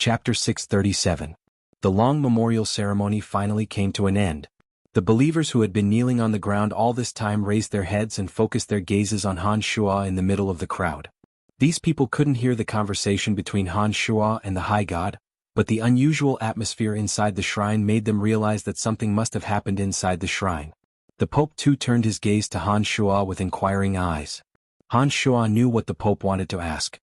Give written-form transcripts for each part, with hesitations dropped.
Chapter 637. The long memorial ceremony finally came to an end. The believers who had been kneeling on the ground all this time raised their heads and focused their gazes on Han Shuo in the middle of the crowd. These people couldn't hear the conversation between Han Shuo and the High God, but the unusual atmosphere inside the shrine made them realize that something must have happened inside the shrine. The Pope too turned his gaze to Han Shuo with inquiring eyes. Han Shuo knew what the Pope wanted to ask.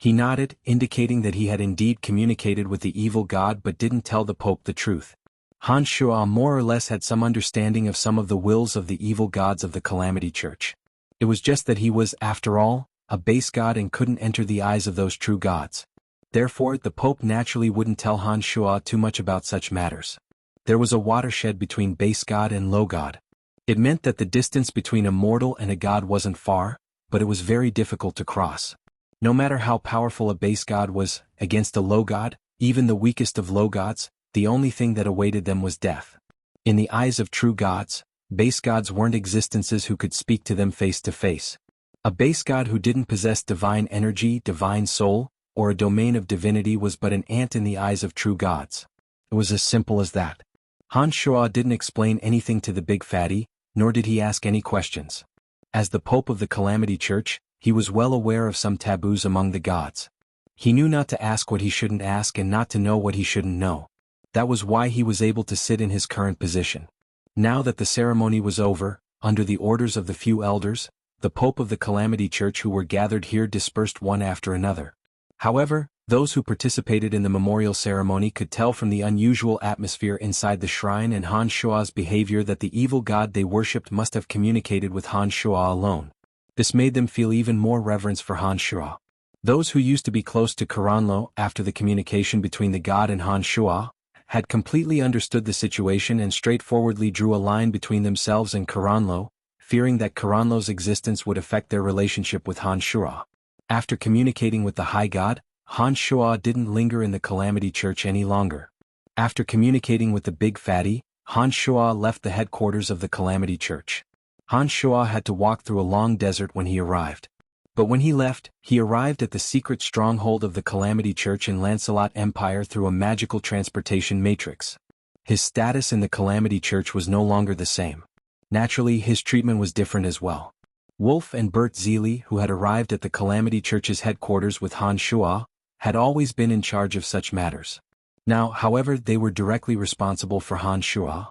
He nodded, indicating that he had indeed communicated with the evil god but didn't tell the Pope the truth. Han Shuo more or less had some understanding of some of the wills of the evil gods of the Calamity Church. It was just that he was, after all, a base god and couldn't enter the eyes of those true gods. Therefore, the Pope naturally wouldn't tell Han Shuo too much about such matters. There was a watershed between base god and low god. It meant that the distance between a mortal and a god wasn't far, but it was very difficult to cross. No matter how powerful a base god was, against a low god, even the weakest of low gods, the only thing that awaited them was death. In the eyes of true gods, base gods weren't existences who could speak to them face to face. A base god who didn't possess divine energy, divine soul, or a domain of divinity was but an ant in the eyes of true gods. It was as simple as that. Han Shuo didn't explain anything to the big fatty, nor did he ask any questions. As the Pope of the Calamity Church, he was well aware of some taboos among the gods. He knew not to ask what he shouldn't ask and not to know what he shouldn't know. That was why he was able to sit in his current position. Now that the ceremony was over, under the orders of the few elders, the Pope of the Calamity Church who were gathered here dispersed one after another. However, those who participated in the memorial ceremony could tell from the unusual atmosphere inside the shrine and Han Shuo's behavior that the evil god they worshipped must have communicated with Han Shuo alone. This made them feel even more reverence for Han Shuo. Those who used to be close to Karanlo after the communication between the god and Han Shuo had completely understood the situation and straightforwardly drew a line between themselves and Karanlo, fearing that Karanlo's existence would affect their relationship with Han Shuo. After communicating with the High God, Han Shuo didn't linger in the Calamity Church any longer. After communicating with the big fatty, Han Shuo left the headquarters of the Calamity Church. Han Shuo had to walk through a long desert when he arrived. But when he left, he arrived at the secret stronghold of the Calamity Church in Lancelot Empire through a magical transportation matrix. His status in the Calamity Church was no longer the same. Naturally, his treatment was different as well. Wolf and Bert Zeely, who had arrived at the Calamity Church's headquarters with Han Shuo, had always been in charge of such matters. Now, however, they were directly responsible for Han Shuo.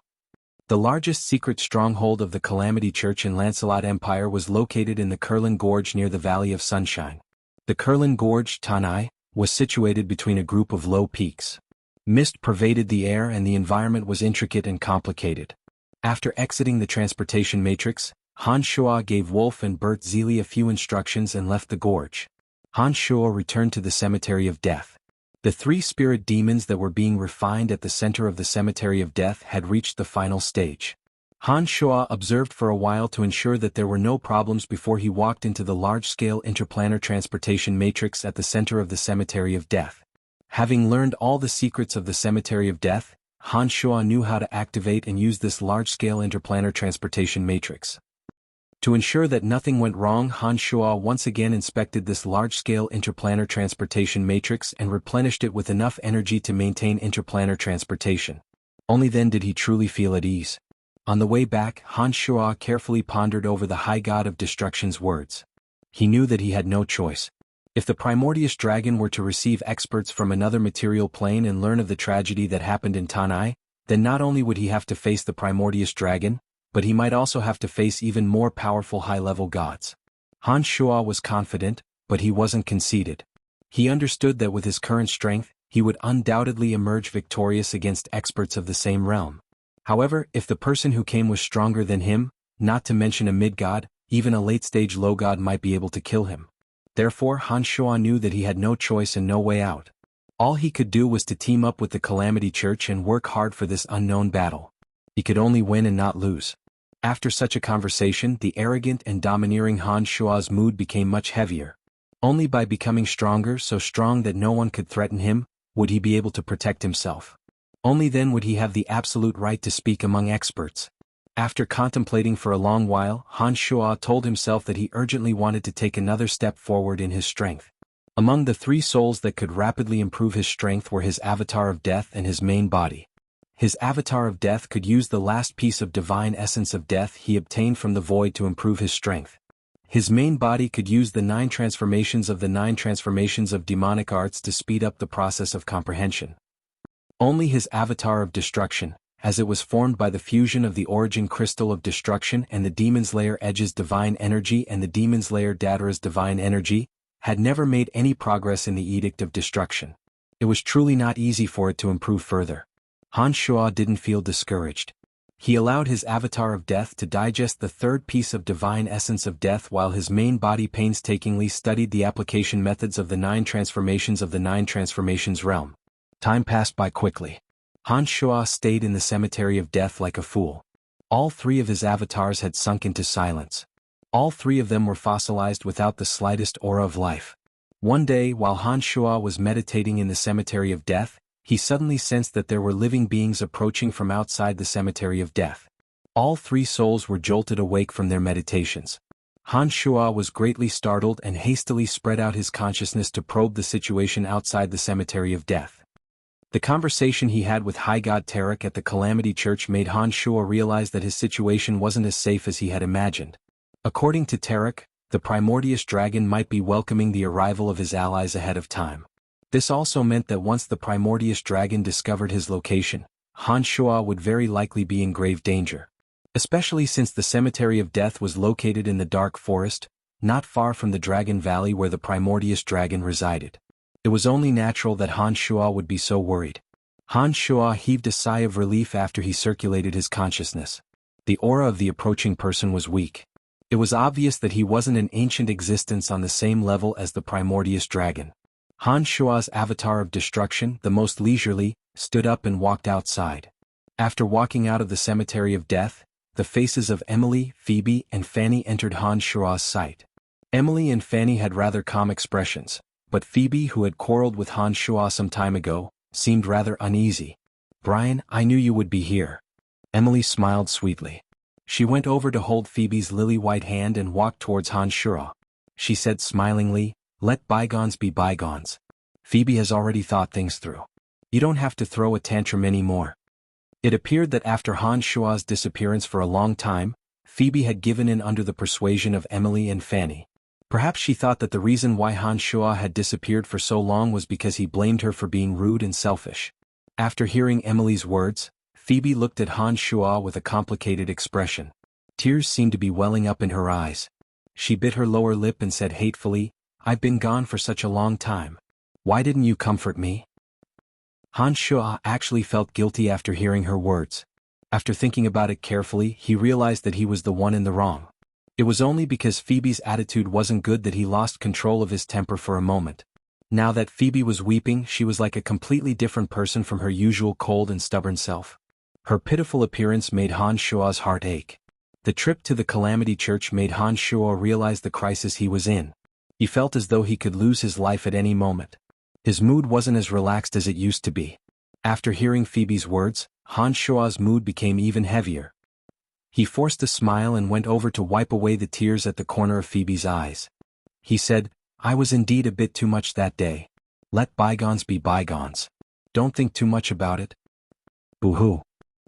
The largest secret stronghold of the Calamity Church in Lancelot Empire was located in the Kurlan Gorge near the Valley of Sunshine. The Kurlan Gorge, Tanai, was situated between a group of low peaks. Mist pervaded the air and the environment was intricate and complicated. After exiting the transportation matrix, Han Shuo gave Wolf and Bert Zeely a few instructions and left the gorge. Han Shuo returned to the Cemetery of Death. The three spirit demons that were being refined at the center of the Cemetery of Death had reached the final stage. Han Shuo observed for a while to ensure that there were no problems before he walked into the large-scale interplanar transportation matrix at the center of the Cemetery of Death. Having learned all the secrets of the Cemetery of Death, Han Shuo knew how to activate and use this large-scale interplanar transportation matrix. To ensure that nothing went wrong, Han Shuo once again inspected this large-scale interplanar transportation matrix and replenished it with enough energy to maintain interplanar transportation. Only then did he truly feel at ease. On the way back, Han Shuo carefully pondered over the High God of Destruction's words. He knew that he had no choice. If the Primordious Dragon were to receive experts from another material plane and learn of the tragedy that happened in Tanai, then not only would he have to face the Primordious Dragon, but he might also have to face even more powerful high-level gods. Han Shuo was confident, but he wasn't conceited. He understood that with his current strength, he would undoubtedly emerge victorious against experts of the same realm. However, if the person who came was stronger than him, not to mention a mid-god, even a late-stage low-god might be able to kill him. Therefore, Han Shuo knew that he had no choice and no way out. All he could do was to team up with the Calamity Church and work hard for this unknown battle. He could only win and not lose. After such a conversation, the arrogant and domineering Han Shuo's mood became much heavier. Only by becoming stronger, so strong that no one could threaten him, would he be able to protect himself. Only then would he have the absolute right to speak among experts. After contemplating for a long while, Han Shuo told himself that he urgently wanted to take another step forward in his strength. Among the three souls that could rapidly improve his strength were his avatar of death and his main body. His avatar of death could use the last piece of divine essence of death he obtained from the void to improve his strength. His main body could use the 9 transformations of the 9 transformations of demonic arts to speed up the process of comprehension. Only his avatar of destruction, as it was formed by the fusion of the origin crystal of destruction and the demon's lair Edge's divine energy and the demon's lair Datara's divine energy, had never made any progress in the edict of destruction. It was truly not easy for it to improve further. Han Shuo didn't feel discouraged. He allowed his avatar of death to digest the third piece of divine essence of death while his main body painstakingly studied the application methods of the 9 transformations of the 9 transformations realm. Time passed by quickly. Han Shuo stayed in the cemetery of death like a fool. All 3 of his avatars had sunk into silence. All 3 of them were fossilized without the slightest aura of life. One day, while Han Shuo was meditating in the cemetery of death, he suddenly sensed that there were living beings approaching from outside the cemetery of death. All 3 souls were jolted awake from their meditations. Han Shuo was greatly startled and hastily spread out his consciousness to probe the situation outside the cemetery of death. The conversation he had with High God Tarek at the Calamity Church made Han Shuo realize that his situation wasn't as safe as he had imagined. According to Tarek, the Primordious Dragon might be welcoming the arrival of his allies ahead of time. This also meant that once the Primordious Dragon discovered his location, Han Shuo would very likely be in grave danger. Especially since the Cemetery of Death was located in the Dark Forest, not far from the Dragon Valley where the Primordious Dragon resided. It was only natural that Han Shuo would be so worried. Han Shuo heaved a sigh of relief after he circulated his consciousness. The aura of the approaching person was weak. It was obvious that he wasn't an ancient existence on the same level as the Primordious Dragon. Han Shuo's avatar of destruction, the most leisurely, stood up and walked outside. After walking out of the cemetery of death, the faces of Emily, Phoebe, and Fanny entered Han Shuo's sight. Emily and Fanny had rather calm expressions, but Phoebe, who had quarreled with Han Shuo some time ago, seemed rather uneasy. "Brian, I knew you would be here." Emily smiled sweetly. She went over to hold Phoebe's lily-white hand and walked towards Han Shuo. She said smilingly, "Let bygones be bygones. Phoebe has already thought things through. You don't have to throw a tantrum anymore." It appeared that after Han Shuo's disappearance for a long time, Phoebe had given in under the persuasion of Emily and Fanny. Perhaps she thought that the reason why Han Shuo had disappeared for so long was because he blamed her for being rude and selfish. After hearing Emily's words, Phoebe looked at Han Shuo with a complicated expression. Tears seemed to be welling up in her eyes. She bit her lower lip and said hatefully, "I've been gone for such a long time. Why didn't you comfort me?" Han Shuo actually felt guilty after hearing her words. After thinking about it carefully, he realized that he was the one in the wrong. It was only because Phoebe's attitude wasn't good that he lost control of his temper for a moment. Now that Phoebe was weeping, she was like a completely different person from her usual cold and stubborn self. Her pitiful appearance made Han Shuo's heart ache. The trip to the Calamity Church made Han Shuo realize the crisis he was in. He felt as though he could lose his life at any moment. His mood wasn't as relaxed as it used to be. After hearing Phoebe's words, Han Shuo's mood became even heavier. He forced a smile and went over to wipe away the tears at the corner of Phoebe's eyes. He said, "I was indeed a bit too much that day. Let bygones be bygones. Don't think too much about it." Boo-hoo.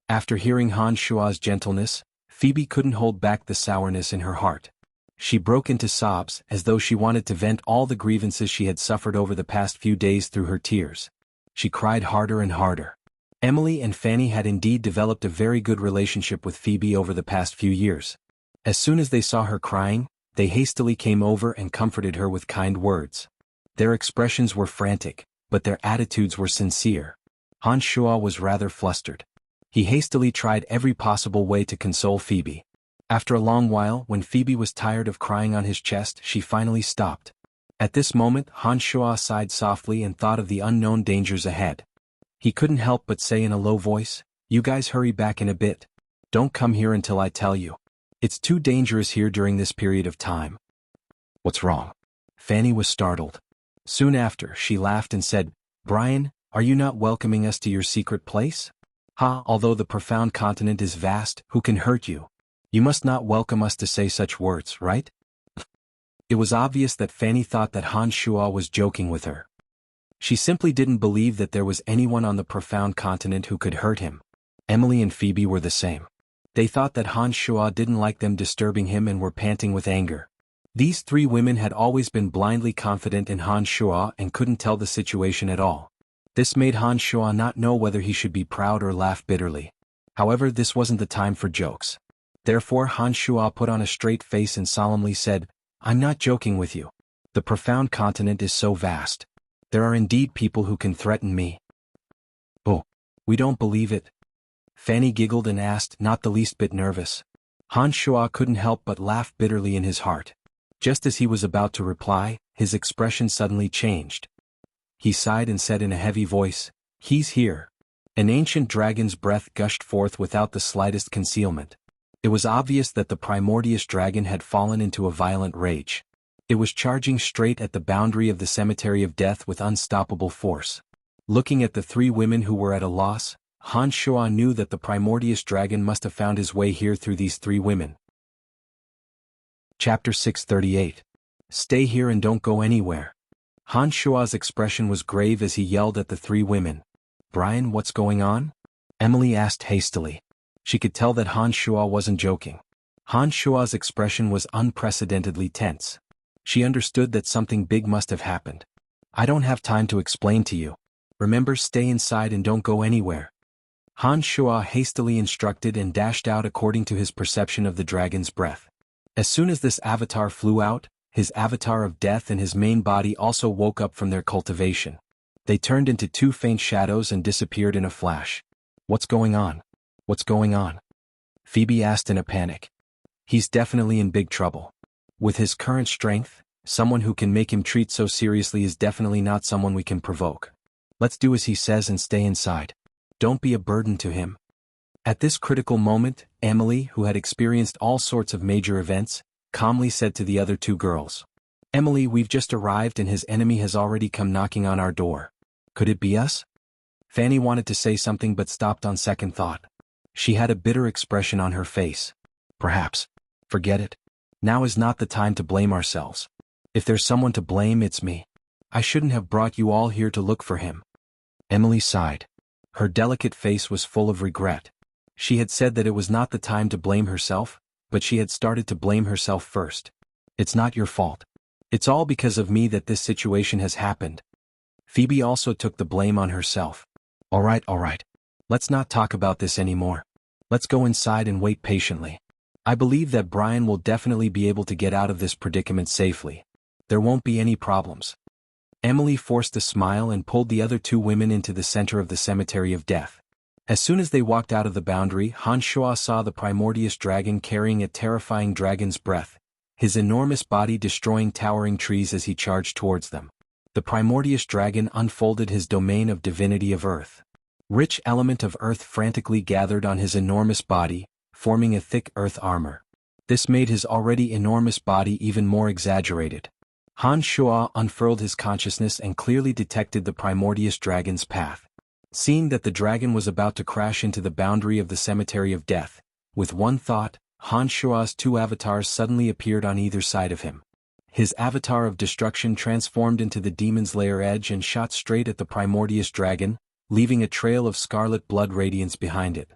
After hearing Han Shuo's gentleness, Phoebe couldn't hold back the sourness in her heart. She broke into sobs as though she wanted to vent all the grievances she had suffered over the past few days through her tears. She cried harder and harder. Emily and Fanny had indeed developed a very good relationship with Phoebe over the past few years. As soon as they saw her crying, they hastily came over and comforted her with kind words. Their expressions were frantic, but their attitudes were sincere. Han Shuo was rather flustered. He hastily tried every possible way to console Phoebe. After a long while, when Phoebe was tired of crying on his chest, she finally stopped. At this moment, Han Shuo sighed softly and thought of the unknown dangers ahead. He couldn't help but say in a low voice, "You guys hurry back in a bit. Don't come here until I tell you. It's too dangerous here during this period of time." "What's wrong?" Fanny was startled. Soon after, she laughed and said, "Brian, are you not welcoming us to your secret place? Although the profound continent is vast, who can hurt you? You must not welcome us to say such words, right?" It was obvious that Fanny thought that Han Shuo was joking with her. She simply didn't believe that there was anyone on the profound continent who could hurt him. Emily and Phoebe were the same. They thought that Han Shuo didn't like them disturbing him and were panting with anger. These three women had always been blindly confident in Han Shuo and couldn't tell the situation at all. This made Han Shuo not know whether he should be proud or laugh bitterly. However, this wasn't the time for jokes. Therefore Han Shuo put on a straight face and solemnly said, "I'm not joking with you. The profound continent is so vast. There are indeed people who can threaten me." "Oh, we don't believe it." Fanny giggled and asked, not the least bit nervous. Han Shuo couldn't help but laugh bitterly in his heart. Just as he was about to reply, his expression suddenly changed. He sighed and said in a heavy voice, "He's here." An ancient dragon's breath gushed forth without the slightest concealment. It was obvious that the primordious dragon had fallen into a violent rage. It was charging straight at the boundary of the cemetery of death with unstoppable force. Looking at the three women who were at a loss, Han Shuo knew that the primordious dragon must have found his way here through these three women. Chapter 638. Stay here and don't go anywhere. Han Shuo's expression was grave as he yelled at the three women. "Brian, what's going on?" Emily asked hastily. She could tell that Han Shuo wasn't joking. Han Shuo's expression was unprecedentedly tense. She understood that something big must have happened. "I don't have time to explain to you. Remember, stay inside and don't go anywhere." Han Shuo hastily instructed and dashed out according to his perception of the dragon's breath. As soon as this avatar flew out, his avatar of death and his main body also woke up from their cultivation. They turned into two faint shadows and disappeared in a flash. "What's going on? What's going on?" Phoebe asked in a panic. "He's definitely in big trouble. With his current strength, someone who can make him treat so seriously is definitely not someone we can provoke. Let's do as he says and stay inside. Don't be a burden to him." At this critical moment, Emily, who had experienced all sorts of major events, calmly said to the other two girls, "Emily, we've just arrived and his enemy has already come knocking on our door. Could it be us?" Fanny wanted to say something but stopped on second thought. She had a bitter expression on her face. "Perhaps. Forget it. Now is not the time to blame ourselves. If there's someone to blame, it's me. I shouldn't have brought you all here to look for him." Emily sighed. Her delicate face was full of regret. She had said that it was not the time to blame herself, but she had started to blame herself first. "It's not your fault. It's all because of me that this situation has happened." Phoebe also took the blame on herself. All right. Let's not talk about this anymore. Let's go inside and wait patiently. I believe that Brian will definitely be able to get out of this predicament safely. There won't be any problems." Emily forced a smile and pulled the other two women into the center of the cemetery of death. As soon as they walked out of the boundary, Han Shuo saw the primordious dragon carrying a terrifying dragon's breath, his enormous body destroying towering trees as he charged towards them. The primordious dragon unfolded his domain of divinity of earth. Rich element of earth frantically gathered on his enormous body, forming a thick earth armor. This made his already enormous body even more exaggerated. Han Shuo unfurled his consciousness and clearly detected the primordious dragon's path. Seeing that the dragon was about to crash into the boundary of the cemetery of death, with one thought, Han Shuo's two avatars suddenly appeared on either side of him. His avatar of destruction transformed into the demon's lair edge and shot straight at the primordious dragon, leaving a trail of scarlet blood radiance behind it.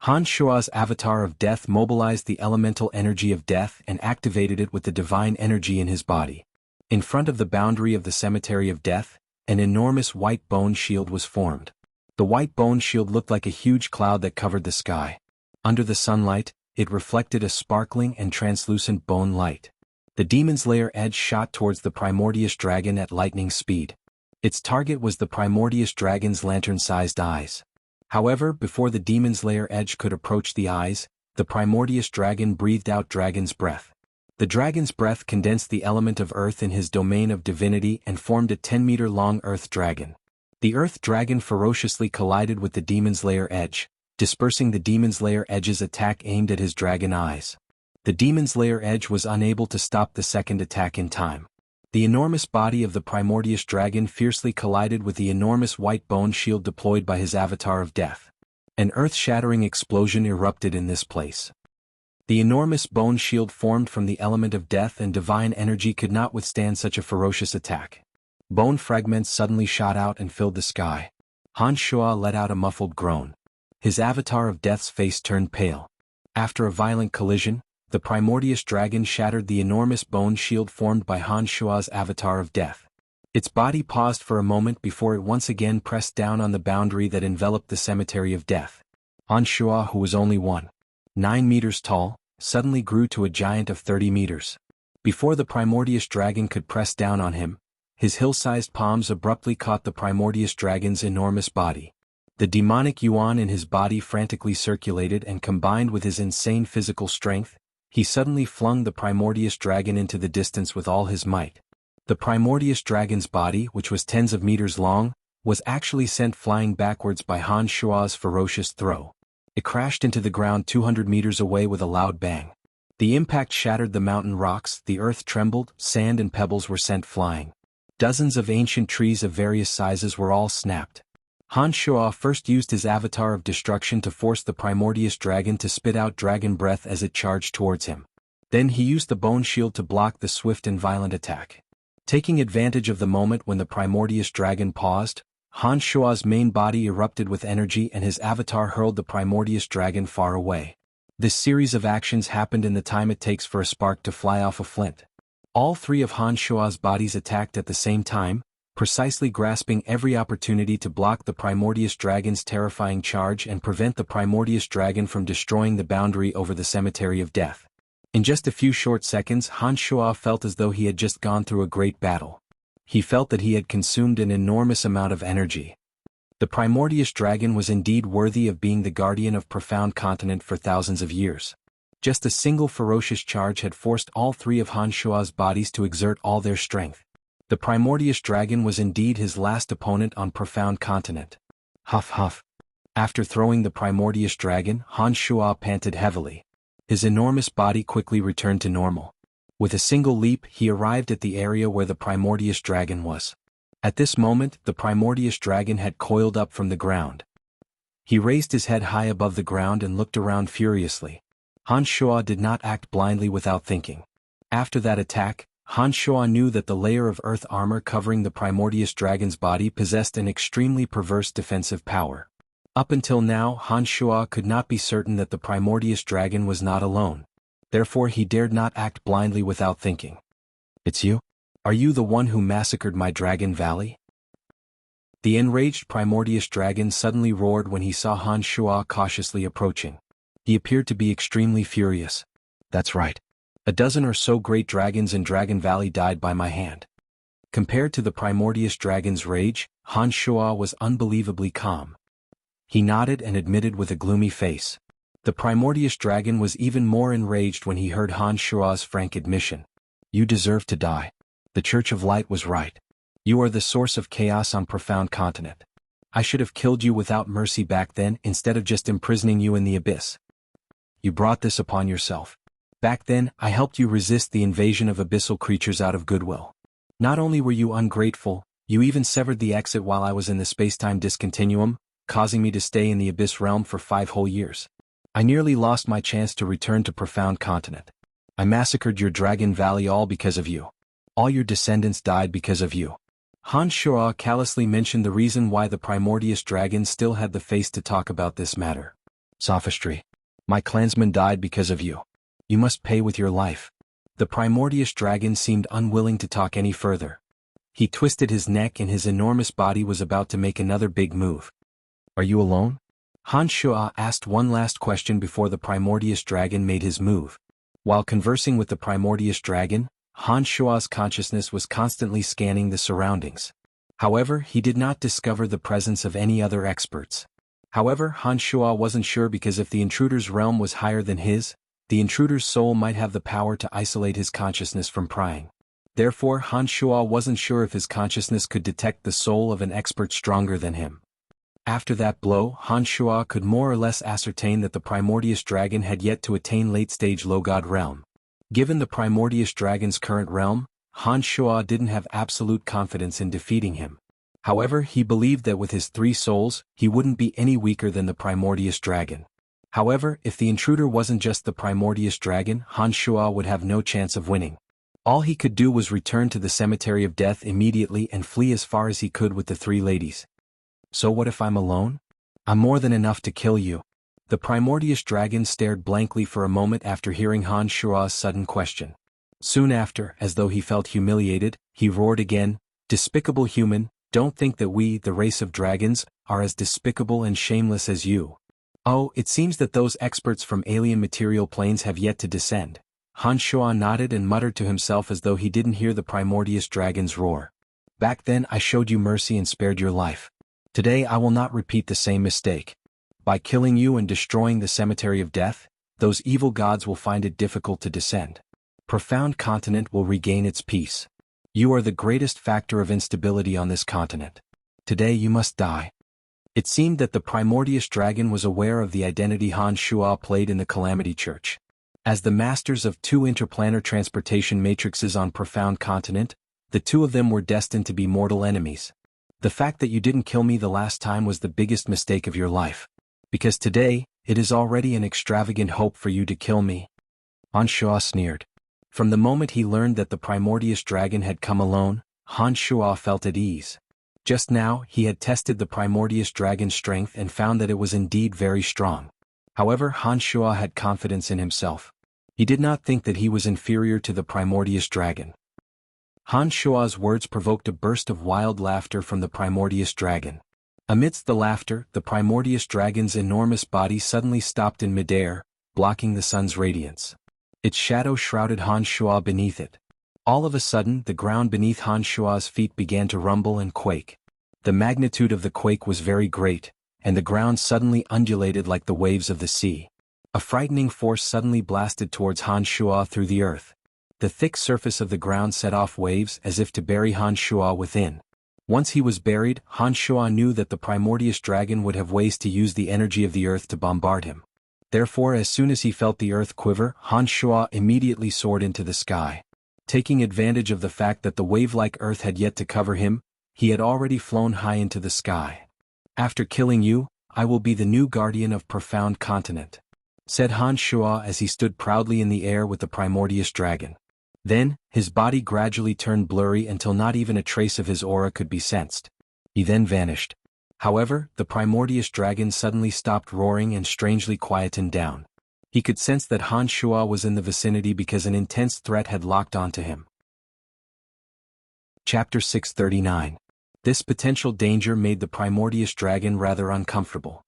Han Shuo's avatar of death mobilized the elemental energy of death and activated it with the divine energy in his body. In front of the boundary of the cemetery of death, an enormous white bone shield was formed. The white bone shield looked like a huge cloud that covered the sky. Under the sunlight, it reflected a sparkling and translucent bone light. The demon's lair edge shot towards the primordious dragon at lightning speed. Its target was the primordious dragon's lantern-sized eyes. However, before the demon's lair edge could approach the eyes, the primordious dragon breathed out dragon's breath. The dragon's breath condensed the element of earth in his domain of divinity and formed a 10-meter-long earth dragon. The earth dragon ferociously collided with the demon's lair edge, dispersing the demon's lair edge's attack aimed at his dragon eyes. The demon's lair edge was unable to stop the second attack in time. The enormous body of the primordious dragon fiercely collided with the enormous white bone shield deployed by his avatar of death. An earth-shattering explosion erupted in this place. The enormous bone shield formed from the element of death and divine energy could not withstand such a ferocious attack. Bone fragments suddenly shot out and filled the sky. Han Shuo let out a muffled groan. His avatar of death's face turned pale. After a violent collision, the primordious dragon shattered the enormous bone shield formed by Han Shuo's avatar of death. Its body paused for a moment before it once again pressed down on the boundary that enveloped the cemetery of death. Han Shuo, who was only 1.9 meters tall, suddenly grew to a giant of 30 meters. Before the primordious dragon could press down on him, his hill-sized palms abruptly caught the primordious dragon's enormous body. The demonic yuan in his body frantically circulated, and combined with his insane physical strength, he suddenly flung the primordious dragon into the distance with all his might. The primordious dragon's body, which was tens of meters long, was actually sent flying backwards by Han Shuo's ferocious throw. It crashed into the ground 200 meters away with a loud bang. The impact shattered the mountain rocks, the earth trembled, sand and pebbles were sent flying. Dozens of ancient trees of various sizes were all snapped. Han Shuo first used his avatar of destruction to force the primordious dragon to spit out dragon breath as it charged towards him. Then he used the bone shield to block the swift and violent attack. Taking advantage of the moment when the primordious dragon paused, Han Shuo's main body erupted with energy and his avatar hurled the primordious dragon far away. This series of actions happened in the time it takes for a spark to fly off a flint. All three of Han Shuo's bodies attacked at the same time, precisely grasping every opportunity to block the primordious dragon's terrifying charge and prevent the primordious dragon from destroying the boundary over the cemetery of death. In just a few short seconds, Han Shuo felt as though he had just gone through a great battle. He felt that he had consumed an enormous amount of energy. The primordious dragon was indeed worthy of being the guardian of Profound Continent for thousands of years. Just a single ferocious charge had forced all three of Han Shuo's bodies to exert all their strength. The primordious dragon was indeed his last opponent on Profound Continent. Huff huff. After throwing the primordious dragon, Han Shuo panted heavily. His enormous body quickly returned to normal. With a single leap, he arrived at the area where the primordious dragon was. At this moment, the primordious dragon had coiled up from the ground. He raised his head high above the ground and looked around furiously. Han Shuo did not act blindly without thinking. After that attack, Han Shuo knew that the layer of earth armor covering the primordious dragon's body possessed an extremely perverse defensive power. Up until now, Han Shuo could not be certain that the primordious dragon was not alone. Therefore he dared not act blindly without thinking. "It's you? Are you the one who massacred my Dragon Valley?" The enraged primordious dragon suddenly roared when he saw Han Shuo cautiously approaching. He appeared to be extremely furious. "That's right. A dozen or so great dragons in Dragon Valley died by my hand." Compared to the primordious dragon's rage, Han Shuo was unbelievably calm. He nodded and admitted with a gloomy face. The primordious dragon was even more enraged when he heard Han Shuo's frank admission. "You deserve to die. The Church of Light was right. You are the source of chaos on Profound Continent. I should have killed you without mercy back then instead of just imprisoning you in the abyss. You brought this upon yourself. Back then, I helped you resist the invasion of abyssal creatures out of goodwill. Not only were you ungrateful, you even severed the exit while I was in the space-time discontinuum, causing me to stay in the abyss realm for 5 whole years. I nearly lost my chance to return to Profound Continent. I massacred your Dragon Valley all because of you. All your descendants died because of you." Han Shuo callously mentioned the reason why the primordious dragon still had the face to talk about this matter. "Sophistry. My clansmen died because of you. You must pay with your life." The primordious dragon seemed unwilling to talk any further. He twisted his neck and his enormous body was about to make another big move. "Are you alone?" Han Shuo asked one last question before the primordious dragon made his move. While conversing with the primordious dragon, Han Shuo's consciousness was constantly scanning the surroundings. However, he did not discover the presence of any other experts. However, Han Shuo wasn't sure because if the intruder's realm was higher than his, the intruder's soul might have the power to isolate his consciousness from prying. Therefore, Han Shuo wasn't sure if his consciousness could detect the soul of an expert stronger than him. After that blow, Han Shuo could more or less ascertain that the primordious dragon had yet to attain late-stage low-god realm. Given the primordious dragon's current realm, Han Shuo didn't have absolute confidence in defeating him. However, he believed that with his 3 souls, he wouldn't be any weaker than the primordious dragon. However, if the intruder wasn't just the Primordius Dragon, Han Shuo would have no chance of winning. All he could do was return to the Cemetery of Death immediately and flee as far as he could with the three ladies. So what if I'm alone? I'm more than enough to kill you. The Primordius Dragon stared blankly for a moment after hearing Han Shuo's sudden question. Soon after, as though he felt humiliated, he roared again, "Despicable human, don't think that we, the race of dragons, are as despicable and shameless as you. Oh, it seems that those experts from alien material planes have yet to descend." Han Shuo nodded and muttered to himself as though he didn't hear the Primordius Dragon's roar. "Back then I showed you mercy and spared your life. Today I will not repeat the same mistake. By killing you and destroying the Cemetery of Death, those evil gods will find it difficult to descend. Profound Continent will regain its peace. You are the greatest factor of instability on this continent. Today you must die." It seemed that the Primordius Dragon was aware of the identity Han Shuo played in the Calamity Church. As the masters of two interplanar transportation matrices on Profound Continent, the two of them were destined to be mortal enemies. "The fact that you didn't kill me the last time was the biggest mistake of your life. Because today, it is already an extravagant hope for you to kill me." Han Shuo sneered. From the moment he learned that the Primordius Dragon had come alone, Han Shuo felt at ease. Just now, he had tested the Primordius Dragon's strength and found that it was indeed very strong. However, Han Shuo had confidence in himself. He did not think that he was inferior to the Primordius Dragon. Han Shuo's words provoked a burst of wild laughter from the Primordius Dragon. Amidst the laughter, the Primordius Dragon's enormous body suddenly stopped in midair, blocking the sun's radiance. Its shadow shrouded Han Shuo beneath it. All of a sudden, the ground beneath Han Shuo's feet began to rumble and quake. The magnitude of the quake was very great, and the ground suddenly undulated like the waves of the sea. A frightening force suddenly blasted towards Han Shuo through the earth. The thick surface of the ground set off waves as if to bury Han Shuo within. Once he was buried, Han Shuo knew that the Primordius Dragon would have ways to use the energy of the earth to bombard him. Therefore, as soon as he felt the earth quiver, Han Shuo immediately soared into the sky. Taking advantage of the fact that the wave-like earth had yet to cover him, he had already flown high into the sky. "After killing you, I will be the new guardian of Profound Continent," said Han Shuo as he stood proudly in the air with the Primordius Dragon. Then, his body gradually turned blurry until not even a trace of his aura could be sensed. He then vanished. However, the Primordius Dragon suddenly stopped roaring and strangely quietened down. He could sense that Han Shuo was in the vicinity because an intense threat had locked onto him. Chapter 639. This potential danger made the Primordius Dragon rather uncomfortable.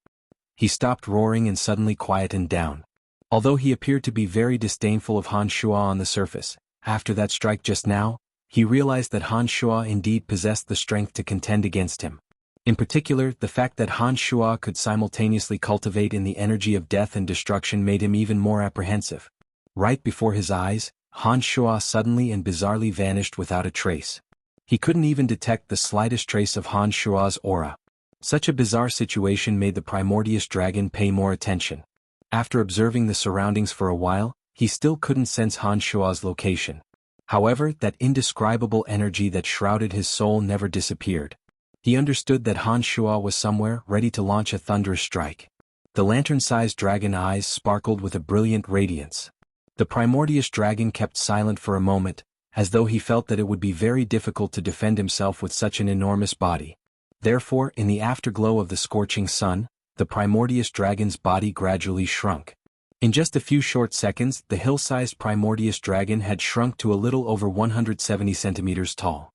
He stopped roaring and suddenly quietened down. Although he appeared to be very disdainful of Han Shuo on the surface, after that strike just now, he realized that Han Shuo indeed possessed the strength to contend against him. In particular, the fact that Han Shuo could simultaneously cultivate in the energy of death and destruction made him even more apprehensive. Right before his eyes, Han Shuo suddenly and bizarrely vanished without a trace. He couldn't even detect the slightest trace of Han Shuo's aura. Such a bizarre situation made the Primordius Dragon pay more attention. After observing the surroundings for a while, he still couldn't sense Han Shuo's location. However, that indescribable energy that shrouded his soul never disappeared. He understood that Han Shuo was somewhere ready to launch a thunderous strike. The lantern-sized dragon eyes sparkled with a brilliant radiance. The Primordius Dragon kept silent for a moment, as though he felt that it would be very difficult to defend himself with such an enormous body. Therefore, in the afterglow of the scorching sun, the Primordius Dragon's body gradually shrunk. In just a few short seconds, the hill-sized Primordius Dragon had shrunk to a little over 170 centimeters tall.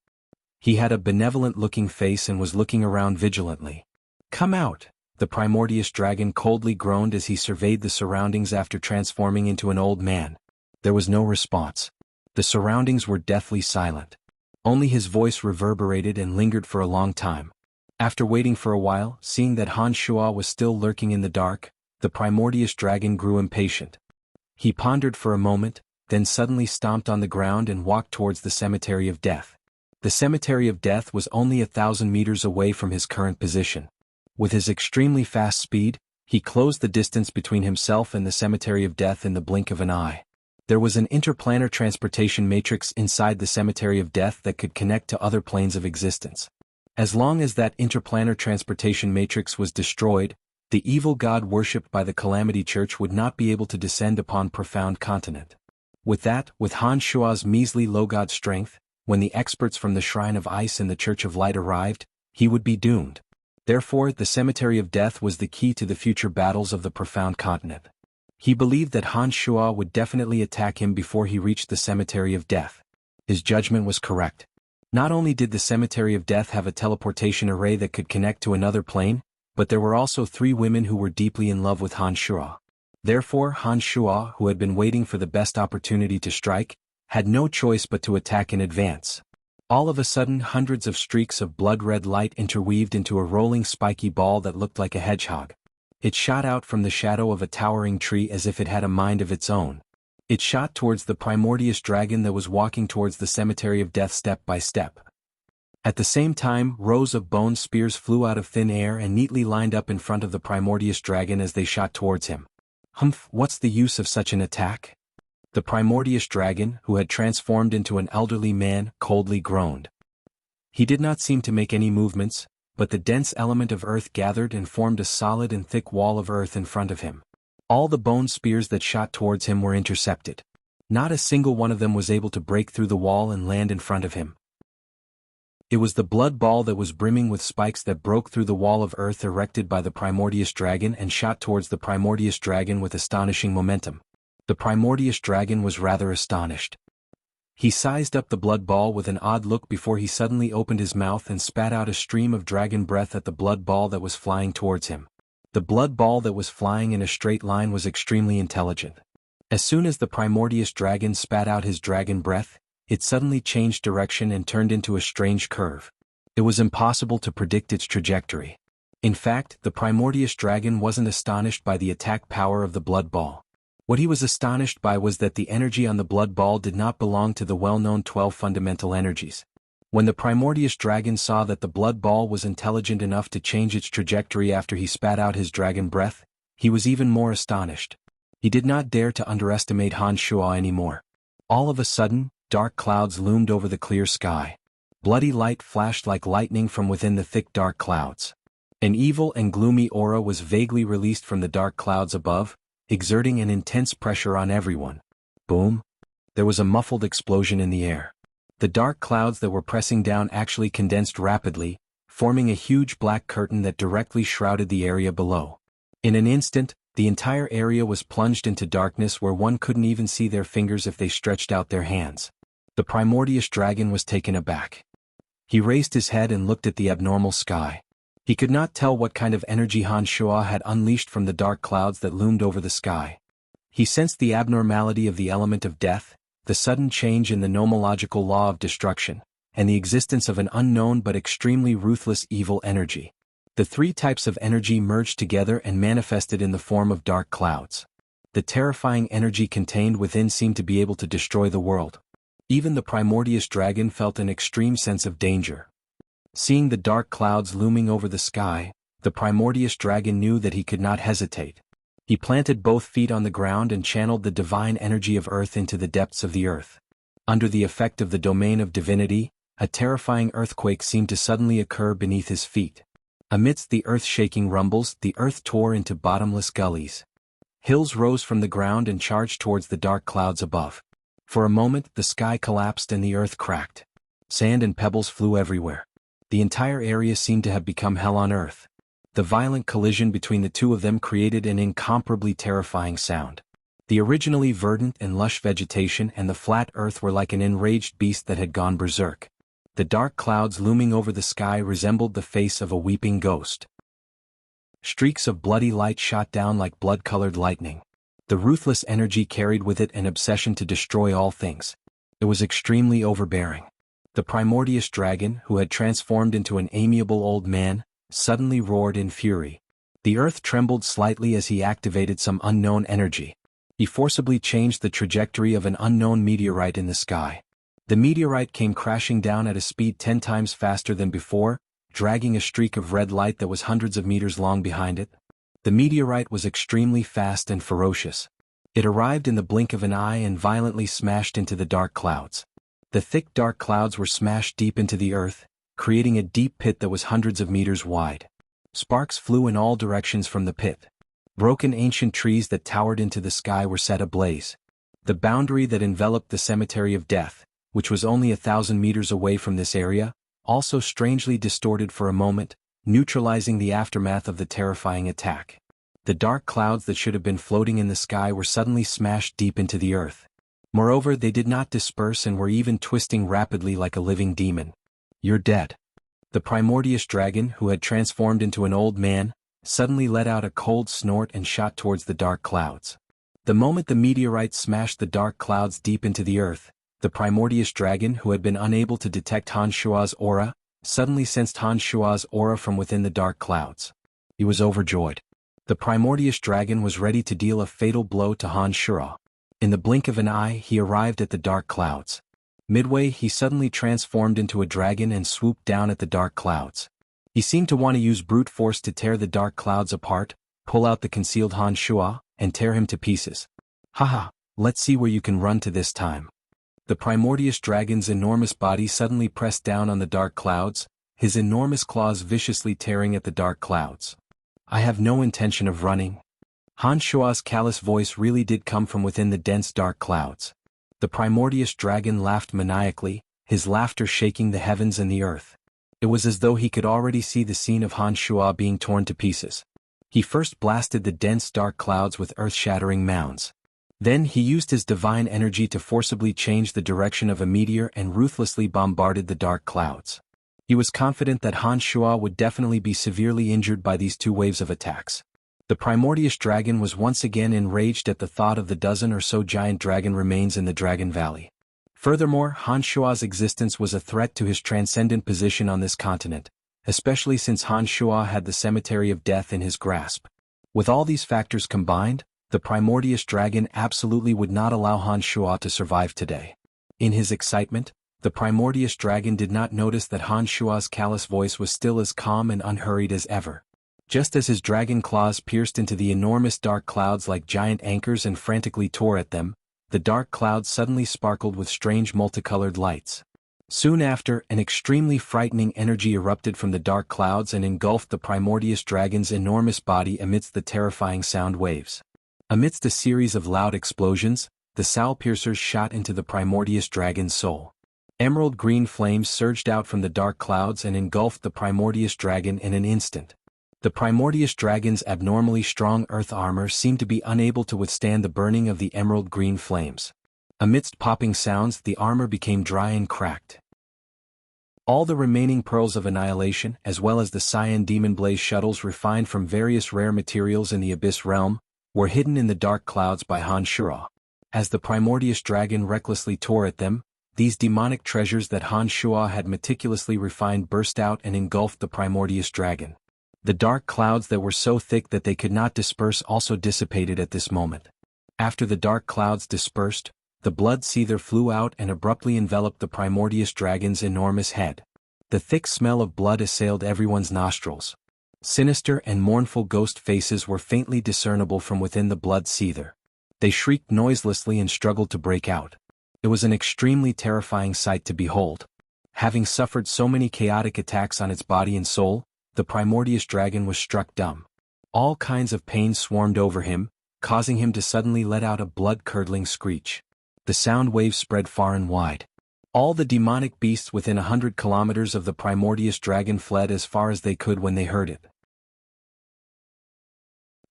He had a benevolent-looking face and was looking around vigilantly. "Come out," the Primordius Dragon coldly groaned as he surveyed the surroundings after transforming into an old man. There was no response. The surroundings were deathly silent. Only his voice reverberated and lingered for a long time. After waiting for a while, seeing that Han Shuo was still lurking in the dark, the Primordius Dragon grew impatient. He pondered for a moment, then suddenly stomped on the ground and walked towards the Cemetery of Death. The Cemetery of Death was only 1,000 meters away from his current position. With his extremely fast speed, he closed the distance between himself and the Cemetery of Death in the blink of an eye. There was an interplanar transportation matrix inside the Cemetery of Death that could connect to other planes of existence. As long as that interplanar transportation matrix was destroyed, The evil god worshipped by the Calamity Church would not be able to descend upon Profound Continent. With Han Shua's measly low-god strength, when the experts from the Shrine of Ice and the Church of Light arrived, he would be doomed. Therefore, the Cemetery of Death was the key to the future battles of the Profound Continent. He believed that Han Shua would definitely attack him before he reached the Cemetery of Death. His judgment was correct. Not only did the Cemetery of Death have a teleportation array that could connect to another plane, but there were also 3 women who were deeply in love with Han Shua. Therefore, Han Shua, who had been waiting for the best opportunity to strike, had no choice but to attack in advance. All of a sudden, hundreds of streaks of blood-red light interweaved into a rolling spiky ball that looked like a hedgehog. It shot out from the shadow of a towering tree as if it had a mind of its own. It shot towards the primordious dragon that was walking towards the Cemetery of Death step by step. At the same time, rows of bone spears flew out of thin air and neatly lined up in front of the primordious dragon as they shot towards him. Humph, what's the use of such an attack? The primordious dragon, who had transformed into an elderly man, coldly groaned. He did not seem to make any movements, but the dense element of earth gathered and formed a solid and thick wall of earth in front of him. All the bone spears that shot towards him were intercepted. Not a single one of them was able to break through the wall and land in front of him. It was the blood ball that was brimming with spikes that broke through the wall of earth erected by the primordious dragon and shot towards the primordious dragon with astonishing momentum. The primordious dragon was rather astonished. He sized up the blood ball with an odd look before he suddenly opened his mouth and spat out a stream of dragon breath at the blood ball that was flying towards him. The blood ball that was flying in a straight line was extremely intelligent. As soon as the primordious dragon spat out his dragon breath, it suddenly changed direction and turned into a strange curve. It was impossible to predict its trajectory. In fact, the primordious dragon wasn't astonished by the attack power of the blood ball. What he was astonished by was that the energy on the blood ball did not belong to the well-known 12 fundamental energies. When the primordious dragon saw that the blood ball was intelligent enough to change its trajectory after he spat out his dragon breath, he was even more astonished. He did not dare to underestimate Han Shua anymore. All of a sudden, dark clouds loomed over the clear sky. Bloody light flashed like lightning from within the thick dark clouds. An evil and gloomy aura was vaguely released from the dark clouds above, exerting an intense pressure on everyone. Boom! There was a muffled explosion in the air. The dark clouds that were pressing down actually condensed rapidly, forming a huge black curtain that directly shrouded the area below. In an instant, the entire area was plunged into darkness where one couldn't even see their fingers if they stretched out their hands. The primordious dragon was taken aback. He raised his head and looked at the abnormal sky. He could not tell what kind of energy Han Shua had unleashed from the dark clouds that loomed over the sky. He sensed the abnormality of the element of death, the sudden change in the nomological law of destruction, and the existence of an unknown but extremely ruthless evil energy. The 3 types of energy merged together and manifested in the form of dark clouds. The terrifying energy contained within seemed to be able to destroy the world. Even the primordious dragon felt an extreme sense of danger. Seeing the dark clouds looming over the sky, the primordious dragon knew that he could not hesitate. He planted both feet on the ground and channeled the divine energy of earth into the depths of the earth. Under the effect of the domain of divinity, a terrifying earthquake seemed to suddenly occur beneath his feet. Amidst the earth-shaking rumbles, the earth tore into bottomless gullies. Hills rose from the ground and charged towards the dark clouds above. For a moment, the sky collapsed and the earth cracked. Sand and pebbles flew everywhere. The entire area seemed to have become hell on earth. The violent collision between the 2 of them created an incomparably terrifying sound. The originally verdant and lush vegetation and the flat earth were like an enraged beast that had gone berserk. The dark clouds looming over the sky resembled the face of a weeping ghost. Streaks of bloody light shot down like blood-colored lightning. The ruthless energy carried with it an obsession to destroy all things. It was extremely overbearing. The primordious dragon, who had transformed into an amiable old man, suddenly roared in fury. The earth trembled slightly as he activated some unknown energy. He forcibly changed the trajectory of an unknown meteorite in the sky. The meteorite came crashing down at a speed 10 times faster than before, dragging a streak of red light that was hundreds of meters long behind it. The meteorite was extremely fast and ferocious. It arrived in the blink of an eye and violently smashed into the dark clouds. The thick dark clouds were smashed deep into the earth, creating a deep pit that was hundreds of meters wide. Sparks flew in all directions from the pit. Broken ancient trees that towered into the sky were set ablaze. The boundary that enveloped the cemetery of death, which was only 1,000 meters away from this area, also strangely distorted for a moment, neutralizing the aftermath of the terrifying attack. The dark clouds that should have been floating in the sky were suddenly smashed deep into the earth. Moreover, they did not disperse and were even twisting rapidly like a living demon. "You're dead." The primordious dragon, who had transformed into an old man, suddenly let out a cold snort and shot towards the dark clouds. The moment the meteorite smashed the dark clouds deep into the earth, the primordious dragon, who had been unable to detect Han Shua's aura, suddenly sensed Han Shua's aura from within the dark clouds. He was overjoyed. The primordious dragon was ready to deal a fatal blow to Han Shua. In the blink of an eye, he arrived at the dark clouds. Midway, he suddenly transformed into a dragon and swooped down at the dark clouds. He seemed to want to use brute force to tear the dark clouds apart, pull out the concealed Han Shua, and tear him to pieces. "Haha, let's see where you can run to this time." The primordious dragon's enormous body suddenly pressed down on the dark clouds, his enormous claws viciously tearing at the dark clouds. "I have no intention of running." Han Shua's callous voice really did come from within the dense dark clouds. The primordious dragon laughed maniacally, his laughter shaking the heavens and the earth. It was as though he could already see the scene of Han Shua being torn to pieces. He first blasted the dense dark clouds with earth-shattering mounds. Then he used his divine energy to forcibly change the direction of a meteor and ruthlessly bombarded the dark clouds. He was confident that Han Shua would definitely be severely injured by these two waves of attacks. The primordious dragon was once again enraged at the thought of the dozen or so giant dragon remains in the Dragon Valley. Furthermore, Han Shua's existence was a threat to his transcendent position on this continent, especially since Han Shua had the cemetery of death in his grasp. With all these factors combined, the primordious dragon absolutely would not allow Han Shua to survive today. In his excitement, the primordious dragon did not notice that Han Shua's callous voice was still as calm and unhurried as ever. Just as his dragon claws pierced into the enormous dark clouds like giant anchors and frantically tore at them, the dark clouds suddenly sparkled with strange multicolored lights. Soon after, an extremely frightening energy erupted from the dark clouds and engulfed the primordious dragon's enormous body amidst the terrifying sound waves. Amidst a series of loud explosions, the soul piercers shot into the primordious dragon's soul. Emerald green flames surged out from the dark clouds and engulfed the primordious dragon in an instant. The primordious dragon's abnormally strong earth armor seemed to be unable to withstand the burning of the emerald green flames. Amidst popping sounds, the armor became dry and cracked. All the remaining pearls of annihilation, as well as the cyan demon blaze shuttles refined from various rare materials in the abyss realm, were hidden in the dark clouds by Han Shua. As the primordious dragon recklessly tore at them, these demonic treasures that Han Shua had meticulously refined burst out and engulfed the primordious dragon. The dark clouds that were so thick that they could not disperse also dissipated at this moment. After the dark clouds dispersed, the blood seether flew out and abruptly enveloped the primordious dragon's enormous head. The thick smell of blood assailed everyone's nostrils. Sinister and mournful ghost faces were faintly discernible from within the blood seether. They shrieked noiselessly and struggled to break out. It was an extremely terrifying sight to behold. Having suffered so many chaotic attacks on its body and soul, the primordious dragon was struck dumb. All kinds of pain swarmed over him, causing him to suddenly let out a blood-curdling screech. The sound waves spread far and wide. All the demonic beasts within 100 kilometers of the primordious dragon fled as far as they could when they heard it.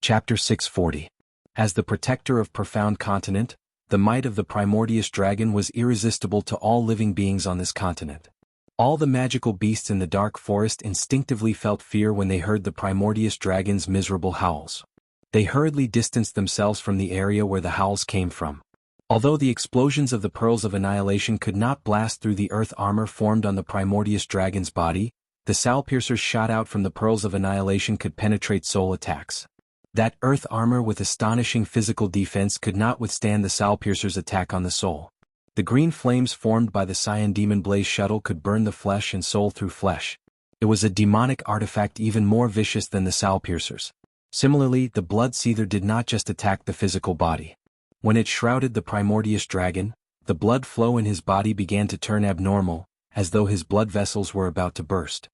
Chapter 640. As the protector of Profound Continent, the might of the primordious dragon was irresistible to all living beings on this continent. All the magical beasts in the dark forest instinctively felt fear when they heard the primordious dragon's miserable howls. They hurriedly distanced themselves from the area where the howls came from. Although the explosions of the pearls of annihilation could not blast through the earth armor formed on the primordious dragon's body, the soul piercers shot out from the pearls of annihilation could penetrate soul attacks. That earth armor with astonishing physical defense could not withstand the soul piercer's attack on the soul. The green flames formed by the cyan demon blaze shuttle could burn the flesh and soul through flesh. It was a demonic artifact even more vicious than the soul piercers. Similarly, the blood seether did not just attack the physical body. When it shrouded the primordious dragon, the blood flow in his body began to turn abnormal, as though his blood vessels were about to burst.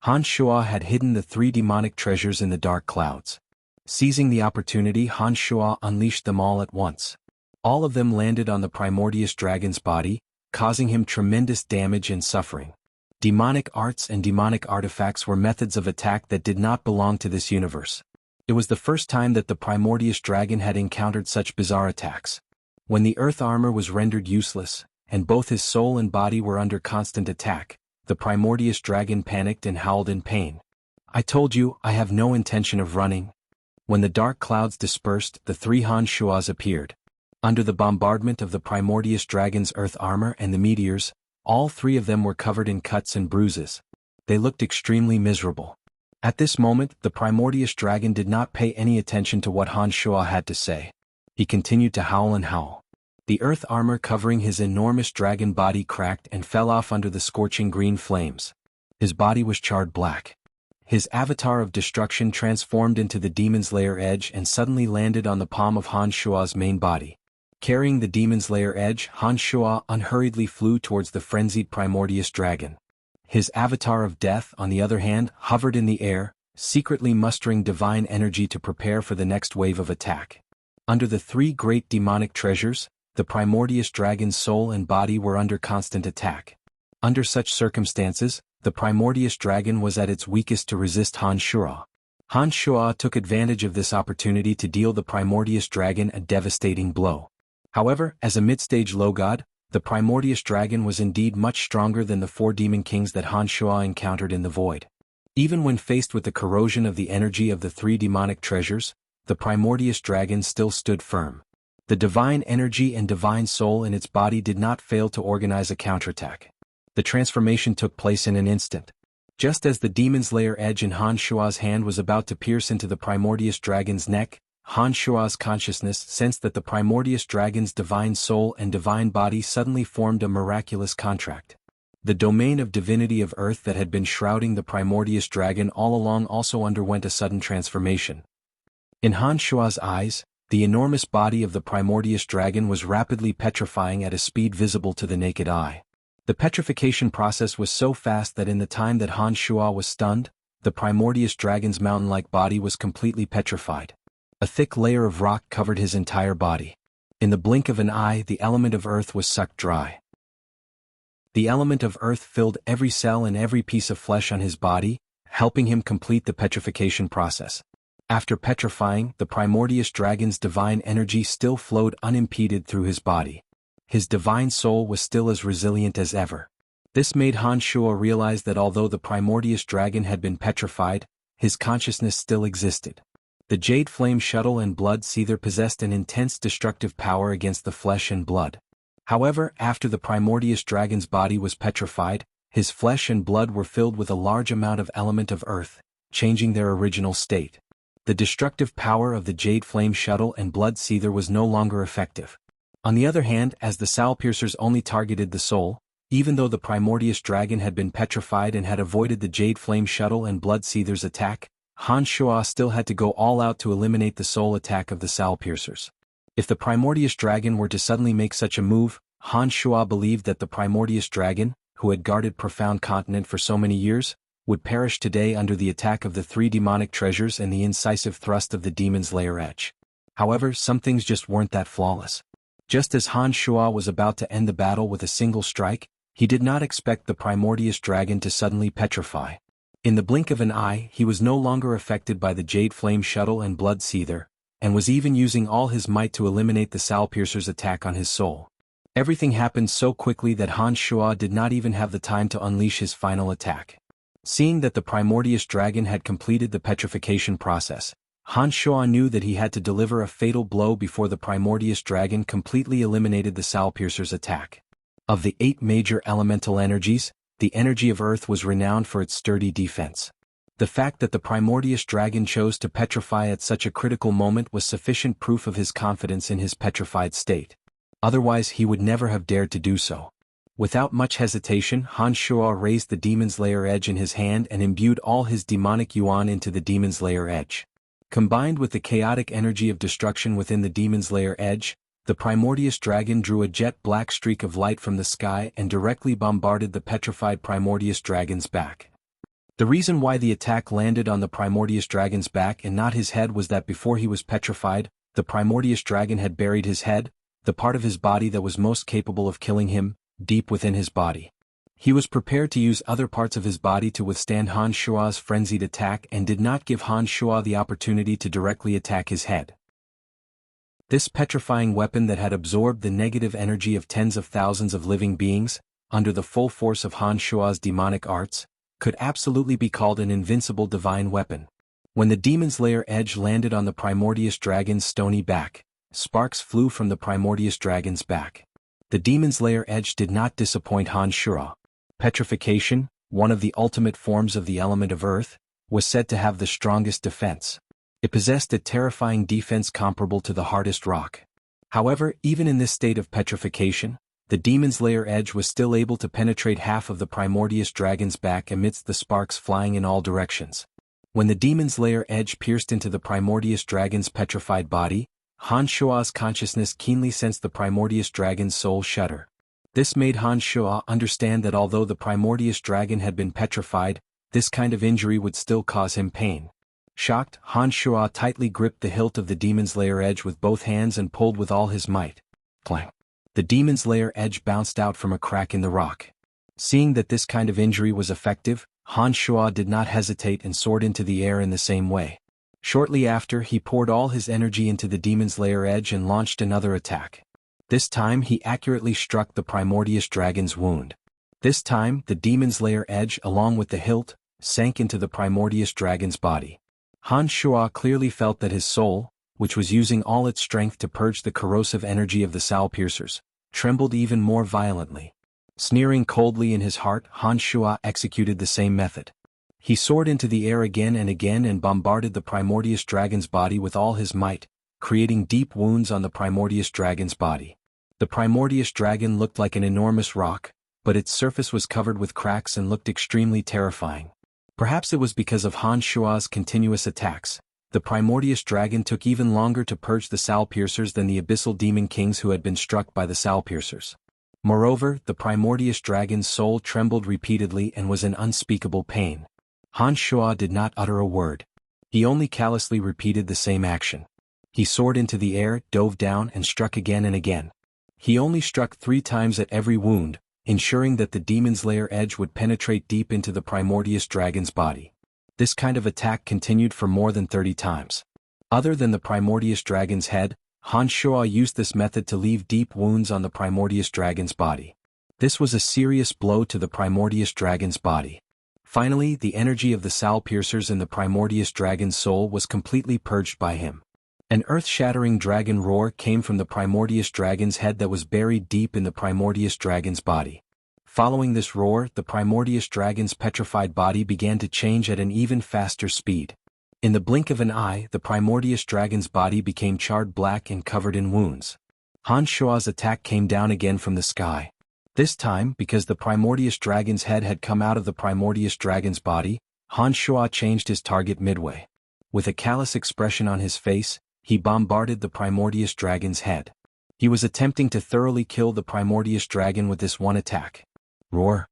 Han Shuo had hidden the 3 demonic treasures in the dark clouds. Seizing the opportunity, Han Shuo unleashed them all at once. All of them landed on the primordious dragon's body, causing him tremendous damage and suffering. Demonic arts and demonic artifacts were methods of attack that did not belong to this universe. It was the first time that the primordious dragon had encountered such bizarre attacks. When the earth armor was rendered useless, and both his soul and body were under constant attack, the primordious dragon panicked and howled in pain. "I told you, I have no intention of running." When the dark clouds dispersed, the 3 Han Shuas appeared. Under the bombardment of the primordious dragon's earth armor and the meteors, all 3 of them were covered in cuts and bruises. They looked extremely miserable. At this moment, the primordious dragon did not pay any attention to what Han Shuo had to say. He continued to howl and howl. The earth armor covering his enormous dragon body cracked and fell off under the scorching green flames. His body was charred black. His avatar of destruction transformed into the demon's lair edge and suddenly landed on the palm of Han Shuo's main body. Carrying the demon's lair edge, Han Shuo unhurriedly flew towards the frenzied primordious dragon. His avatar of death, on the other hand, hovered in the air, secretly mustering divine energy to prepare for the next wave of attack. Under the 3 great demonic treasures, the primordious dragon's soul and body were under constant attack. Under such circumstances, the primordious dragon was at its weakest to resist Han Shuo. Han Shuo took advantage of this opportunity to deal the primordious dragon a devastating blow. However, as a mid-stage low god, the primordious dragon was indeed much stronger than the 4 demon kings that Han Shuo encountered in the void. Even when faced with the corrosion of the energy of the 3 demonic treasures, the primordious dragon still stood firm. The divine energy and divine soul in its body did not fail to organize a counterattack. The transformation took place in an instant. Just as the demon's lair edge in Han Shuo's hand was about to pierce into the primordious dragon's neck, Han Shuo's consciousness sensed that the primordious dragon's divine soul and divine body suddenly formed a miraculous contract. The domain of divinity of earth that had been shrouding the primordious dragon all along also underwent a sudden transformation. In Han Shuo's eyes, the enormous body of the primordious dragon was rapidly petrifying at a speed visible to the naked eye. The petrification process was so fast that in the time that Han Shuo was stunned, the primordious dragon's mountain-like body was completely petrified. A thick layer of rock covered his entire body. In the blink of an eye, the element of earth was sucked dry. The element of earth filled every cell and every piece of flesh on his body, helping him complete the petrification process. After petrifying, the primordious dragon's divine energy still flowed unimpeded through his body. His divine soul was still as resilient as ever. This made Han Shuo realize that although the primordious dragon had been petrified, his consciousness still existed. The Jade Flame Shuttle and Blood Seether possessed an intense destructive power against the flesh and blood. However, after the primordious dragon's body was petrified, his flesh and blood were filled with a large amount of element of earth, changing their original state. The destructive power of the Jade Flame Shuttle and Blood Seether was no longer effective. On the other hand, as the Soul Piercers only targeted the soul, even though the primordious dragon had been petrified and had avoided the Jade Flame Shuttle and Blood Seether's attack, Han Shuo still had to go all out to eliminate the soul attack of the Soul Piercers. If the primordious dragon were to suddenly make such a move, Han Shuo believed that the primordious dragon, who had guarded Profound Continent for so many years, would perish today under the attack of the 3 demonic treasures and the incisive thrust of the demon's lair edge. However, some things just weren't that flawless. Just as Han Shuo was about to end the battle with a single strike, he did not expect the primordious dragon to suddenly petrify. In the blink of an eye, he was no longer affected by the Jade Flame Shuttle and Blood Seether, and was even using all his might to eliminate the Soul Piercer's attack on his soul. Everything happened so quickly that Han Shuo did not even have the time to unleash his final attack. Seeing that the primordious dragon had completed the petrification process, Han Shuo knew that he had to deliver a fatal blow before the primordious dragon completely eliminated the Soul Piercer's attack. Of the 8 major elemental energies, the energy of earth was renowned for its sturdy defense. The fact that the primordious dragon chose to petrify at such a critical moment was sufficient proof of his confidence in his petrified state. Otherwise he would never have dared to do so. Without much hesitation, Han Shuo raised the demon's lair edge in his hand and imbued all his demonic yuan into the demon's lair edge. Combined with the chaotic energy of destruction within the demon's lair edge, the primordious dragon drew a jet-black streak of light from the sky and directly bombarded the petrified primordious dragon's back. The reason why the attack landed on the Primordius Dragon's back and not his head was that before he was petrified, the Primordius Dragon had buried his head, the part of his body that was most capable of killing him, deep within his body. He was prepared to use other parts of his body to withstand Han Shua's frenzied attack and did not give Han Shua the opportunity to directly attack his head. This petrifying weapon that had absorbed the negative energy of tens of thousands of living beings, under the full force of Han Shua's demonic arts, could absolutely be called an invincible divine weapon. When the Demon's Lair edge landed on the Primordius Dragon's stony back, sparks flew from the Primordius Dragon's back. The Demon's Lair edge did not disappoint Han Shua. Petrification, one of the ultimate forms of the element of earth, was said to have the strongest defense. It possessed a terrifying defense comparable to the hardest rock. However, even in this state of petrification, the Demon's Lair edge was still able to penetrate half of the Primordius Dragon's back amidst the sparks flying in all directions. When the Demon's Lair edge pierced into the Primordius Dragon's petrified body, Han Shua's consciousness keenly sensed the Primordius Dragon's soul shudder. This made Han Shua understand that although the Primordius Dragon had been petrified, this kind of injury would still cause him pain. Shocked, Han Shua tightly gripped the hilt of the Demon's Lair edge with both hands and pulled with all his might. Clang! The Demon's Lair edge bounced out from a crack in the rock. Seeing that this kind of injury was effective, Han Shua did not hesitate and soared into the air in the same way. Shortly after, he poured all his energy into the Demon's Lair edge and launched another attack. This time he accurately struck the Primordius Dragon's wound. This time, the Demon's Lair edge, along with the hilt, sank into the Primordius Dragon's body. Han Shua clearly felt that his soul, which was using all its strength to purge the corrosive energy of the soul piercers, trembled even more violently. Sneering coldly in his heart, Han Shua executed the same method. He soared into the air again and bombarded the Primordius Dragon's body with all his might, creating deep wounds on the Primordius Dragon's body. The Primordius Dragon looked like an enormous rock, but its surface was covered with cracks and looked extremely terrifying. Perhaps it was because of Han Shua's continuous attacks. The Primordius Dragon took even longer to purge the soul piercers than the Abyssal Demon Kings who had been struck by the soul piercers. Moreover, the Primordius Dragon's soul trembled repeatedly and was in unspeakable pain. Han Shua did not utter a word. He only callously repeated the same action. He soared into the air, dove down and struck again and again. He only struck 3 times at every wound, ensuring that the Demon's Lair edge would penetrate deep into the Primordius Dragon's body. This kind of attack continued for more than 30 times. Other than the Primordius Dragon's head, Han Shua used this method to leave deep wounds on the Primordius Dragon's body. This was a serious blow to the Primordius Dragon's body. Finally, the energy of the soul piercers in the Primordius Dragon's soul was completely purged by him. An earth-shattering dragon roar came from the Primordius Dragon's head that was buried deep in the Primordius Dragon's body. Following this roar, the Primordius Dragon's petrified body began to change at an even faster speed. In the blink of an eye, the Primordius Dragon's body became charred black and covered in wounds. Han Shua's attack came down again from the sky. This time, because the Primordius Dragon's head had come out of the Primordius Dragon's body, Han Shua changed his target midway. With a callous expression on his face, he bombarded the Primordius Dragon's head. He was attempting to thoroughly kill the Primordius Dragon with this one attack. Roar!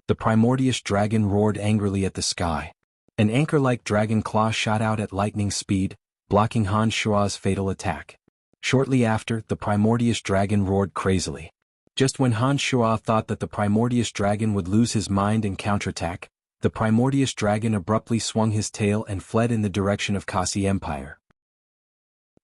The Primordius Dragon roared angrily at the sky. An anchor-like dragon claw shot out at lightning speed, blocking Han Shua's fatal attack. Shortly after, the Primordius Dragon roared crazily. Just when Han Shua thought that the Primordius Dragon would lose his mind and counterattack, the Primordius Dragon abruptly swung his tail and fled in the direction of Kasi Empire.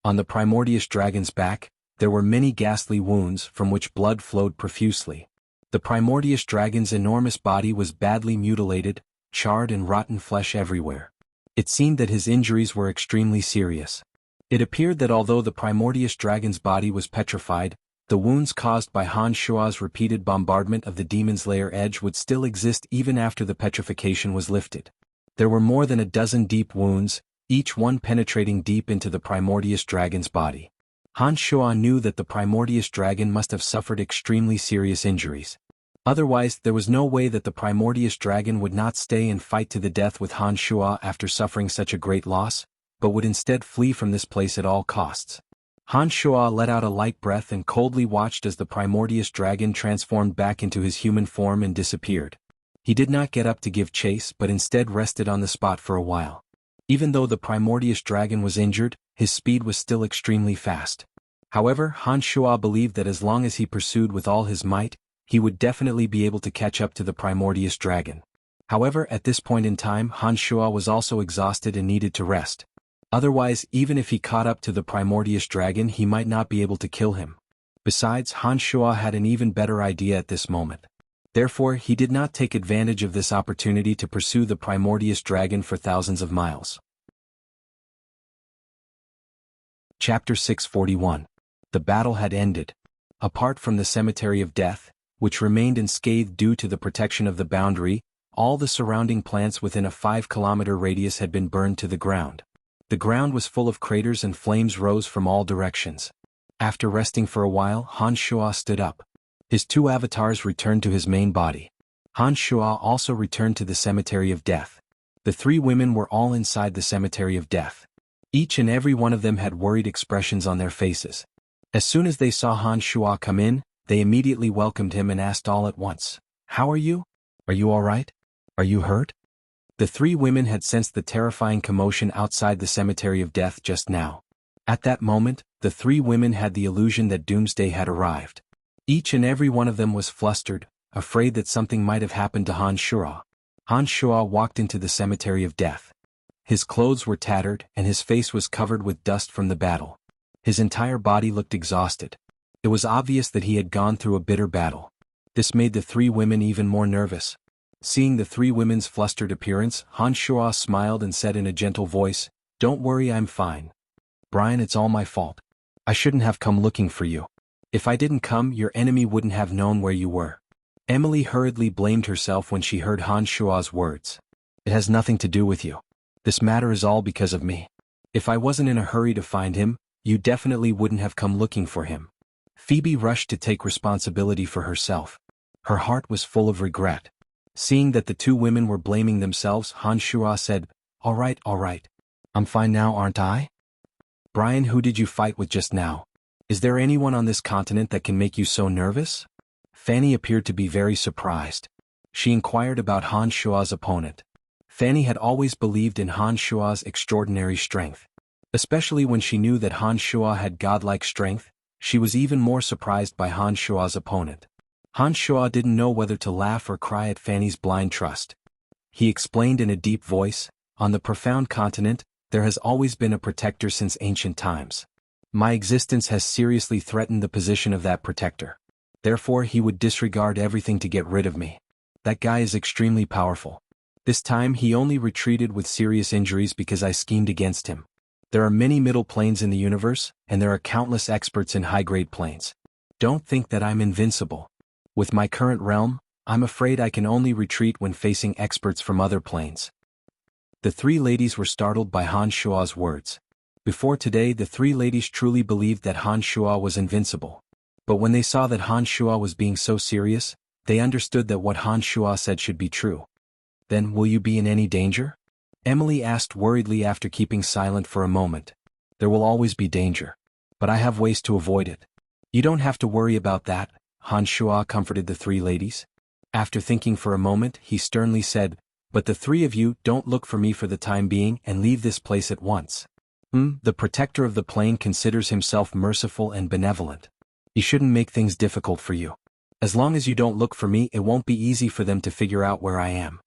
On the Primordius Dragon's back, there were many ghastly wounds from which blood flowed profusely. The Primordius Dragon's enormous body was badly mutilated, charred and rotten flesh everywhere. It seemed that his injuries were extremely serious. It appeared that although the Primordius Dragon's body was petrified, the wounds caused by Han Shua's repeated bombardment of the Demon's Lair edge would still exist even after the petrification was lifted. There were more than a dozen deep wounds, each one penetrating deep into the Primordius Dragon's body. Han Shua knew that the Primordius Dragon must have suffered extremely serious injuries. Otherwise, there was no way that the Primordius Dragon would not stay and fight to the death with Han Shua after suffering such a great loss, but would instead flee from this place at all costs. Han Shua let out a light breath and coldly watched as the Primordius Dragon transformed back into his human form and disappeared. He did not get up to give chase but instead rested on the spot for a while. Even though the primordious dragon was injured, his speed was still extremely fast. However, Han Shuo believed that as long as he pursued with all his might, he would definitely be able to catch up to the primordious dragon. However, at this point in time, Han Shuo was also exhausted and needed to rest. Otherwise, even if he caught up to the primordious dragon, he might not be able to kill him. Besides, Han Shuo had an even better idea at this moment. Therefore, he did not take advantage of this opportunity to pursue the primordious dragon for thousands of miles. Chapter 641. The battle had ended. Apart from the Cemetery of Death, which remained unscathed due to the protection of the boundary, all the surrounding plants within a 5-kilometer radius had been burned to the ground. The ground was full of craters and flames rose from all directions. After resting for a while, Han Shuo stood up. His 2 avatars returned to his main body. Han Shuo also returned to the Cemetery of Death. The 3 women were all inside the Cemetery of Death. Each and every one of them had worried expressions on their faces. As soon as they saw Han Shuo come in, they immediately welcomed him and asked all at once, "How are you? Are you all right? Are you hurt?" The 3 women had sensed the terrifying commotion outside the Cemetery of Death just now. At that moment, the 3 women had the illusion that doomsday had arrived. Each and every one of them was flustered, afraid that something might have happened to Han Shuo. Han Shuo walked into the Cemetery of Death. His clothes were tattered and his face was covered with dust from the battle. His entire body looked exhausted. It was obvious that he had gone through a bitter battle. This made the 3 women even more nervous. Seeing the 3 women's flustered appearance, Han Shuo smiled and said in a gentle voice, "Don't worry, I'm fine. Brian, it's all my fault. I shouldn't have come looking for you. If I didn't come, your enemy wouldn't have known where you were." Emily hurriedly blamed herself when she heard Han Shuo's words. "It has nothing to do with you. This matter is all because of me. If I wasn't in a hurry to find him, you definitely wouldn't have come looking for him." Phoebe rushed to take responsibility for herself. Her heart was full of regret. Seeing that the 2 women were blaming themselves, Han Shuo said, all right. I'm fine now, aren't I?" "Brian, who did you fight with just now? Is there anyone on this continent that can make you so nervous?" Fanny appeared to be very surprised. She inquired about Han Shuo's opponent. Fanny had always believed in Han Shuo's extraordinary strength. Especially when she knew that Han Shuo had godlike strength, she was even more surprised by Han Shuo's opponent. Han Shuo didn't know whether to laugh or cry at Fanny's blind trust. He explained in a deep voice, "On the profound continent, there has always been a protector since ancient times. My existence has seriously threatened the position of that protector. Therefore he would disregard everything to get rid of me. That guy is extremely powerful. This time he only retreated with serious injuries because I schemed against him. There are many middle planes in the universe, and there are countless experts in high-grade planes. Don't think that I'm invincible. With my current realm, I'm afraid I can only retreat when facing experts from other planes." The 3 ladies were startled by Han Shuo's words. Before today, the 3 ladies truly believed that Han Shuo was invincible. But when they saw that Han Shuo was being so serious, they understood that what Han Shuo said should be true. "Then, will you be in any danger?" Emily asked worriedly after keeping silent for a moment. "There will always be danger. But I have ways to avoid it." "You don't have to worry about that," Han Shuo comforted the 3 ladies. After thinking for a moment, he sternly said, "But the 3 of you don't look for me for the time being and leave this place at once. The protector of the plane considers himself merciful and benevolent. He shouldn't make things difficult for you. As long as you don't look for me, it won't be easy for them to figure out where I am."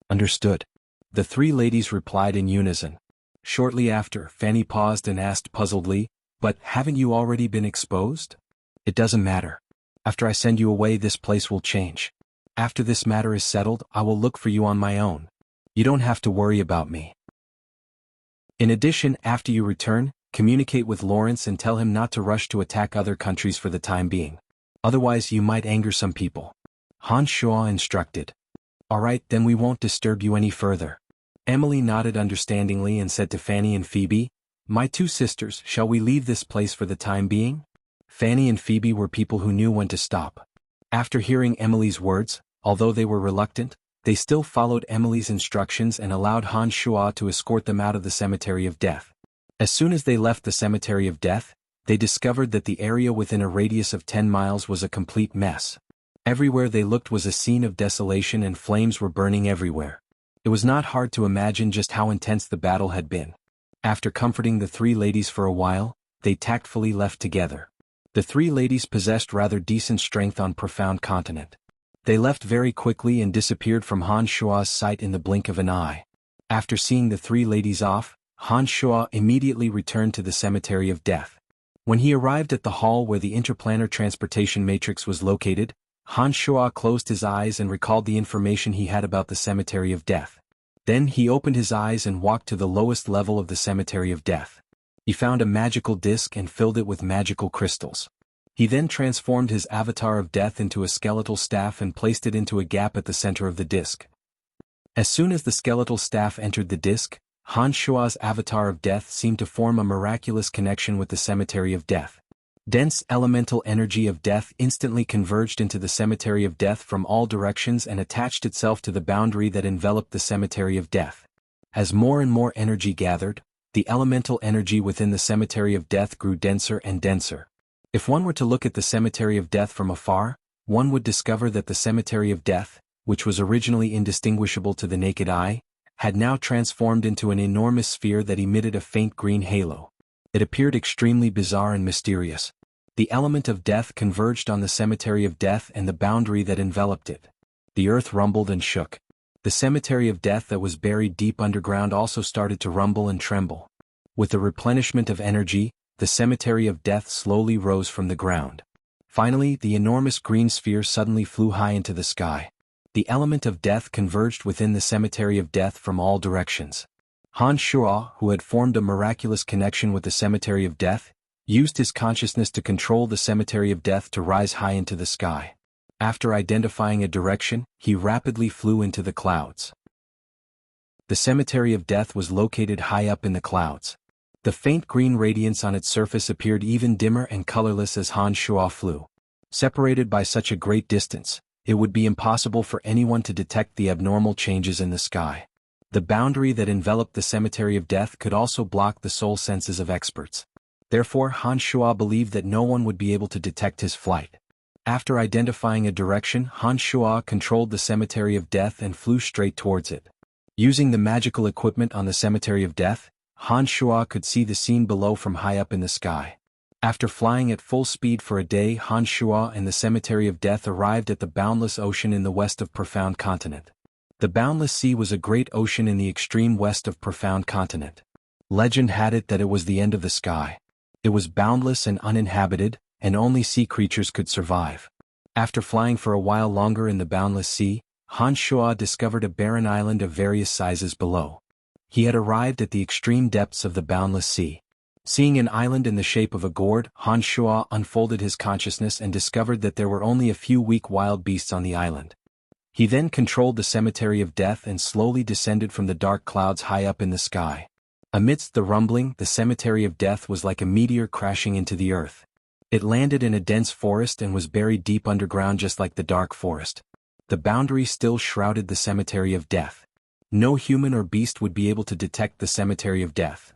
"Understood," the 3 ladies replied in unison. Shortly after, Fanny paused and asked puzzledly, "But haven't you already been exposed?" "It doesn't matter. After I send you away, this place will change. After this matter is settled, I will look for you on my own. You don't have to worry about me. In addition, after you return, communicate with Lawrence and tell him not to rush to attack other countries for the time being. Otherwise you might anger some people," Han Shuo instructed. "All right, then we won't disturb you any further." Emily nodded understandingly and said to Fanny and Phoebe, "My 2 sisters, shall we leave this place for the time being?" Fanny and Phoebe were people who knew when to stop. After hearing Emily's words, although they were reluctant, they still followed Emily's instructions and allowed Han Shuo to escort them out of the Cemetery of Death. As soon as they left the Cemetery of Death, they discovered that the area within a radius of 10 miles was a complete mess. Everywhere they looked was a scene of desolation and flames were burning everywhere. It was not hard to imagine just how intense the battle had been. After comforting the three ladies for a while, they tactfully left together. The three ladies possessed rather decent strength on Profound Continent. They left very quickly and disappeared from Han Shua's sight in the blink of an eye. After seeing the three ladies off, Han Shua immediately returned to the Cemetery of Death. When he arrived at the hall where the interplanar transportation matrix was located, Han Shua closed his eyes and recalled the information he had about the Cemetery of Death. Then he opened his eyes and walked to the lowest level of the Cemetery of Death. He found a magical disc and filled it with magical crystals. He then transformed his avatar of death into a skeletal staff and placed it into a gap at the center of the disc. As soon as the skeletal staff entered the disc, Han Shua's avatar of death seemed to form a miraculous connection with the Cemetery of Death. Dense elemental energy of death instantly converged into the Cemetery of Death from all directions and attached itself to the boundary that enveloped the Cemetery of Death. As more and more energy gathered, the elemental energy within the Cemetery of Death grew denser and denser. If one were to look at the Cemetery of Death from afar, one would discover that the Cemetery of Death, which was originally indistinguishable to the naked eye, had now transformed into an enormous sphere that emitted a faint green halo. It appeared extremely bizarre and mysterious. The element of death converged on the Cemetery of Death and the boundary that enveloped it. The earth rumbled and shook. The Cemetery of Death that was buried deep underground also started to rumble and tremble. With the replenishment of energy, the Cemetery of Death slowly rose from the ground. Finally, the enormous green sphere suddenly flew high into the sky. The element of death converged within the Cemetery of Death from all directions. Han Shua, who had formed a miraculous connection with the Cemetery of Death, used his consciousness to control the Cemetery of Death to rise high into the sky. After identifying a direction, he rapidly flew into the clouds. The Cemetery of Death was located high up in the clouds. The faint green radiance on its surface appeared even dimmer and colorless as Han Shua flew. Separated by such a great distance, it would be impossible for anyone to detect the abnormal changes in the sky. The boundary that enveloped the Cemetery of Death could also block the soul senses of experts. Therefore, Han Shua believed that no one would be able to detect his flight. After identifying a direction, Han Shua controlled the Cemetery of Death and flew straight towards it. Using the magical equipment on the Cemetery of Death, Han Shua could see the scene below from high up in the sky. After flying at full speed for a day, Han Shua and the Cemetery of Death arrived at the boundless ocean in the west of Profound Continent. The boundless sea was a great ocean in the extreme west of Profound Continent. Legend had it that it was the end of the sky. It was boundless and uninhabited, and only sea creatures could survive. After flying for a while longer in the boundless sea, Han Shua discovered a barren island of various sizes below. He had arrived at the extreme depths of the boundless sea. Seeing an island in the shape of a gourd, Han Shua unfolded his consciousness and discovered that there were only a few weak wild beasts on the island. He then controlled the Cemetery of Death and slowly descended from the dark clouds high up in the sky. Amidst the rumbling, the Cemetery of Death was like a meteor crashing into the earth. It landed in a dense forest and was buried deep underground just like the dark forest. The boundary still shrouded the Cemetery of Death. No human or beast would be able to detect the Cemetery of Death.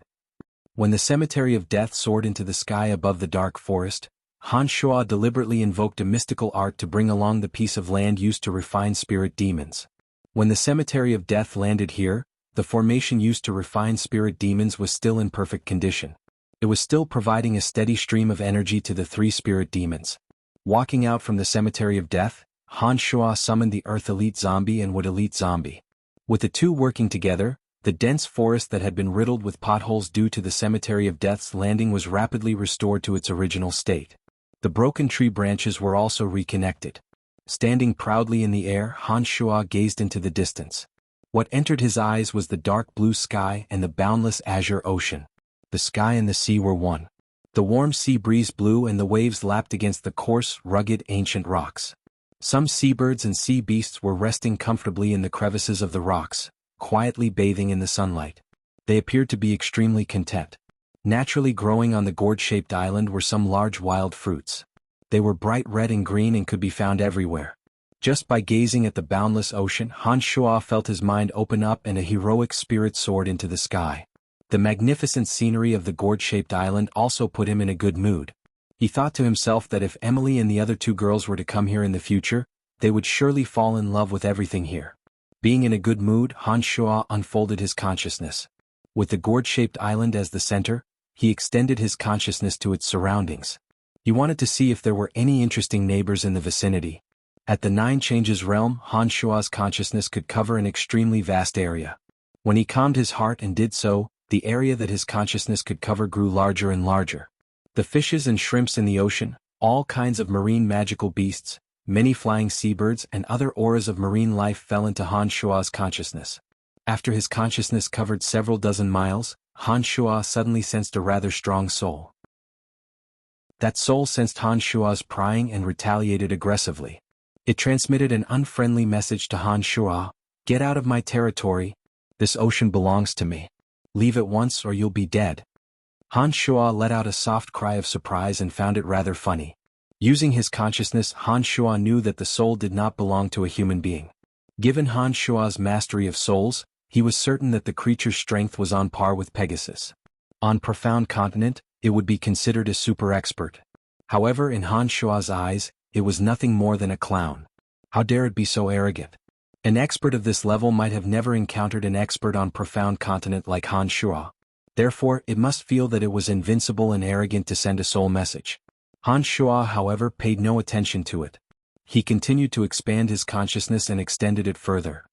When the Cemetery of Death soared into the sky above the dark forest, Han Shua deliberately invoked a mystical art to bring along the piece of land used to refine spirit demons. When the Cemetery of Death landed here, the formation used to refine spirit demons was still in perfect condition. It was still providing a steady stream of energy to the three spirit demons. Walking out from the Cemetery of Death, Han Shua summoned the Earth Elite Zombie and Wood Elite Zombie. With the two working together, the dense forest that had been riddled with potholes due to the Cemetery of Death's landing was rapidly restored to its original state. The broken tree branches were also reconnected. Standing proudly in the air, Han Shua gazed into the distance. What entered his eyes was the dark blue sky and the boundless azure ocean. The sky and the sea were one. The warm sea breeze blew and the waves lapped against the coarse, rugged, ancient rocks. Some seabirds and sea beasts were resting comfortably in the crevices of the rocks, quietly bathing in the sunlight. They appeared to be extremely content. Naturally growing on the gourd-shaped island were some large wild fruits. They were bright red and green and could be found everywhere. Just by gazing at the boundless ocean, Han Shua felt his mind open up and a heroic spirit soared into the sky. The magnificent scenery of the gourd-shaped island also put him in a good mood. He thought to himself that if Emily and the other two girls were to come here in the future, they would surely fall in love with everything here. Being in a good mood, Han Shuo unfolded his consciousness. With the gourd-shaped island as the center, he extended his consciousness to its surroundings. He wanted to see if there were any interesting neighbors in the vicinity. At the Nine Changes realm, Han Shuo's consciousness could cover an extremely vast area. When he calmed his heart and did so, the area that his consciousness could cover grew larger and larger. The fishes and shrimps in the ocean, all kinds of marine magical beasts, many flying seabirds and other auras of marine life fell into Han Shuo's consciousness. After his consciousness covered several dozen miles, Han Shuo suddenly sensed a rather strong soul. That soul sensed Han Shuo's prying and retaliated aggressively. It transmitted an unfriendly message to Han Shuo: "Get out of my territory. This ocean belongs to me. Leave at once or you'll be dead." Han Shuo let out a soft cry of surprise and found it rather funny. Using his consciousness, Han Shuo knew that the soul did not belong to a human being. Given Han Shuo's mastery of souls, he was certain that the creature's strength was on par with Pegasus. On Profound Continent, it would be considered a super expert. However, in Han Shuo's eyes, it was nothing more than a clown. How dare it be so arrogant? An expert of this level might have never encountered an expert on Profound Continent like Han Shuo. Therefore, it must feel that it was invincible and arrogant to send a soul message. Han Shuo, however, paid no attention to it. He continued to expand his consciousness and extended it further.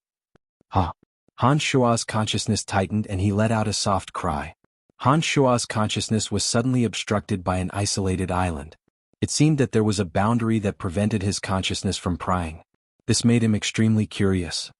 Han Shuo's consciousness tightened and he let out a soft cry. Han Shuo's consciousness was suddenly obstructed by an isolated island. It seemed that there was a boundary that prevented his consciousness from prying. This made him extremely curious.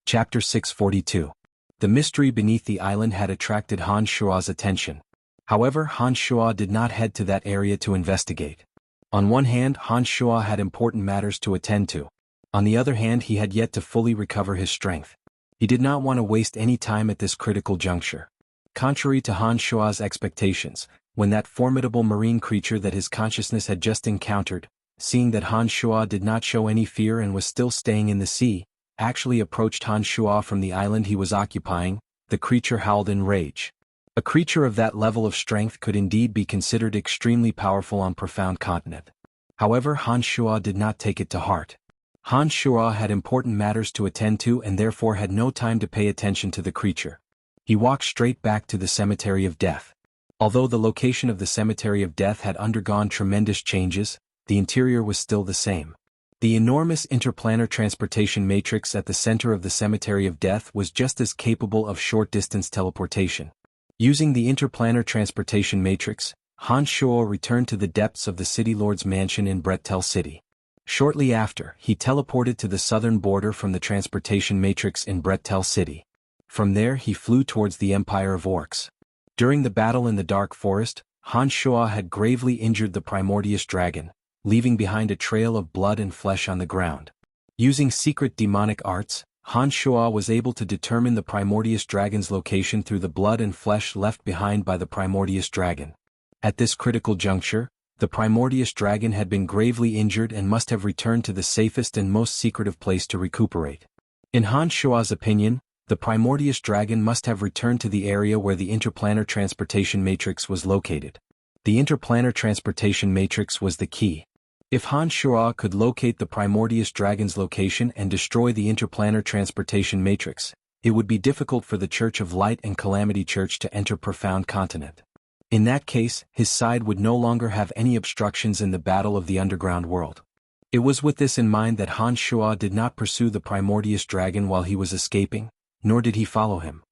Chapter 642. The mystery beneath the island had attracted Han Shuo's attention. However, Han Shuo did not head to that area to investigate. On one hand, Han Shuo had important matters to attend to. On the other hand, he had yet to fully recover his strength. He did not want to waste any time at this critical juncture. Contrary to Han Shuo's expectations, when that formidable marine creature that his consciousness had just encountered, seeing that Han Shuo did not show any fear and was still staying in the sea, actually approached Han Shuo from the island he was occupying, the creature howled in rage. A creature of that level of strength could indeed be considered extremely powerful on Profound Continent. However, Han Shuo did not take it to heart. Han Shuo had important matters to attend to and therefore had no time to pay attention to the creature. He walked straight back to the Cemetery of Death. Although the location of the Cemetery of Death had undergone tremendous changes, the interior was still the same. The enormous interplanar transportation matrix at the center of the Cemetery of Death was just as capable of short-distance teleportation. Using the interplanar transportation matrix, Han Shuo returned to the depths of the City Lord's mansion in Bretel City. Shortly after, he teleported to the southern border from the transportation matrix in Bretel City. From there he flew towards the Empire of Orcs. During the battle in the Dark Forest, Han Shuo had gravely injured the Primordius Dragon, leaving behind a trail of blood and flesh on the ground. Using secret demonic arts, Han Shuo was able to determine the Primordius Dragon's location through the blood and flesh left behind by the Primordius Dragon. At this critical juncture, the Primordius Dragon had been gravely injured and must have returned to the safest and most secretive place to recuperate. In Han Shuo's opinion, the Primordius Dragon must have returned to the area where the interplanar transportation matrix was located. The interplanar transportation matrix was the key. If Han Shuo could locate the Primordius Dragon's location and destroy the interplanar transportation matrix, it would be difficult for the Church of Light and Calamity Church to enter Profound Continent. In that case, his side would no longer have any obstructions in the battle of the underground world. It was with this in mind that Han Shuo did not pursue the Primordius Dragon while he was escaping, nor did he follow him.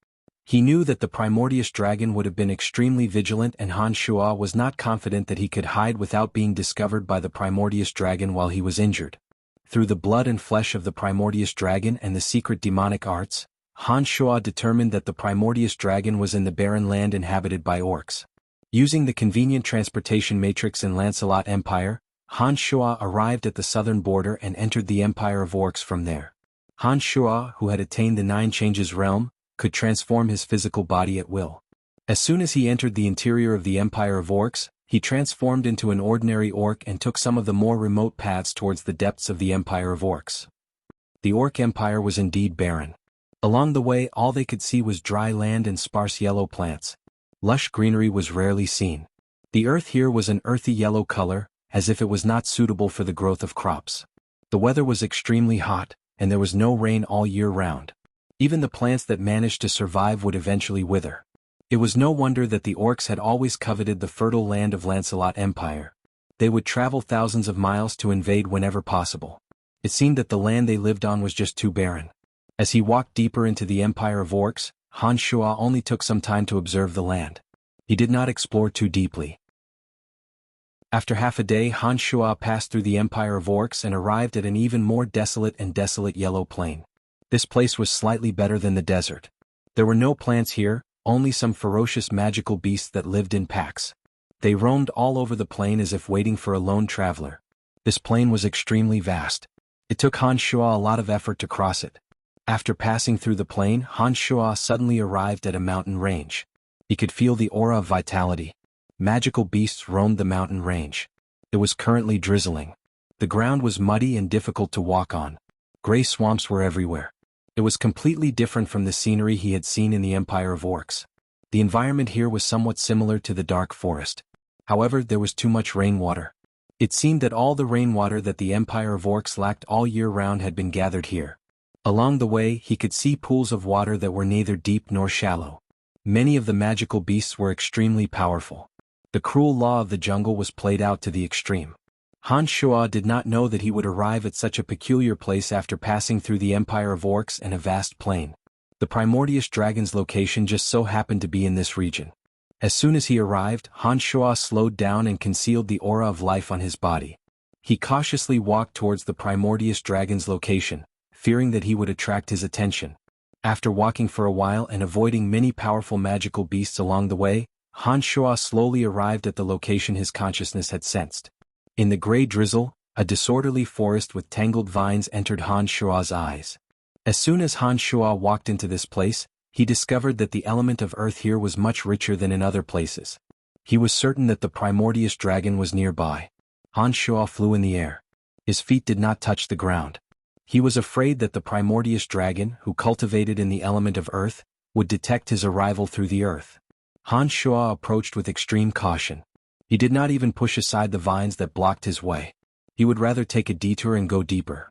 He knew that the Primordius Dragon would have been extremely vigilant and Han Shuo was not confident that he could hide without being discovered by the Primordius Dragon while he was injured. Through the blood and flesh of the Primordius Dragon and the secret demonic arts, Han Shuo determined that the Primordius Dragon was in the barren land inhabited by orcs. Using the convenient transportation matrix in Lancelot Empire, Han Shuo arrived at the southern border and entered the Empire of Orcs from there. Han Shuo, who had attained the Nine Changes realm, could transform his physical body at will. As soon as he entered the interior of the Empire of Orcs, he transformed into an ordinary orc and took some of the more remote paths towards the depths of the Empire of Orcs. The Orc Empire was indeed barren. Along the way, all they could see was dry land and sparse yellow plants. Lush greenery was rarely seen. The earth here was an earthy yellow color, as if it was not suitable for the growth of crops. The weather was extremely hot, and there was no rain all year round. Even the plants that managed to survive would eventually wither. It was no wonder that the orcs had always coveted the fertile land of Lancelot Empire. They would travel thousands of miles to invade whenever possible. It seemed that the land they lived on was just too barren. As he walked deeper into the Empire of Orcs, Han Shua only took some time to observe the land. He did not explore too deeply. After half a day, Han Shua passed through the Empire of Orcs and arrived at an even more desolate yellow plain. This place was slightly better than the desert. There were no plants here, only some ferocious magical beasts that lived in packs. They roamed all over the plain as if waiting for a lone traveler. This plain was extremely vast. It took Han Shua a lot of effort to cross it. After passing through the plain, Han Shua suddenly arrived at a mountain range. He could feel the aura of vitality. Magical beasts roamed the mountain range. It was currently drizzling. The ground was muddy and difficult to walk on. Gray swamps were everywhere. It was completely different from the scenery he had seen in the Empire of Orcs. The environment here was somewhat similar to the dark forest. However, there was too much rainwater. It seemed that all the rainwater that the Empire of Orcs lacked all year round had been gathered here. Along the way, he could see pools of water that were neither deep nor shallow. Many of the magical beasts were extremely powerful. The cruel law of the jungle was played out to the extreme. Han Shua did not know that he would arrive at such a peculiar place after passing through the Empire of Orcs and a vast plain. The Primordius Dragon's location just so happened to be in this region. As soon as he arrived, Han Shua slowed down and concealed the aura of life on his body. He cautiously walked towards the Primordius Dragon's location, fearing that he would attract his attention. After walking for a while and avoiding many powerful magical beasts along the way, Han Shua slowly arrived at the location his consciousness had sensed. In the gray drizzle, a disorderly forest with tangled vines entered Han Shua's eyes. As soon as Han Shua walked into this place, he discovered that the element of earth here was much richer than in other places. He was certain that the Primordius Dragon was nearby. Han Shua flew in the air. His feet did not touch the ground. He was afraid that the Primordius Dragon, who cultivated in the element of earth, would detect his arrival through the earth. Han Shua approached with extreme caution. He did not even push aside the vines that blocked his way. He would rather take a detour and go deeper.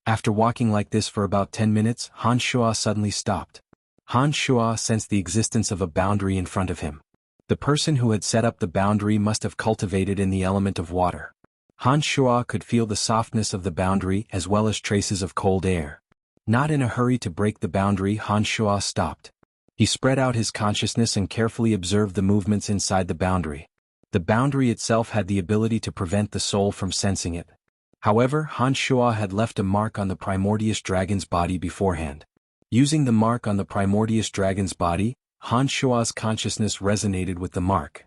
After walking like this for about 10 minutes, Han Shua suddenly stopped. Han Shua sensed the existence of a boundary in front of him. The person who had set up the boundary must have cultivated in the element of water. Han Shua could feel the softness of the boundary as well as traces of cold air. Not in a hurry to break the boundary, Han Shua stopped. He spread out his consciousness and carefully observed the movements inside the boundary. The boundary itself had the ability to prevent the soul from sensing it. However, Han Shua had left a mark on the Primordius Dragon's body beforehand. Using the mark on the Primordius Dragon's body, Han Shua's consciousness resonated with the mark.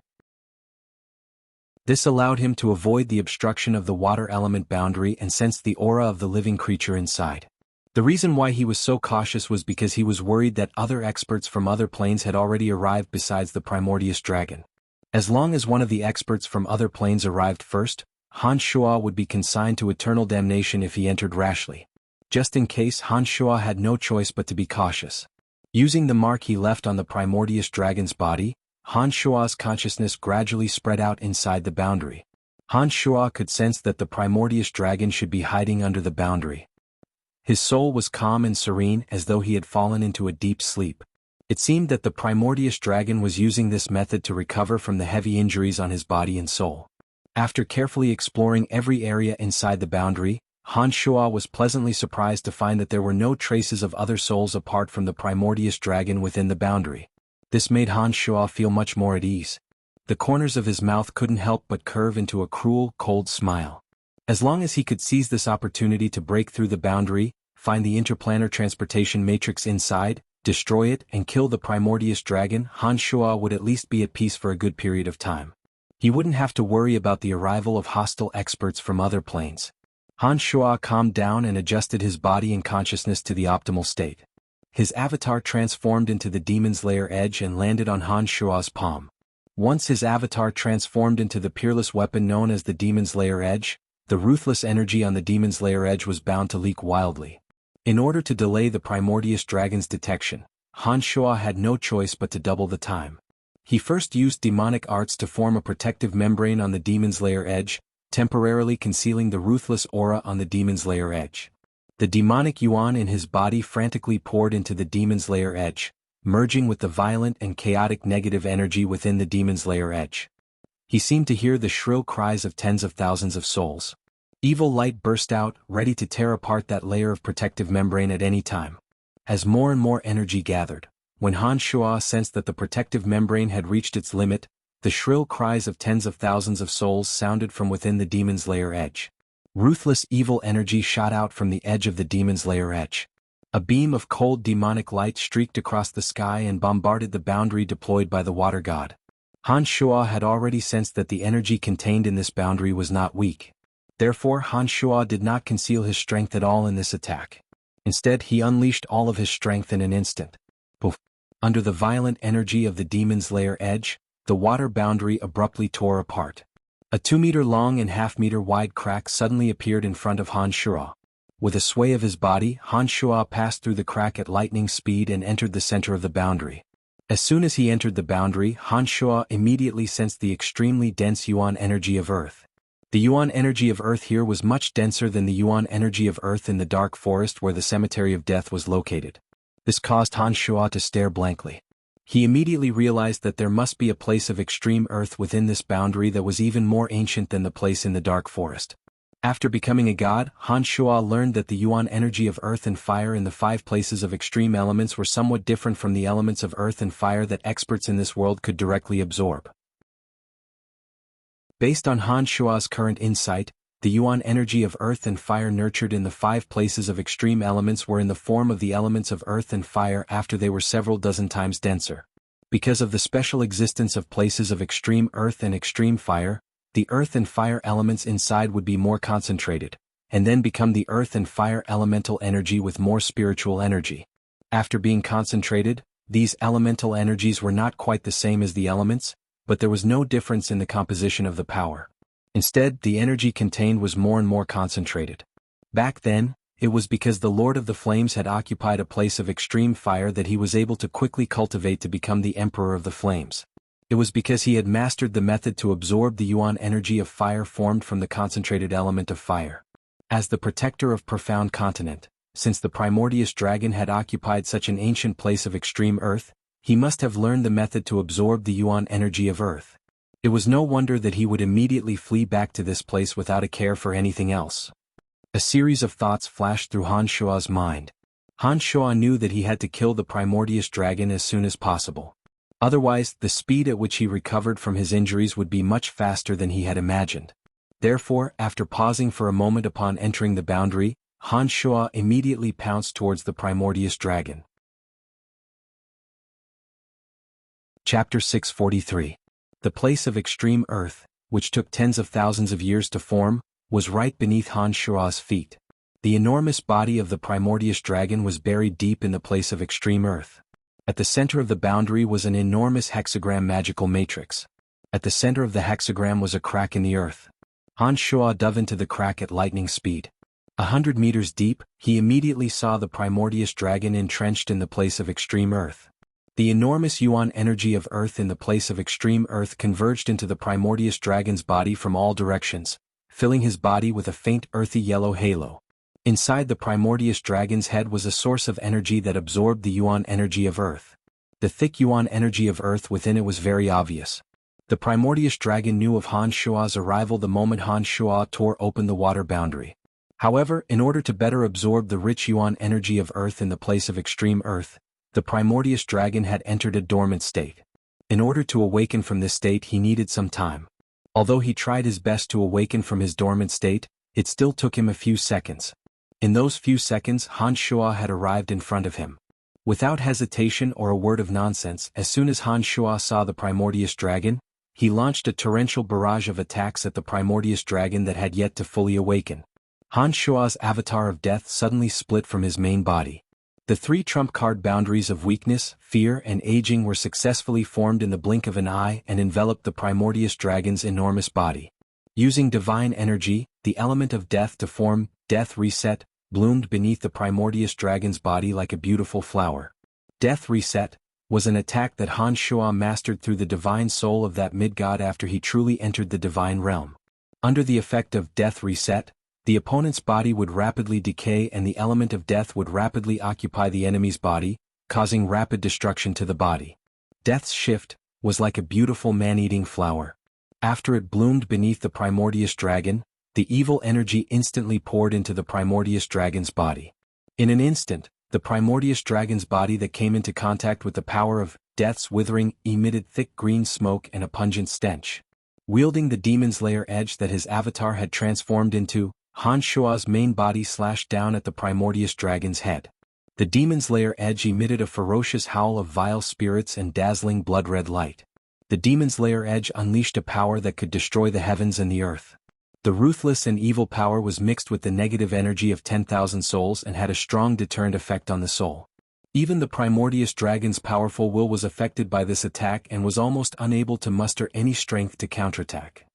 This allowed him to avoid the obstruction of the water element boundary and sense the aura of the living creature inside. The reason why he was so cautious was because he was worried that other experts from other planes had already arrived besides the Primordius Dragon. As long as one of the experts from other planes arrived first, Han Shua would be consigned to eternal damnation if he entered rashly. Just in case, Han Shua had no choice but to be cautious. Using the mark he left on the Primordius Dragon's body, Han Shua's consciousness gradually spread out inside the boundary. Han Shua could sense that the Primordius Dragon should be hiding under the boundary. His soul was calm and serene as though he had fallen into a deep sleep. It seemed that the Primordius Dragon was using this method to recover from the heavy injuries on his body and soul. After carefully exploring every area inside the boundary, Han Shua was pleasantly surprised to find that there were no traces of other souls apart from the Primordius Dragon within the boundary. This made Han Shua feel much more at ease. The corners of his mouth couldn't help but curve into a cruel, cold smile. As long as he could seize this opportunity to break through the boundary, find the interplanar transportation matrix inside, destroy it, and kill the Primordius Dragon, Han Shua would at least be at peace for a good period of time. He wouldn't have to worry about the arrival of hostile experts from other planes. Han Shua calmed down and adjusted his body and consciousness to the optimal state. His avatar transformed into the Demon's Lair Edge and landed on Han Shua's palm. Once his avatar transformed into the peerless weapon known as the Demon's Lair Edge, the ruthless energy on the Demon's Lair Edge was bound to leak wildly. In order to delay the Primordius Dragon's detection, Han Shua had no choice but to double the time. He first used demonic arts to form a protective membrane on the Demon's Lair Edge, temporarily concealing the ruthless aura on the demon's lair edge. The demonic yuan in his body frantically poured into the demon's lair edge, merging with the violent and chaotic negative energy within the demon's lair edge. He seemed to hear the shrill cries of tens of thousands of souls. Evil light burst out, ready to tear apart that layer of protective membrane at any time. As more and more energy gathered, when Han Shuo sensed that the protective membrane had reached its limit, the shrill cries of tens of thousands of souls sounded from within the demon's lair edge. Ruthless evil energy shot out from the edge of the demon's lair edge. A beam of cold demonic light streaked across the sky and bombarded the boundary deployed by the water god. Han Shuo had already sensed that the energy contained in this boundary was not weak. Therefore Han Shuo did not conceal his strength at all in this attack. Instead he unleashed all of his strength in an instant. Poof! Under the violent energy of the demon's lair edge, the water boundary abruptly tore apart. A 2-meter-long and half-meter-wide crack suddenly appeared in front of Han Shuo. With a sway of his body, Han Shuo passed through the crack at lightning speed and entered the center of the boundary. As soon as he entered the boundary, Han Shuo immediately sensed the extremely dense yuan energy of Earth. The yuan energy of Earth here was much denser than the yuan energy of Earth in the dark forest where the cemetery of death was located. This caused Han Shuo to stare blankly. He immediately realized that there must be a place of extreme earth within this boundary that was even more ancient than the place in the dark forest. After becoming a god, Han Shuo learned that the yuan energy of earth and fire in the 5 places of extreme elements were somewhat different from the elements of earth and fire that experts in this world could directly absorb. Based on Han Shuo's current insight, the yuan energy of earth and fire nurtured in the 5 places of extreme elements were in the form of the elements of earth and fire after they were several dozen times denser. Because of the special existence of places of extreme earth and extreme fire, the earth and fire elements inside would be more concentrated, and then become the earth and fire elemental energy with more spiritual energy. After being concentrated, these elemental energies were not quite the same as the elements, but there was no difference in the composition of the power. Instead, the energy contained was more and more concentrated. Back then, it was because the Lord of the Flames had occupied a place of extreme fire that he was able to quickly cultivate to become the Emperor of the Flames. It was because he had mastered the method to absorb the yuan energy of fire formed from the concentrated element of fire. As the protector of profound continent, since the primordial dragon had occupied such an ancient place of extreme earth, he must have learned the method to absorb the yuan energy of earth. It was no wonder that he would immediately flee back to this place without a care for anything else. A series of thoughts flashed through Han Shuo's mind. Han Shuo knew that he had to kill the primordial dragon as soon as possible. Otherwise, the speed at which he recovered from his injuries would be much faster than he had imagined. Therefore, after pausing for a moment upon entering the boundary, Han Shuo immediately pounced towards the primordial dragon. Chapter 643. The place of extreme earth, which took tens of thousands of years to form, was right beneath Han Shuo's feet. The enormous body of the primordial dragon was buried deep in the place of extreme earth. At the center of the boundary was an enormous hexagram magical matrix. At the center of the hexagram was a crack in the earth. Han Shuo dove into the crack at lightning speed. 100 meters deep, he immediately saw the primordial dragon entrenched in the place of extreme earth. The enormous yuan energy of earth in the place of extreme earth converged into the primordial dragon's body from all directions, filling his body with a faint earthy yellow halo. Inside the primordial dragon's head was a source of energy that absorbed the yuan energy of earth. The thick yuan energy of earth within it was very obvious. The primordial dragon knew of Han Shuo's arrival the moment Han Shuo tore open the water boundary. However, in order to better absorb the rich yuan energy of earth in the place of extreme earth, the primordial dragon had entered a dormant state. In order to awaken from this state he needed some time. Although he tried his best to awaken from his dormant state, it still took him a few seconds. In those few seconds Han Shuo had arrived in front of him. Without hesitation or a word of nonsense, as soon as Han Shuo saw the primordial dragon, he launched a torrential barrage of attacks at the primordial dragon that had yet to fully awaken. Han Shuo's avatar of death suddenly split from his main body. The 3 trump card boundaries of weakness, fear and aging were successfully formed in the blink of an eye and enveloped the primordial dragon's enormous body. Using divine energy, the element of death to form, Death Reset, bloomed beneath the primordial dragon's body like a beautiful flower. Death Reset was an attack that Han Shuo mastered through the divine soul of that mid-god after he truly entered the divine realm. Under the effect of death reset, the opponent's body would rapidly decay and the element of death would rapidly occupy the enemy's body, causing rapid destruction to the body. Death's shift was like a beautiful man-eating flower. After it bloomed beneath the Primordius dragon, the evil energy instantly poured into the Primordius dragon's body. In an instant, the Primordius dragon's body that came into contact with the power of Death's withering emitted thick green smoke and a pungent stench. Wielding the demon's lair edge that his avatar had transformed into, Han Shua's main body slashed down at the Primordius dragon's head. The demon's lair edge emitted a ferocious howl of vile spirits and dazzling blood-red light. The demon's lair edge unleashed a power that could destroy the heavens and the earth. The ruthless and evil power was mixed with the negative energy of 10,000 souls and had a strong deterrent effect on the soul. Even the Primordius dragon's powerful will was affected by this attack and was almost unable to muster any strength to counterattack.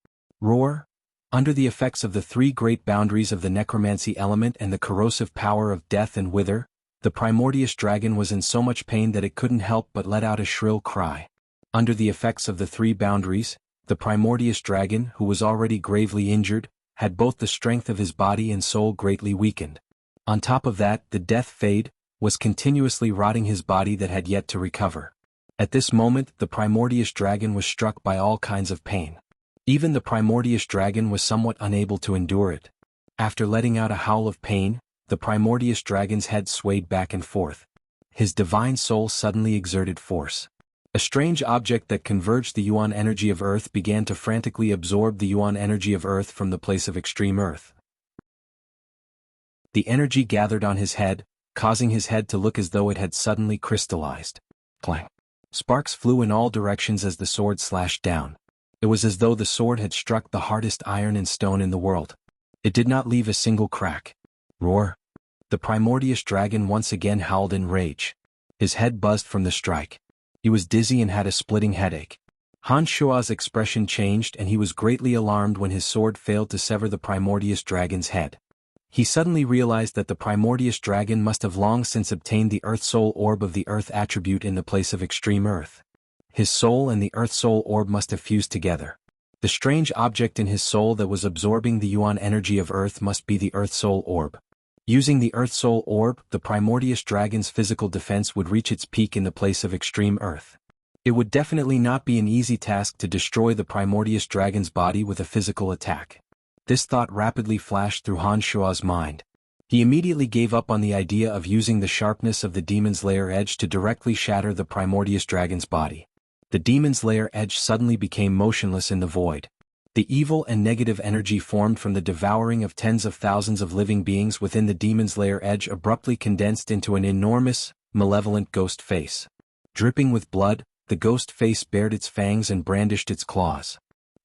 Roar! Under the effects of the three great boundaries of the necromancy element and the corrosive power of death and wither, the Primordius dragon was in so much pain that it couldn't help but let out a shrill cry. Under the effects of the three boundaries, the Primordius dragon, who was already gravely injured, had both the strength of his body and soul greatly weakened. On top of that, the death fade was continuously rotting his body that had yet to recover. At this moment, the Primordius dragon was struck by all kinds of pain. Even the Primordius dragon was somewhat unable to endure it. After letting out a howl of pain, the Primordius dragon's head swayed back and forth. His divine soul suddenly exerted force. A strange object that converged the Yuan energy of Earth began to frantically absorb the Yuan energy of Earth from the place of extreme Earth. The energy gathered on his head, causing his head to look as though it had suddenly crystallized. Clang! Sparks flew in all directions as the sword slashed down. It was as though the sword had struck the hardest iron and stone in the world. It did not leave a single crack. Roar! The Primordius dragon once again howled in rage. His head buzzed from the strike. He was dizzy and had a splitting headache. Han Shua's expression changed and he was greatly alarmed when his sword failed to sever the Primordius dragon's head. He suddenly realized that the Primordius dragon must have long since obtained the Earth Soul Orb of the Earth attribute in the place of extreme Earth. His soul and the Earth Soul Orb must have fused together. The strange object in his soul that was absorbing the Yuan energy of Earth must be the Earth Soul Orb. Using the Earth Soul Orb, the Primordius dragon's physical defense would reach its peak in the place of extreme Earth. It would definitely not be an easy task to destroy the Primordius dragon's body with a physical attack. This thought rapidly flashed through Han Shua's mind. He immediately gave up on the idea of using the sharpness of the demon's lair edge to directly shatter the Primordius dragon's body. The demon's lair edge suddenly became motionless in the void. The evil and negative energy formed from the devouring of tens of thousands of living beings within the demon's lair edge abruptly condensed into an enormous, malevolent ghost face. Dripping with blood, the ghost face bared its fangs and brandished its claws.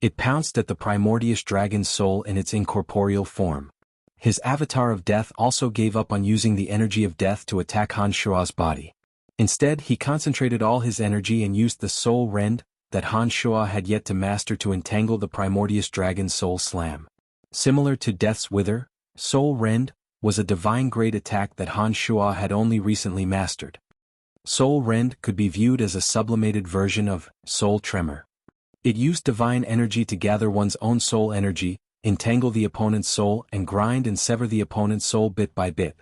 It pounced at the Primordius dragon's soul in its incorporeal form. His avatar of death also gave up on using the energy of death to attack Han Shua's body. Instead, he concentrated all his energy and used the soul rend that Han Shua had yet to master to entangle the Primordius dragon's soul slam. Similar to Death's Wither, Soul Rend was a divine-grade attack that Han Shua had only recently mastered. Soul Rend could be viewed as a sublimated version of Soul Tremor. It used divine energy to gather one's own soul energy, entangle the opponent's soul and grind and sever the opponent's soul bit by bit.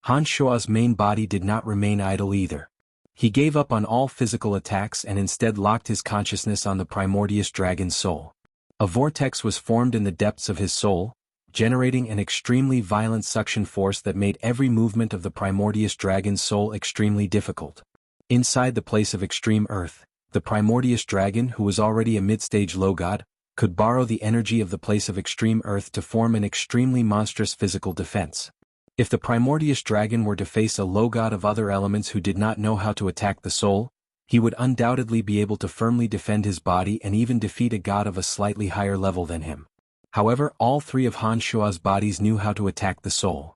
Han Shua's main body did not remain idle either. He gave up on all physical attacks and instead locked his consciousness on the Primordius dragon's soul. A vortex was formed in the depths of his soul, generating an extremely violent suction force that made every movement of the Primordius dragon's soul extremely difficult. Inside the place of extreme Earth, the Primordius dragon, who was already a mid-stage low god, could borrow the energy of the place of extreme Earth to form an extremely monstrous physical defense. If the Primordius dragon were to face a low god of other elements who did not know how to attack the soul, he would undoubtedly be able to firmly defend his body and even defeat a god of a slightly higher level than him. However, all three of Han Shua's bodies knew how to attack the soul.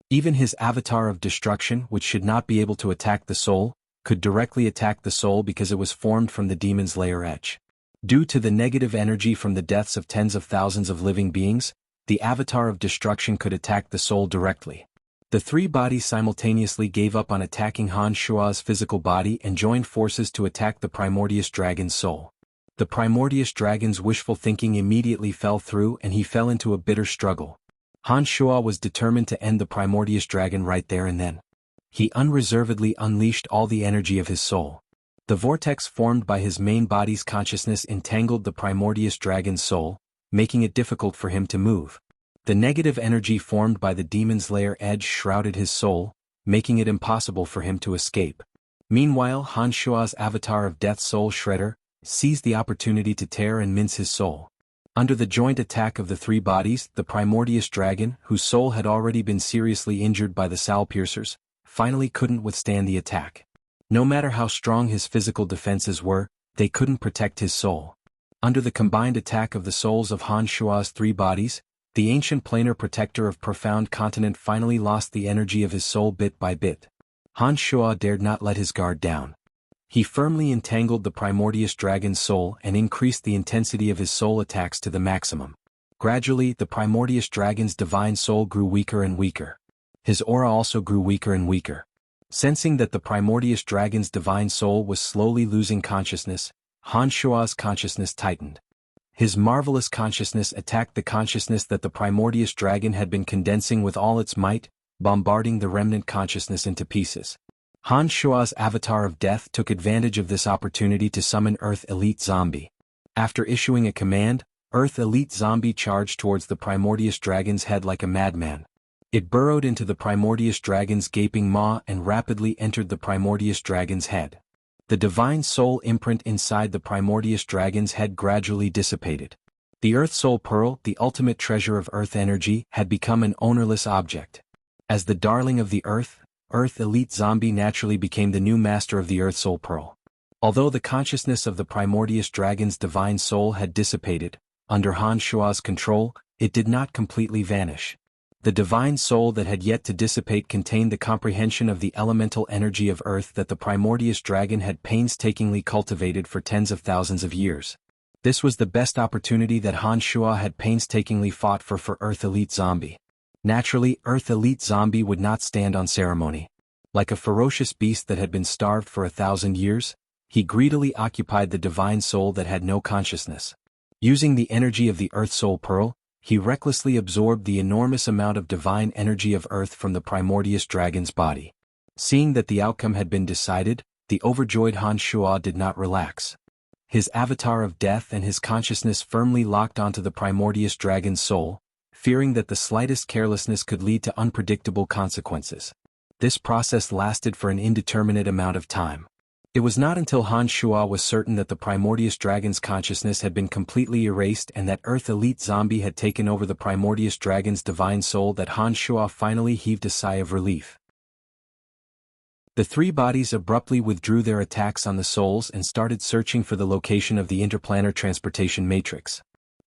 Even his avatar of destruction, which should not be able to attack the soul, could directly attack the soul because it was formed from the demon's lair edge. Due to the negative energy from the deaths of tens of thousands of living beings, the avatar of destruction could attack the soul directly. The three bodies simultaneously gave up on attacking Han Shua's physical body and joined forces to attack the Primordius dragon's soul. The primordial dragon's wishful thinking immediately fell through and he fell into a bitter struggle. Han Shuo was determined to end the primordial dragon right there and then. He unreservedly unleashed all the energy of his soul. The vortex formed by his main body's consciousness entangled the primordial dragon's soul, making it difficult for him to move. The negative energy formed by the demon's lair edge shrouded his soul, making it impossible for him to escape. Meanwhile, Han Shuo's avatar of death, Soul Shredder, seized the opportunity to tear and mince his soul. Under the joint attack of the three bodies, the primordial dragon, whose soul had already been seriously injured by the soul piercers, finally couldn't withstand the attack. No matter how strong his physical defenses were, they couldn't protect his soul. Under the combined attack of the souls of Han Shuo's three bodies, the ancient planar protector of profound continent finally lost the energy of his soul bit by bit. Han Shuo dared not let his guard down. He firmly entangled the primordial dragon's soul and increased the intensity of his soul attacks to the maximum. Gradually, the primordial dragon's divine soul grew weaker and weaker. His aura also grew weaker and weaker. Sensing that the primordial dragon's divine soul was slowly losing consciousness, Han Shuo's consciousness tightened. His marvelous consciousness attacked the consciousness that the primordial dragon had been condensing with all its might, bombarding the remnant consciousness into pieces. Han Shuo's avatar of death took advantage of this opportunity to summon Earth Elite Zombie. After issuing a command, Earth Elite Zombie charged towards the primordial dragon's head like a madman. It burrowed into the primordial dragon's gaping maw and rapidly entered the primordial dragon's head. The divine soul imprint inside the primordial dragon's head gradually dissipated. The Earth Soul Pearl, the ultimate treasure of Earth energy, had become an ownerless object. As the darling of the Earth, Earth Elite Zombie naturally became the new master of the Earth Soul Pearl. Although the consciousness of the primordial dragon's divine soul had dissipated, under Han Shuo's control, it did not completely vanish. The divine soul that had yet to dissipate contained the comprehension of the elemental energy of Earth that the primordial dragon had painstakingly cultivated for tens of thousands of years. This was the best opportunity that Han Shuo had painstakingly fought for Earth Elite Zombie. Naturally, Earth Elite Zombie would not stand on ceremony. Like a ferocious beast that had been starved for 1,000 years, he greedily occupied the divine soul that had no consciousness. Using the energy of the Earth Soul Pearl, he recklessly absorbed the enormous amount of divine energy of Earth from the primordial dragon's body. Seeing that the outcome had been decided, the overjoyed Han Shuo did not relax. His avatar of death and his consciousness firmly locked onto the primordial dragon's soul, fearing that the slightest carelessness could lead to unpredictable consequences. This process lasted for an indeterminate amount of time. It was not until Han Shuo was certain that the primordial dragon's consciousness had been completely erased and that Earth Elite Zombie had taken over the primordial dragon's divine soul that Han Shuo finally heaved a sigh of relief. The three bodies abruptly withdrew their attacks on the souls and started searching for the location of the interplanar transportation matrix.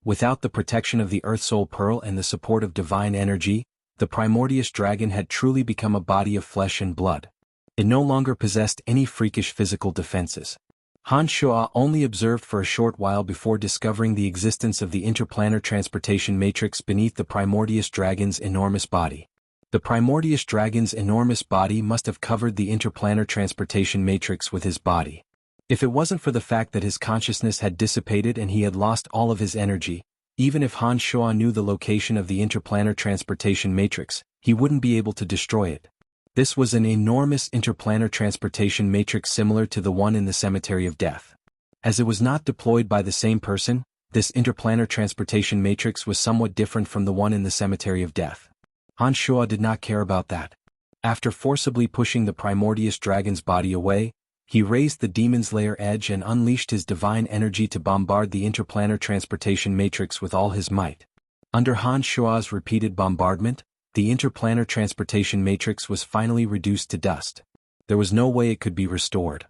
Without the protection of the Earth Soul Pearl and the support of divine energy, the primordial dragon had truly become a body of flesh and blood. It no longer possessed any freakish physical defenses. Han Shuo only observed for a short while before discovering the existence of the interplanar transportation matrix beneath the primordial dragon's enormous body. The primordial dragon's enormous body must have covered the interplanar transportation matrix with his body. If it wasn't for the fact that his consciousness had dissipated and he had lost all of his energy, even if Han Shuo knew the location of the interplanar transportation matrix, he wouldn't be able to destroy it. This was an enormous interplanar transportation matrix similar to the one in the Cemetery of Death. As it was not deployed by the same person, this interplanar transportation matrix was somewhat different from the one in the Cemetery of Death. Han Shuo did not care about that. After forcibly pushing the primordial dragon's body away, he raised the demon's lair edge and unleashed his divine energy to bombard the interplanar transportation matrix with all his might. Under Han Shuo's repeated bombardment, the interplanar transportation matrix was finally reduced to dust. There was no way it could be restored.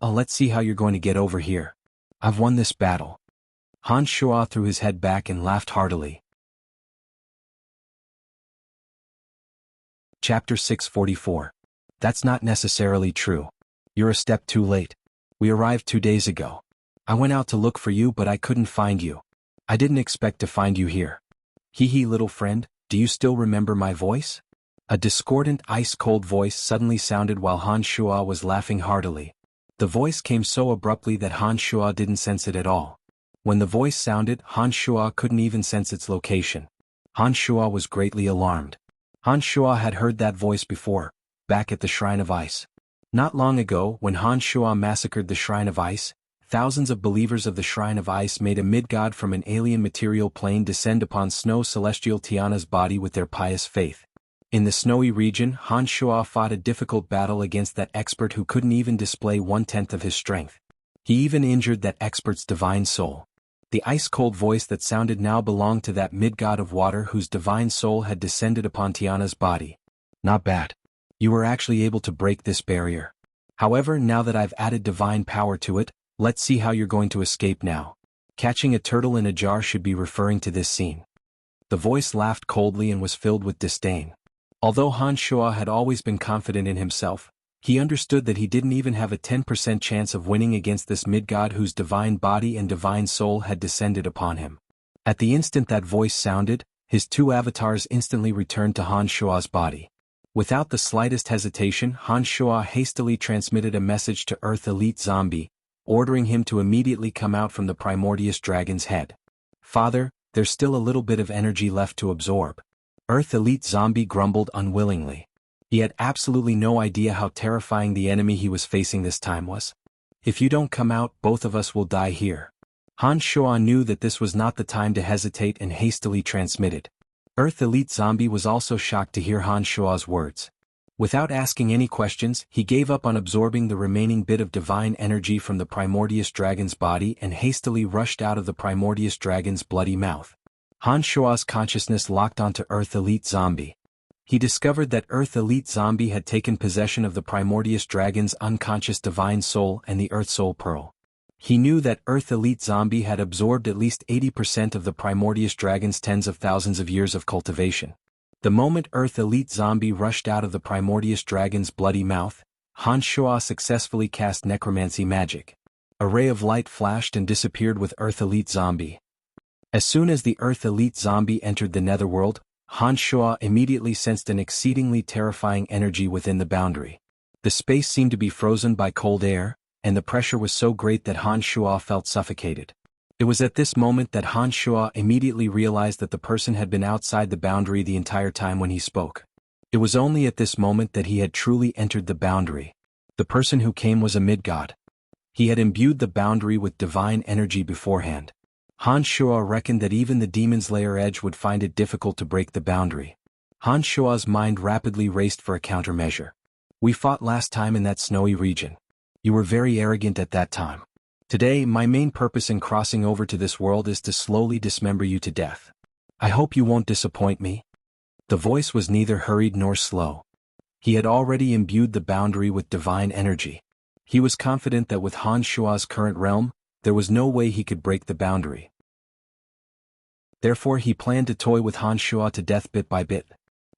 Let's see how you're going to get over here. I've won this battle. Han Shuo threw his head back and laughed heartily. Chapter 644. That's not necessarily true. You're a step too late. We arrived 2 days ago. I went out to look for you but I couldn't find you. I didn't expect to find you here. Hee little friend, do you still remember my voice? A discordant ice-cold voice suddenly sounded while Han Shuo was laughing heartily. The voice came so abruptly that Han Shuo didn't sense it at all. When the voice sounded, Han Shuo couldn't even sense its location. Han Shuo was greatly alarmed. Han Shuo had heard that voice before, back at the Shrine of Ice. Not long ago, when Han Shuo massacred the Shrine of Ice, thousands of believers of the Shrine of Ice made a mid-god from an alien material plane descend upon Snow Celestial Tiana's body with their pious faith. In the snowy region, Han Shuo fought a difficult battle against that expert who couldn't even display 1/10 of his strength. He even injured that expert's divine soul. The ice-cold voice that sounded now belonged to that mid-god of water whose divine soul had descended upon Tiana's body. Not bad. You were actually able to break this barrier. However, now that I've added divine power to it, let's see how you're going to escape now. Catching a turtle in a jar should be referring to this scene. The voice laughed coldly and was filled with disdain. Although Han Shuo had always been confident in himself, he understood that he didn't even have a 10% chance of winning against this mid-god whose divine body and divine soul had descended upon him. At the instant that voice sounded, his two avatars instantly returned to Han Shuo's body. Without the slightest hesitation, Han Shuo hastily transmitted a message to Earth Elite Zombie, ordering him to immediately come out from the primordious dragon's head. Father, there's still a little bit of energy left to absorb. Earth Elite Zombie grumbled unwillingly. He had absolutely no idea how terrifying the enemy he was facing this time was. If you don't come out, both of us will die here. Han Shuo knew that this was not the time to hesitate and hastily transmitted. Earth Elite Zombie was also shocked to hear Han Shuo's words. Without asking any questions, he gave up on absorbing the remaining bit of divine energy from the primordious dragon's body and hastily rushed out of the primordious dragon's bloody mouth. Han Shuo's consciousness locked onto Earth Elite Zombie. He discovered that Earth Elite Zombie had taken possession of the primordious dragon's unconscious divine soul and the Earth Soul Pearl. He knew that Earth Elite Zombie had absorbed at least 80% of the primordious dragon's tens of thousands of years of cultivation. The moment Earth Elite Zombie rushed out of the primordious dragon's bloody mouth, Han Shuo successfully cast necromancy magic. A ray of light flashed and disappeared with Earth Elite Zombie. As soon as the Earth Elite Zombie entered the netherworld, Han Shuo immediately sensed an exceedingly terrifying energy within the boundary. The space seemed to be frozen by cold air, and the pressure was so great that Han Shuo felt suffocated. It was at this moment that Han Shuo immediately realized that the person had been outside the boundary the entire time when he spoke. It was only at this moment that he had truly entered the boundary. The person who came was a mid-god. He had imbued the boundary with divine energy beforehand. Han Shuo reckoned that even the Demon's Lair Edge would find it difficult to break the boundary. Han Shuo's mind rapidly raced for a countermeasure. We fought last time in that snowy region. You were very arrogant at that time. Today, my main purpose in crossing over to this world is to slowly dismember you to death. I hope you won't disappoint me. The voice was neither hurried nor slow. He had already imbued the boundary with divine energy. He was confident that with Han Shuo's current realm, there was no way he could break the boundary. Therefore he planned to toy with Han Shuo to death bit by bit.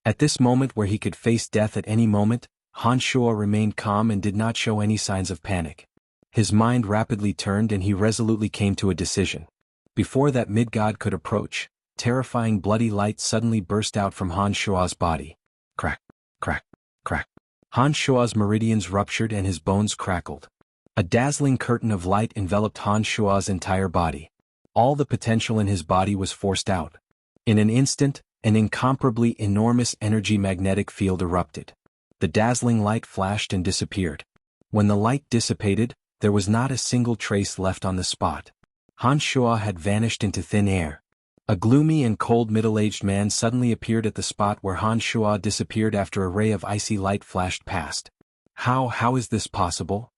At this moment where he could face death at any moment, Han Shuo remained calm and did not show any signs of panic. His mind rapidly turned and he resolutely came to a decision. Before that mid-god could approach, terrifying bloody light suddenly burst out from Han Shuo's body. Crack, crack, crack. Han Shuo's meridians ruptured and his bones crackled. A dazzling curtain of light enveloped Han Shuo's entire body. All the potential in his body was forced out. In an instant, an incomparably enormous energy magnetic field erupted. The dazzling light flashed and disappeared. When the light dissipated, there was not a single trace left on the spot. Han Shuo had vanished into thin air. A gloomy and cold middle-aged man suddenly appeared at the spot where Han Shuo disappeared after a ray of icy light flashed past. How is this possible?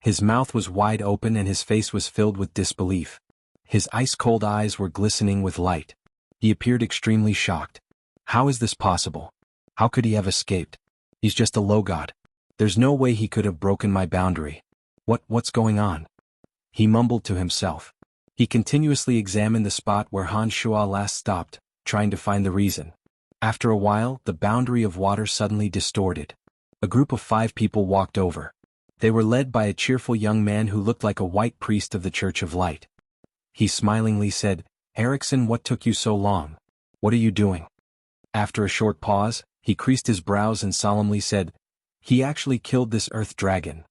His mouth was wide open and his face was filled with disbelief. His ice-cold eyes were glistening with light. He appeared extremely shocked. How is this possible? How could he have escaped? He's just a low god. There's no way he could have broken my boundary. What's going on? He mumbled to himself. He continuously examined the spot where Han Shuo last stopped, trying to find the reason. After a while, the boundary of water suddenly distorted. A group of 5 people walked over. They were led by a cheerful young man who looked like a white priest of the Church of Light. He smilingly said, "Erickson, what took you so long? What are you doing?" After a short pause, he creased his brows and solemnly said, "He actually killed this earth dragon."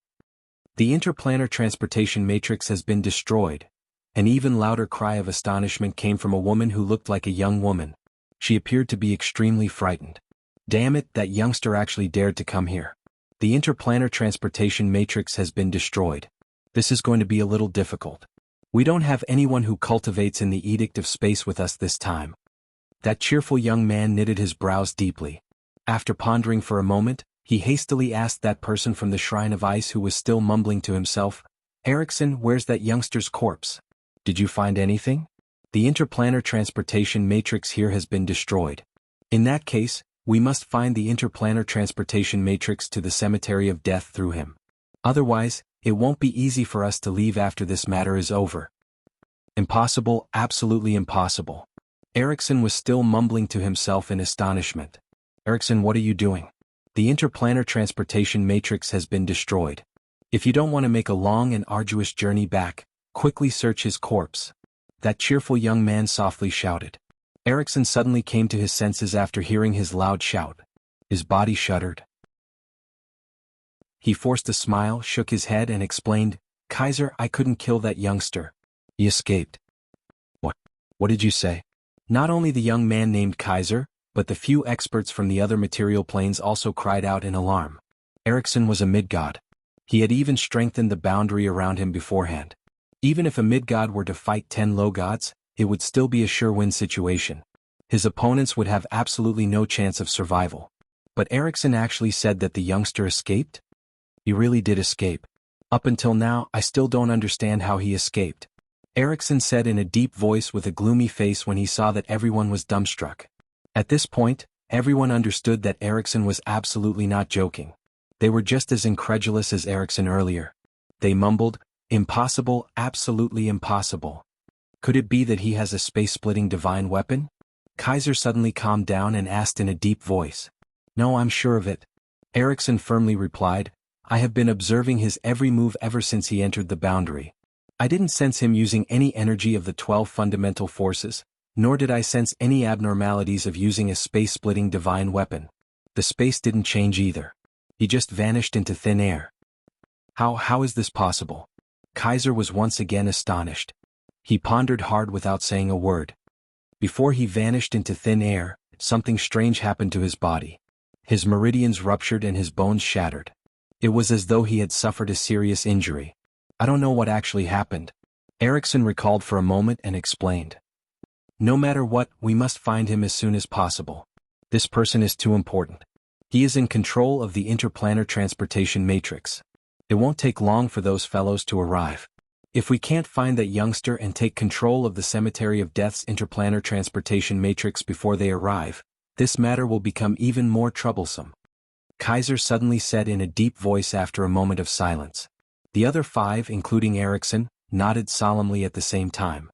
The interplanar transportation matrix has been destroyed. An even louder cry of astonishment came from a woman who looked like a young woman. She appeared to be extremely frightened. Damn it, that youngster actually dared to come here. The interplanar transportation matrix has been destroyed. This is going to be a little difficult. We don't have anyone who cultivates in the edict of space with us this time. That cheerful young man knitted his brows deeply. After pondering for a moment, he hastily asked that person from the Shrine of Ice who was still mumbling to himself, "Erickson, where's that youngster's corpse? Did you find anything? The interplanar transportation matrix here has been destroyed. In that case, we must find the interplanar transportation matrix to the cemetery of death through him. Otherwise, it won't be easy for us to leave after this matter is over." Impossible, absolutely impossible. Erickson was still mumbling to himself in astonishment. "Erickson, what are you doing? The interplanar transportation matrix has been destroyed. If you don't want to make a long and arduous journey back, quickly search his corpse," that cheerful young man softly shouted. Erickson suddenly came to his senses after hearing his loud shout. His body shuddered. He forced a smile, shook his head and explained, "Kaiser, I couldn't kill that youngster. He escaped." "What? What did you say?" Not only the young man named Kaiser, but the few experts from the other material planes also cried out in alarm. Erickson was a mid-god. He had even strengthened the boundary around him beforehand. Even if a mid-god were to fight 10 low-gods, it would still be a sure-win situation. His opponents would have absolutely no chance of survival. But Erickson actually said that the youngster escaped? He really did escape. Up until now, I still don't understand how he escaped. Erickson said in a deep voice with a gloomy face when he saw that everyone was dumbstruck. At this point, everyone understood that Erickson was absolutely not joking. They were just as incredulous as Erickson earlier. They mumbled, "Impossible, absolutely impossible. Could it be that he has a space-splitting divine weapon?" Kaiser suddenly calmed down and asked in a deep voice. "No, I'm sure of it." Erickson firmly replied, "I have been observing his every move ever since he entered the boundary. I didn't sense him using any energy of the 12 fundamental forces, nor did I sense any abnormalities of using a space-splitting divine weapon. The space didn't change either. He just vanished into thin air." How is this possible? Kaiser was once again astonished. He pondered hard without saying a word. Before he vanished into thin air, something strange happened to his body. His meridians ruptured and his bones shattered. It was as though he had suffered a serious injury. "I don't know what actually happened." Erickson recalled for a moment and explained. "No matter what, we must find him as soon as possible. This person is too important. He is in control of the interplanar transportation matrix. It won't take long for those fellows to arrive. If we can't find that youngster and take control of the Cemetery of Death's interplanar transportation matrix before they arrive, this matter will become even more troublesome." Kaiser suddenly said in a deep voice after a moment of silence. The other 5, including Erickson, nodded solemnly at the same time.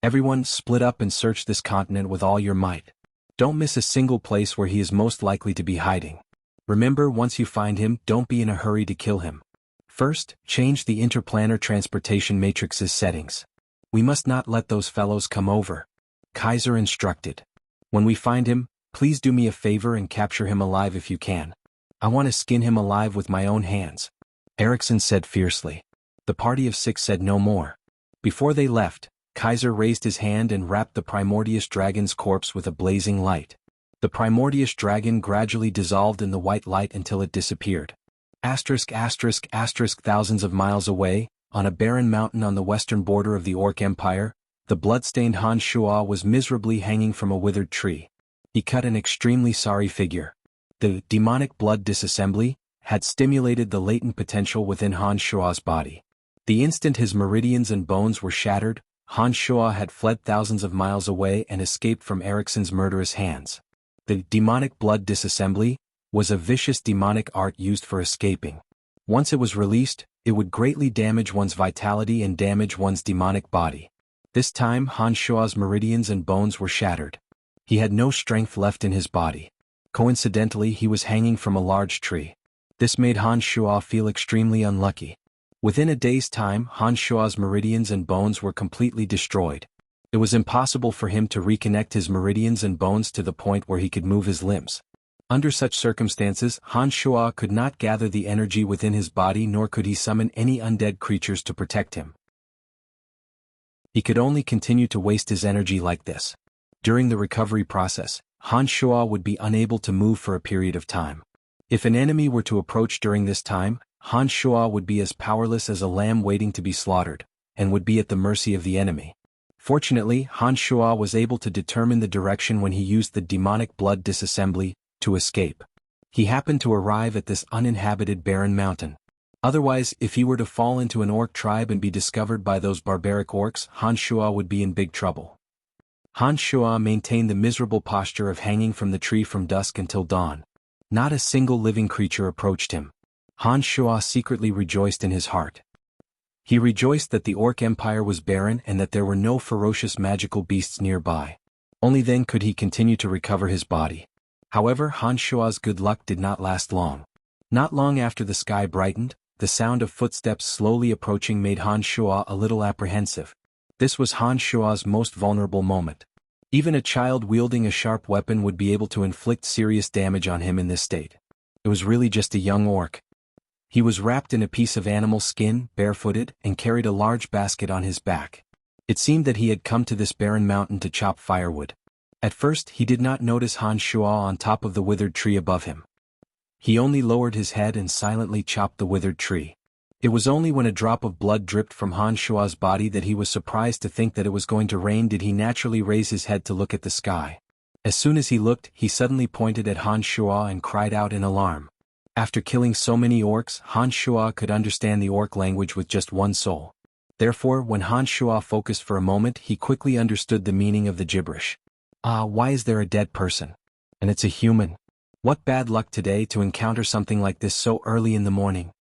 "Everyone, split up and search this continent with all your might. Don't miss a single place where he is most likely to be hiding. Remember, once you find him, don't be in a hurry to kill him. First, change the interplanar transportation matrix's settings. We must not let those fellows come over," Kaiser instructed. "When we find him, please do me a favor and capture him alive if you can. I want to skin him alive with my own hands," Erickson said fiercely. The party of 6 said no more. Before they left, Kaiser raised his hand and wrapped the Primordius dragon's corpse with a blazing light. The Primordius dragon gradually dissolved in the white light until it disappeared. Thousands of miles away, on a barren mountain on the western border of the Orc Empire, the blood-stained Han Shua was miserably hanging from a withered tree. He cut an extremely sorry figure. The demonic blood disassembly had stimulated the latent potential within Han Shua's body. The instant his meridians and bones were shattered, Han Shua had fled thousands of miles away and escaped from Erickson's murderous hands. The demonic blood disassembly was a vicious demonic art used for escaping. Once it was released, it would greatly damage one's vitality and damage one's demonic body. This time Han Shua's meridians and bones were shattered. He had no strength left in his body. Coincidentally, he was hanging from a large tree. This made Han Shua feel extremely unlucky. Within a day's time, Han Shua's meridians and bones were completely destroyed. It was impossible for him to reconnect his meridians and bones to the point where he could move his limbs. Under such circumstances, Han Shuo could not gather the energy within his body, nor could he summon any undead creatures to protect him. He could only continue to waste his energy like this. During the recovery process, Han Shuo would be unable to move for a period of time. If an enemy were to approach during this time, Han Shuo would be as powerless as a lamb waiting to be slaughtered, and would be at the mercy of the enemy. Fortunately, Han Shuo was able to determine the direction when he used the demonic blood disassembly to escape. He happened to arrive at this uninhabited barren mountain. Otherwise, if he were to fall into an orc tribe and be discovered by those barbaric orcs, Han Shuo would be in big trouble. Han Shuo maintained the miserable posture of hanging from the tree from dusk until dawn. Not a single living creature approached him. Han Shuo secretly rejoiced in his heart. He rejoiced that the orc empire was barren and that there were no ferocious magical beasts nearby. Only then could he continue to recover his body. However, Han Shuo's good luck did not last long. Not long after the sky brightened, the sound of footsteps slowly approaching made Han Shuo a little apprehensive. This was Han Shuo's most vulnerable moment. Even a child wielding a sharp weapon would be able to inflict serious damage on him in this state. It was really just a young orc. He was wrapped in a piece of animal skin, barefooted, and carried a large basket on his back. It seemed that he had come to this barren mountain to chop firewood. At first he did not notice Han Shuo on top of the withered tree above him. He only lowered his head and silently chopped the withered tree. It was only when a drop of blood dripped from Han Shuo's body that he was surprised to think that it was going to rain did he naturally raise his head to look at the sky. As soon as he looked, he suddenly pointed at Han Shuo and cried out in alarm. After killing so many orcs, Han Shuo could understand the orc language with just one soul. Therefore, when Han Shuo focused for a moment, he quickly understood the meaning of the gibberish. Why is there a dead person? And it's a human. What bad luck today to encounter something like this so early in the morning.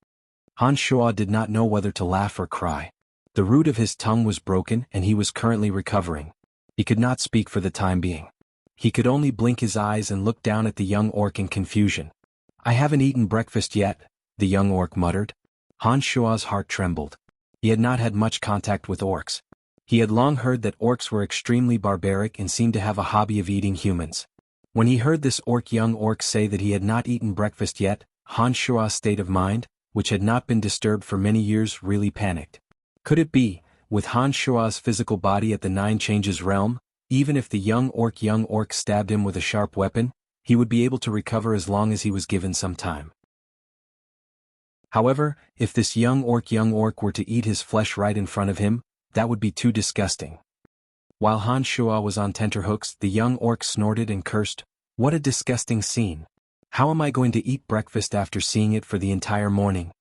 Han Shuo did not know whether to laugh or cry. The root of his tongue was broken and he was currently recovering. He could not speak for the time being. He could only blink his eyes and look down at the young orc in confusion. I haven't eaten breakfast yet, the young orc muttered. Han Shuo's heart trembled. He had not had much contact with orcs. He had long heard that orcs were extremely barbaric and seemed to have a hobby of eating humans. When he heard this young orc say that he had not eaten breakfast yet, Han Shuo's state of mind, which had not been disturbed for many years, really panicked. Could it be, with Han Shuo's physical body at the Nine Changes realm, even if the young orc stabbed him with a sharp weapon, he would be able to recover as long as he was given some time. However, if this young orc were to eat his flesh right in front of him, that would be too disgusting. While Han Shuo was on tenterhooks, the young orc snorted and cursed. What a disgusting scene. How am I going to eat breakfast after seeing it for the entire morning?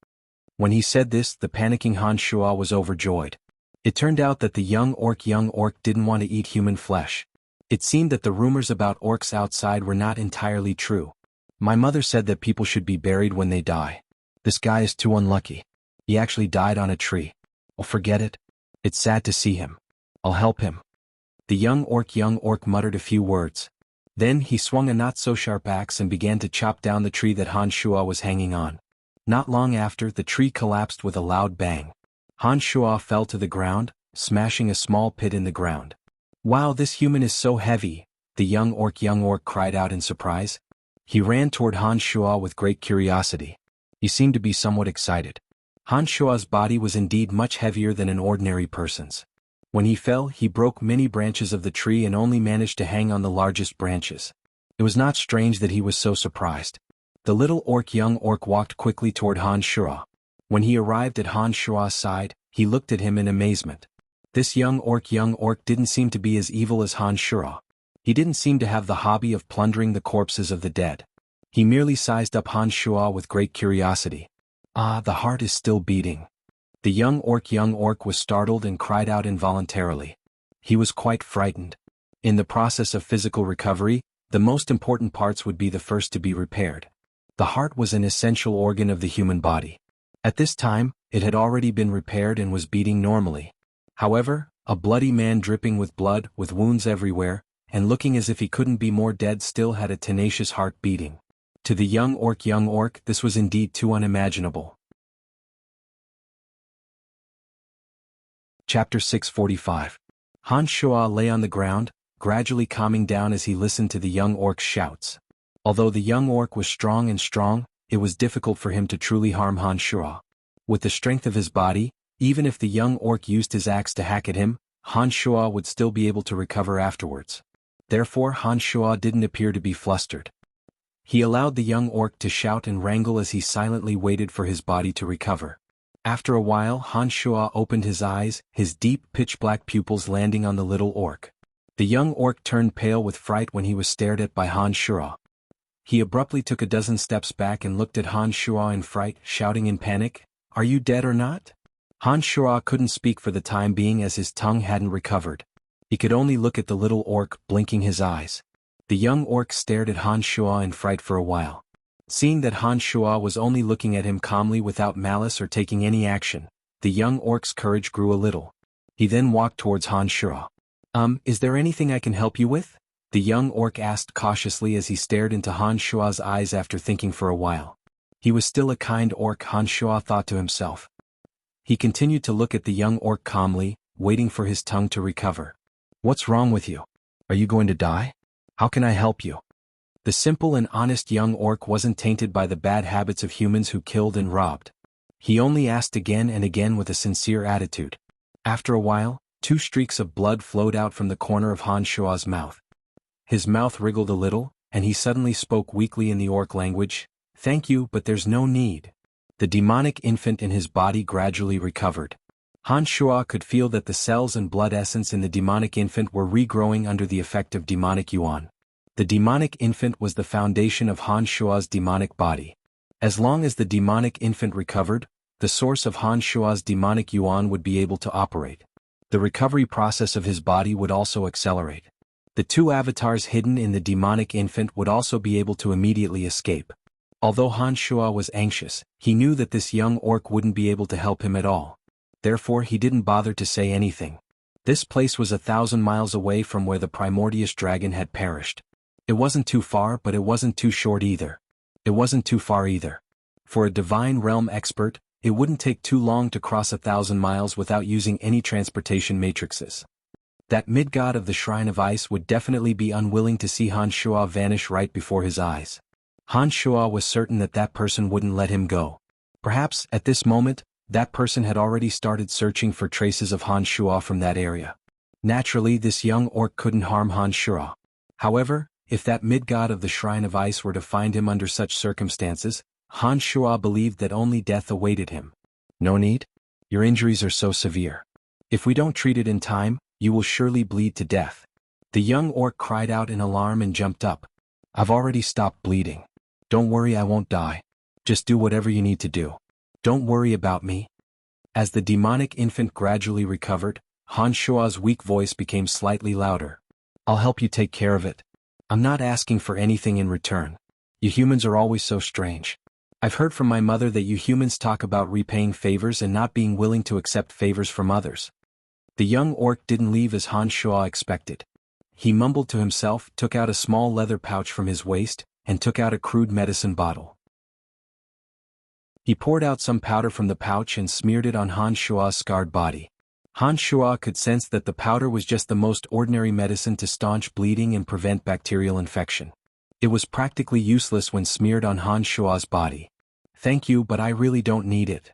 When he said this, the panicking Han Shuo was overjoyed. It turned out that the young orc didn't want to eat human flesh. It seemed that the rumors about orcs outside were not entirely true. My mother said that people should be buried when they die. This guy is too unlucky. He actually died on a tree. Oh, forget it. It's sad to see him. I'll help him. The young orc muttered a few words. Then he swung a not-so-sharp axe and began to chop down the tree that Han Shuo was hanging on. Not long after, the tree collapsed with a loud bang. Han Shuo fell to the ground, smashing a small pit in the ground. Wow, this human is so heavy, the young orc cried out in surprise. He ran toward Han Shuo with great curiosity. He seemed to be somewhat excited. Han Shuo's body was indeed much heavier than an ordinary person's. When he fell, he broke many branches of the tree and only managed to hang on the largest branches. It was not strange that he was so surprised. The little young orc walked quickly toward Han Shuo. When he arrived at Han Shuo's side, he looked at him in amazement. This young orc didn't seem to be as evil as Han Shuo. He didn't seem to have the hobby of plundering the corpses of the dead. He merely sized up Han Shuo with great curiosity. The heart is still beating. The young orc was startled and cried out involuntarily. He was quite frightened. In the process of physical recovery, the most important parts would be the first to be repaired. The heart was an essential organ of the human body. At this time, it had already been repaired and was beating normally. However, a bloody man dripping with blood, with wounds everywhere, and looking as if he couldn't be more dead still had a tenacious heart beating. To the young orc, this was indeed too unimaginable. Chapter 645. Han Shuo lay on the ground, gradually calming down as he listened to the young orc's shouts. Although the young orc was strong, it was difficult for him to truly harm Han Shuo. With the strength of his body, even if the young orc used his axe to hack at him, Han Shuo would still be able to recover afterwards. Therefore Han Shuo didn't appear to be flustered. He allowed the young orc to shout and wrangle as he silently waited for his body to recover. After a while Han Shuo opened his eyes, his deep pitch-black pupils landing on the little orc. The young orc turned pale with fright when he was stared at by Han Shuo. He abruptly took a dozen steps back and looked at Han Shuo in fright, shouting in panic, "Are you dead or not?" Han Shuo couldn't speak for the time being as his tongue hadn't recovered. He could only look at the little orc, blinking his eyes. The young orc stared at Han Shuo in fright for a while. Seeing that Han Shuo was only looking at him calmly without malice or taking any action, the young orc's courage grew a little. He then walked towards Han Shuo. Is there anything I can help you with?" the young orc asked cautiously as he stared into Han Shuo's eyes after thinking for a while. He was still a kind orc, Han Shuo thought to himself. He continued to look at the young orc calmly, waiting for his tongue to recover. "What's wrong with you? Are you going to die? How can I help you?" The simple and honest young orc wasn't tainted by the bad habits of humans who killed and robbed. He only asked again and again with a sincere attitude. After a while, 2 streaks of blood flowed out from the corner of Han Shuo's mouth. His mouth wriggled a little, and he suddenly spoke weakly in the orc language, "Thank you, but there's no need." The demonic infant in his body gradually recovered. Han Shuo could feel that the cells and blood essence in the demonic infant were regrowing under the effect of demonic yuan. The demonic infant was the foundation of Han Shuo's demonic body. As long as the demonic infant recovered, the source of Han Shuo's demonic yuan would be able to operate. The recovery process of his body would also accelerate. The 2 avatars hidden in the demonic infant would also be able to immediately escape. Although Han Shuo was anxious, he knew that this young orc wouldn't be able to help him at all. Therefore he didn't bother to say anything. This place was 1,000 miles away from where the primordious dragon had perished. It wasn't too far, but it wasn't too short either. It wasn't too far either. For a divine realm expert, it wouldn't take too long to cross 1,000 miles without using any transportation matrices. That mid-god of the Shrine of Ice would definitely be unwilling to see Han Shuo vanish right before his eyes. Han Shuo was certain that that person wouldn't let him go. Perhaps, at this moment, that person had already started searching for traces of Han Shuo from that area. Naturally, this young orc couldn't harm Han Shuo. However, if that mid-god of the Shrine of Ice were to find him under such circumstances, Han Shuo believed that only death awaited him. "No need? Your injuries are so severe. If we don't treat it in time, you will surely bleed to death." The young orc cried out in alarm and jumped up. "I've already stopped bleeding. Don't worry, I won't die. Just do whatever you need to do. Don't worry about me." As the demonic infant gradually recovered, Han Shuo's weak voice became slightly louder. "I'll help you take care of it. I'm not asking for anything in return. You humans are always so strange. I've heard from my mother that you humans talk about repaying favors and not being willing to accept favors from others." The young orc didn't leave as Han Shuo expected. He mumbled to himself, took out a small leather pouch from his waist, and took out a crude medicine bottle. He poured out some powder from the pouch and smeared it on Han Shuo's scarred body. Han Shuo could sense that the powder was just the most ordinary medicine to staunch bleeding and prevent bacterial infection. It was practically useless when smeared on Han Shuo's body. "Thank you, but I really don't need it."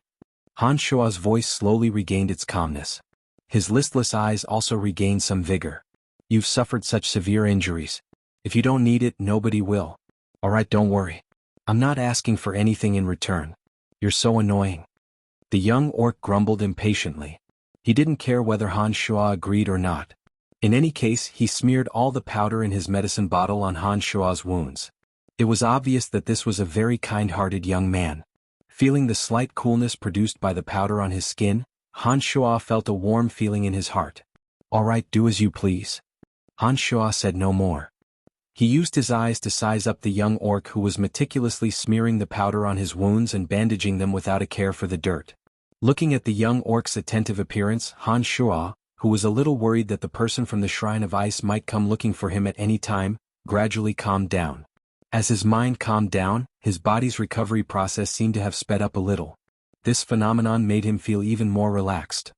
Han Shuo's voice slowly regained its calmness. His listless eyes also regained some vigor. "You've suffered such severe injuries. If you don't need it, nobody will. Alright, don't worry. I'm not asking for anything in return. You're so annoying." The young orc grumbled impatiently. He didn't care whether Han Shuo agreed or not. In any case, he smeared all the powder in his medicine bottle on Han Shuo's wounds. It was obvious that this was a very kind-hearted young man. Feeling the slight coolness produced by the powder on his skin, Han Shuo felt a warm feeling in his heart. "Alright, do as you please." Han Shuo said no more. He used his eyes to size up the young orc who was meticulously smearing the powder on his wounds and bandaging them without a care for the dirt. Looking at the young orc's attentive appearance, Han Shuo, who was a little worried that the person from the Shrine of Ice might come looking for him at any time, gradually calmed down. As his mind calmed down, his body's recovery process seemed to have sped up a little. This phenomenon made him feel even more relaxed.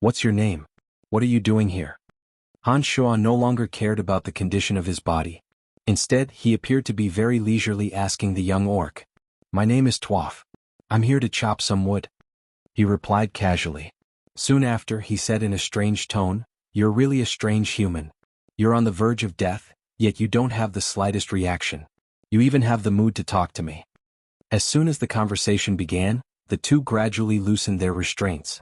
"What's your name? What are you doing here?" Han Shuo no longer cared about the condition of his body. Instead, he appeared to be very leisurely, asking the young orc, "My name is Twaf. I'm here to chop some wood." He replied casually. Soon after, he said in a strange tone, "You're really a strange human. You're on the verge of death, yet you don't have the slightest reaction. You even have the mood to talk to me." As soon as the conversation began, the two gradually loosened their restraints.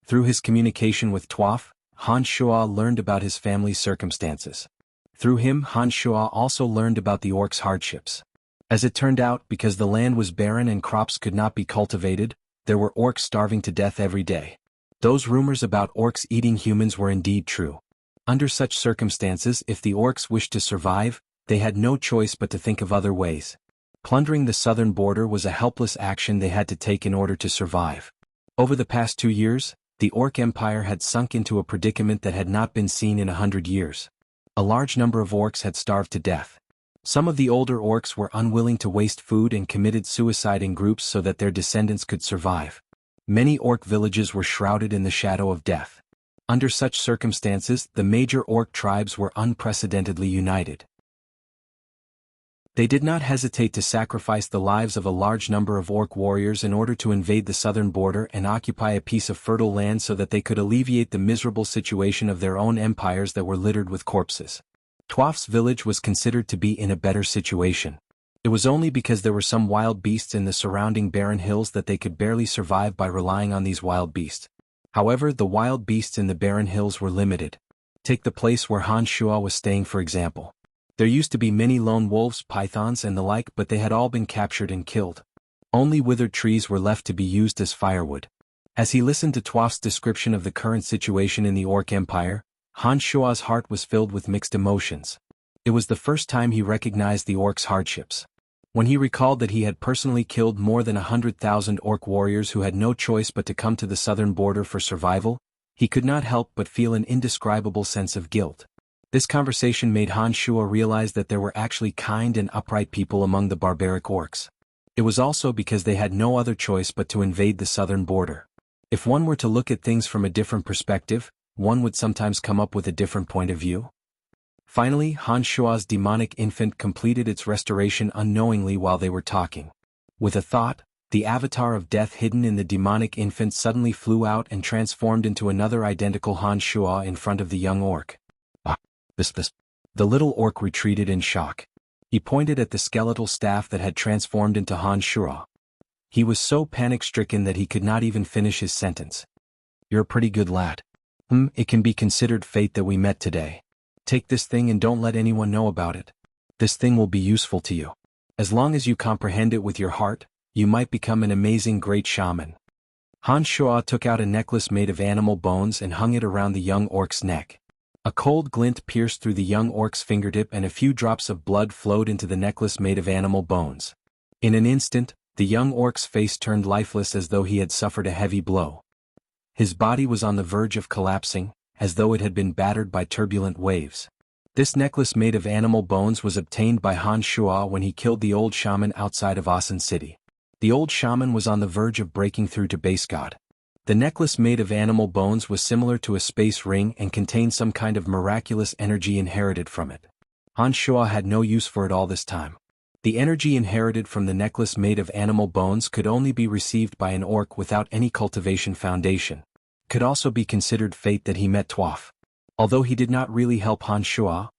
Through his communication with Twaf, Han Shua learned about his family's circumstances. Through him, Han Shua also learned about the orcs' hardships. As it turned out, because the land was barren and crops could not be cultivated, there were orcs starving to death every day. Those rumors about orcs eating humans were indeed true. Under such circumstances, if the orcs wished to survive, they had no choice but to think of other ways. Plundering the southern border was a helpless action they had to take in order to survive. Over the past 2 years, the Orc Empire had sunk into a predicament that had not been seen in 100 years. A large number of orcs had starved to death. Some of the older orcs were unwilling to waste food and committed suicide in groups so that their descendants could survive. Many orc villages were shrouded in the shadow of death. Under such circumstances, the major orc tribes were unprecedentedly united. They did not hesitate to sacrifice the lives of a large number of orc warriors in order to invade the southern border and occupy a piece of fertile land so that they could alleviate the miserable situation of their own empires that were littered with corpses. Twaf's village was considered to be in a better situation. It was only because there were some wild beasts in the surrounding barren hills that they could barely survive by relying on these wild beasts. However, the wild beasts in the barren hills were limited. Take the place where Han Shua was staying, for example. There used to be many lone wolves, pythons and the like, but they had all been captured and killed. Only withered trees were left to be used as firewood. As he listened to Twaf's description of the current situation in the Orc Empire, Han Shua's heart was filled with mixed emotions. It was the first time he recognized the orcs' hardships. When he recalled that he had personally killed more than 100,000 orc warriors who had no choice but to come to the southern border for survival, he could not help but feel an indescribable sense of guilt. This conversation made Han Shua realize that there were actually kind and upright people among the barbaric orcs. It was also because they had no other choice but to invade the southern border. If one were to look at things from a different perspective, one would sometimes come up with a different point of view. Finally, Han Shua's demonic infant completed its restoration unknowingly while they were talking. With a thought, the avatar of death hidden in the demonic infant suddenly flew out and transformed into another identical Han Shua in front of the young orc. This. The little orc retreated in shock. He pointed at the skeletal staff that had transformed into Han Shua. He was so panic-stricken that he could not even finish his sentence. "You're a pretty good lad. It can be considered fate that we met today. Take this thing and don't let anyone know about it. This thing will be useful to you. As long as you comprehend it with your heart, you might become an amazing great shaman." Han Shua took out a necklace made of animal bones and hung it around the young orc's neck. A cold glint pierced through the young orc's fingertip and a few drops of blood flowed into the necklace made of animal bones. In an instant, the young orc's face turned lifeless as though he had suffered a heavy blow. His body was on the verge of collapsing, as though it had been battered by turbulent waves. This necklace made of animal bones was obtained by Han Shua when he killed the old shaman outside of Asen City. The old shaman was on the verge of breaking through to base god. The necklace made of animal bones was similar to a space ring and contained some kind of miraculous energy inherited from it. Han Shua had no use for it all this time. The energy inherited from the necklace made of animal bones could only be received by an orc without any cultivation foundation. Could also be considered fate that he met Twaf. Although he did not really help Han Shua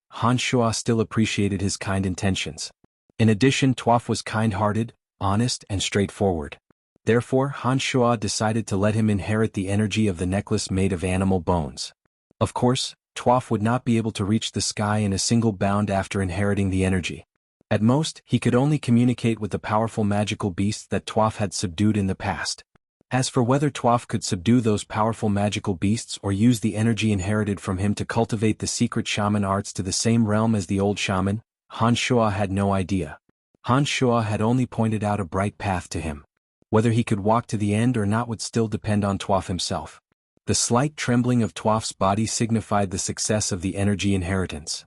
still appreciated his kind intentions. In addition, Twaf was kind-hearted, honest and straightforward. Therefore, Han Shua decided to let him inherit the energy of the necklace made of animal bones. Of course, Twaf would not be able to reach the sky in a single bound after inheriting the energy. At most, he could only communicate with the powerful magical beasts that Twaf had subdued in the past. As for whether Twaf could subdue those powerful magical beasts or use the energy inherited from him to cultivate the secret shaman arts to the same realm as the old shaman, Han Shua had no idea. Han Shua had only pointed out a bright path to him. Whether he could walk to the end or not would still depend on Twaf himself. The slight trembling of Twaf's body signified the success of the energy inheritance.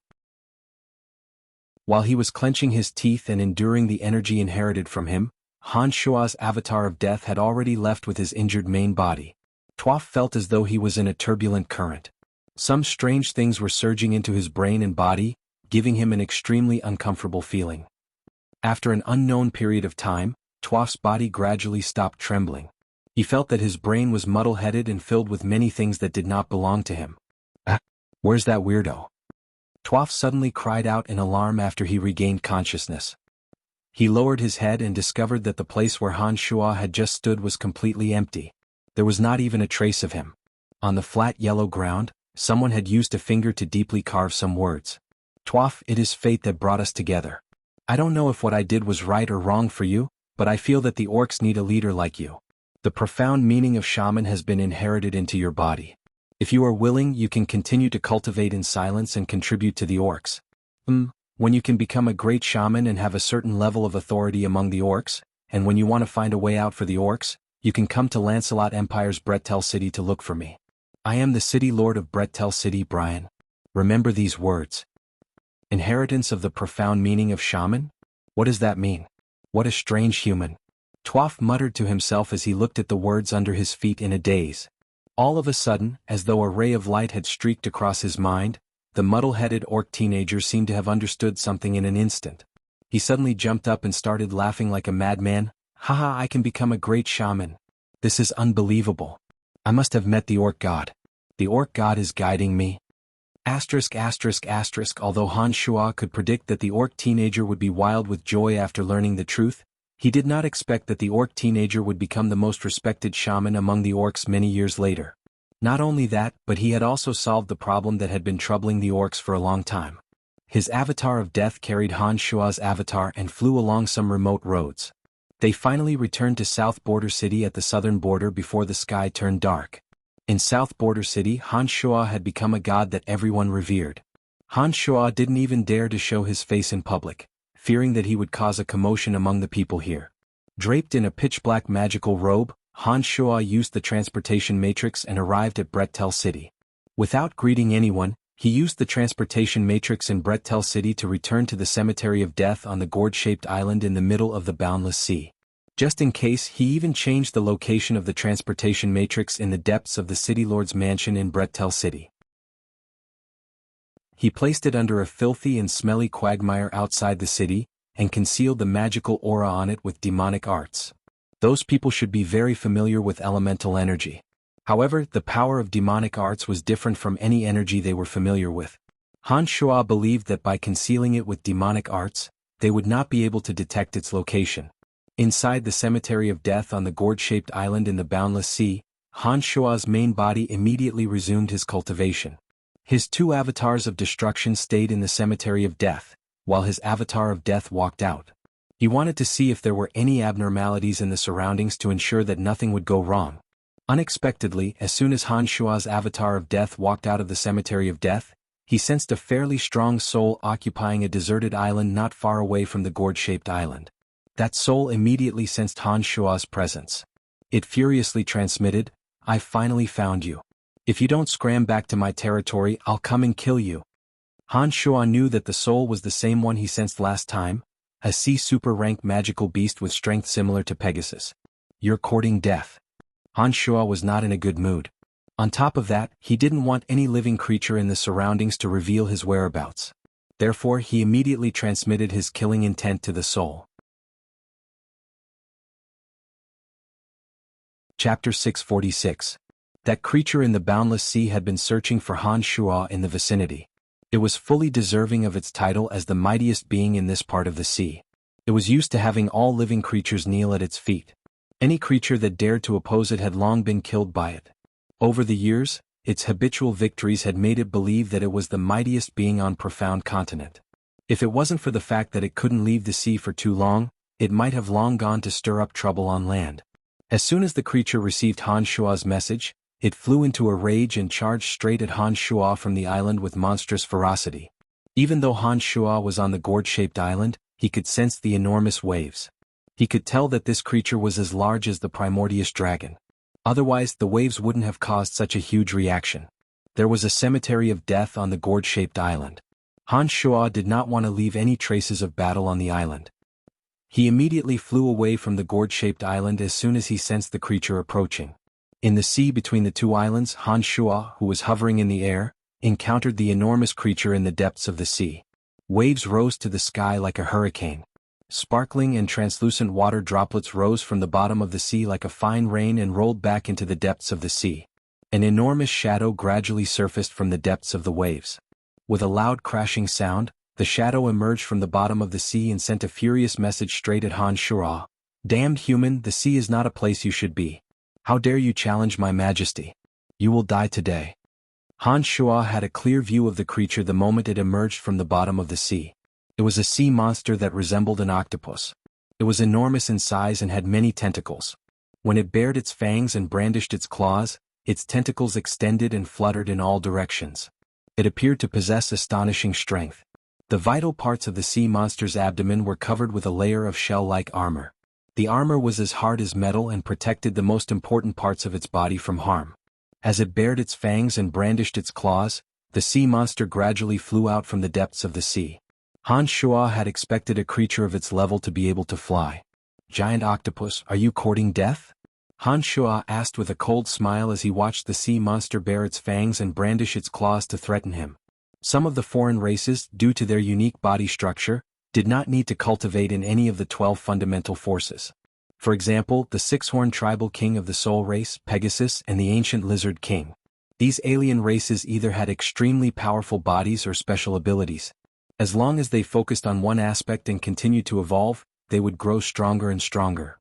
While he was clenching his teeth and enduring the energy inherited from him, Han Shua's avatar of death had already left with his injured main body. Twaf felt as though he was in a turbulent current. Some strange things were surging into his brain and body, giving him an extremely uncomfortable feeling. After an unknown period of time, Tuaf's body gradually stopped trembling. He felt that his brain was muddle-headed and filled with many things that did not belong to him. Where's that weirdo? Tuaf suddenly cried out in alarm after he regained consciousness. He lowered his head and discovered that the place where Han Shuo had just stood was completely empty. There was not even a trace of him. On the flat yellow ground, someone had used a finger to deeply carve some words. Tuaf, it is fate that brought us together. I don't know if what I did was right or wrong for you, but I feel that the orcs need a leader like you. The profound meaning of shaman has been inherited into your body. If you are willing, you can continue to cultivate in silence and contribute to the orcs. When you can become a great shaman and have a certain level of authority among the orcs, and when you want to find a way out for the orcs, you can come to Lancelot Empire's Bretel City to look for me. I am the city lord of Bretel City, Brian. Remember these words. Inheritance of the profound meaning of shaman? What does that mean? What a strange human. Tuaf muttered to himself as he looked at the words under his feet in a daze. All of a sudden, as though a ray of light had streaked across his mind, the muddle-headed orc teenager seemed to have understood something in an instant. He suddenly jumped up and started laughing like a madman. Haha, I can become a great shaman. This is unbelievable. I must have met the orc god. The orc god is guiding me. Although Han Shuo could predict that the orc teenager would be wild with joy after learning the truth, he did not expect that the orc teenager would become the most respected shaman among the orcs many years later. Not only that, but he had also solved the problem that had been troubling the orcs for a long time. His avatar of death carried Han Shuo's avatar and flew along some remote roads. They finally returned to South Border City at the southern border before the sky turned dark. In South Border City, Han Shuo had become a god that everyone revered. Han Shuo didn't even dare to show his face in public, fearing that he would cause a commotion among the people here. Draped in a pitch-black magical robe, Han Shuo used the transportation matrix and arrived at Bretel City. Without greeting anyone, he used the transportation matrix in Bretel City to return to the Cemetery of Death on the gourd-shaped island in the middle of the boundless sea. Just in case, he even changed the location of the transportation matrix in the depths of the city lord's mansion in Bretel City. He placed it under a filthy and smelly quagmire outside the city, and concealed the magical aura on it with demonic arts. Those people should be very familiar with elemental energy. However, the power of demonic arts was different from any energy they were familiar with. Han Shuo believed that by concealing it with demonic arts, they would not be able to detect its location. Inside the Cemetery of Death on the gourd-shaped island in the boundless sea, Han Shuo's main body immediately resumed his cultivation. His two avatars of destruction stayed in the Cemetery of Death, while his avatar of death walked out. He wanted to see if there were any abnormalities in the surroundings to ensure that nothing would go wrong. Unexpectedly, as soon as Han Shuo's avatar of death walked out of the Cemetery of Death, he sensed a fairly strong soul occupying a deserted island not far away from the gourd-shaped island. That soul immediately sensed Han Shuo's presence. It furiously transmitted, "I finally found you. If you don't scram back to my territory, I'll come and kill you." Han Shuo knew that the soul was the same one he sensed last time, a C super-rank magical beast with strength similar to Pegasus. "You're courting death." Han Shuo was not in a good mood. On top of that, he didn't want any living creature in the surroundings to reveal his whereabouts. Therefore, he immediately transmitted his killing intent to the soul. Chapter 646. That creature in the boundless sea had been searching for Han Shuo in the vicinity. It was fully deserving of its title as the mightiest being in this part of the sea. It was used to having all living creatures kneel at its feet. Any creature that dared to oppose it had long been killed by it. Over the years, its habitual victories had made it believe that it was the mightiest being on Profound Continent. If it wasn't for the fact that it couldn't leave the sea for too long, it might have long gone to stir up trouble on land. As soon as the creature received Han Shuo's message, it flew into a rage and charged straight at Han Shuo from the island with monstrous ferocity. Even though Han Shuo was on the gourd-shaped island, he could sense the enormous waves. He could tell that this creature was as large as the primordial dragon. Otherwise, the waves wouldn't have caused such a huge reaction. There was a cemetery of death on the gourd-shaped island. Han Shuo did not want to leave any traces of battle on the island. He immediately flew away from the gourd-shaped island as soon as he sensed the creature approaching. In the sea between the two islands, Han Shuo, who was hovering in the air, encountered the enormous creature in the depths of the sea. Waves rose to the sky like a hurricane. Sparkling and translucent water droplets rose from the bottom of the sea like a fine rain and rolled back into the depths of the sea. An enormous shadow gradually surfaced from the depths of the waves. With a loud crashing sound, the shadow emerged from the bottom of the sea and sent a furious message straight at Han Shuo. "Damned human, the sea is not a place you should be. How dare you challenge my majesty? You will die today." Han Shuo had a clear view of the creature the moment it emerged from the bottom of the sea. It was a sea monster that resembled an octopus. It was enormous in size and had many tentacles. When it bared its fangs and brandished its claws, its tentacles extended and fluttered in all directions. It appeared to possess astonishing strength. The vital parts of the sea monster's abdomen were covered with a layer of shell-like armor. The armor was as hard as metal and protected the most important parts of its body from harm. As it bared its fangs and brandished its claws, the sea monster gradually flew out from the depths of the sea. Han Shuo had expected a creature of its level to be able to fly. "Giant octopus, are you courting death?" Han Shuo asked with a cold smile as he watched the sea monster bare its fangs and brandish its claws to threaten him. Some of the foreign races, due to their unique body structure, did not need to cultivate in any of the 12 fundamental forces. For example, the six-horned tribal king of the Soul race, Pegasus, and the ancient lizard king. These alien races either had extremely powerful bodies or special abilities. As long as they focused on one aspect and continued to evolve, they would grow stronger and stronger.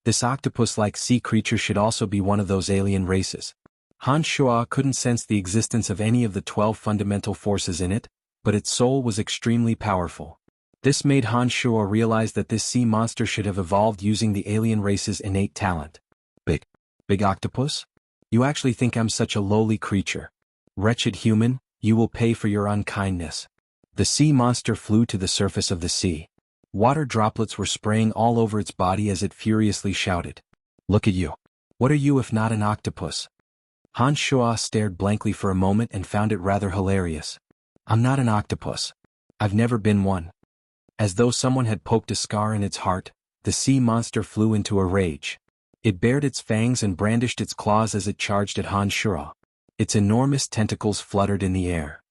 This octopus-like sea creature should also be one of those alien races. Han Shuo couldn't sense the existence of any of the 12 fundamental forces in it, but its soul was extremely powerful. This made Han Shuo realize that this sea monster should have evolved using the alien race's innate talent. Big octopus? You actually think I'm such a lowly creature? Wretched human, you will pay for your unkindness. The sea monster flew to the surface of the sea. Water droplets were spraying all over its body as it furiously shouted. "Look at you. What are you if not an octopus?" Han Shuo stared blankly for a moment and found it rather hilarious. "I'm not an octopus. I've never been one." As though someone had poked a scar in its heart, the sea monster flew into a rage. It bared its fangs and brandished its claws as it charged at Han Shuo. Its enormous tentacles fluttered in the air.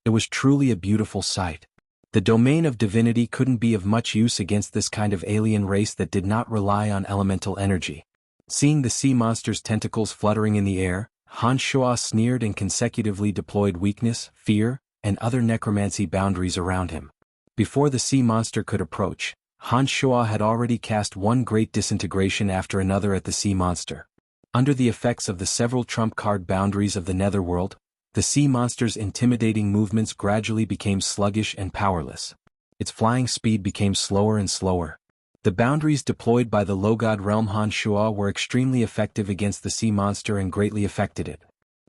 It was truly a beautiful sight. The domain of divinity couldn't be of much use against this kind of alien race that did not rely on elemental energy. Seeing the sea monster's tentacles fluttering in the air, Han Shuo sneered and consecutively deployed weakness, fear, and other necromancy boundaries around him. Before the sea monster could approach, Han Shuo had already cast one great disintegration after another at the sea monster. Under the effects of the several trump card boundaries of the netherworld, the sea monster's intimidating movements gradually became sluggish and powerless. Its flying speed became slower and slower. The boundaries deployed by the low-god realm Han Shuo were extremely effective against the sea monster and greatly affected it.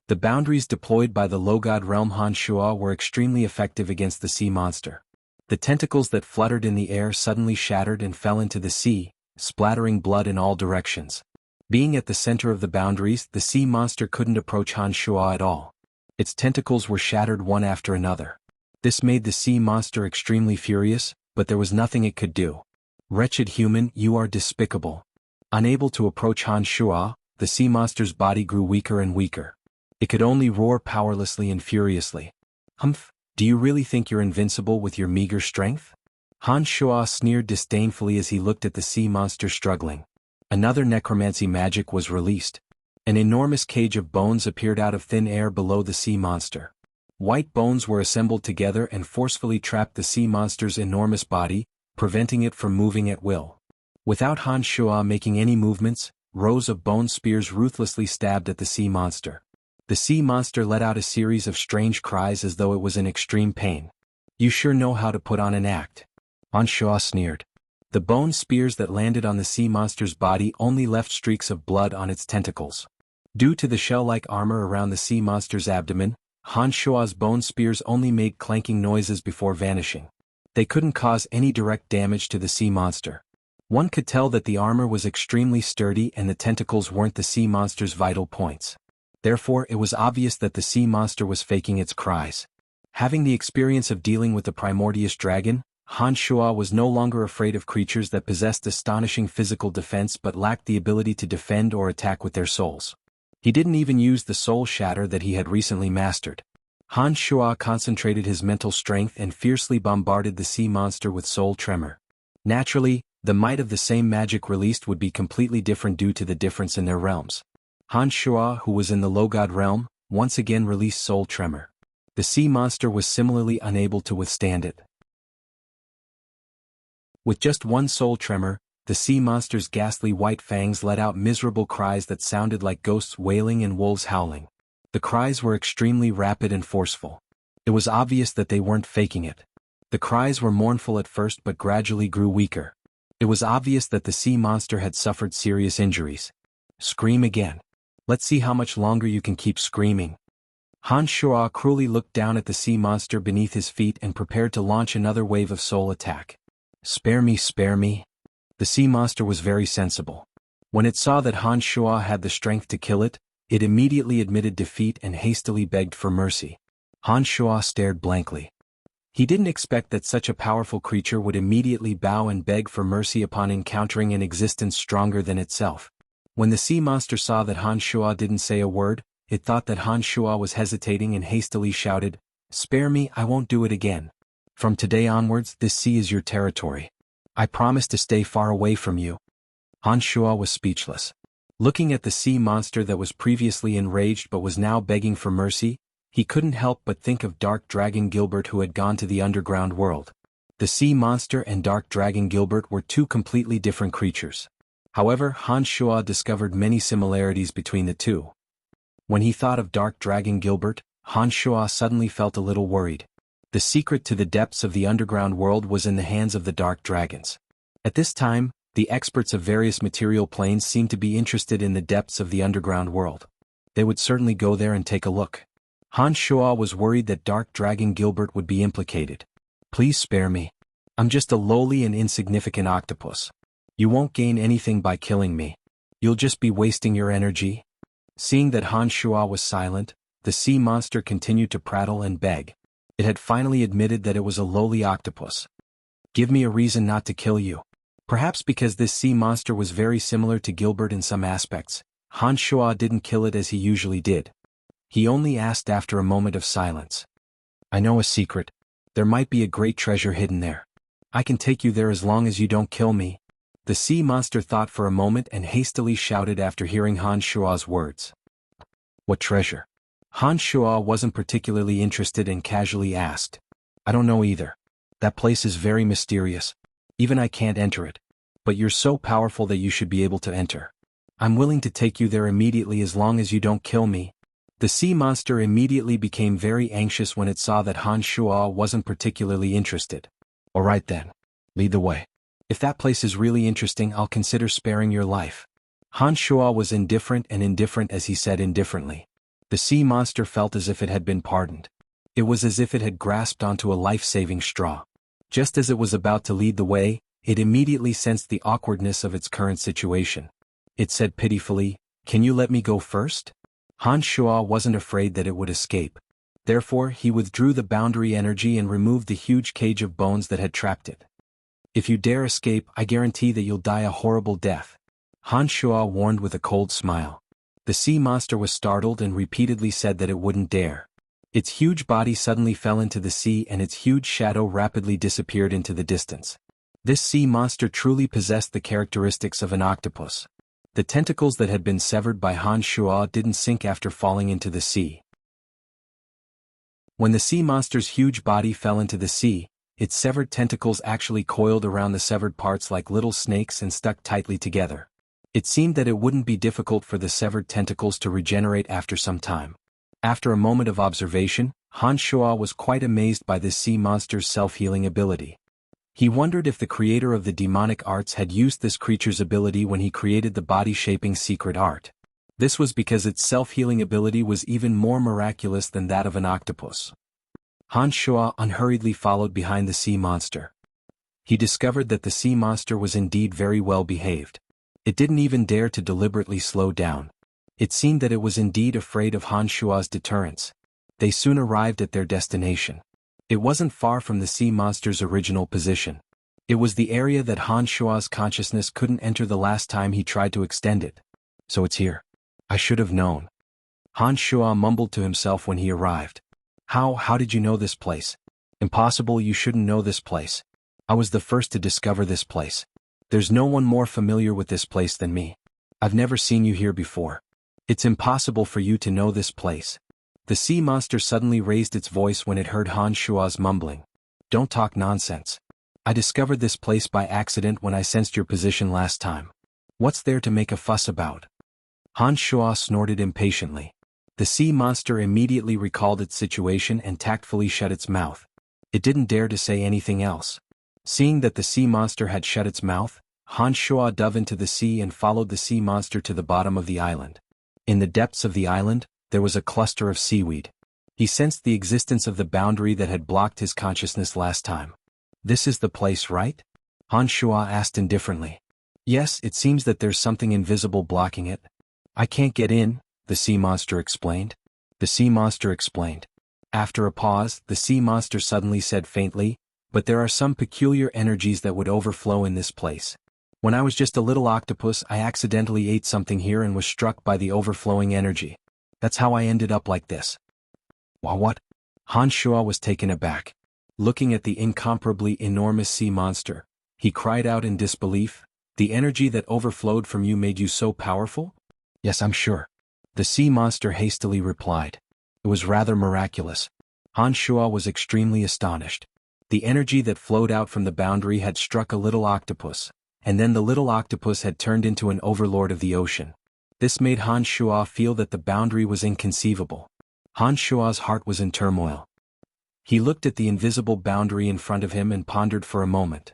The boundaries deployed by the low-god realm Han Shuo were extremely effective against the sea monster. The tentacles that fluttered in the air suddenly shattered and fell into the sea, splattering blood in all directions. Being at the center of the boundaries, the sea monster couldn't approach Han Shuo at all. Its tentacles were shattered one after another. This made the sea monster extremely furious, but there was nothing it could do. "Wretched human, you are despicable." Unable to approach Han Shuo, the sea monster's body grew weaker and weaker. It could only roar powerlessly and furiously. "Humph, do you really think you're invincible with your meager strength?" Han Shuo sneered disdainfully as he looked at the sea monster struggling. Another necromancy magic was released. An enormous cage of bones appeared out of thin air below the sea monster. White bones were assembled together and forcefully trapped the sea monster's enormous body, preventing it from moving at will. Without Han Shuo making any movements, rows of bone spears ruthlessly stabbed at the sea monster. The sea monster let out a series of strange cries as though it was in extreme pain. "You sure know how to put on an act." Han Shuo sneered. The bone spears that landed on the sea monster's body only left streaks of blood on its tentacles. Due to the shell-like armor around the sea monster's abdomen, Han Shuo's bone spears only made clanking noises before vanishing. They couldn't cause any direct damage to the sea monster. One could tell that the armor was extremely sturdy and the tentacles weren't the sea monster's vital points. Therefore, it was obvious that the sea monster was faking its cries. Having the experience of dealing with the primordial dragon, Han Shuo was no longer afraid of creatures that possessed astonishing physical defense but lacked the ability to defend or attack with their souls. He didn't even use the soul shatter that he had recently mastered. Han Shuo concentrated his mental strength and fiercely bombarded the sea monster with soul tremor. Naturally, the might of the same magic released would be completely different due to the difference in their realms. Han Shuo, who was in the low god realm, once again released soul tremor. The sea monster was similarly unable to withstand it. With just one soul tremor, the sea monster's ghastly white fangs let out miserable cries that sounded like ghosts wailing and wolves howling. The cries were extremely rapid and forceful. It was obvious that they weren't faking it. The cries were mournful at first but gradually grew weaker. It was obvious that the sea monster had suffered serious injuries. Scream again. Let's see how much longer you can keep screaming. Han Shuo cruelly looked down at the sea monster beneath his feet and prepared to launch another wave of soul attack. Spare me, spare me. The sea monster was very sensible. When it saw that Han Shuo had the strength to kill it, it immediately admitted defeat and hastily begged for mercy. Han Shuo stared blankly. He didn't expect that such a powerful creature would immediately bow and beg for mercy upon encountering an existence stronger than itself. When the sea monster saw that Han Shuo didn't say a word, it thought that Han Shuo was hesitating and hastily shouted, "Spare me, I won't do it again. From today onwards, this sea is your territory. I promise to stay far away from you." Han Shuo was speechless. Looking at the sea monster that was previously enraged but was now begging for mercy, he couldn't help but think of Dark Dragon Gilbert, who had gone to the underground world. The sea monster and Dark Dragon Gilbert were two completely different creatures. However, Han Shuo discovered many similarities between the two. When he thought of Dark Dragon Gilbert, Han Shuo suddenly felt a little worried. The secret to the depths of the underground world was in the hands of the Dark Dragons. At this time, the experts of various material planes seemed to be interested in the depths of the underground world. They would certainly go there and take a look. Han Shuo was worried that Dark Dragon Gilbert would be implicated. "Please spare me. I'm just a lowly and insignificant octopus. You won't gain anything by killing me. You'll just be wasting your energy." Seeing that Han Shuo was silent, the sea monster continued to prattle and beg. It had finally admitted that it was a lowly octopus. "Give me a reason not to kill you." Perhaps because this sea monster was very similar to Gilbert in some aspects, Han Shuo didn't kill it as he usually did. He only asked after a moment of silence. "I know a secret. There might be a great treasure hidden there. I can take you there as long as you don't kill me." The sea monster thought for a moment and hastily shouted after hearing Han Shuo's words. "What treasure?" Han Shuo wasn't particularly interested and casually asked. "I don't know either. That place is very mysterious. Even I can't enter it. But you're so powerful that you should be able to enter. I'm willing to take you there immediately as long as you don't kill me." The sea monster immediately became very anxious when it saw that Han Shuo wasn't particularly interested. "All right then. Lead the way. If that place is really interesting, I'll consider sparing your life." Han Shuo was indifferent as he said indifferently. The sea monster felt as if it had been pardoned. It was as if it had grasped onto a life-saving straw. Just as it was about to lead the way, it immediately sensed the awkwardness of its current situation. It said pitifully, "Can you let me go first?" Han Shuo wasn't afraid that it would escape. Therefore, he withdrew the boundary energy and removed the huge cage of bones that had trapped it. "If you dare escape, I guarantee that you'll die a horrible death," Han Shuo warned with a cold smile. The sea monster was startled and repeatedly said that it wouldn't dare. Its huge body suddenly fell into the sea and its huge shadow rapidly disappeared into the distance. This sea monster truly possessed the characteristics of an octopus. The tentacles that had been severed by Han Shuo didn't sink after falling into the sea. When the sea monster's huge body fell into the sea, its severed tentacles actually coiled around the severed parts like little snakes and stuck tightly together. It seemed that it wouldn't be difficult for the severed tentacles to regenerate after some time. After a moment of observation, Han Shuo was quite amazed by this sea monster's self-healing ability. He wondered if the creator of the demonic arts had used this creature's ability when he created the body-shaping secret art. This was because its self-healing ability was even more miraculous than that of an octopus. Han Shuo unhurriedly followed behind the sea monster. He discovered that the sea monster was indeed very well behaved. It didn't even dare to deliberately slow down. It seemed that it was indeed afraid of Han Shuo's deterrence. They soon arrived at their destination. It wasn't far from the sea monster's original position. It was the area that Han Shuo's consciousness couldn't enter the last time he tried to extend it. "So it's here. I should have known." Han Shuo mumbled to himself when he arrived. How did you know this place? Impossible, you shouldn't know this place. I was the first to discover this place. There's no one more familiar with this place than me. I've never seen you here before. It's impossible for you to know this place. The sea monster suddenly raised its voice when it heard Han Shua's mumbling. Don't talk nonsense. I discovered this place by accident when I sensed your position last time. What's there to make a fuss about? Han Shua snorted impatiently. The sea monster immediately recalled its situation and tactfully shut its mouth. It didn't dare to say anything else. Seeing that the sea monster had shut its mouth, Han Shua dove into the sea and followed the sea monster to the bottom of the island. In the depths of the island, there was a cluster of seaweed. He sensed the existence of the boundary that had blocked his consciousness last time. This is the place, right? Han Shua asked indifferently. Yes, it seems that there's something invisible blocking it. I can't get in, the sea monster explained. The sea monster explained. After a pause, the sea monster suddenly said faintly, but there are some peculiar energies that would overflow in this place. When I was just a little octopus, I accidentally ate something here and was struck by the overflowing energy. That's how I ended up like this. What? Han Shua was taken aback. Looking at the incomparably enormous sea monster, he cried out in disbelief, the energy that overflowed from you made you so powerful? Yes, I'm sure. The sea monster hastily replied. It was rather miraculous. Han Shua was extremely astonished. The energy that flowed out from the boundary had struck a little octopus, and then the little octopus had turned into an overlord of the ocean. This made Han Shua feel that the boundary was inconceivable. Han Shua's heart was in turmoil. He looked at the invisible boundary in front of him and pondered for a moment.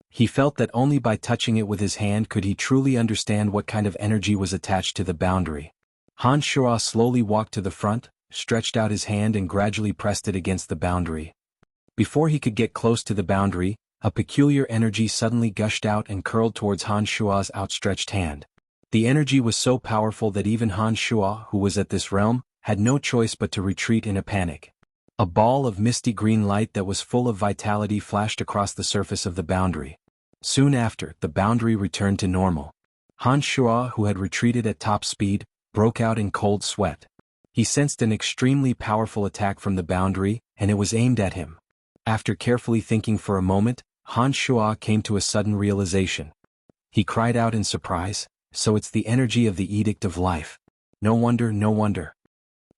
He felt that only by touching it with his hand could he truly understand what kind of energy was attached to the boundary. Han Shua slowly walked to the front, stretched out his hand and gradually pressed it against the boundary. Before he could get close to the boundary, a peculiar energy suddenly gushed out and curled towards Han Shua's outstretched hand. The energy was so powerful that even Han Shua, who was at this realm, had no choice but to retreat in a panic. A ball of misty green light that was full of vitality flashed across the surface of the boundary. Soon after, the boundary returned to normal. Han Shua, who had retreated at top speed, broke out in cold sweat. He sensed an extremely powerful attack from the boundary, and it was aimed at him. After carefully thinking for a moment, Han Shua came to a sudden realization. He cried out in surprise, so it's the energy of the Edict of Life. No wonder, no wonder.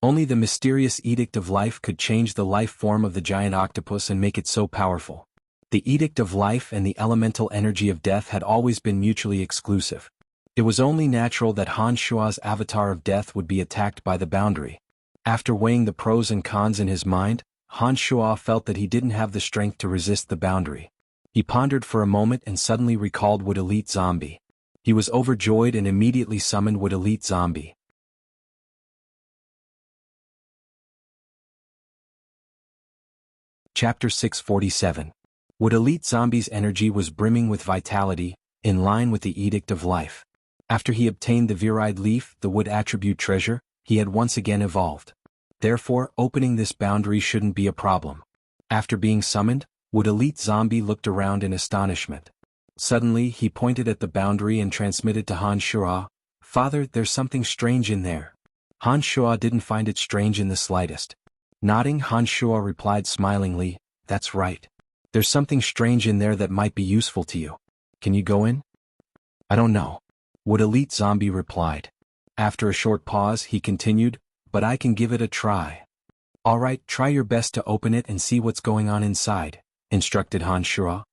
Only the mysterious Edict of Life could change the life form of the giant octopus and make it so powerful. The Edict of Life and the elemental energy of death had always been mutually exclusive. It was only natural that Han Shua's avatar of death would be attacked by the boundary. After weighing the pros and cons in his mind, Han Shua felt that he didn't have the strength to resist the boundary. He pondered for a moment and suddenly recalled Wood Elite Zombie. He was overjoyed and immediately summoned Wood Elite Zombie. Chapter 647. Wood Elite Zombie's energy was brimming with vitality, in line with the Edict of Life. After he obtained the Virile Leaf, the wood attribute treasure, he had once again evolved. Therefore, opening this boundary shouldn't be a problem. After being summoned, Wood Elite Zombie looked around in astonishment. Suddenly, he pointed at the boundary and transmitted to Han Shua, "Father, there's something strange in there." Han Shua didn't find it strange in the slightest. Nodding, Han Shua replied smilingly, "That's right. There's something strange in there that might be useful to you. Can you go in?" "I don't know," Wood Elite Zombie replied. After a short pause, he continued, "But I can give it a try." "All right, try your best to open it and see what's going on inside," instructed Han Shua.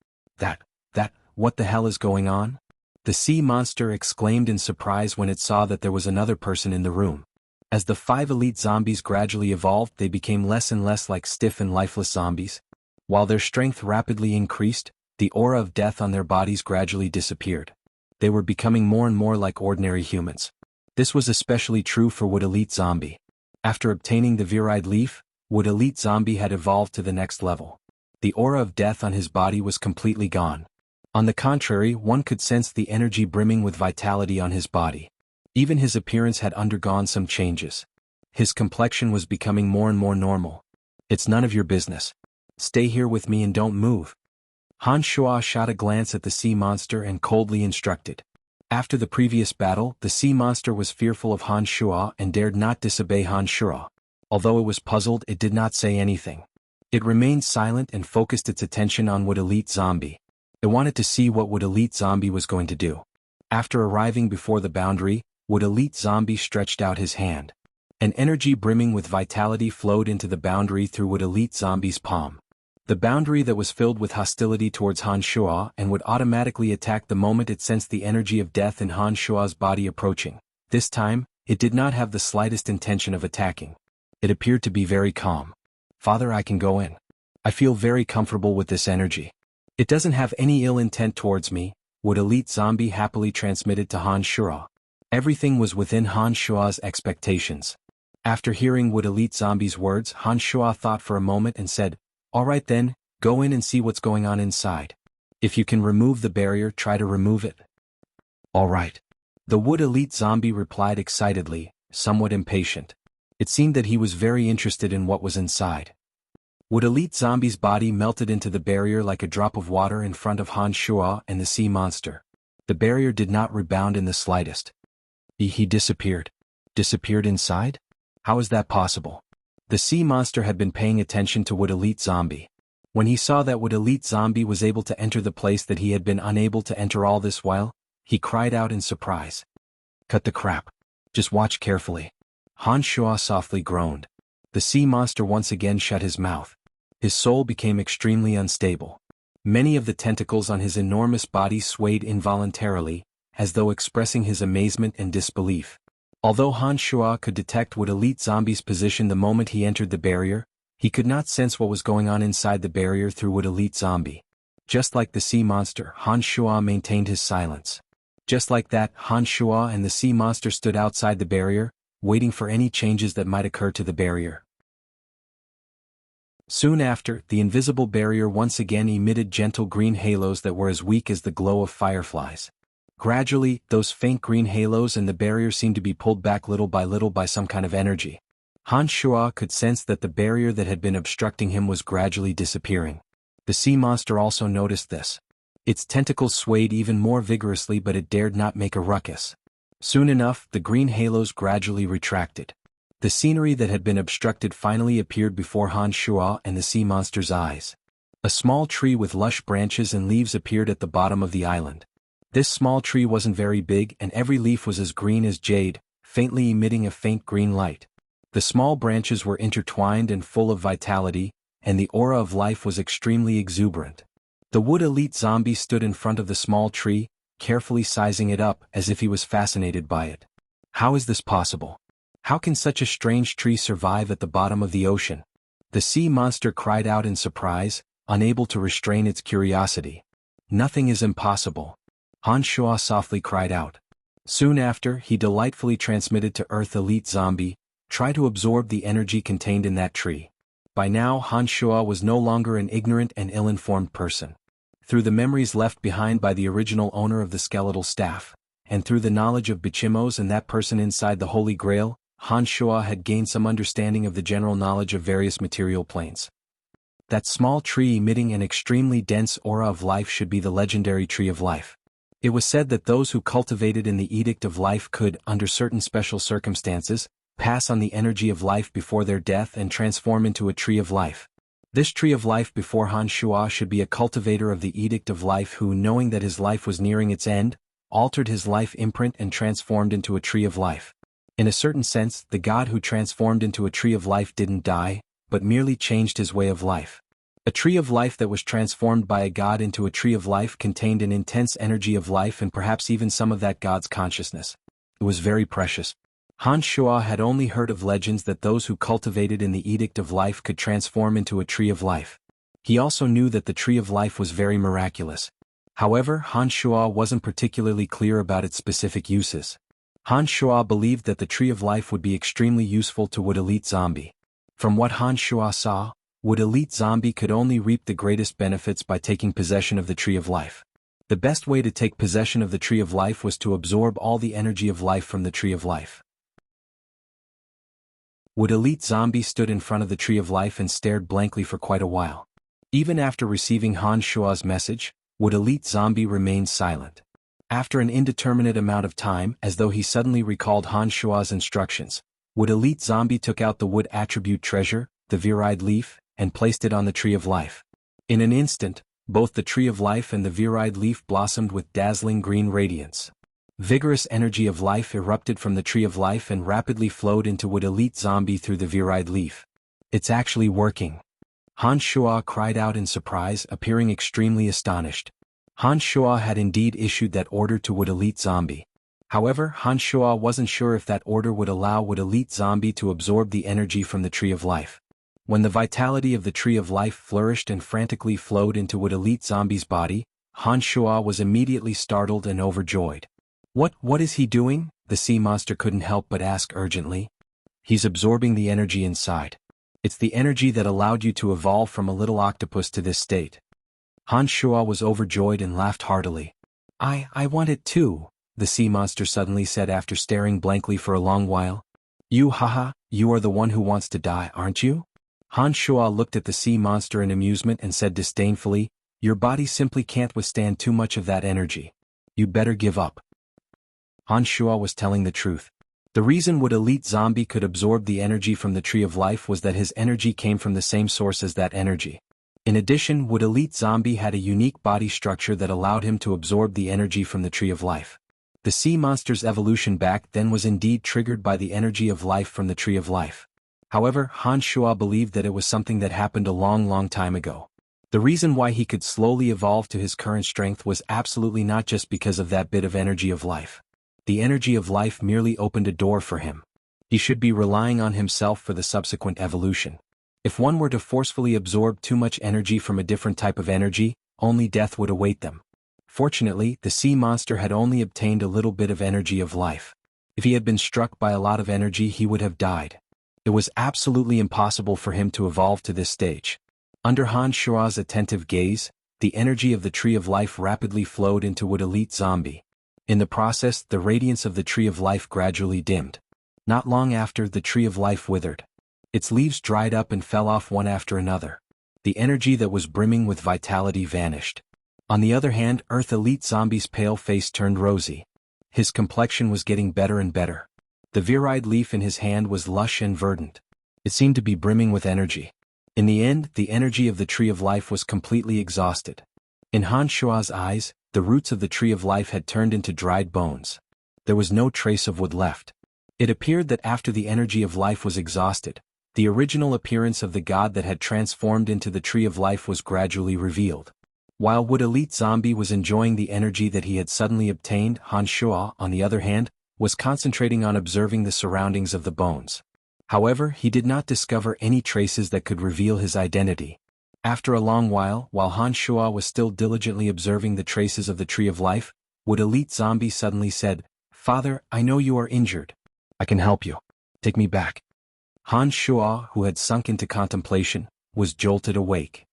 What the hell is going on?" The sea monster exclaimed in surprise when it saw that there was another person in the room. As the 5 elite zombies gradually evolved, they became less and less like stiff and lifeless zombies. While their strength rapidly increased, the aura of death on their bodies gradually disappeared. They were becoming more and more like ordinary humans. This was especially true for Wood Elite Zombie. After obtaining the Virile Leaf, Wood Elite Zombie had evolved to the next level. The aura of death on his body was completely gone. On the contrary, one could sense the energy brimming with vitality on his body. Even his appearance had undergone some changes. His complexion was becoming more and more normal. "It's none of your business. Stay here with me and don't move." Han Shua shot a glance at the sea monster and coldly instructed. After the previous battle, the sea monster was fearful of Han Shua and dared not disobey Han Shua. Although it was puzzled, it did not say anything. It remained silent and focused its attention on Wood Elite Zombie. It wanted to see what Wood Elite Zombie was going to do. After arriving before the boundary, Wood Elite Zombie stretched out his hand. An energy brimming with vitality flowed into the boundary through Wood Elite Zombie's palm. The boundary that was filled with hostility towards Han Shuo and would automatically attack the moment it sensed the energy of death in Han Shuo's body approaching. This time, it did not have the slightest intention of attacking. It appeared to be very calm. Father, I can go in. I feel very comfortable with this energy. It doesn't have any ill intent towards me, Wood Elite Zombie happily transmitted to Han Shuo. Everything was within Han Shuo's expectations. After hearing Wood Elite Zombie's words, Han Shuo thought for a moment and said, "All right then, go in and see what's going on inside. If you can remove the barrier, try to remove it." "All right." The Wood Elite Zombie replied excitedly, somewhat impatient. It seemed that he was very interested in what was inside. Wood Elite Zombie's body melted into the barrier like a drop of water in front of Han Shuo and the sea monster. The barrier did not rebound in the slightest. He disappeared. Disappeared inside? How is that possible? The sea monster had been paying attention to Wood Elite Zombie. When he saw that Wood Elite Zombie was able to enter the place that he had been unable to enter all this while, he cried out in surprise. "Cut the crap. Just watch carefully." Han Shuo softly groaned. The sea monster once again shut his mouth. His soul became extremely unstable. Many of the tentacles on his enormous body swayed involuntarily, as though expressing his amazement and disbelief. Although Han Shuo could detect Wood Elite Zombie's position the moment he entered the barrier, he could not sense what was going on inside the barrier through Wood Elite Zombie. Just like the sea monster, Han Shuo maintained his silence. Just like that, Han Shuo and the sea monster stood outside the barrier, waiting for any changes that might occur to the barrier. Soon after, the invisible barrier once again emitted gentle green halos that were as weak as the glow of fireflies. Gradually, those faint green halos and the barrier seemed to be pulled back little by some kind of energy. Han Shuo could sense that the barrier that had been obstructing him was gradually disappearing. The sea monster also noticed this. Its tentacles swayed even more vigorously, but it dared not make a ruckus. Soon enough, the green halos gradually retracted. The scenery that had been obstructed finally appeared before Han Shuo and the sea monster's eyes. A small tree with lush branches and leaves appeared at the bottom of the island. This small tree wasn't very big, and every leaf was as green as jade, faintly emitting a faint green light. The small branches were intertwined and full of vitality, and the aura of life was extremely exuberant. The Wood Elite Zombie stood in front of the small tree, carefully sizing it up as if he was fascinated by it. How is this possible? How can such a strange tree survive at the bottom of the ocean? The sea monster cried out in surprise, unable to restrain its curiosity. Nothing is impossible. Han Shuo softly cried out. Soon after, he delightfully transmitted to Earth Elite Zombie, "Try to absorb the energy contained in that tree." By now, Han Shuo was no longer an ignorant and ill-informed person. Through the memories left behind by the original owner of the skeletal staff, and through the knowledge of Bichimos and that person inside the Holy Grail, Han Shuo had gained some understanding of the general knowledge of various material planes. That small tree emitting an extremely dense aura of life should be the legendary Tree of Life. It was said that those who cultivated in the Edict of Life could, under certain special circumstances, pass on the energy of life before their death and transform into a Tree of Life. This Tree of Life before Han Shuo should be a cultivator of the Edict of Life who, knowing that his life was nearing its end, altered his life imprint and transformed into a Tree of Life. In a certain sense, the god who transformed into a Tree of Life didn't die, but merely changed his way of life. A Tree of Life that was transformed by a god into a Tree of Life contained an intense energy of life and perhaps even some of that god's consciousness. It was very precious. Han Shuo had only heard of legends that those who cultivated in the Edict of Life could transform into a Tree of Life. He also knew that the Tree of Life was very miraculous. However, Han Shuo wasn't particularly clear about its specific uses. Han Shuo believed that the Tree of Life would be extremely useful to Wood Elite Zombie. From what Han Shuo saw, Wood Elite Zombie could only reap the greatest benefits by taking possession of the Tree of Life. The best way to take possession of the Tree of Life was to absorb all the energy of life from the Tree of Life. Wood Elite Zombie stood in front of the Tree of Life and stared blankly for quite a while. Even after receiving Han Shuo's message, Wood Elite Zombie remained silent. After an indeterminate amount of time, as though he suddenly recalled Han Shuo's instructions, Wood Elite Zombie took out the wood attribute treasure, the virile leaf, and placed it on the tree of life. In an instant, both the tree of life and the virile leaf blossomed with dazzling green radiance. Vigorous energy of life erupted from the tree of life and rapidly flowed into Wood Elite Zombie through the virile leaf. It's actually working. Han Shuo cried out in surprise, appearing extremely astonished. Han Shuo had indeed issued that order to Wood Elite Zombie. However, Han Shuo wasn't sure if that order would allow Wood Elite Zombie to absorb the energy from the Tree of Life. When the vitality of the Tree of Life flourished and frantically flowed into Wood Elite Zombie's body, Han Shuo was immediately startled and overjoyed. What is he doing? The sea monster couldn't help but ask urgently. He's absorbing the energy inside. It's the energy that allowed you to evolve from a little octopus to this state. Han Shuo was overjoyed and laughed heartily. I want it too, the sea monster suddenly said after staring blankly for a long while. You are the one who wants to die, aren't you? Han Shuo looked at the sea monster in amusement and said disdainfully, your body simply can't withstand too much of that energy. You'd better give up. Han Shuo was telling the truth. The reason Wood Elite Zombie could absorb the energy from the Tree of Life was that his energy came from the same source as that energy. In addition, Wood Elite Zombie had a unique body structure that allowed him to absorb the energy from the Tree of Life. The sea monster's evolution back then was indeed triggered by the energy of life from the Tree of Life. However, Han Shuo believed that it was something that happened a long time ago. The reason why he could slowly evolve to his current strength was absolutely not just because of that bit of energy of life. The energy of life merely opened a door for him. He should be relying on himself for the subsequent evolution. If one were to forcefully absorb too much energy from a different type of energy, only death would await them. Fortunately, the sea monster had only obtained a little bit of energy of life. If he had been struck by a lot of energy, he would have died. It was absolutely impossible for him to evolve to this stage. Under Han Shuo's attentive gaze, the energy of the Tree of Life rapidly flowed into Wood Elite Zombie. In the process, the radiance of the Tree of Life gradually dimmed. Not long after, the Tree of Life withered. Its leaves dried up and fell off one after another. The energy that was brimming with vitality vanished. On the other hand, Earth Elite Zombie's pale face turned rosy. His complexion was getting better and better. The virile leaf in his hand was lush and verdant. It seemed to be brimming with energy. In the end, the energy of the Tree of Life was completely exhausted. In Han Shuo's eyes, the roots of the Tree of Life had turned into dried bones. There was no trace of wood left. It appeared that after the energy of life was exhausted, the original appearance of the god that had transformed into the Tree of Life was gradually revealed. While Wood Elite Zombie was enjoying the energy that he had suddenly obtained, Han Shuo, on the other hand, was concentrating on observing the surroundings of the bones. However, he did not discover any traces that could reveal his identity. After a long while Han Shuo was still diligently observing the traces of the Tree of Life, Wood Elite Zombie suddenly said, Father, I know you are injured. I can help you. Take me back. Han Shuo, who had sunk into contemplation, was jolted awake.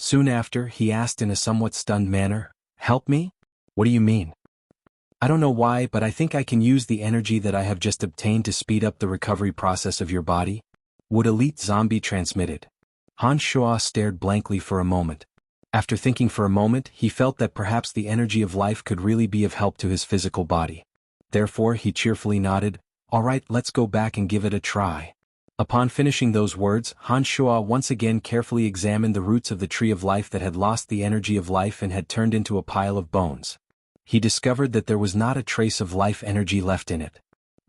Soon after, he asked in a somewhat stunned manner, Help me? What do you mean? I don't know why, but I think I can use the energy that I have just obtained to speed up the recovery process of your body. Wood Elite Zombie transmitted. Han Shuo stared blankly for a moment. After thinking for a moment, he felt that perhaps the energy of life could really be of help to his physical body. Therefore, he cheerfully nodded, All right, let's go back and give it a try. Upon finishing those words, Han Shuo once again carefully examined the roots of the Tree of Life that had lost the energy of life and had turned into a pile of bones. He discovered that there was not a trace of life energy left in it.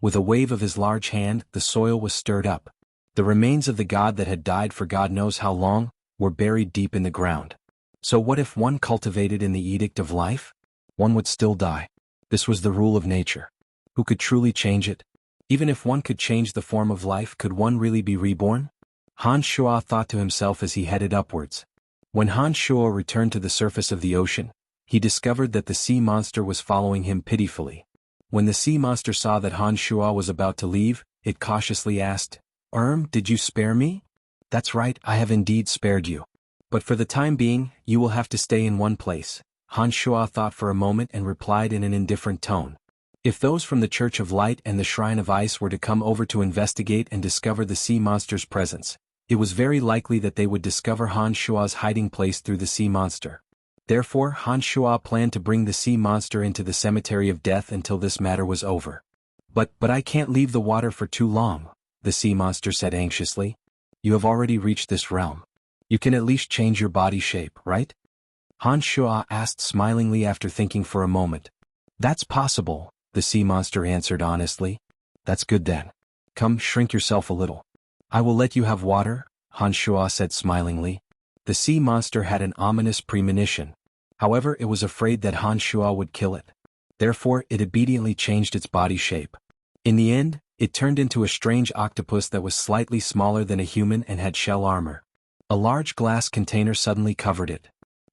With a wave of his large hand, the soil was stirred up. The remains of the god that had died for God knows how long, were buried deep in the ground. So what if one cultivated in the edict of life? One would still die. This was the rule of nature. Who could truly change it? Even if one could change the form of life, could one really be reborn? Han Shuo thought to himself as he headed upwards. When Han Shuo returned to the surface of the ocean, he discovered that the sea monster was following him pitifully. When the sea monster saw that Han Shuo was about to leave, it cautiously asked, Did you spare me? That's right, I have indeed spared you. But for the time being, you will have to stay in one place. Han Shuo thought for a moment and replied in an indifferent tone. If those from the Church of Light and the Shrine of Ice were to come over to investigate and discover the sea monster's presence, it was very likely that they would discover Han Shuo's hiding place through the sea monster. Therefore, Han Shuo planned to bring the sea monster into the cemetery of death until this matter was over. But I can't leave the water for too long, the sea monster said anxiously. You have already reached this realm. You can at least change your body shape, right? Han Shuo asked smilingly after thinking for a moment. That's possible, the sea monster answered honestly. That's good then. Come, shrink yourself a little. I will let you have water, Han Shuo said smilingly. The sea monster had an ominous premonition. However, it was afraid that Han Shuo would kill it. Therefore, it obediently changed its body shape. In the end, it turned into a strange octopus that was slightly smaller than a human and had shell armor. A large glass container suddenly covered it.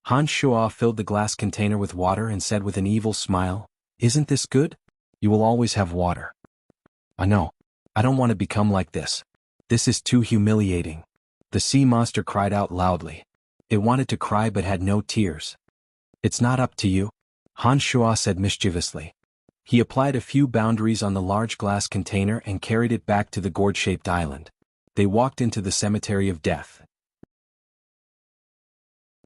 Han Shuo filled the glass container with water and said with an evil smile, "Isn't this good? You will always have water." "I know. I don't want to become like this. This is too humiliating." The sea monster cried out loudly. It wanted to cry but had no tears. "It's not up to you," Han Shuo said mischievously. He applied a few boundaries on the large glass container and carried it back to the gourd-shaped island. They walked into the cemetery of death.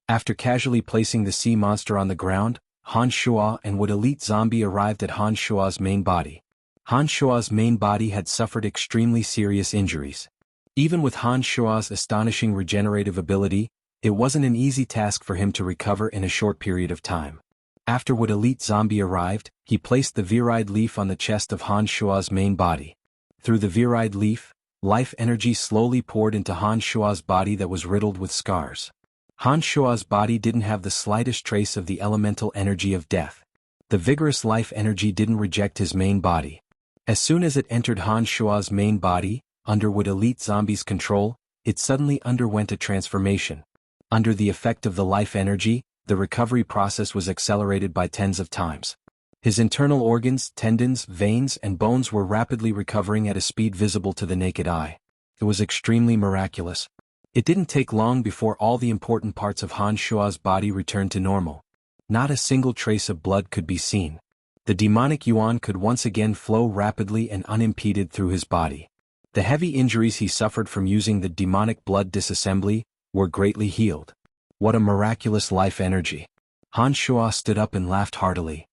After casually placing the sea monster on the ground, Han Shuo and Wood Elite Zombie arrived at Han Shuo's main body. Han Shuo's main body had suffered extremely serious injuries. Even with Han Shuo's astonishing regenerative ability, it wasn't an easy task for him to recover in a short period of time. After Wood Elite Zombie arrived, he placed the Viride leaf on the chest of Han Shuo's main body. Through the Viride leaf, life energy slowly poured into Han Shuo's body that was riddled with scars. Han Shuo's body didn't have the slightest trace of the elemental energy of death. The vigorous life energy didn't reject his main body. As soon as it entered Han Shuo's main body, under Wood Elite Zombie's control, it suddenly underwent a transformation. Under the effect of the life energy, the recovery process was accelerated by tens of times. His internal organs, tendons, veins, and bones were rapidly recovering at a speed visible to the naked eye. It was extremely miraculous. It didn't take long before all the important parts of Han Shuo's body returned to normal. Not a single trace of blood could be seen. The demonic yuan could once again flow rapidly and unimpeded through his body. The heavy injuries he suffered from using the demonic blood disassembly were greatly healed. What a miraculous life energy. Han Shuo stood up and laughed heartily.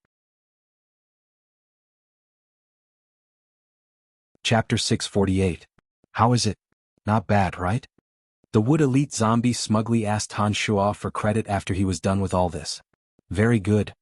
Chapter 648. How is it? Not bad, right? The Wood Elite Zombie smugly asked Han Shuo for credit after he was done with all this. Very good.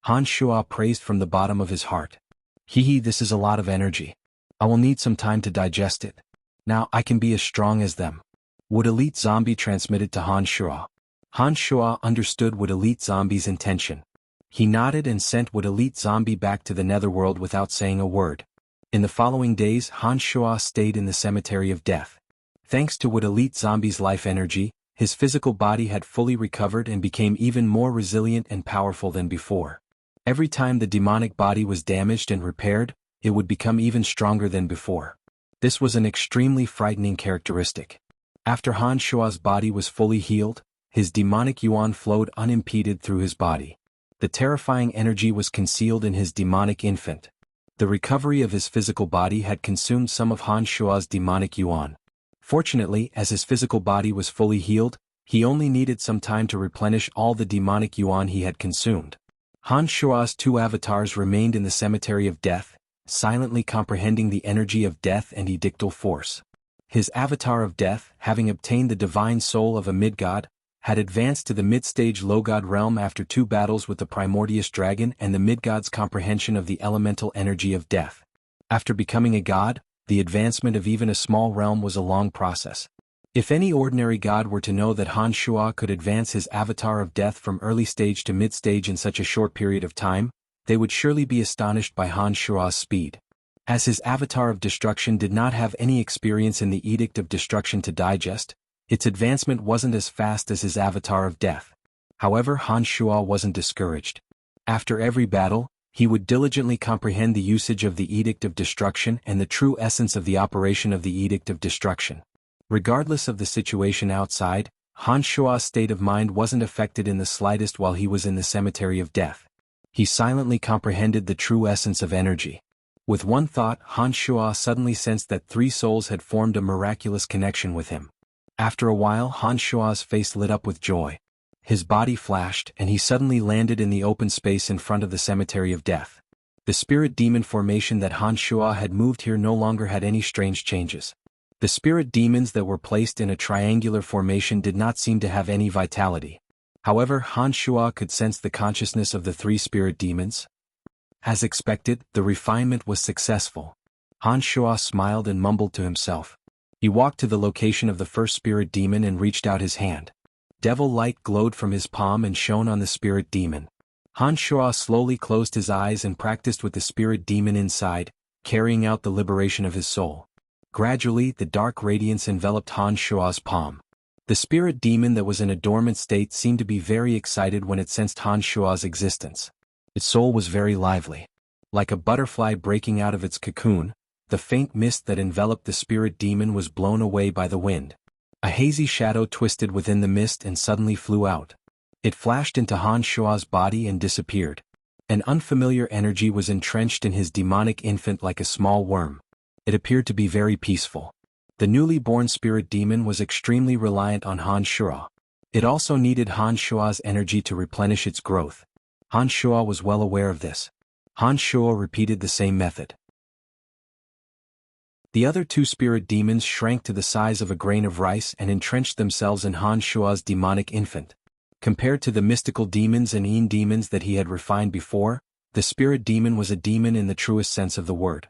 Han Shuo praised from the bottom of his heart. Hee, this is a lot of energy. I will need some time to digest it. Now I can be as strong as them. Wood Elite Zombie transmitted to Han Shuo. Han Shuo understood Wood Elite Zombie's intention. He nodded and sent Wood Elite Zombie back to the netherworld without saying a word. In the following days, Han Shuo stayed in the cemetery of death. Thanks to Wood Elite Zombie's life energy, his physical body had fully recovered and became even more resilient and powerful than before. Every time the demonic body was damaged and repaired, it would become even stronger than before. This was an extremely frightening characteristic. After Han Shuo's body was fully healed, his demonic yuan flowed unimpeded through his body. The terrifying energy was concealed in his demonic infant. The recovery of his physical body had consumed some of Han Shuo's demonic yuan. Fortunately, as his physical body was fully healed, he only needed some time to replenish all the demonic yuan he had consumed. Han Shuo's two avatars remained in the cemetery of death, silently comprehending the energy of death and edictal force. His avatar of death, having obtained the divine soul of a mid-god, had advanced to the mid-stage low-god realm after 2 battles with the primordious dragon and the mid-god's comprehension of the elemental energy of death. After becoming a god, the advancement of even a small realm was a long process. If any ordinary god were to know that Han Shuo could advance his avatar of death from early stage to mid-stage in such a short period of time, they would surely be astonished by Han Shuo's speed. As his avatar of destruction did not have any experience in the Edict of Destruction to digest, its advancement wasn't as fast as his avatar of death. However, Han Shuo wasn't discouraged. After every battle, he would diligently comprehend the usage of the Edict of Destruction and the true essence of the operation of the Edict of Destruction. Regardless of the situation outside, Han Shuo's state of mind wasn't affected in the slightest while he was in the cemetery of death. He silently comprehended the true essence of energy. With one thought, Han Shuo suddenly sensed that 3 souls had formed a miraculous connection with him. After a while, Han Shuo's face lit up with joy. His body flashed, and he suddenly landed in the open space in front of the cemetery of death. The spirit demon formation that Han Shuo had moved here no longer had any strange changes. The spirit demons that were placed in a triangular formation did not seem to have any vitality. However, Han Shuo could sense the consciousness of the three spirit demons. As expected, the refinement was successful. Han Shuo smiled and mumbled to himself. He walked to the location of the first spirit demon and reached out his hand. Devil light glowed from his palm and shone on the spirit demon. Han Shuo slowly closed his eyes and practiced with the spirit demon inside, carrying out the liberation of his soul. Gradually, the dark radiance enveloped Han Shuo's palm. The spirit demon that was in a dormant state seemed to be very excited when it sensed Han Shuo's existence. Its soul was very lively. Like a butterfly breaking out of its cocoon, the faint mist that enveloped the spirit demon was blown away by the wind. A hazy shadow twisted within the mist and suddenly flew out. It flashed into Han Shuo's body and disappeared. An unfamiliar energy was entrenched in his demonic infant like a small worm. It appeared to be very peaceful. The newly born spirit demon was extremely reliant on Han Shuo. It also needed Han Shuo's energy to replenish its growth. Han Shuo was well aware of this. Han Shuo repeated the same method. The other two spirit demons shrank to the size of a grain of rice and entrenched themselves in Han Shuo's demonic infant. Compared to the mystical demons and Yin demons that he had refined before, the spirit demon was a demon in the truest sense of the word.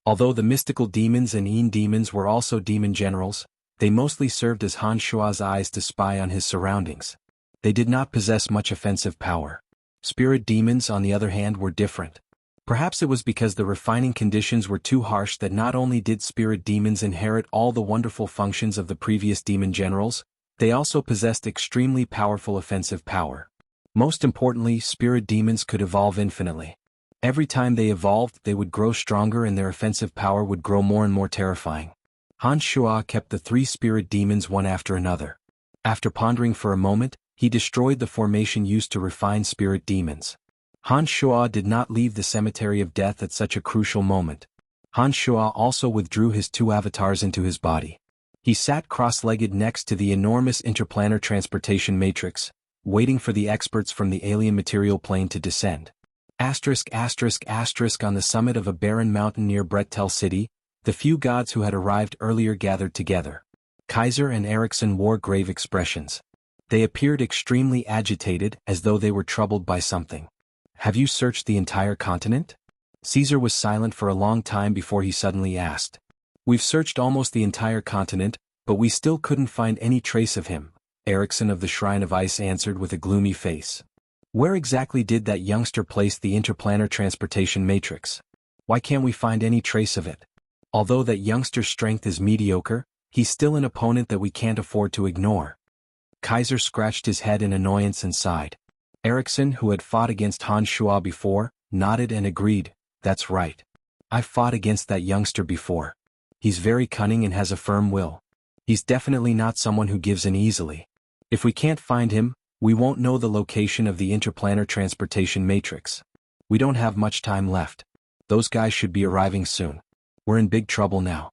Although the mystical demons and Yin demons were also demon generals, they mostly served as Han Shuo's eyes to spy on his surroundings. They did not possess much offensive power. Spirit demons, on the other hand, were different. Perhaps it was because the refining conditions were too harsh that not only did spirit demons inherit all the wonderful functions of the previous demon generals, they also possessed extremely powerful offensive power. Most importantly, spirit demons could evolve infinitely. Every time they evolved, they would grow stronger and their offensive power would grow more and more terrifying. Han Shuo kept the three spirit demons one after another. After pondering for a moment, he destroyed the formation used to refine spirit demons. Han Shuo did not leave the cemetery of death at such a crucial moment. Han Shuo also withdrew his two avatars into his body. He sat cross-legged next to the enormous interplanar transportation matrix, waiting for the experts from the alien material plane to descend. ****** On the summit of a barren mountain near Bretel City, the few gods who had arrived earlier gathered together. Kaiser and Erickson wore grave expressions. They appeared extremely agitated, as though they were troubled by something. Have you searched the entire continent? Caesar was silent for a long time before he suddenly asked. We've searched almost the entire continent, but we still couldn't find any trace of him, Erickson of the Shrine of Ice answered with a gloomy face. Where exactly did that youngster place the interplanar transportation matrix? Why can't we find any trace of it? Although that youngster's strength is mediocre, he's still an opponent that we can't afford to ignore. Kaiser scratched his head in annoyance and sighed. Erickson, who had fought against Han Shuo before, nodded and agreed, that's right. I've fought against that youngster before. He's very cunning and has a firm will. He's definitely not someone who gives in easily. If we can't find him, we won't know the location of the interplanar transportation matrix. We don't have much time left. Those guys should be arriving soon. We're in big trouble now.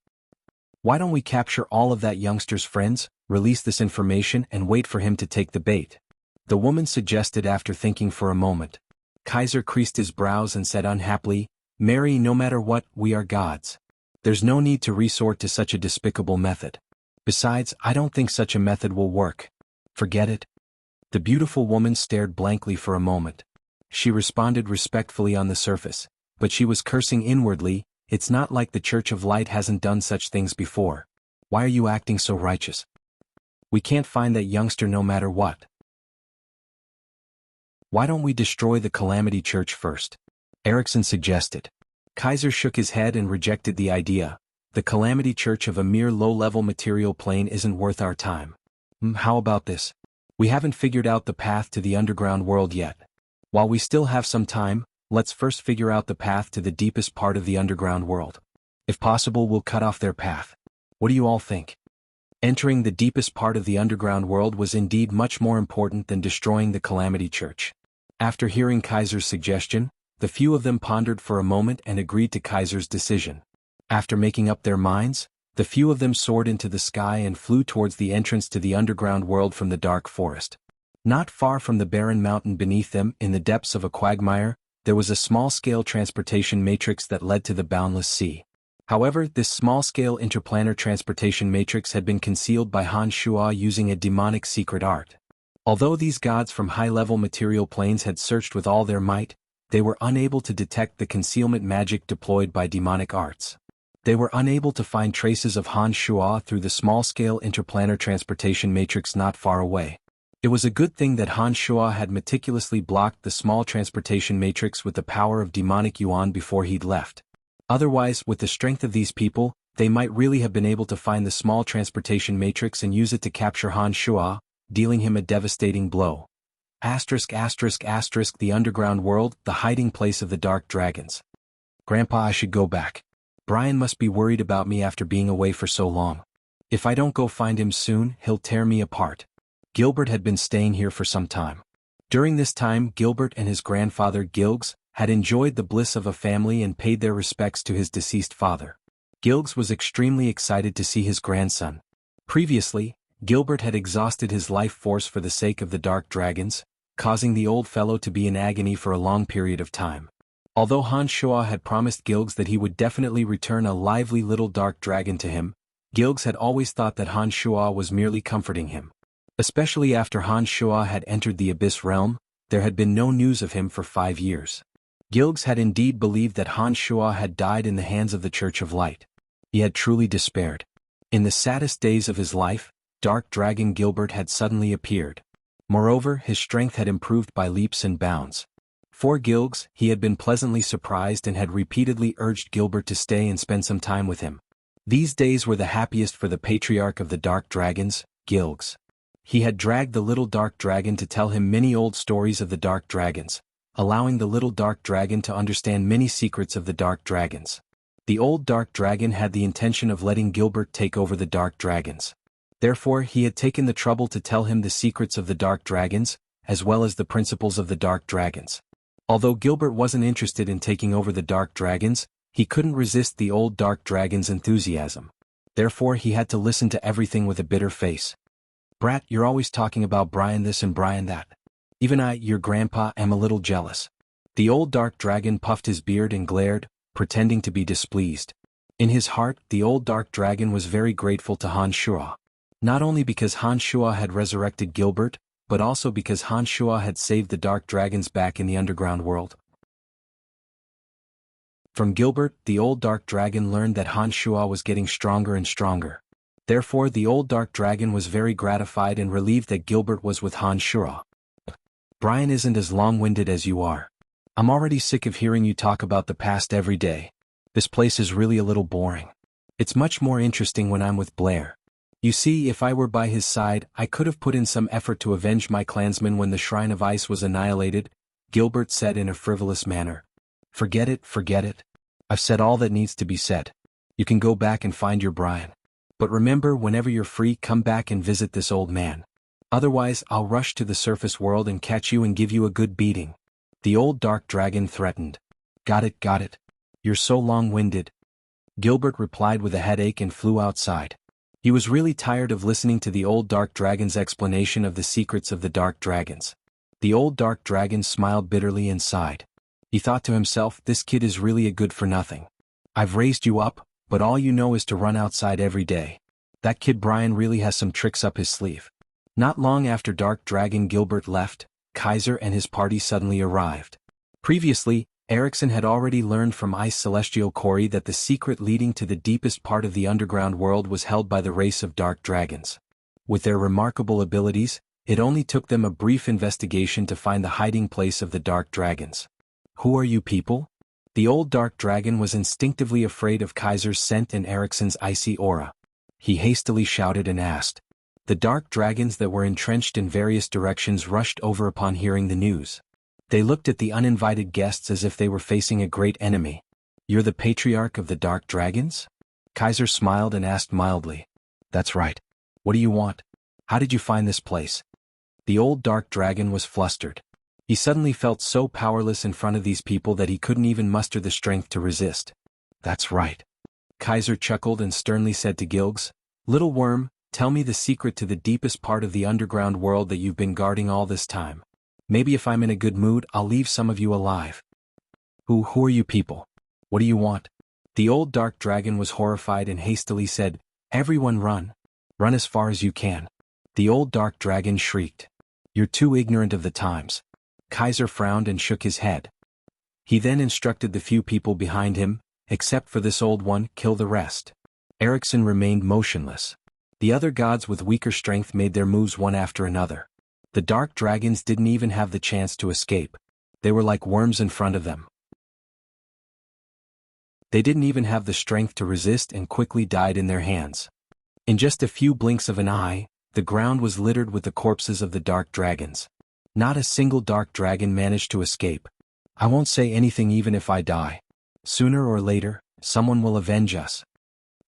Why don't we capture all of that youngster's friends, release this information and wait for him to take the bait? The woman suggested after thinking for a moment. Kaiser creased his brows and said unhappily, Mary, no matter what, we are gods. There's no need to resort to such a despicable method. Besides, I don't think such a method will work. Forget it. The beautiful woman stared blankly for a moment. She responded respectfully on the surface, but she was cursing inwardly. It's not like the Church of Light hasn't done such things before. Why are you acting so righteous? We can't find that youngster no matter what. Why don't we destroy the Calamity Church first? Erickson suggested. Kaiser shook his head and rejected the idea. The Calamity Church of a mere low-level material plane isn't worth our time. How about this? We haven't figured out the path to the underground world yet. While we still have some time, let's first figure out the path to the deepest part of the underground world. If possible, we'll cut off their path. What do you all think? Entering the deepest part of the underground world was indeed much more important than destroying the Calamity Church. After hearing Kaiser's suggestion, the few of them pondered for a moment and agreed to Kaiser's decision. After making up their minds, the few of them soared into the sky and flew towards the entrance to the underground world from the dark forest. Not far from the barren mountain beneath them, in the depths of a quagmire, there was a small-scale transportation matrix that led to the boundless sea. However, this small-scale interplanar transportation matrix had been concealed by Han Shuo using a demonic secret art. Although these gods from high-level material planes had searched with all their might, they were unable to detect the concealment magic deployed by demonic arts. They were unable to find traces of Han Shuo through the small-scale interplanar transportation matrix not far away. It was a good thing that Han Shuo had meticulously blocked the small transportation matrix with the power of demonic yuan before he'd left. Otherwise, with the strength of these people, they might really have been able to find the small transportation matrix and use it to capture Han Shuo, dealing him a devastating blow. *****, the underground world, the hiding place of the dark dragons. Grandpa, I should go back. Brian must be worried about me after being away for so long. If I don't go find him soon, he'll tear me apart. Gilbert had been staying here for some time. During this time, Gilbert and his grandfather Gilgs had enjoyed the bliss of a family and paid their respects to his deceased father. Gilgs was extremely excited to see his grandson. Previously, Gilbert had exhausted his life force for the sake of the dark dragons, causing the old fellow to be in agony for a long period of time. Although Han Shuo had promised Gilgs that he would definitely return a lively little dark dragon to him, Gilgs had always thought that Han Shuo was merely comforting him. Especially after Han Shuo had entered the Abyss Realm, there had been no news of him for 5 years. Gilgs had indeed believed that Han Shuo had died in the hands of the Church of Light. He had truly despaired. In the saddest days of his life, Dark Dragon Gilbert had suddenly appeared. Moreover, his strength had improved by leaps and bounds. For Gilgs, he had been pleasantly surprised and had repeatedly urged Gilbert to stay and spend some time with him. These days were the happiest for the patriarch of the Dark Dragons, Gilgs. He had dragged the little dark dragon to tell him many old stories of the dark dragons, allowing the little dark dragon to understand many secrets of the dark dragons. The old dark dragon had the intention of letting Gilbert take over the dark dragons. Therefore, he had taken the trouble to tell him the secrets of the dark dragons, as well as the principles of the dark dragons. Although Gilbert wasn't interested in taking over the dark dragons, he couldn't resist the old dark dragon's enthusiasm. Therefore, he had to listen to everything with a bitter face. "Brat, you're always talking about Brian this and Brian that. Even I, your grandpa, am a little jealous." The old dark dragon puffed his beard and glared, pretending to be displeased. In his heart, the old dark dragon was very grateful to Han Shuo. Not only because Han Shuo had resurrected Gilbert, but also because Han Shuo had saved the dark dragons back in the underground world. From Gilbert, the old dark dragon learned that Han Shuo was getting stronger and stronger. Therefore, the old dark dragon was very gratified and relieved that Gilbert was with Han Shuo. "Brian isn't as long-winded as you are. I'm already sick of hearing you talk about the past every day. This place is really a little boring. It's much more interesting when I'm with Blair. You see, if I were by his side, I could have put in some effort to avenge my clansmen when the Shrine of Ice was annihilated," Gilbert said in a frivolous manner. Forget it. I've said all that needs to be said. You can go back and find your Brian. But remember, whenever you're free, come back and visit this old man. Otherwise, I'll rush to the surface world and catch you and give you a good beating," the old dark dragon threatened. Got it. You're so long-winded," Gilbert replied with a headache and flew outside. He was really tired of listening to the old dark dragon's explanation of the secrets of the dark dragons. The old dark dragon smiled bitterly and sighed. He thought to himself, "This kid is really a good-for-nothing. I've raised you up, but all you know is to run outside every day. That kid Brian really has some tricks up his sleeve." Not long after Dark Dragon Gilbert left, Kaiser and his party suddenly arrived. Previously, Erickson had already learned from Ice Celestial Corey that the secret leading to the deepest part of the underground world was held by the race of dark dragons. With their remarkable abilities, it only took them a brief investigation to find the hiding place of the dark dragons. "Who are you people?" The old dark dragon was instinctively afraid of Kaiser's scent and Erickson's icy aura. He hastily shouted and asked. The dark dragons that were entrenched in various directions rushed over upon hearing the news. They looked at the uninvited guests as if they were facing a great enemy. "You're the patriarch of the dark dragons?" Kaiser smiled and asked mildly. "That's right. What do you want? How did you find this place?" The old dark dragon was flustered. He suddenly felt so powerless in front of these people that he couldn't even muster the strength to resist. "That's right." Kaiser chuckled and sternly said to Gilgs, "Little worm, tell me the secret to the deepest part of the underground world that you've been guarding all this time. Maybe if I'm in a good mood, I'll leave some of you alive." Who are you people? What do you want? The old dark dragon was horrified and hastily said, "Everyone run. Run as far as you can." The old dark dragon shrieked. "You're too ignorant of the times." Kaiser frowned and shook his head. He then instructed the few people behind him, "Except for this old one, kill the rest." Ericsson remained motionless. The other gods with weaker strength made their moves one after another. The dark dragons didn't even have the chance to escape. They were like worms in front of them. They didn't even have the strength to resist and quickly died in their hands. In just a few blinks of an eye, the ground was littered with the corpses of the dark dragons. Not a single dark dragon managed to escape. "I won't say anything even if I die. Sooner or later, someone will avenge us."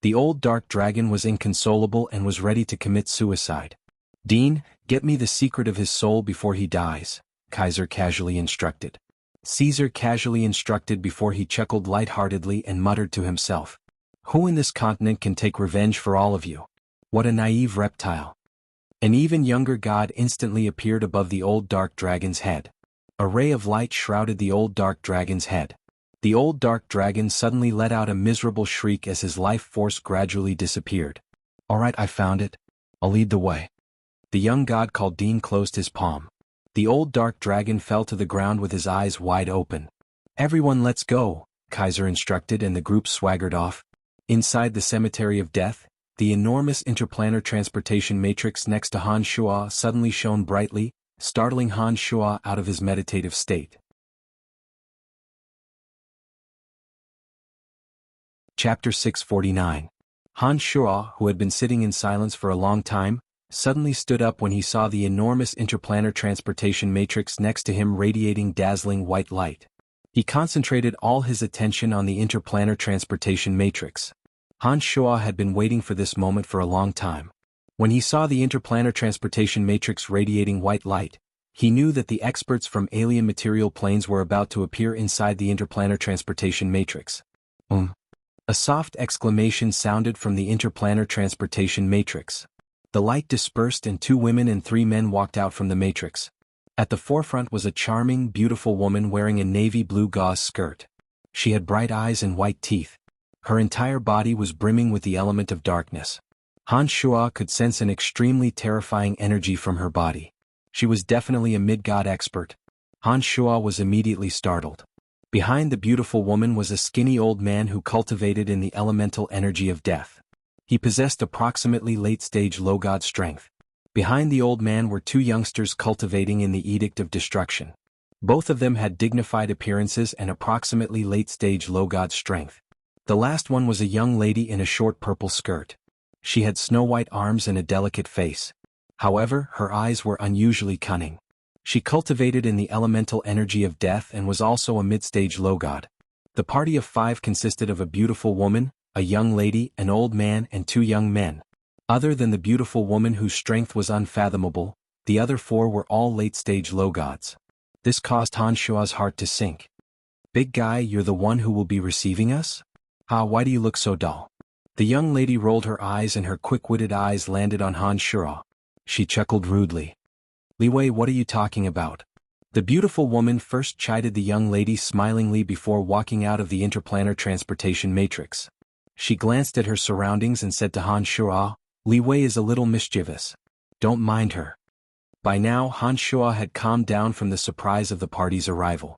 The old dark dragon was inconsolable and was ready to commit suicide. "Dean, get me the secret of his soul before he dies," Kaiser casually instructed. Caesar casually instructed before he chuckled lightheartedly and muttered to himself, "Who in this continent can take revenge for all of you? What a naive reptile." An even younger god instantly appeared above the old dark dragon's head. A ray of light shrouded the old dark dragon's head. The old dark dragon suddenly let out a miserable shriek as his life force gradually disappeared. "All right, I found it. I'll lead the way." The young god called Dean closed his palm. The old dark dragon fell to the ground with his eyes wide open. "Everyone let's go," Kaiser instructed, and the group swaggered off. Inside the cemetery of death, the enormous interplanar transportation matrix next to Han Shuo suddenly shone brightly, startling Han Shuo out of his meditative state. Chapter 649. Han Shuo, who had been sitting in silence for a long time, suddenly stood up when he saw the enormous interplanar transportation matrix next to him radiating dazzling white light. He concentrated all his attention on the interplanar transportation matrix. Han Shuo had been waiting for this moment for a long time. When he saw the interplanar transportation matrix radiating white light, he knew that the experts from alien material planes were about to appear inside the interplanar transportation matrix. A soft exclamation sounded from the interplanar transportation matrix. The light dispersed and 2 women and 3 men walked out from the matrix. At the forefront was a charming, beautiful woman wearing a navy blue gauze skirt. She had bright eyes and white teeth. Her entire body was brimming with the element of darkness. Han Shuo could sense an extremely terrifying energy from her body. She was definitely a mid-god expert. Han Shuo was immediately startled. Behind the beautiful woman was a skinny old man who cultivated in the elemental energy of death. He possessed approximately late-stage low-god strength. Behind the old man were 2 youngsters cultivating in the Edict of Destruction. Both of them had dignified appearances and approximately late-stage low-god strength. The last one was a young lady in a short purple skirt. She had snow-white arms and a delicate face. However, her eyes were unusually cunning. She cultivated in the elemental energy of death and was also a mid-stage low-god. The party of 5 consisted of a beautiful woman, a young lady, an old man, and 2 young men. Other than the beautiful woman whose strength was unfathomable, the other 4 were all late-stage low-gods. This caused Han Shuo's heart to sink. "Big guy, you're the one who will be receiving us? Why do you look so dull?" The young lady rolled her eyes and her quick-witted eyes landed on Han Shuo. She chuckled rudely. "Li Wei, what are you talking about?" The beautiful woman first chided the young lady smilingly before walking out of the interplanar transportation matrix. She glanced at her surroundings and said to Han Shuo, "Li Wei is a little mischievous. Don't mind her." By now Han Shuo had calmed down from the surprise of the party's arrival.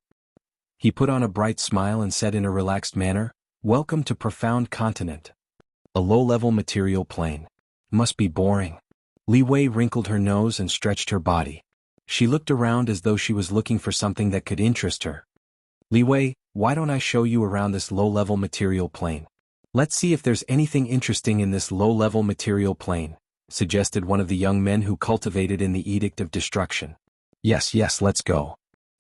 He put on a bright smile and said in a relaxed manner, "Welcome to Profound Continent. A low-level material plane. Must be boring." Li Wei wrinkled her nose and stretched her body. She looked around as though she was looking for something that could interest her. "Li Wei, why don't I show you around this low-level material plane? Let's see if there's anything interesting in this low-level material plane," suggested one of the young men who cultivated in the Edict of Destruction. Yes, let's go."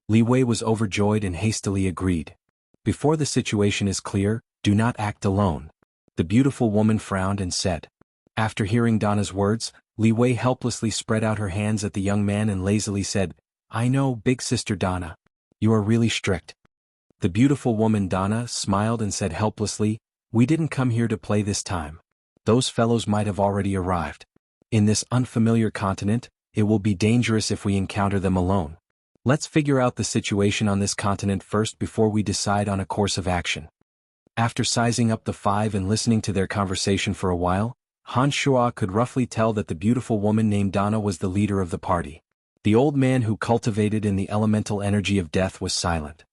Li Wei was overjoyed and hastily agreed. "Before the situation is clear, do not act alone." The beautiful woman frowned and said. After hearing Donna's words, Li Wei helplessly spread out her hands at the young man and lazily said, "I know, big sister Donna. You are really strict." The beautiful woman Donna smiled and said helplessly, "We didn't come here to play this time. Those fellows might have already arrived. In this unfamiliar continent, it will be dangerous if we encounter them alone. Let's figure out the situation on this continent first before we decide on a course of action. After sizing up the five and listening to their conversation for a while, Han Shuo could roughly tell that the beautiful woman named Donna was the leader of the party. The old man who cultivated in the elemental energy of death was silent.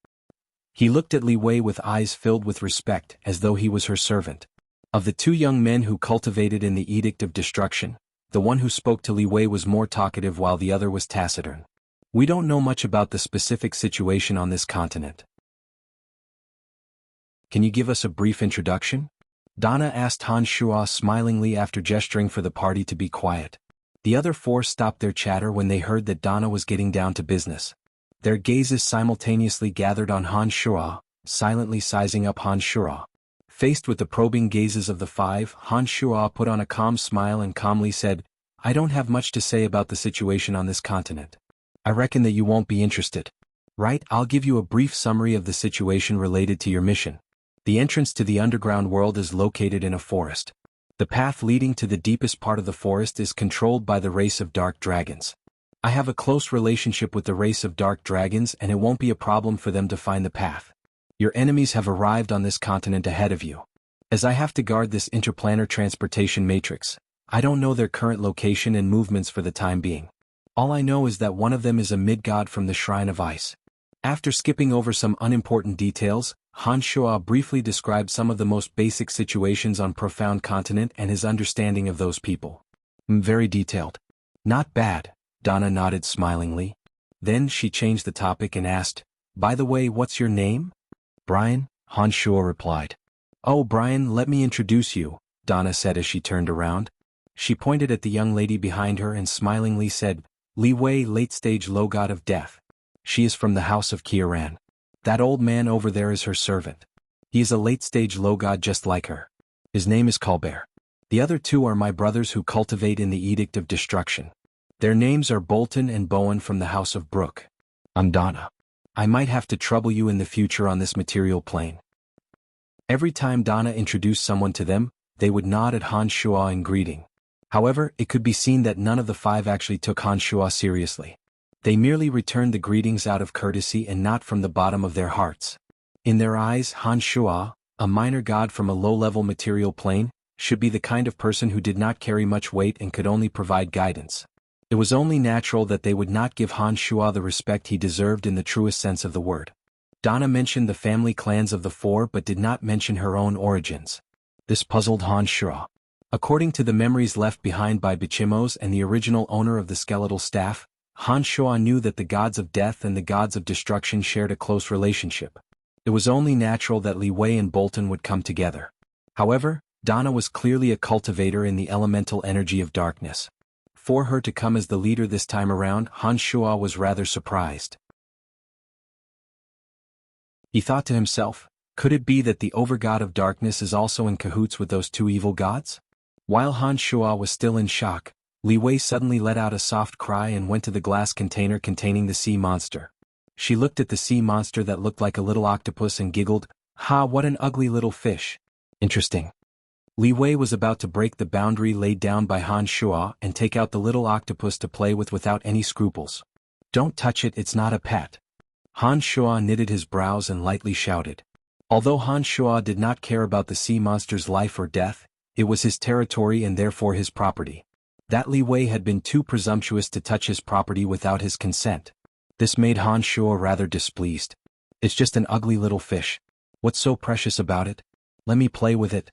He looked at Li Wei with eyes filled with respect, as though he was her servant. Of the two young men who cultivated in the Edict of Destruction, the one who spoke to Li Wei was more talkative while the other was taciturn. We don't know much about the specific situation on this continent. Can you give us a brief introduction? Donna asked Han Shuo smilingly after gesturing for the party to be quiet. The other four stopped their chatter when they heard that Donna was getting down to business. Their gazes simultaneously gathered on Han Shuo, silently sizing up Han Shuo. Faced with the probing gazes of the five, Han Shuo put on a calm smile and calmly said, "I don't have much to say about the situation on this continent. I reckon that you won't be interested. Right, I'll give you a brief summary of the situation related to your mission. The entrance to the underground world is located in a forest. The path leading to the deepest part of the forest is controlled by the race of dark dragons. I have a close relationship with the race of dark dragons and it won't be a problem for them to find the path. Your enemies have arrived on this continent ahead of you. As I have to guard this interplanar transportation matrix, I don't know their current location and movements for the time being. All I know is that one of them is a mid-god from the Shrine of Ice." After skipping over some unimportant details, Han Shuo briefly described some of the most basic situations on Profound Continent and his understanding of those people. Very detailed. Not bad, Donna nodded smilingly. Then she changed the topic and asked, "By the way, what's your name?" "Brian," Han Shuo replied. "Oh, Brian, let me introduce you," Donna said as she turned around. She pointed at the young lady behind her and smilingly said, "Li Wei, late-stage low god of death. She is from the house of Kieran. That old man over there is her servant. He is a late-stage low god just like her. His name is Colbert. The other two are my brothers who cultivate in the Edict of Destruction. Their names are Bolton and Bowen from the house of Brook. I'm Donna. I might have to trouble you in the future on this material plane." Every time Donna introduced someone to them, they would nod at Han Shuo in greeting. However, it could be seen that none of the five actually took Han Shuo seriously. They merely returned the greetings out of courtesy and not from the bottom of their hearts. In their eyes, Han Shuo, a minor god from a low-level material plane, should be the kind of person who did not carry much weight and could only provide guidance. It was only natural that they would not give Han Shuo the respect he deserved in the truest sense of the word. Donna mentioned the family clans of the four but did not mention her own origins. This puzzled Han Shuo. According to the memories left behind by Bichimos and the original owner of the skeletal staff, Han Shuo knew that the gods of death and the gods of destruction shared a close relationship. It was only natural that Li Wei and Bolton would come together. However, Donna was clearly a cultivator in the elemental energy of darkness. For her to come as the leader this time around, Han Shuo was rather surprised. He thought to himself, could it be that the overgod of darkness is also in cahoots with those two evil gods? While Han Shuo was still in shock, Li Wei suddenly let out a soft cry and went to the glass container containing the sea monster. She looked at the sea monster that looked like a little octopus and giggled, "Ha, what an ugly little fish. Interesting." Li Wei was about to break the boundary laid down by Han Shuo and take out the little octopus to play with without any scruples. "Don't touch it, it's not a pet." Han Shuo knitted his brows and lightly shouted. Although Han Shuo did not care about the sea monster's life or death, it was his territory and therefore his property. That Li Wei had been too presumptuous to touch his property without his consent. This made Han Shuo rather displeased. "It's just an ugly little fish. What's so precious about it? Let me play with it."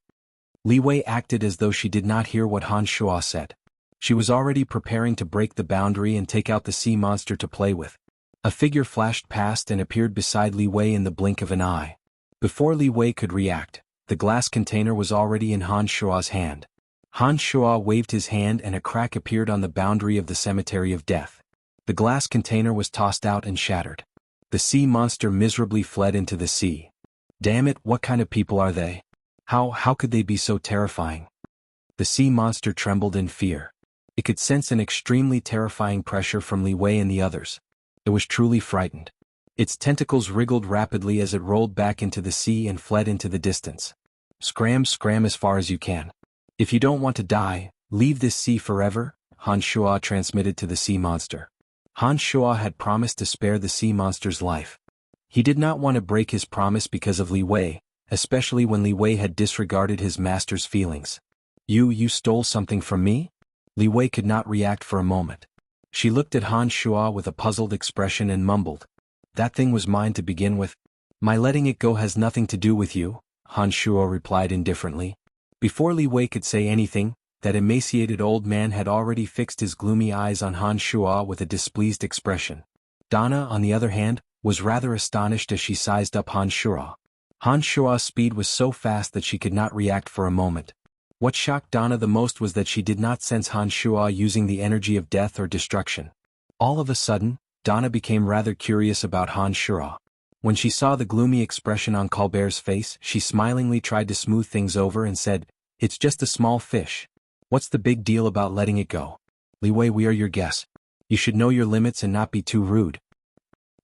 Li Wei acted as though she did not hear what Han Shuo said. She was already preparing to break the boundary and take out the sea monster to play with. A figure flashed past and appeared beside Li Wei in the blink of an eye. Before Li Wei could react, the glass container was already in Han Shuo's hand. Han Shuo waved his hand and a crack appeared on the boundary of the cemetery of death. The glass container was tossed out and shattered. The sea monster miserably fled into the sea. Damn it, what kind of people are they? How could they be so terrifying? The sea monster trembled in fear. It could sense an extremely terrifying pressure from Li Wei and the others. It was truly frightened. Its tentacles wriggled rapidly as it rolled back into the sea and fled into the distance. Scram as far as you can. If you don't want to die, leave this sea forever, Han Shuo transmitted to the sea monster. Han Shuo had promised to spare the sea monster's life. He did not want to break his promise because of Li Wei, especially when Li Wei had disregarded his master's feelings. You stole something from me?" Li Wei could not react for a moment. She looked at Han Shuo with a puzzled expression and mumbled, "That thing was mine to begin with. My letting it go has nothing to do with you," Han Shuo replied indifferently. Before Li Wei could say anything, that emaciated old man had already fixed his gloomy eyes on Han Shuo with a displeased expression. Donna, on the other hand, was rather astonished as she sized up Han Shuo. Han Shuo's speed was so fast that she could not react for a moment. What shocked Donna the most was that she did not sense Han Shuo using the energy of death or destruction. All of a sudden, Donna became rather curious about Han Shuo. When she saw the gloomy expression on Colbert's face, she smilingly tried to smooth things over and said, "It's just a small fish. What's the big deal about letting it go? Li Wei, we are your guests. You should know your limits and not be too rude.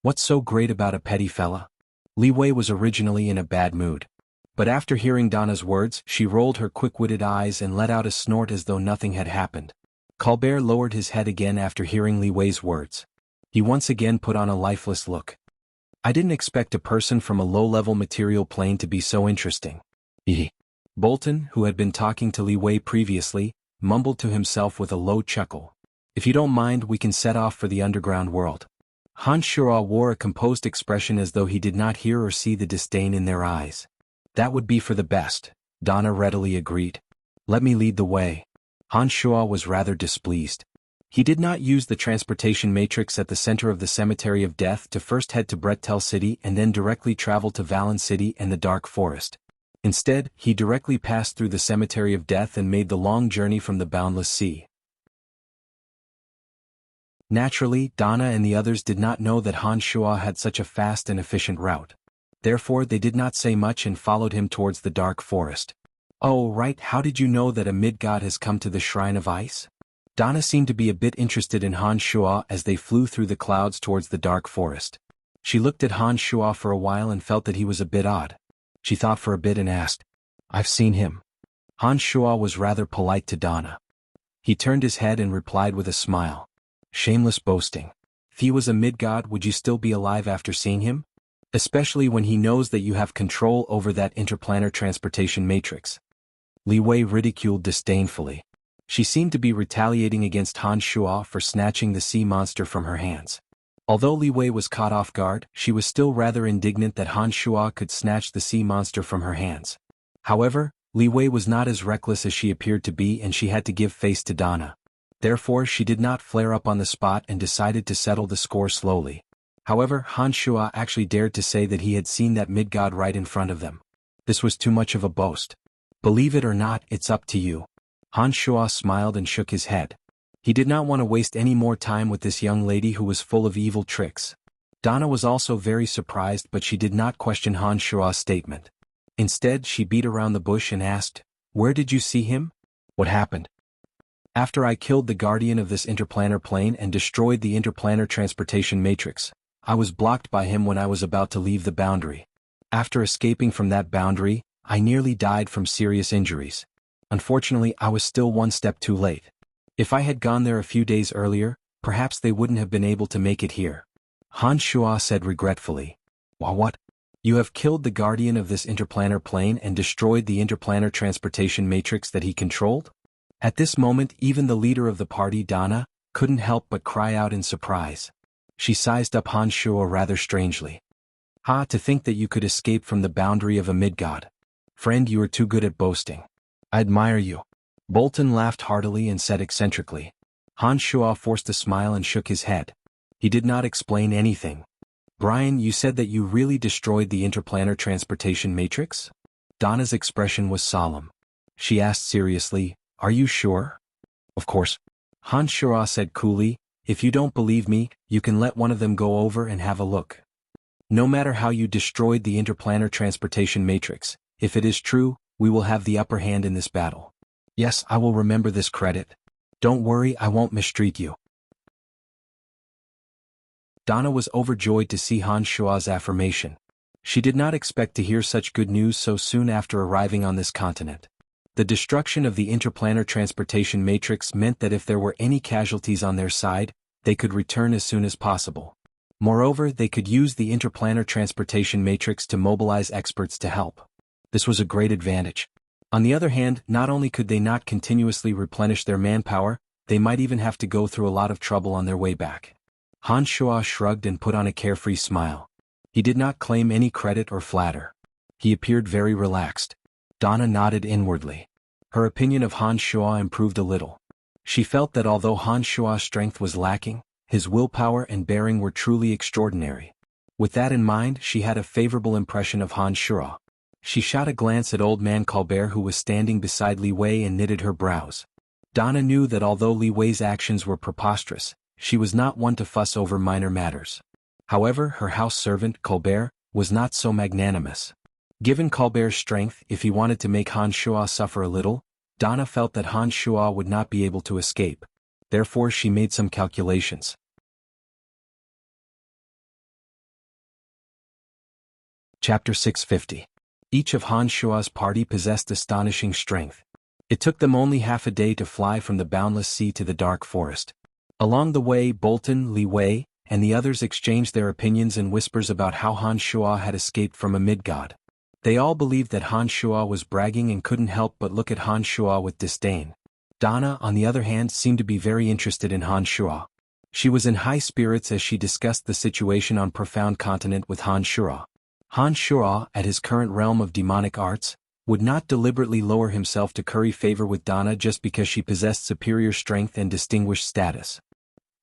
What's so great about a petty fella?" Li Wei was originally in a bad mood. But after hearing Donna's words, she rolled her quick-witted eyes and let out a snort as though nothing had happened. Colbert lowered his head again after hearing Li Wei's words. He once again put on a lifeless look. "I didn't expect a person from a low-level material plane to be so interesting." Bolton, who had been talking to Li Wei previously, mumbled to himself with a low chuckle. "If you don't mind, we can set off for the underground world." Han Shuo wore a composed expression as though he did not hear or see the disdain in their eyes. "That would be for the best," Donna readily agreed. "Let me lead the way." Han Shuo was rather displeased. He did not use the transportation matrix at the center of the Cemetery of Death to first head to Bretel City and then directly travel to Valen City and the Dark Forest. Instead, he directly passed through the Cemetery of Death and made the long journey from the Boundless Sea. Naturally, Donna and the others did not know that Han Shuo had such a fast and efficient route. Therefore they did not say much and followed him towards the Dark Forest. "Oh right, how did you know that a mid-god has come to the Shrine of Ice?" Donna seemed to be a bit interested in Han Shuo as they flew through the clouds towards the Dark Forest. She looked at Han Shuo for a while and felt that he was a bit odd. She thought for a bit and asked, "I've seen him." Han Shuo was rather polite to Donna. He turned his head and replied with a smile. "Shameless boasting. If he was a mid-god, would you still be alive after seeing him? Especially when he knows that you have control over that interplanar transportation matrix." Li Wei ridiculed disdainfully. She seemed to be retaliating against Han Shuo for snatching the sea monster from her hands. Although Li Wei was caught off guard, she was still rather indignant that Han Shuo could snatch the sea monster from her hands. However, Li Wei was not as reckless as she appeared to be and she had to give face to Donna. Therefore she did not flare up on the spot and decided to settle the score slowly. However, Han Shuo actually dared to say that he had seen that mid-god right in front of them. This was too much of a boast. "Believe it or not, it's up to you." Han Shuo smiled and shook his head. He did not want to waste any more time with this young lady who was full of evil tricks. Donna was also very surprised, but she did not question Han Shuo's statement. Instead, she beat around the bush and asked, "Where did you see him? What happened?" "After I killed the guardian of this interplanar plane and destroyed the interplanar transportation matrix, I was blocked by him when I was about to leave the boundary. After escaping from that boundary, I nearly died from serious injuries. Unfortunately, I was still one step too late. If I had gone there a few days earlier, perhaps they wouldn't have been able to make it here." Han Shuo said regretfully. What? You have killed the guardian of this interplanar plane and destroyed the interplanar transportation matrix that he controlled?" At this moment, even the leader of the party, Donna, couldn't help but cry out in surprise. She sized up Han Shuo rather strangely. "Ha, to think that you could escape from the boundary of a mid-god. Friend, you are too good at boasting. I admire you." Bolton laughed heartily and said eccentrically. Han Shuo forced a smile and shook his head. He did not explain anything. "Brian, you said that you really destroyed the interplanar transportation matrix?" Donna's expression was solemn. She asked seriously, "Are you sure?" "Of course." Han Shuo said coolly, "If you don't believe me, you can let one of them go over and have a look. No matter how you destroyed the interplanar transportation matrix, if it is true, we will have the upper hand in this battle." "Yes, I will remember this credit. Don't worry, I won't mistreat you." Donna was overjoyed to see Han Shuo's affirmation. She did not expect to hear such good news so soon after arriving on this continent. The destruction of the interplanar transportation matrix meant that if there were any casualties on their side, they could return as soon as possible. Moreover, they could use the interplanar transportation matrix to mobilize experts to help. This was a great advantage. On the other hand, not only could they not continuously replenish their manpower, they might even have to go through a lot of trouble on their way back. Han Shuo shrugged and put on a carefree smile. He did not claim any credit or flatter. He appeared very relaxed. Donna nodded inwardly. Her opinion of Han Shuo improved a little. She felt that although Han Shuo's strength was lacking, his willpower and bearing were truly extraordinary. With that in mind, she had a favorable impression of Han Shuo. She shot a glance at old man Colbert, who was standing beside Li Wei, and knitted her brows. Donna knew that although Li Wei's actions were preposterous, she was not one to fuss over minor matters. However, her house servant, Colbert, was not so magnanimous. Given Colbert's strength, if he wanted to make Han Shuo suffer a little, Donna felt that Han Shuo would not be able to escape. Therefore she made some calculations. Chapter 650. Each of Han Shuo's party possessed astonishing strength. It took them only half a day to fly from the boundless sea to the dark forest. Along the way, Bolton, Li Wei, and the others exchanged their opinions and whispers about how Han Shuo had escaped from a mid-god. They all believed that Han Shuo was bragging and couldn't help but look at Han Shuo with disdain. Donna, on the other hand, seemed to be very interested in Han Shuo. She was in high spirits as she discussed the situation on Profound Continent with Han Shuo. Han Shuo, at his current realm of demonic arts, would not deliberately lower himself to curry favor with Donna just because she possessed superior strength and distinguished status.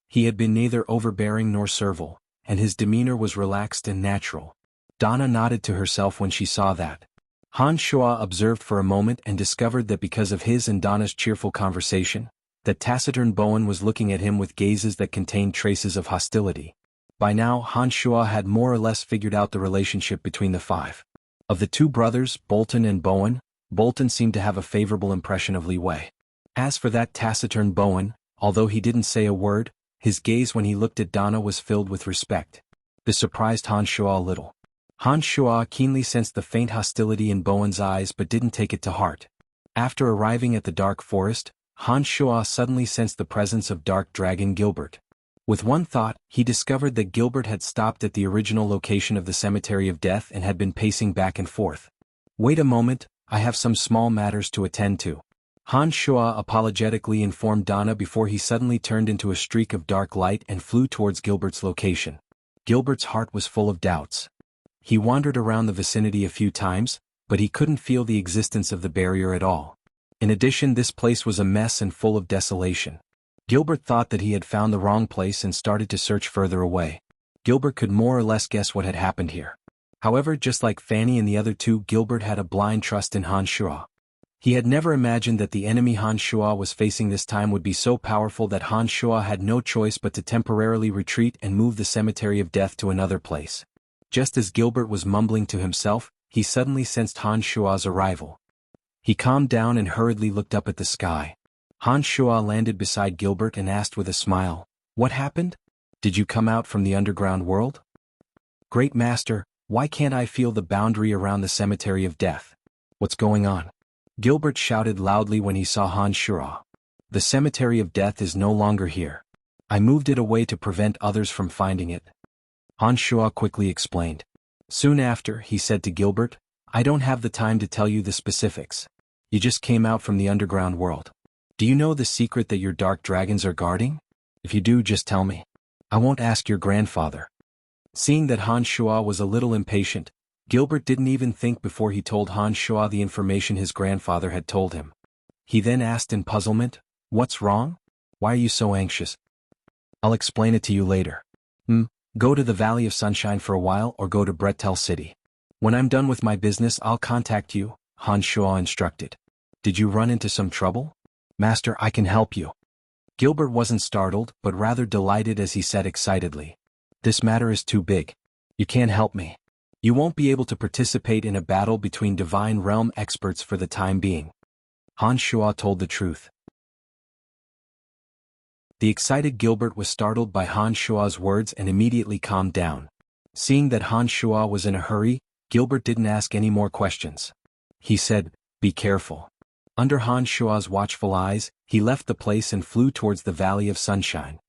He had been neither overbearing nor servile, and his demeanor was relaxed and natural. Donna nodded to herself when she saw that. Han Shuo observed for a moment and discovered that because of his and Donna's cheerful conversation, that taciturn Bowen was looking at him with gazes that contained traces of hostility. By now, Han Shuo had more or less figured out the relationship between the five. Of the two brothers, Bolton and Bowen, Bolton seemed to have a favorable impression of Li Wei. As for that taciturn Bowen, although he didn't say a word, his gaze when he looked at Donna was filled with respect. This surprised Han Shuo a little. Han Shuo keenly sensed the faint hostility in Bowen's eyes but didn't take it to heart. After arriving at the dark forest, Han Shuo suddenly sensed the presence of Dark Dragon Gilbert. With one thought, he discovered that Gilbert had stopped at the original location of the Cemetery of Death and had been pacing back and forth. "Wait a moment, I have some small matters to attend to," Han Shuo apologetically informed Donna before he suddenly turned into a streak of dark light and flew towards Gilbert's location. Gilbert's heart was full of doubts. He wandered around the vicinity a few times, but he couldn't feel the existence of the barrier at all. In addition, this place was a mess and full of desolation. Gilbert thought that he had found the wrong place and started to search further away. Gilbert could more or less guess what had happened here. However, just like Fanny and the other two, Gilbert had a blind trust in Han Shuo. He had never imagined that the enemy Han Shuo was facing this time would be so powerful that Han Shuo had no choice but to temporarily retreat and move the Cemetery of Death to another place. Just as Gilbert was mumbling to himself, he suddenly sensed Han Shuo's arrival. He calmed down and hurriedly looked up at the sky. Han Shuo landed beside Gilbert and asked with a smile, "What happened? Did you come out from the underground world?" "Great Master, why can't I feel the boundary around the Cemetery of Death? What's going on?" Gilbert shouted loudly when he saw Han Shuo. "The Cemetery of Death is no longer here. I moved it away to prevent others from finding it," Han Shuo quickly explained. Soon after, he said to Gilbert, "I don't have the time to tell you the specifics. You just came out from the underground world. Do you know the secret that your dark dragons are guarding? If you do, just tell me. I won't ask your grandfather." Seeing that Han Shuo was a little impatient, Gilbert didn't even think before he told Han Shuo the information his grandfather had told him. He then asked in puzzlement, "What's wrong? Why are you so anxious?" "I'll explain it to you later. Go to the Valley of Sunshine for a while or go to Bretel City. When I'm done with my business, I'll contact you," Han Shuo instructed. "Did you run into some trouble?" "Master, I can help you." Gilbert wasn't startled, but rather delighted as he said excitedly, "This matter is too big. You can't help me. You won't be able to participate in a battle between Divine Realm experts for the time being." Han Shuo told the truth. The excited Gilbert was startled by Han Shuo's words and immediately calmed down. Seeing that Han Shuo was in a hurry, Gilbert didn't ask any more questions. He said, "Be careful." Under Han Shuo's watchful eyes, he left the place and flew towards the Valley of Sunshine.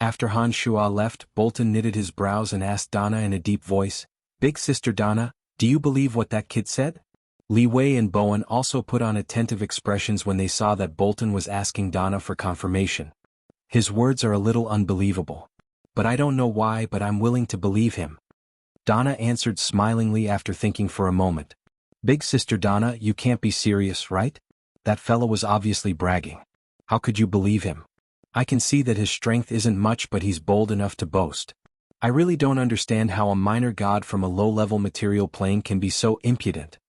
After Han Shuo left, Bolton knitted his brows and asked Donna in a deep voice, "Big Sister Donna, do you believe what that kid said?" Li Wei and Bowen also put on attentive expressions when they saw that Bolton was asking Donna for confirmation. His words are a little unbelievable. But I don't know why, but I'm willing to believe him. Donna answered smilingly after thinking for a moment. Big Sister Donna, you can't be serious, right? That fellow was obviously bragging. How could you believe him? I can see that his strength isn't much, but he's bold enough to boast. I really don't understand how a minor god from a low-level material plane can be so impudent.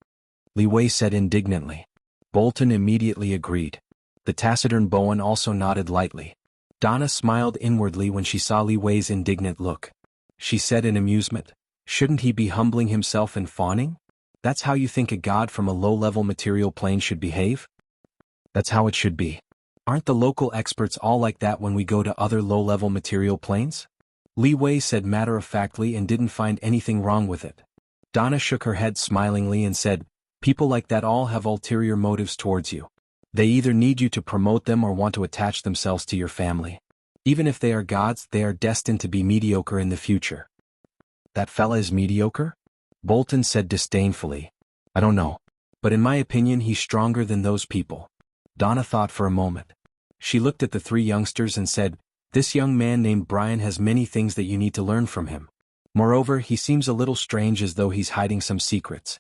Li Wei said indignantly. Bolton immediately agreed. The taciturn Bowen also nodded lightly. Donna smiled inwardly when she saw Li Wei's indignant look. She said in amusement, "Shouldn't he be humbling himself and fawning? That's how you think a god from a low-level material plane should behave? That's how it should be. Aren't the local experts all like that when we go to other low-level material planes?" Li Wei said matter-of-factly and didn't find anything wrong with it. Donna shook her head smilingly and said, "People like that all have ulterior motives towards you. They either need you to promote them or want to attach themselves to your family. Even if they are gods, they are destined to be mediocre in the future." "That fella is mediocre?" Bolton said disdainfully. "I don't know. But in my opinion he's stronger than those people." Donna thought for a moment. She looked at the three youngsters and said, "This young man named Brian has many things that you need to learn from him. Moreover, he seems a little strange, as though he's hiding some secrets."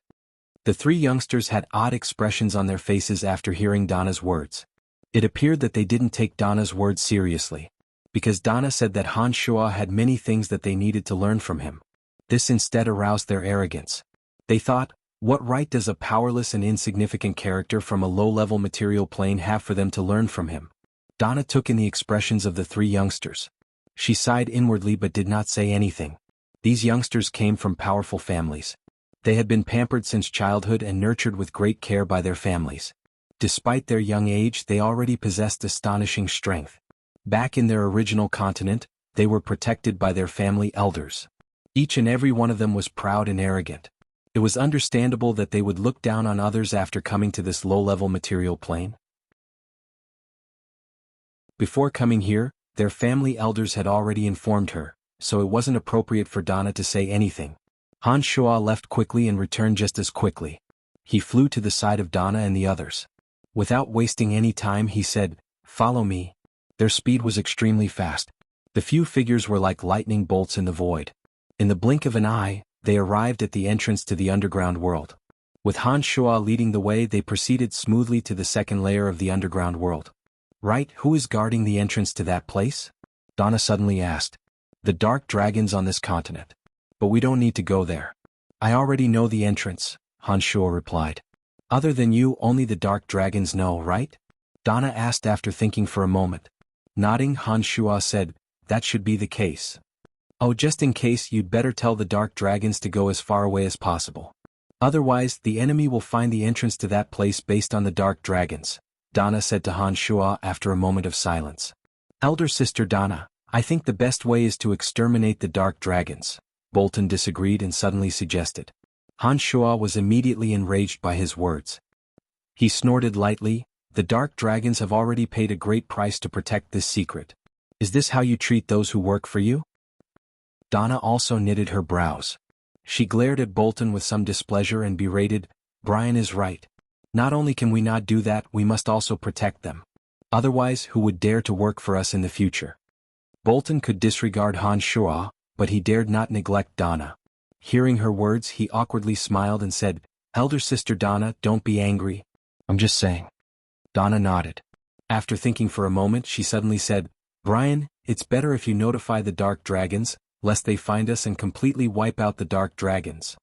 The three youngsters had odd expressions on their faces after hearing Donna's words. It appeared that they didn't take Donna's words seriously, because Donna said that Han Shuo had many things that they needed to learn from him. This instead aroused their arrogance. They thought, what right does a powerless and insignificant character from a low-level material plane have for them to learn from him? Donna took in the expressions of the three youngsters. She sighed inwardly but did not say anything. These youngsters came from powerful families. They had been pampered since childhood and nurtured with great care by their families. Despite their young age, they already possessed astonishing strength. Back in their original continent, they were protected by their family elders. Each and every one of them was proud and arrogant. It was understandable that they would look down on others after coming to this low-level material plane. Before coming here, their family elders had already informed her, so it wasn't appropriate for Donna to say anything. Han Shuo left quickly and returned just as quickly. He flew to the side of Donna and the others. Without wasting any time, he said, "Follow me." Their speed was extremely fast. The few figures were like lightning bolts in the void. In the blink of an eye, they arrived at the entrance to the underground world. With Han Shuo leading the way, they proceeded smoothly to the second layer of the underground world. "Right, who is guarding the entrance to that place?" Donna suddenly asked. "The dark dragons on this continent. But we don't need to go there. I already know the entrance," Han Shuo replied. "Other than you, only the dark dragons know, right?" Donna asked after thinking for a moment. Nodding, Han Shuo said, "That should be the case. Oh, just in case, you'd better tell the dark dragons to go as far away as possible. Otherwise, the enemy will find the entrance to that place based on the dark dragons," Donna said to Han Shuo after a moment of silence. "Elder Sister Donna, I think the best way is to exterminate the dark dragons," Bolton disagreed and suddenly suggested. Han Shuo was immediately enraged by his words. He snorted lightly. "The dark dragons have already paid a great price to protect this secret. Is this how you treat those who work for you?" Donna also knitted her brows. She glared at Bolton with some displeasure and berated, "Brian is right. Not only can we not do that, we must also protect them. Otherwise, who would dare to work for us in the future?" Bolton could disregard Han Shuo, but he dared not neglect Donna. Hearing her words, he awkwardly smiled and said, "Elder Sister Donna, don't be angry. I'm just saying." Donna nodded. After thinking for a moment, she suddenly said, "Brian, it's better if you notify the dark dragons, lest they find us and completely wipe out the dark dragons."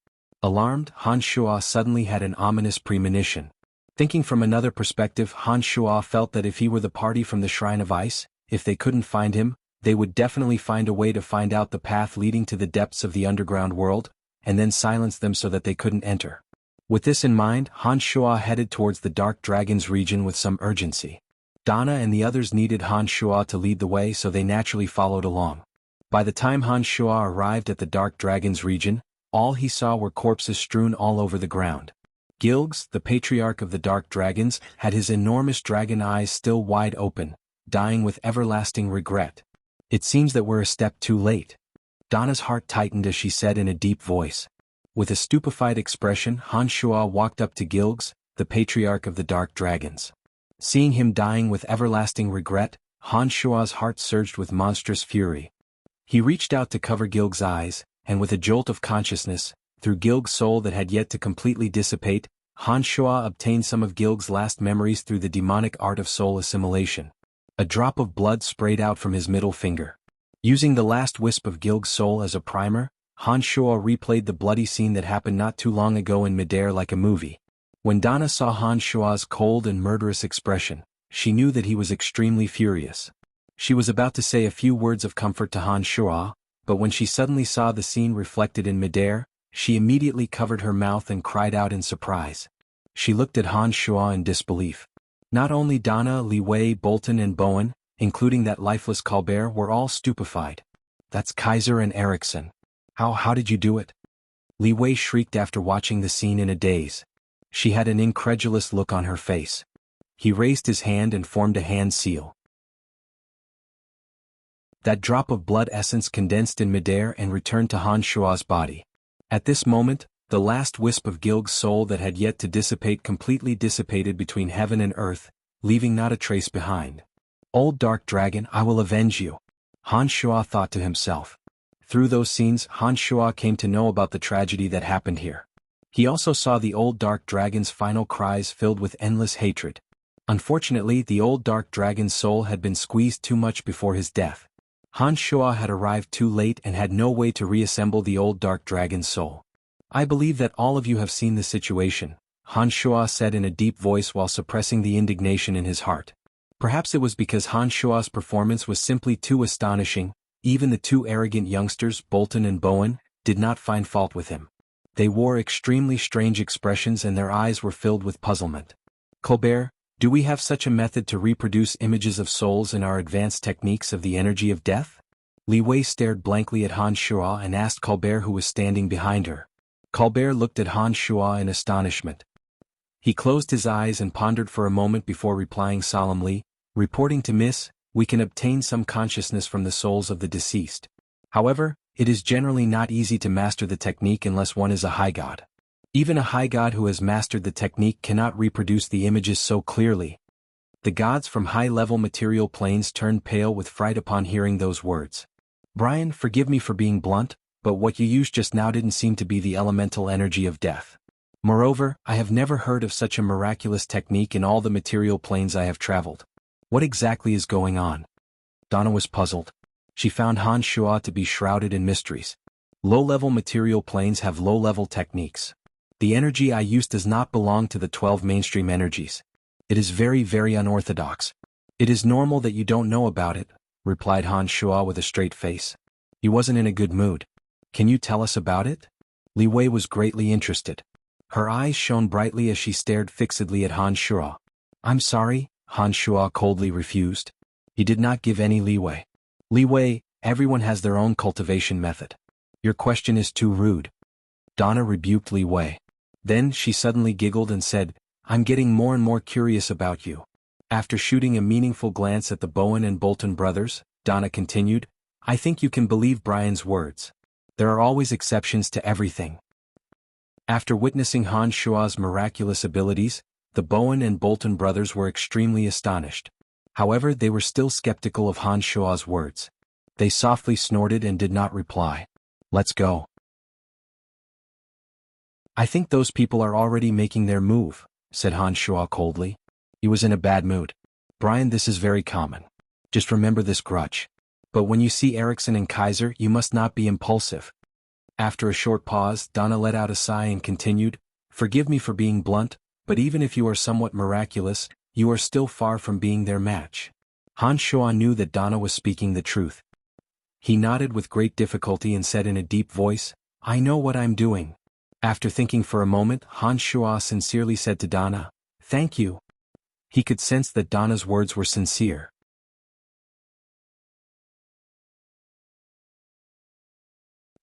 Alarmed, Han Shuo suddenly had an ominous premonition. Thinking from another perspective, Han Shuo felt that if he were the party from the Shrine of Ice, if they couldn't find him, they would definitely find a way to find out the path leading to the depths of the underground world, and then silence them so that they couldn't enter. With this in mind, Han Shuo headed towards the Dark Dragons region with some urgency. Donna and the others needed Han Shuo to lead the way, so they naturally followed along. By the time Han Shuo arrived at the Dark Dragons region, all he saw were corpses strewn all over the ground. Gilgs, the patriarch of the Dark Dragons, had his enormous dragon eyes still wide open, dying with everlasting regret. It seems that we're a step too late. Donna's heart tightened as she said in a deep voice. With a stupefied expression, Han Shua walked up to Gilgs, the patriarch of the Dark Dragons. Seeing him dying with everlasting regret, Han Shua's heart surged with monstrous fury. He reached out to cover Gilg's eyes, and with a jolt of consciousness, through Gilg's soul that had yet to completely dissipate, Han Shua obtained some of Gilg's last memories through the demonic art of soul assimilation. A drop of blood sprayed out from his middle finger. Using the last wisp of Gilg's soul as a primer, Han Shua replayed the bloody scene that happened not too long ago in midair like a movie. When Donna saw Han Shua's cold and murderous expression, she knew that he was extremely furious. She was about to say a few words of comfort to Han Shua, but when she suddenly saw the scene reflected in midair, she immediately covered her mouth and cried out in surprise. She looked at Han Shua in disbelief. Not only Donna, Li Wei, Bolton and Bowen, including that lifeless Colbert, were all stupefied. That's Kaiser and Erickson. How did you do it? Li Wei shrieked after watching the scene in a daze. She had an incredulous look on her face. He raised his hand and formed a hand seal. That drop of blood essence condensed in midair and returned to Han Shua's body. At this moment, the last wisp of Gilg's soul that had yet to dissipate completely dissipated between heaven and earth, leaving not a trace behind. Old Dark Dragon, I will avenge you, Han Shua thought to himself. Through those scenes, Han Shua came to know about the tragedy that happened here. He also saw the old Dark Dragon's final cries filled with endless hatred. Unfortunately, the old Dark Dragon's soul had been squeezed too much before his death. Han Shua had arrived too late and had no way to reassemble the old Dark Dragon's soul. I believe that all of you have seen the situation, Han Shua said in a deep voice while suppressing the indignation in his heart. Perhaps it was because Han Shua's performance was simply too astonishing. Even the two arrogant youngsters, Bolton and Bowen, did not find fault with him. They wore extremely strange expressions and their eyes were filled with puzzlement. Colbert, do we have such a method to reproduce images of souls in our advanced techniques of the energy of death? Li Wei stared blankly at Han Shua and asked Colbert, who was standing behind her. Colbert looked at Han Shua in astonishment. He closed his eyes and pondered for a moment before replying solemnly, reporting to Miss, we can obtain some consciousness from the souls of the deceased. However, it is generally not easy to master the technique unless one is a high god. Even a high god who has mastered the technique cannot reproduce the images so clearly. The gods from high-level material planes turned pale with fright upon hearing those words. Brian, forgive me for being blunt, but what you used just now didn't seem to be the elemental energy of death. Moreover, I have never heard of such a miraculous technique in all the material planes I have traveled. What exactly is going on? Donna was puzzled. She found Han Shua to be shrouded in mysteries. Low-level material planes have low-level techniques. The energy I use does not belong to the 12 mainstream energies. It is very, very unorthodox. It is normal that you don't know about it, replied Han Shua with a straight face. He wasn't in a good mood. Can you tell us about it? Li Wei was greatly interested. Her eyes shone brightly as she stared fixedly at Han Shua. I'm sorry, Han Shua coldly refused. He did not give any leeway. Li Wei, everyone has their own cultivation method. Your question is too rude. Donna rebuked Li Wei. Then she suddenly giggled and said, I'm getting more and more curious about you. After shooting a meaningful glance at the Bowen and Bolton brothers, Donna continued, I think you can believe Brian's words. There are always exceptions to everything. After witnessing Han Shua's miraculous abilities, the Bowen and Bolton brothers were extremely astonished. However, they were still skeptical of Han Shua's words. They softly snorted and did not reply. Let's go. I think those people are already making their move, said Han Shua coldly. He was in a bad mood. Brian, this is very common. Just remember this grudge. But when you see Erickson and Kaiser, you must not be impulsive. After a short pause, Donna let out a sigh and continued, Forgive me for being blunt, but even if you are somewhat miraculous, you are still far from being their match. Han Shua knew that Donna was speaking the truth. He nodded with great difficulty and said in a deep voice, I know what I'm doing. After thinking for a moment, Han Shua sincerely said to Donna, Thank you. He could sense that Donna's words were sincere.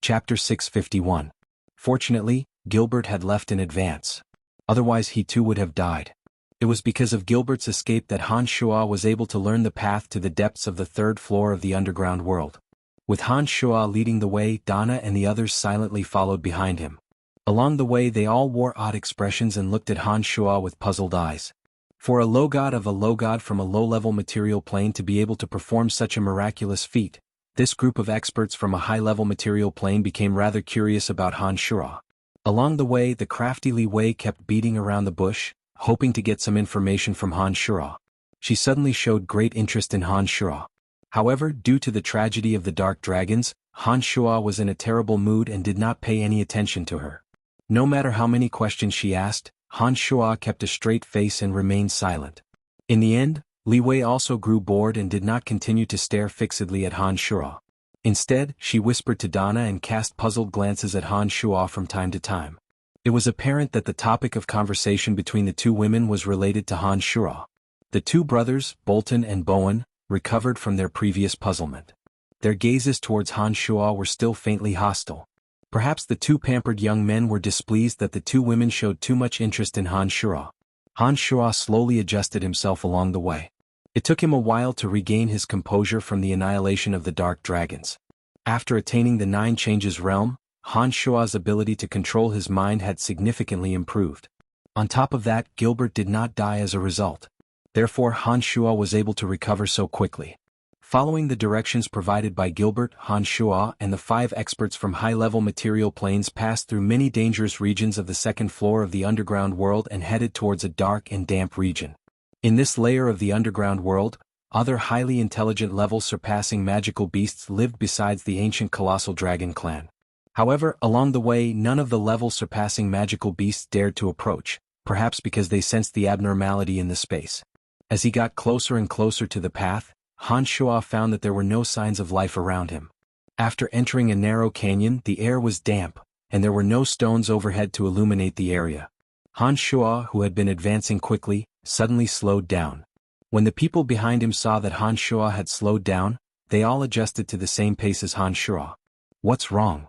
Chapter 651. Fortunately, Gilbert had left in advance. Otherwise he too would have died. It was because of Gilbert's escape that Han Shuo was able to learn the path to the depths of the third floor of the underground world. With Han Shuo leading the way, Donna and the others silently followed behind him. Along the way they all wore odd expressions and looked at Han Shuo with puzzled eyes. For a low god from a low-level material plane to be able to perform such a miraculous feat, this group of experts from a high-level material plane became rather curious about Han Shuo. Along the way the crafty Li Wei kept beating around the bush, hoping to get some information from Han Shuo. She suddenly showed great interest in Han Shuo. However, due to the tragedy of the Dark Dragons, Han Shuo was in a terrible mood and did not pay any attention to her. No matter how many questions she asked, Han Shuo kept a straight face and remained silent. In the end, Li Wei also grew bored and did not continue to stare fixedly at Han Shuo. Instead, she whispered to Donna and cast puzzled glances at Han Shuo from time to time. It was apparent that the topic of conversation between the two women was related to Han Shuo. The two brothers, Bolton and Bowen, recovered from their previous puzzlement. Their gazes towards Han Shuo were still faintly hostile. Perhaps the two pampered young men were displeased that the two women showed too much interest in Han Shuo. Han Shuo slowly adjusted himself along the way. It took him a while to regain his composure from the annihilation of the Dark Dragons. After attaining the Nine Changes realm, Han Shuo's ability to control his mind had significantly improved. On top of that, Gilbert did not die as a result. Therefore Han Shuo was able to recover so quickly. Following the directions provided by Gilbert, Han Shuo and the 5 experts from high-level material planes passed through many dangerous regions of the second floor of the underground world and headed towards a dark and damp region. In this layer of the underground world, other highly intelligent levels surpassing magical beasts lived besides the ancient colossal dragon clan. However, along the way none of the levels surpassing magical beasts dared to approach, perhaps because they sensed the abnormality in the space. As he got closer and closer to the path, Han Shuo found that there were no signs of life around him. After entering a narrow canyon, the air was damp, and there were no stones overhead to illuminate the area. Han Shuo, who had been advancing quickly, suddenly slowed down. When the people behind him saw that Han Shuo had slowed down, they all adjusted to the same pace as Han Shuo. "What's wrong?"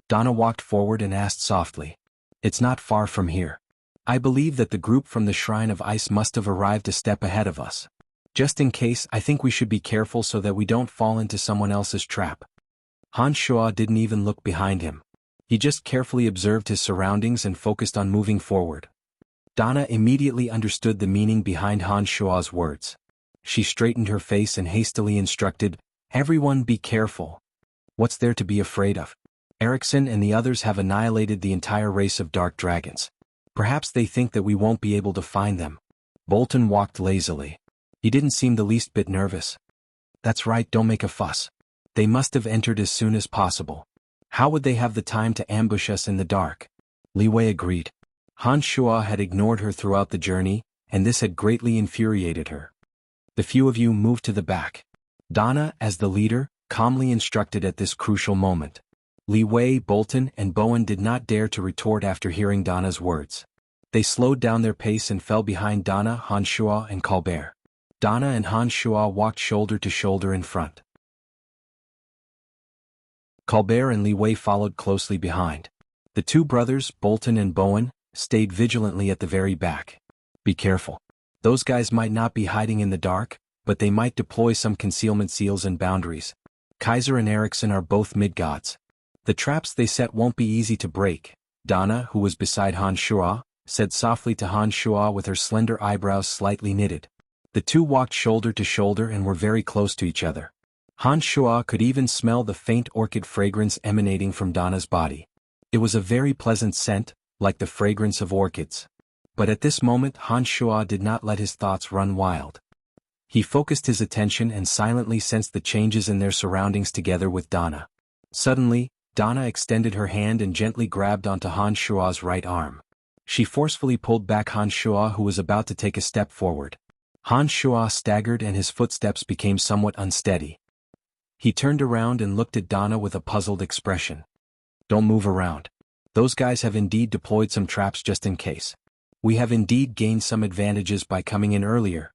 Donna walked forward and asked softly. "It's not far from here. I believe that the group from the Shrine of Ice must have arrived a step ahead of us. Just in case, I think we should be careful so that we don't fall into someone else's trap." Han Shuo didn't even look behind him. He just carefully observed his surroundings and focused on moving forward. Donna immediately understood the meaning behind Han Shuo's words. She straightened her face and hastily instructed, "Everyone be careful. What's there to be afraid of? Erickson and the others have annihilated the entire race of dark dragons. Perhaps they think that we won't be able to find them." Bolton walked lazily. He didn't seem the least bit nervous. "That's right, don't make a fuss. They must have entered as soon as possible. How would they have the time to ambush us in the dark?" Li Wei agreed. Han Shuo had ignored her throughout the journey, and this had greatly infuriated her. "The few of you move to the back." Donna, as the leader, calmly instructed at this crucial moment. Li Wei, Bolton, and Bowen did not dare to retort after hearing Donna's words. They slowed down their pace and fell behind Donna, Han Shuo, and Colbert. Donna and Han Shuo walked shoulder to shoulder in front. Colbert and Li Wei followed closely behind. The two brothers, Bolton and Bowen, stayed vigilantly at the very back. "Be careful. Those guys might not be hiding in the dark, but they might deploy some concealment seals and boundaries. Kaiser and Erickson are both mid-gods. The traps they set won't be easy to break." Donna, who was beside Han Shuo, said softly to Han Shuo with her slender eyebrows slightly knitted. The two walked shoulder to shoulder and were very close to each other. Han Shuo could even smell the faint orchid fragrance emanating from Donna's body. It was a very pleasant scent, like the fragrance of orchids. But at this moment Han Shuo did not let his thoughts run wild. He focused his attention and silently sensed the changes in their surroundings together with Donna. Suddenly, Donna extended her hand and gently grabbed onto Han Shuo's right arm. She forcefully pulled back Han Shuo, who was about to take a step forward. Han Shuo staggered and his footsteps became somewhat unsteady. He turned around and looked at Donna with a puzzled expression. "Don't move around. Those guys have indeed deployed some traps just in case. We have indeed gained some advantages by coming in earlier,"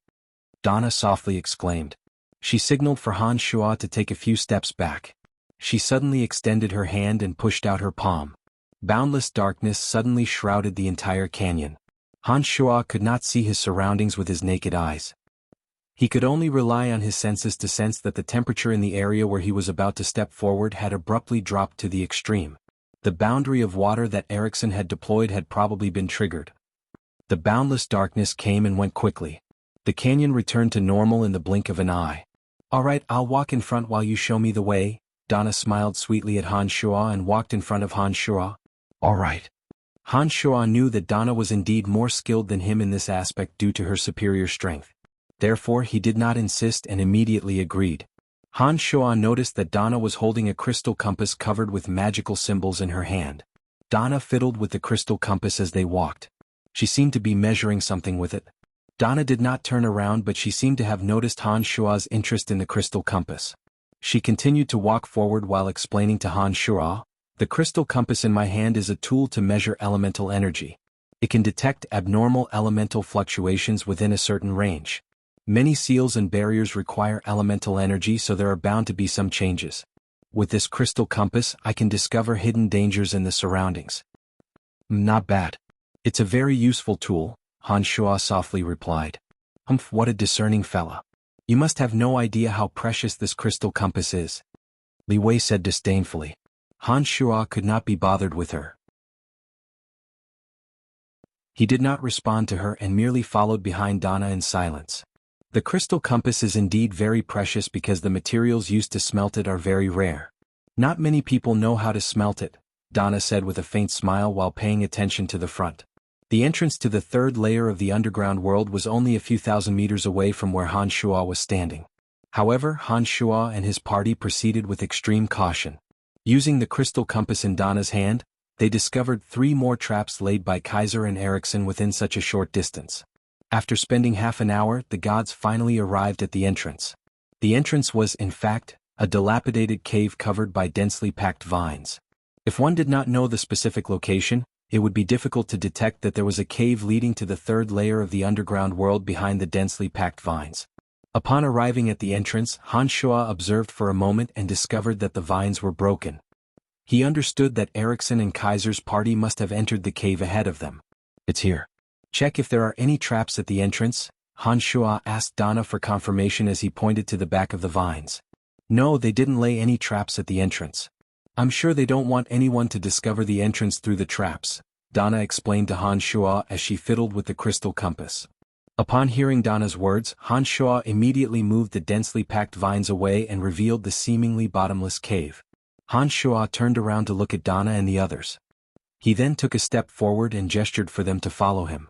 Donna softly exclaimed. She signaled for Han Shuo to take a few steps back. She suddenly extended her hand and pushed out her palm. Boundless darkness suddenly shrouded the entire canyon. Han Shuo could not see his surroundings with his naked eyes. He could only rely on his senses to sense that the temperature in the area where he was about to step forward had abruptly dropped to the extreme. The boundary of water that Erickson had deployed had probably been triggered. The boundless darkness came and went quickly. The canyon returned to normal in the blink of an eye. "All right, I'll walk in front while you show me the way." Donna smiled sweetly at Han Shuo and walked in front of Han Shuo. "All right." Han Shuo knew that Donna was indeed more skilled than him in this aspect due to her superior strength. Therefore he did not insist and immediately agreed. Han Shuo noticed that Donna was holding a crystal compass covered with magical symbols in her hand. Donna fiddled with the crystal compass as they walked. She seemed to be measuring something with it. Donna did not turn around, but she seemed to have noticed Han Shuo's interest in the crystal compass. She continued to walk forward while explaining to Han Shuo, "The crystal compass in my hand is a tool to measure elemental energy. It can detect abnormal elemental fluctuations within a certain range. Many seals and barriers require elemental energy, so there are bound to be some changes. With this crystal compass, I can discover hidden dangers in the surroundings." "Not bad. It's a very useful tool," Han Shuo softly replied. "Humph, what a discerning fella. You must have no idea how precious this crystal compass is," Li Wei said disdainfully. Han Shuo could not be bothered with her. He did not respond to her and merely followed behind Donna in silence. The crystal compass is indeed very precious because the materials used to smelt it are very rare. Not many people know how to smelt it, Donna said with a faint smile while paying attention to the front. The entrance to the third layer of the underground world was only a few thousand meters away from where Han Shuo was standing. However, Han Shuo and his party proceeded with extreme caution. Using the crystal compass in Donna's hand, they discovered 3 more traps laid by Kaiser and Erickson within such a short distance. After spending half an hour, the gods finally arrived at the entrance. The entrance was, in fact, a dilapidated cave covered by densely packed vines. If one did not know the specific location, it would be difficult to detect that there was a cave leading to the third layer of the underground world behind the densely packed vines. Upon arriving at the entrance, Han Shuo observed for a moment and discovered that the vines were broken. He understood that Erickson and Kaiser's party must have entered the cave ahead of them. "It's here. Check if there are any traps at the entrance," Han Shuo asked Donna for confirmation as he pointed to the back of the vines. "No, they didn't lay any traps at the entrance. I'm sure they don't want anyone to discover the entrance through the traps," Donna explained to Han Shuo as she fiddled with the crystal compass. Upon hearing Donna's words, Han Shuo immediately moved the densely packed vines away and revealed the seemingly bottomless cave. Han Shuo turned around to look at Donna and the others. He then took a step forward and gestured for them to follow him.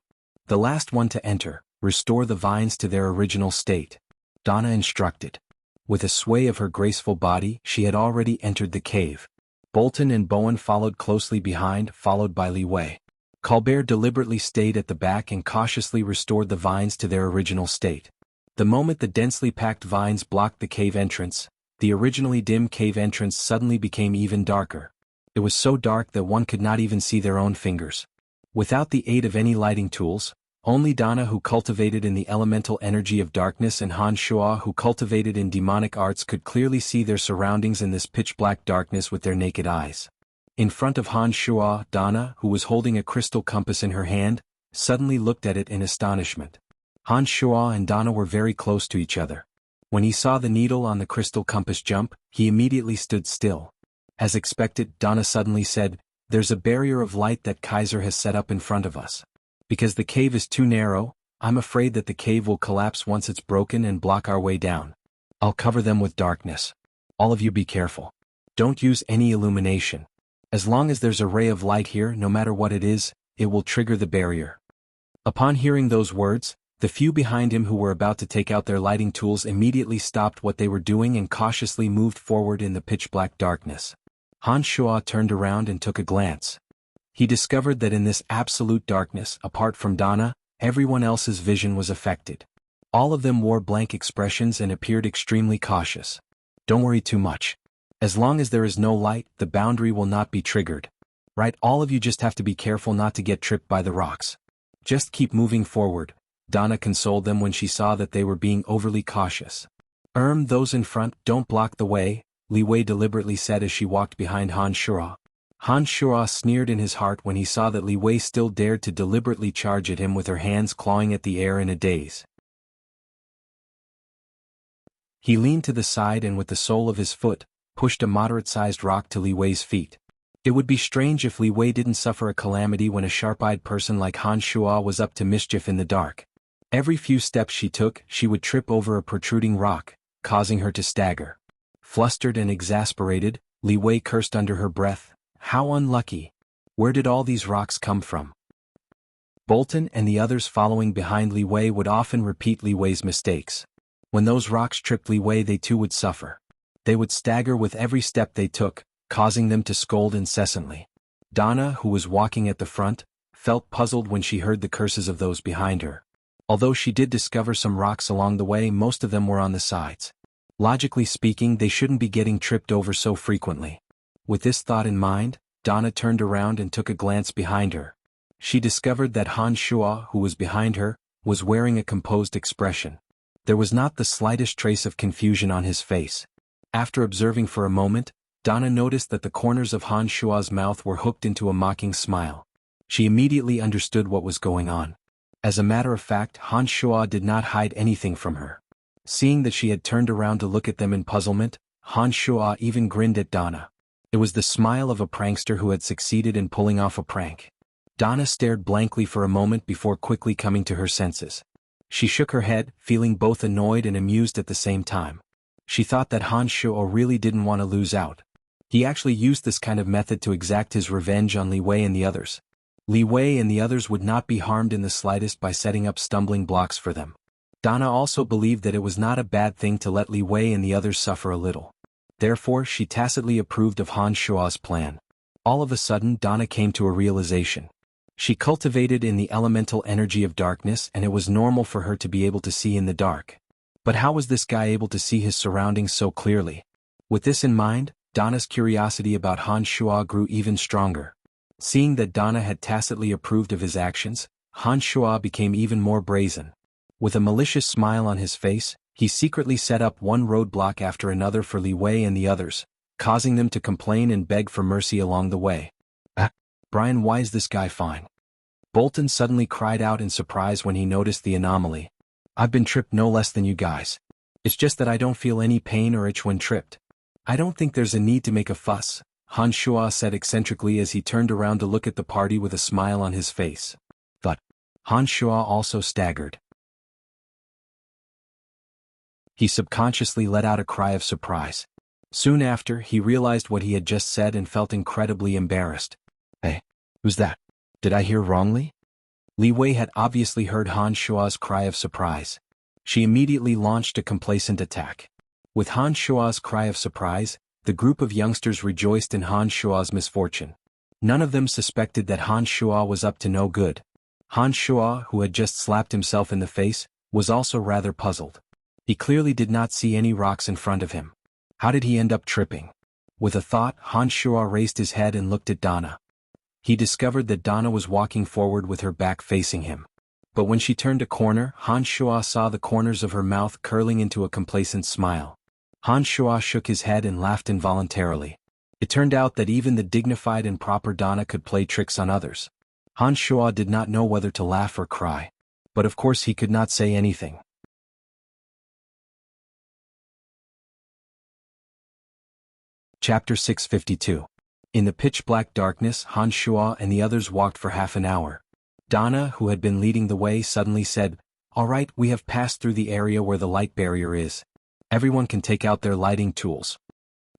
"The last one to enter, restore the vines to their original state," Donna instructed. With a sway of her graceful body, she had already entered the cave. Bolton and Bowen followed closely behind, followed by Li Wei. Colbert deliberately stayed at the back and cautiously restored the vines to their original state. The moment the densely packed vines blocked the cave entrance, the originally dim cave entrance suddenly became even darker. It was so dark that one could not even see their own fingers. Without the aid of any lighting tools, only Donna, who cultivated in the elemental energy of darkness, and Han Shuo, who cultivated in demonic arts, could clearly see their surroundings in this pitch-black darkness with their naked eyes. In front of Han Shuo, Donna, who was holding a crystal compass in her hand, suddenly looked at it in astonishment. Han Shuo and Donna were very close to each other. When he saw the needle on the crystal compass jump, he immediately stood still. As expected, Donna suddenly said, "There's a barrier of light that Kaiser has set up in front of us. Because the cave is too narrow, I'm afraid that the cave will collapse once it's broken and block our way down. I'll cover them with darkness. All of you be careful. Don't use any illumination. As long as there's a ray of light here, no matter what it is, it will trigger the barrier." Upon hearing those words, the few behind him who were about to take out their lighting tools immediately stopped what they were doing and cautiously moved forward in the pitch-black darkness. Han Shuo turned around and took a glance. He discovered that in this absolute darkness, apart from Donna, everyone else's vision was affected. All of them wore blank expressions and appeared extremely cautious. "Don't worry too much. As long as there is no light, the boundary will not be triggered. Right, all of you just have to be careful not to get tripped by the rocks. Just keep moving forward," Donna consoled them when she saw that they were being overly cautious. "Those in front, don't block the way," Li Wei deliberately said as she walked behind Han Shuo. Han Shuo sneered in his heart when he saw that Li Wei still dared to deliberately charge at him with her hands clawing at the air in a daze. He leaned to the side and with the sole of his foot, pushed a moderate-sized rock to Li Wei's feet. It would be strange if Li Wei didn't suffer a calamity when a sharp-eyed person like Han Shuo was up to mischief in the dark. Every few steps she took, she would trip over a protruding rock, causing her to stagger. Flustered and exasperated, Li Wei cursed under her breath, "How unlucky! Where did all these rocks come from?" Bolton and the others following behind Li Wei would often repeat Li Wei's mistakes. When those rocks tripped Li Wei, they too would suffer. They would stagger with every step they took, causing them to scold incessantly. Donna, who was walking at the front, felt puzzled when she heard the curses of those behind her. Although she did discover some rocks along the way, most of them were on the sides. Logically speaking, they shouldn't be getting tripped over so frequently. With this thought in mind, Donna turned around and took a glance behind her. She discovered that Han Shuo, who was behind her, was wearing a composed expression. There was not the slightest trace of confusion on his face. After observing for a moment, Donna noticed that the corners of Han Shuo's mouth were hooked into a mocking smile. She immediately understood what was going on. As a matter of fact, Han Shuo did not hide anything from her. Seeing that she had turned around to look at them in puzzlement, Han Shuo even grinned at Donna. It was the smile of a prankster who had succeeded in pulling off a prank. Donna stared blankly for a moment before quickly coming to her senses. She shook her head, feeling both annoyed and amused at the same time. She thought that Han Shuo really didn't want to lose out. He actually used this kind of method to exact his revenge on Li Wei and the others. Li Wei and the others would not be harmed in the slightest by setting up stumbling blocks for them. Donna also believed that it was not a bad thing to let Li Wei and the others suffer a little. Therefore, she tacitly approved of Han Shuo's plan. All of a sudden, Donna came to a realization. She cultivated in the elemental energy of darkness, and it was normal for her to be able to see in the dark. But how was this guy able to see his surroundings so clearly? With this in mind, Donna's curiosity about Han Shuo grew even stronger. Seeing that Donna had tacitly approved of his actions, Han Shuo became even more brazen. With a malicious smile on his face, he secretly set up one roadblock after another for Li Wei and the others, causing them to complain and beg for mercy along the way. Brian, why is this guy fine?" Bolton suddenly cried out in surprise when he noticed the anomaly. "I've been tripped no less than you guys. It's just that I don't feel any pain or itch when tripped." "I don't think there's a need to make a fuss," Han Shuo said eccentrically as he turned around to look at the party with a smile on his face. But Han Shuo also staggered. He subconsciously let out a cry of surprise. Soon after, he realized what he had just said and felt incredibly embarrassed. "Hey, who's that? Did I hear wrongly?" Li Wei had obviously heard Han Shuo's cry of surprise. She immediately launched a complacent attack. With Han Shuo's cry of surprise, the group of youngsters rejoiced in Han Shuo's misfortune. None of them suspected that Han Shuo was up to no good. Han Shuo, who had just slapped himself in the face, was also rather puzzled. He clearly did not see any rocks in front of him. How did he end up tripping? With a thought, Han Shuo raised his head and looked at Donna. He discovered that Donna was walking forward with her back facing him. But when she turned a corner, Han Shuo saw the corners of her mouth curling into a complacent smile. Han Shuo shook his head and laughed involuntarily. It turned out that even the dignified and proper Donna could play tricks on others. Han Shuo did not know whether to laugh or cry. But of course he could not say anything. Chapter 652. In the pitch-black darkness, Han Shuo and the others walked for half an hour. Donna, who had been leading the way, suddenly said, "All right, we have passed through the area where the light barrier is. Everyone can take out their lighting tools."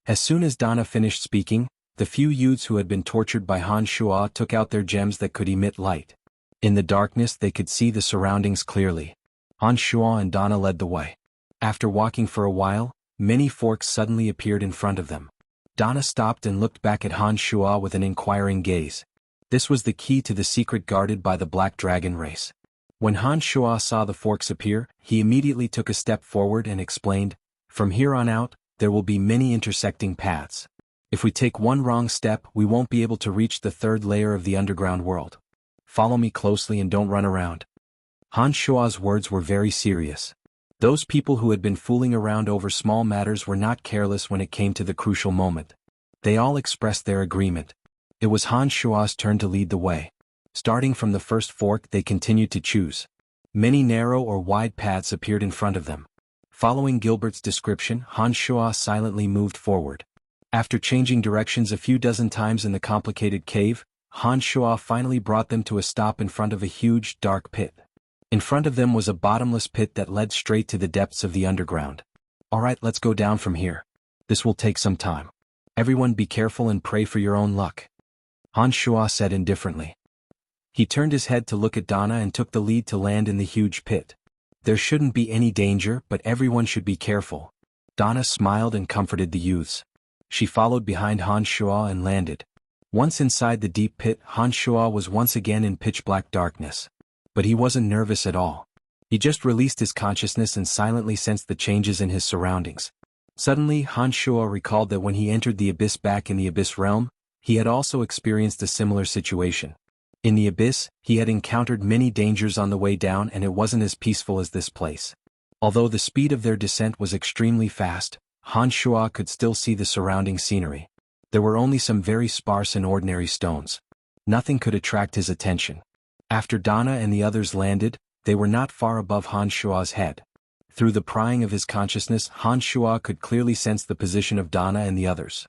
As soon as Donna finished speaking, the few youths who had been tortured by Han Shuo took out their gems that could emit light. In the darkness they could see the surroundings clearly. Han Shuo and Donna led the way. After walking for a while, many forks suddenly appeared in front of them. Donna stopped and looked back at Han Shuo with an inquiring gaze. This was the key to the secret guarded by the Black Dragon race. When Han Shuo saw the forks appear, he immediately took a step forward and explained, "From here on out, there will be many intersecting paths. If we take one wrong step, we won't be able to reach the third layer of the underground world. Follow me closely and don't run around." Han Shuo's words were very serious. Those people who had been fooling around over small matters were not careless when it came to the crucial moment. They all expressed their agreement. It was Han Shua's turn to lead the way. Starting from the first fork, they continued to choose. Many narrow or wide paths appeared in front of them. Following Gilbert's description, Han Shua silently moved forward. After changing directions a few dozen times in the complicated cave, Han Shua finally brought them to a stop in front of a huge, dark pit. In front of them was a bottomless pit that led straight to the depths of the underground. "Alright, let's go down from here. This will take some time. Everyone be careful and pray for your own luck," Han Shua said indifferently. He turned his head to look at Donna and took the lead to land in the huge pit. There shouldn't be any danger, but everyone should be careful. Donna smiled and comforted the youths. She followed behind Han Shua and landed. Once inside the deep pit, Han Shua was once again in pitch-black darkness. But he wasn't nervous at all. He just released his consciousness and silently sensed the changes in his surroundings. Suddenly, Han Shua recalled that when he entered the abyss back in the abyss realm, he had also experienced a similar situation. In the abyss, he had encountered many dangers on the way down, and it wasn't as peaceful as this place. Although the speed of their descent was extremely fast, Han Shua could still see the surrounding scenery. There were only some very sparse and ordinary stones. Nothing could attract his attention. After Donna and the others landed, they were not far above Han Shua's head. Through the prying of his consciousness, Han Shua could clearly sense the position of Donna and the others.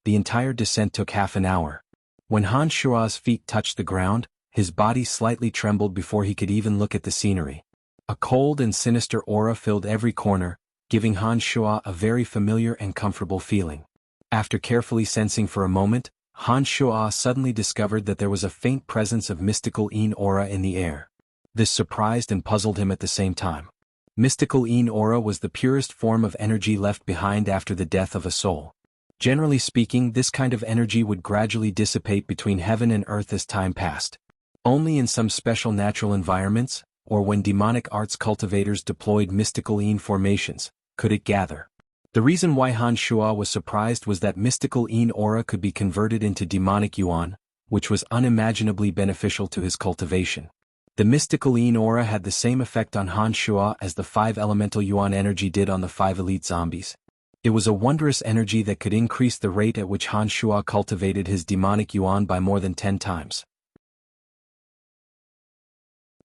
The entire descent took half an hour. When Han Shua's feet touched the ground, his body slightly trembled before he could even look at the scenery. A cold and sinister aura filled every corner, giving Han Shua a very familiar and comfortable feeling. After carefully sensing for a moment, Han Shua suddenly discovered that there was a faint presence of mystical Yin aura in the air. This surprised and puzzled him at the same time. Mystical Yin aura was the purest form of energy left behind after the death of a soul. Generally speaking, this kind of energy would gradually dissipate between heaven and earth as time passed. Only in some special natural environments, or when demonic arts cultivators deployed mystical Yin formations, could it gather. The reason why Han Shua was surprised was that mystical Yin aura could be converted into demonic yuan, which was unimaginably beneficial to his cultivation. The mystical Yin aura had the same effect on Han Shua as the 5 elemental yuan energy did on the 5 elite zombies. It was a wondrous energy that could increase the rate at which Han Shua cultivated his demonic yuan by more than 10 times.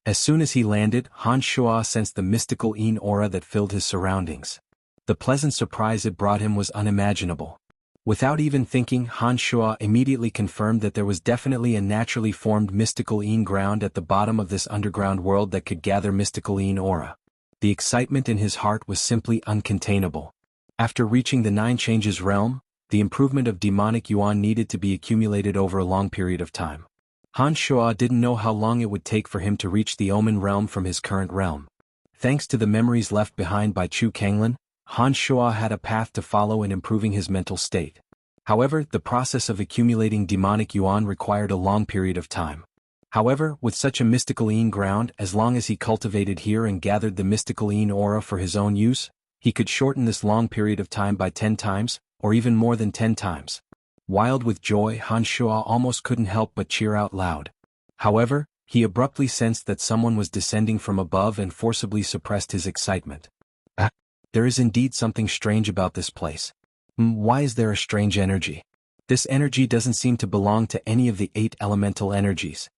As soon as he landed, Han Shua sensed the mystical Yin aura that filled his surroundings. The pleasant surprise it brought him was unimaginable. Without even thinking, Han Shua immediately confirmed that there was definitely a naturally formed mystical Yin ground at the bottom of this underground world that could gather mystical Yin aura. The excitement in his heart was simply uncontainable. After reaching the 9 changes realm, the improvement of demonic yuan needed to be accumulated over a long period of time. Han Shua didn't know how long it would take for him to reach the Omen realm from his current realm. Thanks to the memories left behind by Chu Kanglin, Han Shua had a path to follow in improving his mental state. However, the process of accumulating demonic yuan required a long period of time. However, with such a mystical Yin ground, as long as he cultivated here and gathered the mystical Yin aura for his own use, he could shorten this long period of time by 10 times, or even more than 10 times. Wild with joy, Han Shua almost couldn't help but cheer out loud. However, he abruptly sensed that someone was descending from above and forcibly suppressed his excitement. There is indeed something strange about this place. Why is there a strange energy? This energy doesn't seem to belong to any of the 8 elemental energies.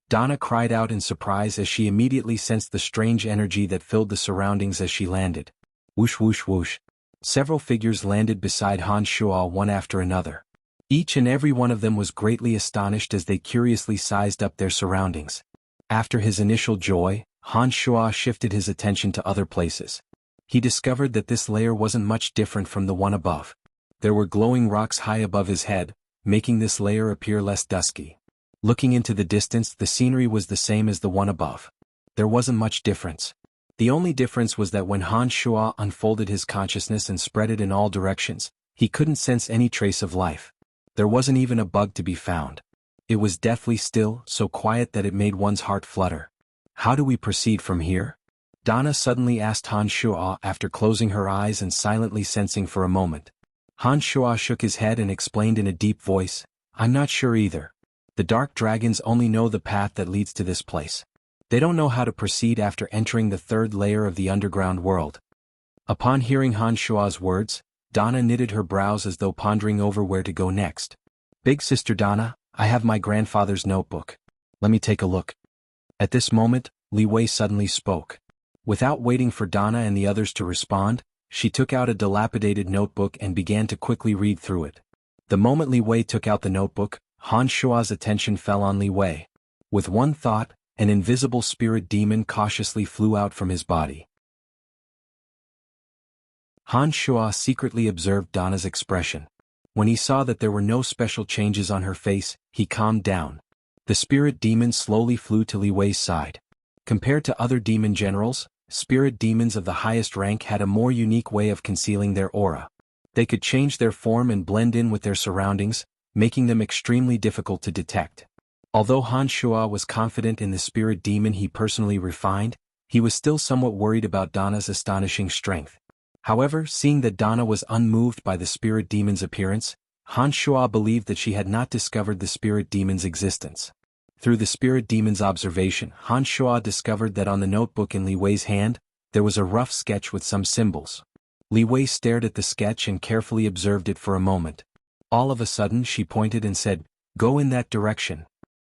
Donna cried out in surprise as she immediately sensed the strange energy that filled the surroundings as she landed. Whoosh whoosh whoosh. Several figures landed beside Han Shua one after another. Each and every one of them was greatly astonished as they curiously sized up their surroundings. After his initial joy, Han Shua shifted his attention to other places. He discovered that this layer wasn't much different from the one above. There were glowing rocks high above his head, making this layer appear less dusky. Looking into the distance, the scenery was the same as the one above. There wasn't much difference. The only difference was that when Han Shua unfolded his consciousness and spread it in all directions, he couldn't sense any trace of life. There wasn't even a bug to be found. It was deathly still, so quiet that it made one's heart flutter. How do we proceed from here? Donna suddenly asked Han Shua after closing her eyes and silently sensing for a moment. Han Shua shook his head and explained in a deep voice, "I'm not sure either. The dark dragons only know the path that leads to this place. They don't know how to proceed after entering the 3rd layer of the underground world." Upon hearing Han Shua's words, Donna knitted her brows as though pondering over where to go next. "Big Sister Donna, I have my grandfather's notebook. Let me take a look. At this moment, Li Wei suddenly spoke. Without waiting for Donna and the others to respond, she took out a dilapidated notebook and began to quickly read through it. The moment Li Wei took out the notebook, Han Shua's attention fell on Li Wei. With one thought, an invisible spirit demon cautiously flew out from his body. Han Shua secretly observed Donna's expression. When he saw that there were no special changes on her face, he calmed down. The spirit demon slowly flew to Li Wei's side. Compared to other demon generals, spirit demons of the highest rank had a more unique way of concealing their aura. They could change their form and blend in with their surroundings, making them extremely difficult to detect. Although Han Shua was confident in the spirit demon he personally refined, he was still somewhat worried about Donna's astonishing strength. However, seeing that Donna was unmoved by the spirit demon's appearance, Han Shua believed that she had not discovered the spirit demon's existence. Through the spirit demon's observation, Han Shua discovered that on the notebook in Li Wei's hand, there was a rough sketch with some symbols. Li Wei stared at the sketch and carefully observed it for a moment. All of a sudden she pointed and said, "Go in that direction."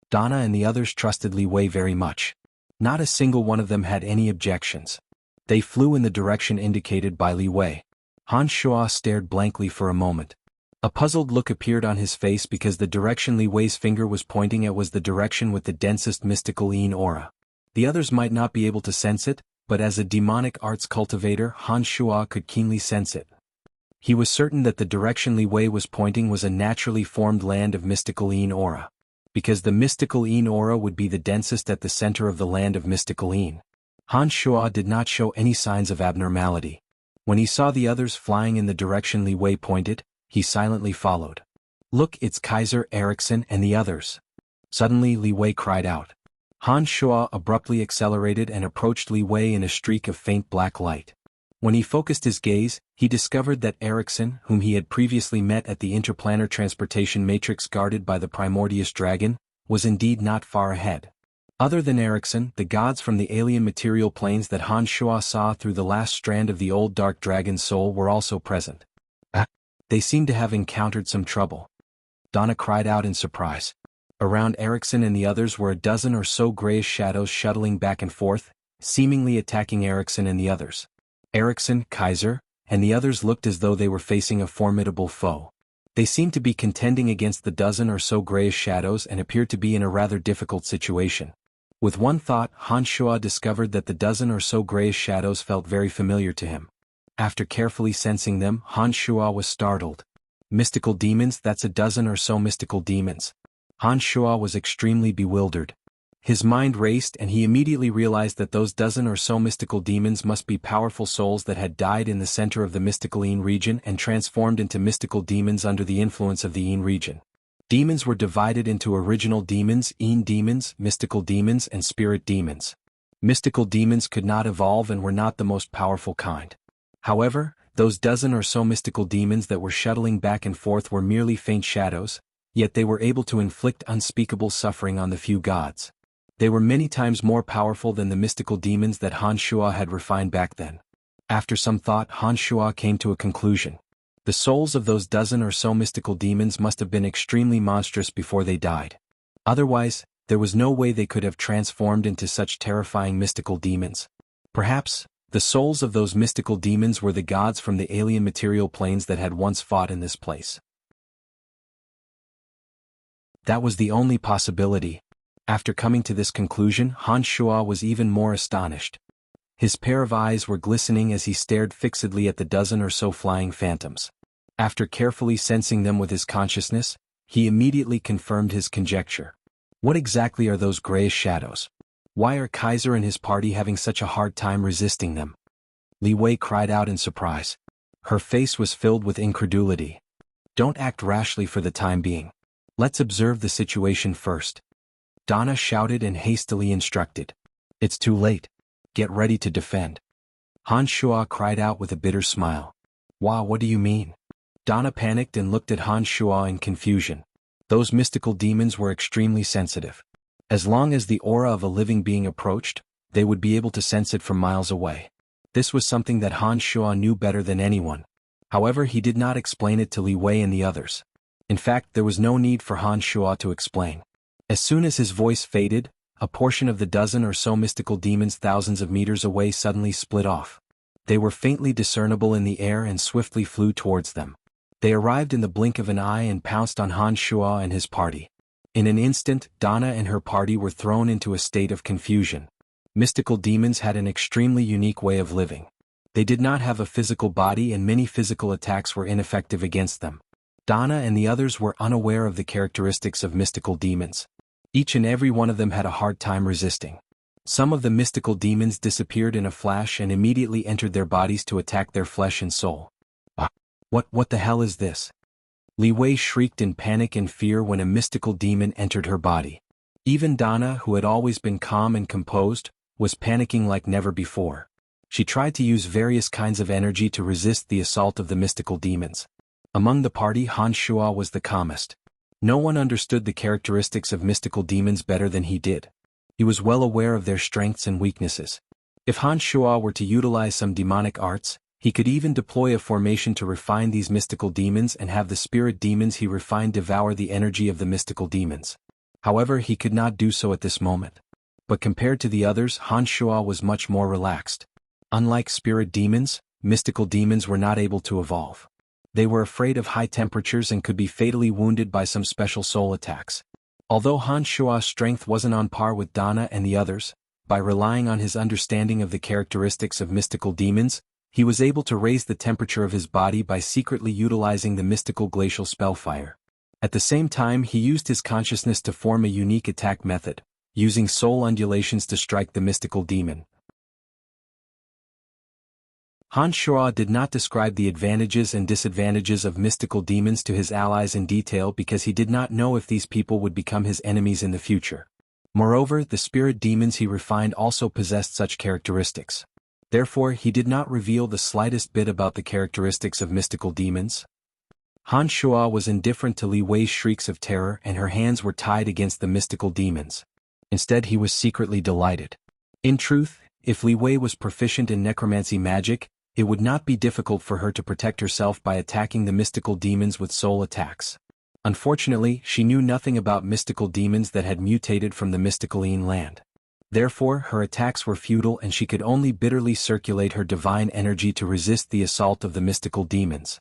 Donna and the others trusted Li Wei very much. Not a single one of them had any objections. They flew in the direction indicated by Li Wei. Han Shua stared blankly for a moment. A puzzled look appeared on his face because the direction Li Wei's finger was pointing at was the direction with the densest mystical Yin aura. The others might not be able to sense it, but as a demonic arts cultivator, Han Shua could keenly sense it. He was certain that the direction Li Wei was pointing was a naturally formed land of mystical Yin aura. Because the mystical Yin aura would be the densest at the center of the land of mystical Yin. Han Shua did not show any signs of abnormality. When he saw the others flying in the direction Li Wei pointed, he silently followed. "Look, it's Kaiser, Erickson and the others." Suddenly Li Wei cried out. Han Shua abruptly accelerated and approached Li Wei in a streak of faint black light. When he focused his gaze, he discovered that Erickson, whom he had previously met at the interplanar transportation matrix guarded by the primordious dragon, was indeed not far ahead. Other than Erickson, the gods from the alien material planes that Han Shua saw through the last strand of the old dark dragon's soul were also present. They seemed to have encountered some trouble. Donna cried out in surprise. Around Erickson and the others were a dozen or so grayish shadows shuttling back and forth, seemingly attacking Erickson and the others. Erickson, Kaiser, and the others looked as though they were facing a formidable foe. They seemed to be contending against the dozen or so grayish shadows and appeared to be in a rather difficult situation. With one thought, Han Shua discovered that the dozen or so grayish shadows felt very familiar to him. After carefully sensing them, Han Shua was startled. Mystical demons, that's a dozen or so mystical demons. Han Shua was extremely bewildered. His mind raced and he immediately realized that those dozen or so mystical demons must be powerful souls that had died in the center of the mystical Yin region and transformed into mystical demons under the influence of the Yin region. Demons were divided into original demons, Yin demons, mystical demons and spirit demons. Mystical demons could not evolve and were not the most powerful kind. However, those dozen or so mystical demons that were shuttling back and forth were merely faint shadows, yet they were able to inflict unspeakable suffering on the few gods. They were many times more powerful than the mystical demons that Han Shua had refined back then. After some thought, Han Shua came to a conclusion. The souls of those dozen or so mystical demons must have been extremely monstrous before they died. Otherwise, there was no way they could have transformed into such terrifying mystical demons. Perhaps, the souls of those mystical demons were the gods from the alien material planes that had once fought in this place. That was the only possibility. After coming to this conclusion, Han Shua was even more astonished. His pair of eyes were glistening as he stared fixedly at the dozen or so flying phantoms. After carefully sensing them with his consciousness, he immediately confirmed his conjecture. What exactly are those grayish shadows? Why are Kaiser and his party having such a hard time resisting them? Li Wei cried out in surprise. Her face was filled with incredulity. Don't act rashly for the time being. Let's observe the situation first. Donna shouted and hastily instructed. It's too late. Get ready to defend. Han Shua cried out with a bitter smile. Wow, what do you mean? Donna panicked and looked at Han Shua in confusion. Those mystical demons were extremely sensitive. As long as the aura of a living being approached, they would be able to sense it from miles away. This was something that Han Shua knew better than anyone. However, he did not explain it to Li Wei and the others. In fact, there was no need for Han Shuo to explain. As soon as his voice faded, a portion of the dozen or so mystical demons thousands of meters away suddenly split off. They were faintly discernible in the air and swiftly flew towards them. They arrived in the blink of an eye and pounced on Han Shuo and his party. In an instant, Donna and her party were thrown into a state of confusion. Mystical demons had an extremely unique way of living. They did not have a physical body and many physical attacks were ineffective against them. Donna and the others were unaware of the characteristics of mystical demons. Each and every one of them had a hard time resisting. Some of the mystical demons disappeared in a flash and immediately entered their bodies to attack their flesh and soul. What the hell is this? Li Wei shrieked in panic and fear when a mystical demon entered her body. Even Donna, who had always been calm and composed, was panicking like never before. She tried to use various kinds of energy to resist the assault of the mystical demons. Among the party, Han Shuo was the calmest. No one understood the characteristics of mystical demons better than he did. He was well aware of their strengths and weaknesses. If Han Shuo were to utilize some demonic arts, he could even deploy a formation to refine these mystical demons and have the spirit demons he refined devour the energy of the mystical demons. However, he could not do so at this moment. But compared to the others, Han Shuo was much more relaxed. Unlike spirit demons, mystical demons were not able to evolve. They were afraid of high temperatures and could be fatally wounded by some special soul attacks. Although Han Shuo's strength wasn't on par with Donna and the others, by relying on his understanding of the characteristics of mystical demons, he was able to raise the temperature of his body by secretly utilizing the mystical glacial spellfire. At the same time, he used his consciousness to form a unique attack method, using soul undulations to strike the mystical demon. Han Shuo did not describe the advantages and disadvantages of mystical demons to his allies in detail because he did not know if these people would become his enemies in the future. Moreover, the spirit demons he refined also possessed such characteristics. Therefore, he did not reveal the slightest bit about the characteristics of mystical demons. Han Shuo was indifferent to Li Wei's shrieks of terror and her hands were tied against the mystical demons. Instead, he was secretly delighted. In truth, if Li Wei was proficient in necromancy magic, it would not be difficult for her to protect herself by attacking the mystical demons with soul attacks. Unfortunately, she knew nothing about mystical demons that had mutated from the mysticaline land. Therefore, her attacks were futile and she could only bitterly circulate her divine energy to resist the assault of the mystical demons.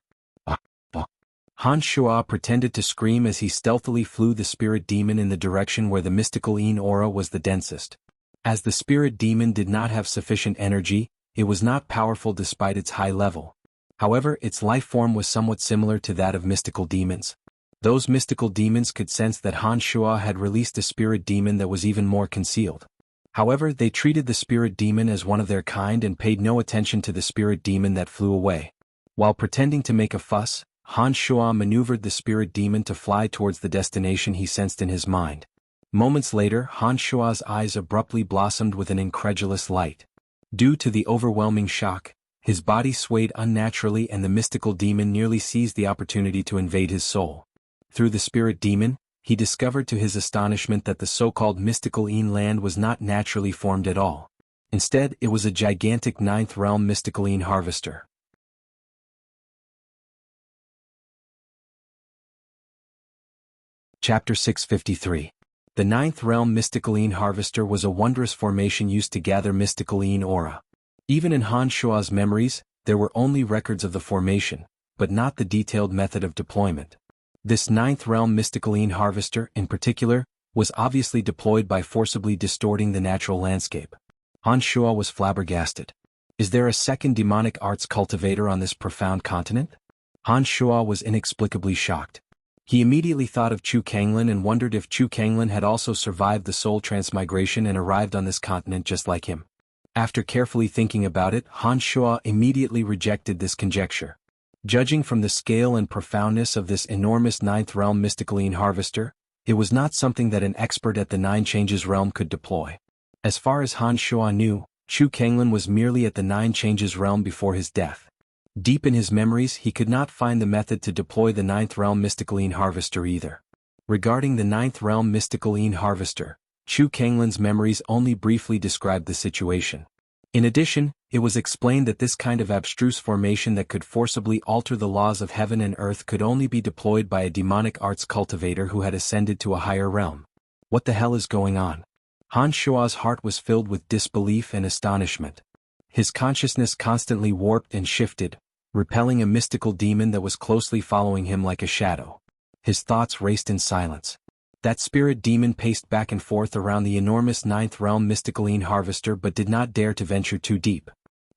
Han Shuo pretended to scream as he stealthily flew the spirit demon in the direction where the mysticaline aura was the densest. As the spirit demon did not have sufficient energy, it was not powerful despite its high level. However, its life form was somewhat similar to that of mystical demons. Those mystical demons could sense that Han Shuo had released a spirit demon that was even more concealed. However, they treated the spirit demon as one of their kind and paid no attention to the spirit demon that flew away. While pretending to make a fuss, Han Shuo maneuvered the spirit demon to fly towards the destination he sensed in his mind. Moments later, Han Shuo's eyes abruptly blossomed with an incredulous light. Due to the overwhelming shock, his body swayed unnaturally and the mystical demon nearly seized the opportunity to invade his soul. Through the spirit demon, he discovered to his astonishment that the so-called mysticaline land was not naturally formed at all. Instead, it was a gigantic ninth realm mysticaline harvester. Chapter 653. The ninth realm mysticaline harvester was a wondrous formation used to gather mysticaline aura. Even in Han Shuo's memories, there were only records of the formation, but not the detailed method of deployment. This ninth realm mysticaline harvester, in particular, was obviously deployed by forcibly distorting the natural landscape. Han Shuo was flabbergasted. Is there a second demonic arts cultivator on this profound continent? Han Shuo was inexplicably shocked. He immediately thought of Chu Kanglin and wondered if Chu Kanglin had also survived the soul transmigration and arrived on this continent just like him. After carefully thinking about it, Han Shuo immediately rejected this conjecture. Judging from the scale and profoundness of this enormous ninth realm mysticaline harvester, it was not something that an expert at the Nine Changes realm could deploy. As far as Han Shuo knew, Chu Kanglin was merely at the Nine Changes realm before his death. Deep in his memories, he could not find the method to deploy the ninth realm mysticaline harvester either. Regarding the ninth realm mysticaline harvester, Chu Kanglin's memories only briefly described the situation. In addition, it was explained that this kind of abstruse formation that could forcibly alter the laws of heaven and earth could only be deployed by a demonic arts cultivator who had ascended to a higher realm. What the hell is going on? Han Shua's heart was filled with disbelief and astonishment. His consciousness constantly warped and shifted, repelling a mystical demon that was closely following him like a shadow. His thoughts raced in silence. That spirit demon paced back and forth around the enormous ninth realm mysticaline harvester but did not dare to venture too deep.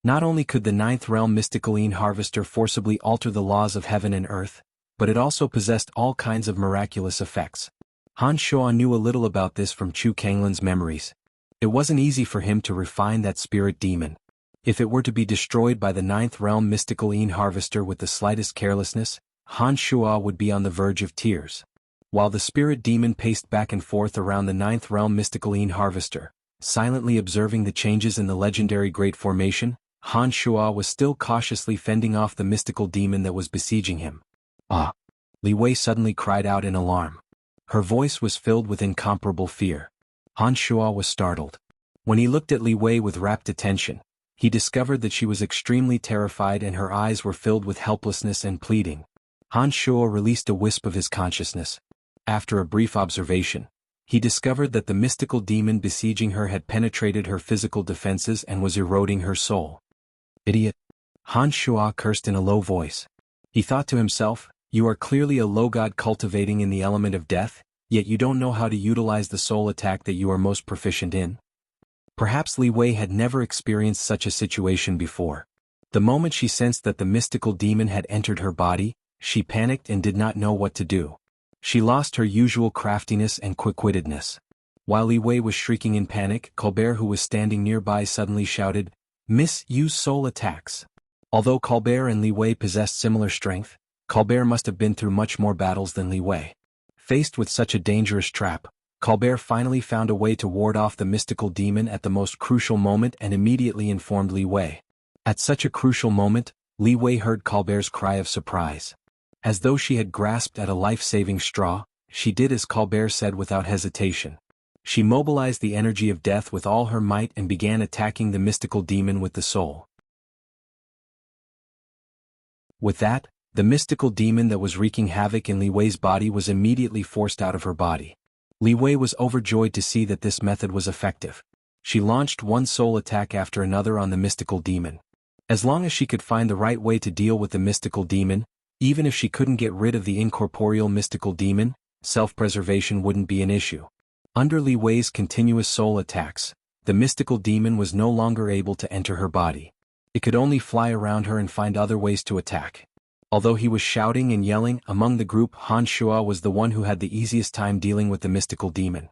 Not only could the ninth realm mysticaline harvester forcibly alter the laws of heaven and earth, but it also possessed all kinds of miraculous effects. Han Shua knew a little about this from Chu Kanglin's memories. It wasn't easy for him to refine that spirit demon. If it were to be destroyed by the ninth realm mysticaline harvester with the slightest carelessness, Han Shua would be on the verge of tears. While the spirit demon paced back and forth around the ninth realm mysticaline harvester, silently observing the changes in the legendary Great Formation, Han Shua was still cautiously fending off the mystical demon that was besieging him. Ah! Li Wei suddenly cried out in alarm. Her voice was filled with incomparable fear. Han Shua was startled. When he looked at Li Wei with rapt attention, he discovered that she was extremely terrified and her eyes were filled with helplessness and pleading. Han Shua released a wisp of his consciousness. After a brief observation, he discovered that the mystical demon besieging her had penetrated her physical defenses and was eroding her soul. Idiot! Han Shua cursed in a low voice. He thought to himself, "You are clearly a low god cultivating in the element of death, yet you don't know how to utilize the soul attack that you are most proficient in." Perhaps Li Wei had never experienced such a situation before. The moment she sensed that the mystical demon had entered her body, she panicked and did not know what to do. She lost her usual craftiness and quick-wittedness. While Li Wei was shrieking in panic, Colbert, who was standing nearby, suddenly shouted, "Miss, use soul attacks." Although Colbert and Li Wei possessed similar strength, Colbert must have been through much more battles than Li Wei. Faced with such a dangerous trap, Colbert finally found a way to ward off the mystical demon at the most crucial moment and immediately informed Li Wei. At such a crucial moment, Li Wei heard Colbert's cry of surprise. As though she had grasped at a life-saving straw, she did as Colbert said without hesitation. She mobilized the energy of death with all her might and began attacking the mystical demon with the soul. With that, the mystical demon that was wreaking havoc in Li Wei's body was immediately forced out of her body. Li Wei was overjoyed to see that this method was effective. She launched one soul attack after another on the mystical demon. As long as she could find the right way to deal with the mystical demon, even if she couldn't get rid of the incorporeal mystical demon, self-preservation wouldn't be an issue. Under Li Wei's continuous soul attacks, the mystical demon was no longer able to enter her body. It could only fly around her and find other ways to attack. Although he was shouting and yelling among the group, Han Shua was the one who had the easiest time dealing with the mystical demon.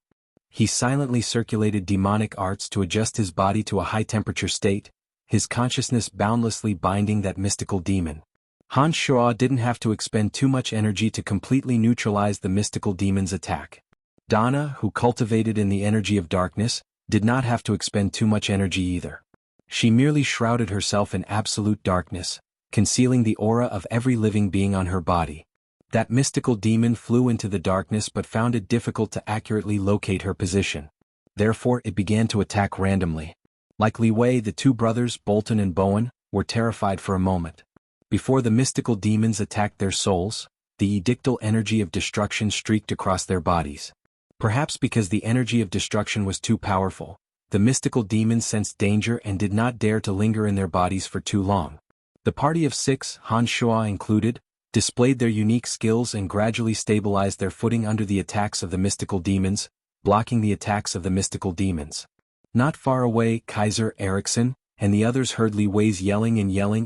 He silently circulated demonic arts to adjust his body to a high-temperature state, his consciousness boundlessly binding that mystical demon. Han Shua didn't have to expend too much energy to completely neutralize the mystical demon's attack. Donna, who cultivated in the energy of darkness, did not have to expend too much energy either. She merely shrouded herself in absolute darkness, concealing the aura of every living being on her body. That mystical demon flew into the darkness but found it difficult to accurately locate her position. Therefore it began to attack randomly. Like Li Wei, the two brothers, Bolton and Bowen, were terrified for a moment. Before the mystical demons attacked their souls, the edictal energy of destruction streaked across their bodies. Perhaps because the energy of destruction was too powerful, the mystical demons sensed danger and did not dare to linger in their bodies for too long. The party of 6, Han Shua included, displayed their unique skills and gradually stabilized their footing under the attacks of the mystical demons, blocking the attacks of the mystical demons. Not far away, Kaiser Erickson and the others heard Li Wei's yelling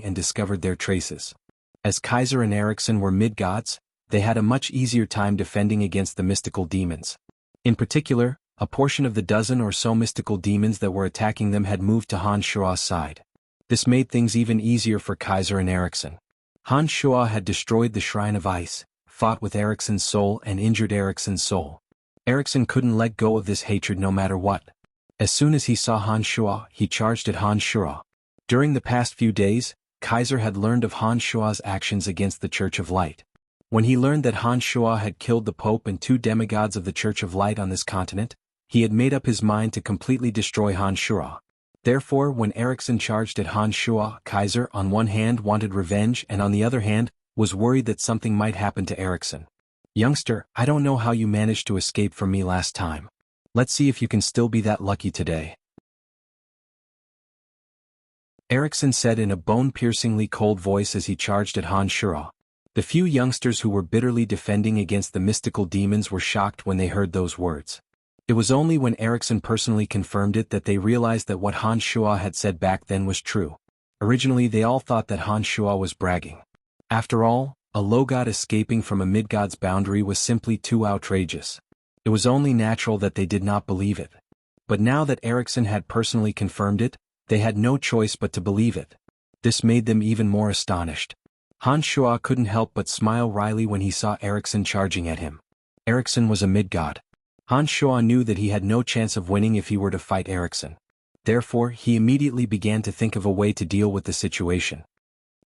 and discovered their traces. As Kaiser and Erickson were mid-gods, they had a much easier time defending against the mystical demons. In particular, a portion of the dozen or so mystical demons that were attacking them had moved to Han Shua's side. This made things even easier for Kaiser and Erickson. Han Shua had destroyed the Shrine of Ice, fought with Erickson's soul and injured Erickson's soul. Erickson couldn't let go of this hatred no matter what. As soon as he saw Han Shua, he charged at Han Shua. During the past few days, Kaiser had learned of Han Shua's actions against the Church of Light. When he learned that Han Shua had killed the Pope and 2 demigods of the Church of Light on this continent, he had made up his mind to completely destroy Han Shua. Therefore, when Erickson charged at Han Shuo, Kaiser on one hand wanted revenge and on the other hand, was worried that something might happen to Erickson. Youngster, I don't know how you managed to escape from me last time. Let's see if you can still be that lucky today. Erickson said in a bone-piercingly cold voice as he charged at Han Shuo. The few youngsters who were bitterly defending against the mystical demons were shocked when they heard those words. It was only when Erickson personally confirmed it that they realized that what Han Shuo had said back then was true. Originally they all thought that Han Shuo was bragging. After all, a low god escaping from a mid-god's boundary was simply too outrageous. It was only natural that they did not believe it. But now that Erickson had personally confirmed it, they had no choice but to believe it. This made them even more astonished. Han Shuo couldn't help but smile wryly when he saw Erickson charging at him. Erickson was a mid-god. Han Shuo knew that he had no chance of winning if he were to fight Erickson. Therefore, he immediately began to think of a way to deal with the situation.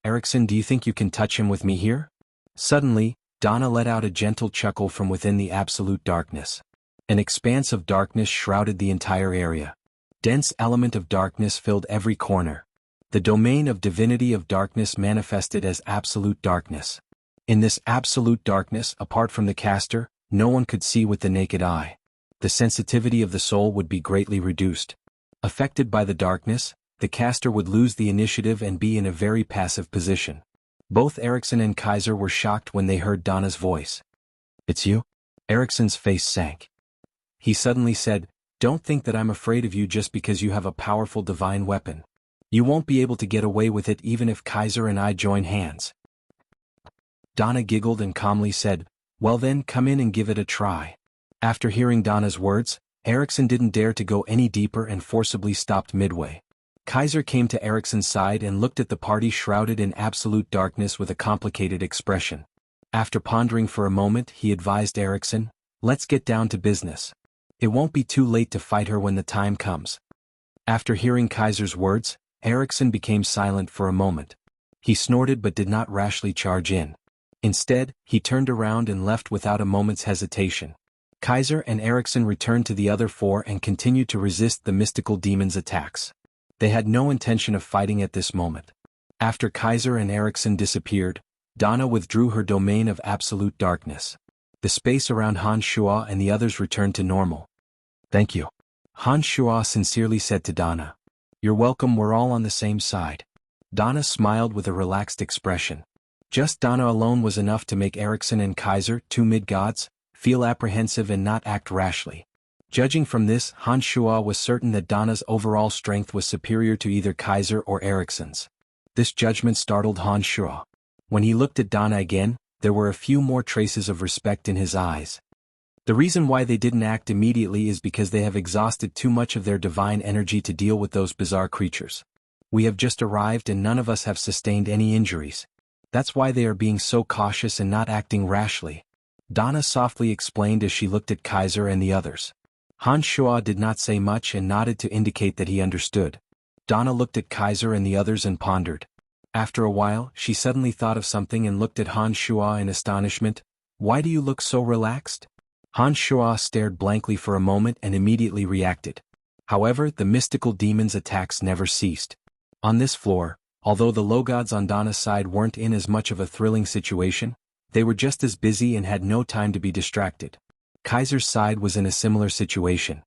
Erickson, do you think you can touch him with me here? Suddenly, Donna let out a gentle chuckle from within the absolute darkness. An expanse of darkness shrouded the entire area. Dense element of darkness filled every corner. The domain of divinity of darkness manifested as absolute darkness. In this absolute darkness, apart from the caster, no one could see with the naked eye. The sensitivity of the soul would be greatly reduced. Affected by the darkness, the caster would lose the initiative and be in a very passive position. Both Erickson and Kaiser were shocked when they heard Donna's voice. It's you? Erickson's face sank. He suddenly said, Don't think that I'm afraid of you just because you have a powerful divine weapon. You won't be able to get away with it even if Kaiser and I join hands. Donna giggled and calmly said, Well then, come in and give it a try. After hearing Donna's words, Erickson didn't dare to go any deeper and forcibly stopped midway. Kaiser came to Erickson's side and looked at the party shrouded in absolute darkness with a complicated expression. After pondering for a moment, he advised Erickson, Let's get down to business. It won't be too late to fight her when the time comes. After hearing Kaiser's words, Erickson became silent for a moment. He snorted but did not rashly charge in. Instead, he turned around and left without a moment's hesitation. Kaiser and Erickson returned to the other four and continued to resist the mystical demon's attacks. They had no intention of fighting at this moment. After Kaiser and Erickson disappeared, Donna withdrew her domain of absolute darkness. The space around Han Shuo and the others returned to normal. Thank you. Han Shuo sincerely said to Donna. You're welcome, we're all on the same side. Donna smiled with a relaxed expression. Just Donna alone was enough to make Erickson and Kaiser, two mid-gods, feel apprehensive and not act rashly. Judging from this, Han Shuo was certain that Donna's overall strength was superior to either Kaiser or Erickson's. This judgment startled Han Shuo. When he looked at Donna again, there were a few more traces of respect in his eyes. The reason why they didn't act immediately is because they have exhausted too much of their divine energy to deal with those bizarre creatures. We have just arrived and none of us have sustained any injuries. That's why they are being so cautious and not acting rashly. Donna softly explained as she looked at Kaiser and the others. Han Shuo did not say much and nodded to indicate that he understood. Donna looked at Kaiser and the others and pondered. After a while, she suddenly thought of something and looked at Han Shuo in astonishment. Why do you look so relaxed? Han Shuo stared blankly for a moment and immediately reacted. However, the mystical demon's attacks never ceased. On this floor, although the low gods on Donna's side weren't in as much of a thrilling situation, they were just as busy and had no time to be distracted. Kaiser's side was in a similar situation.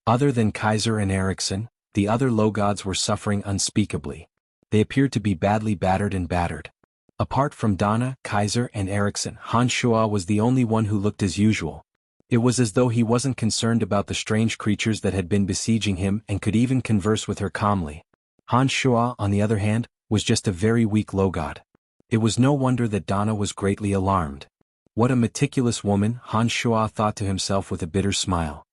Other than Kaiser and Erickson, the other low gods were suffering unspeakably. They appeared to be badly battered. Apart from Donna, Kaiser, and Erickson, Han Shuo was the only one who looked as usual. It was as though he wasn't concerned about the strange creatures that had been besieging him and could even converse with her calmly. Han Shuo, on the other hand, was just a very weak low god. It was no wonder that Donna was greatly alarmed. What a meticulous woman, Han Shuo thought to himself with a bitter smile.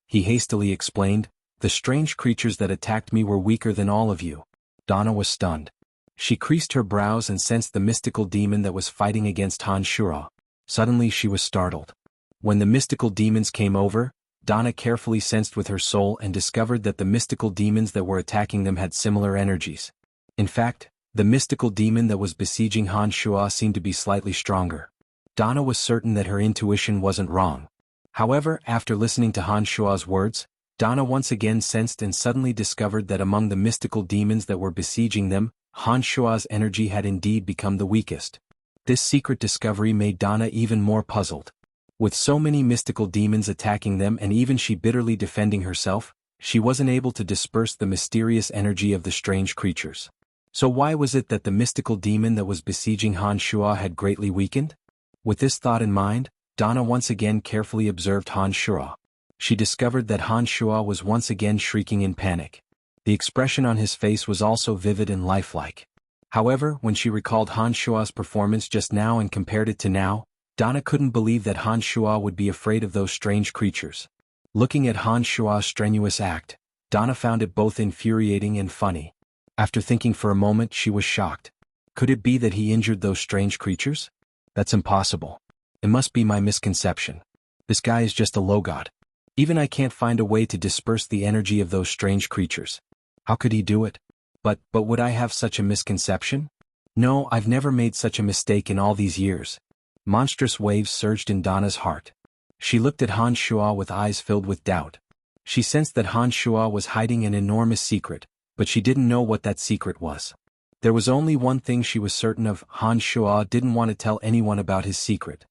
He hastily explained, The strange creatures that attacked me were weaker than all of you. Donna was stunned. She creased her brows and sensed the mystical demon that was fighting against Han Shuo. Suddenly she was startled. When the mystical demons came over, Donna carefully sensed with her soul and discovered that the mystical demons that were attacking them had similar energies. In fact, the mystical demon that was besieging Han Shuo seemed to be slightly stronger. Donna was certain that her intuition wasn't wrong. However, after listening to Han Shuo's words, Donna once again sensed and suddenly discovered that among the mystical demons that were besieging them, Han Shua's energy had indeed become the weakest. This secret discovery made Donna even more puzzled. With so many mystical demons attacking them and even she bitterly defending herself, she wasn't able to disperse the mysterious energy of the strange creatures. So why was it that the mystical demon that was besieging Han Shua had greatly weakened? With this thought in mind, Donna once again carefully observed Han Shua. She discovered that Han Shua was once again shrieking in panic. The expression on his face was also vivid and lifelike. However, when she recalled Han Shua's performance just now and compared it to now, Donna couldn't believe that Han Shua would be afraid of those strange creatures. Looking at Han Shua's strenuous act, Donna found it both infuriating and funny. After thinking for a moment, she was shocked. Could it be that he injured those strange creatures? That's impossible. It must be my misconception. This guy is just a low god. Even I can't find a way to disperse the energy of those strange creatures. How could he do it? But would I have such a misconception? No, I've never made such a mistake in all these years. Monstrous waves surged in Donna's heart. She looked at Han Shua with eyes filled with doubt. She sensed that Han Shua was hiding an enormous secret, but she didn't know what that secret was. There was only one thing she was certain of: Han Shua didn't want to tell anyone about his secret.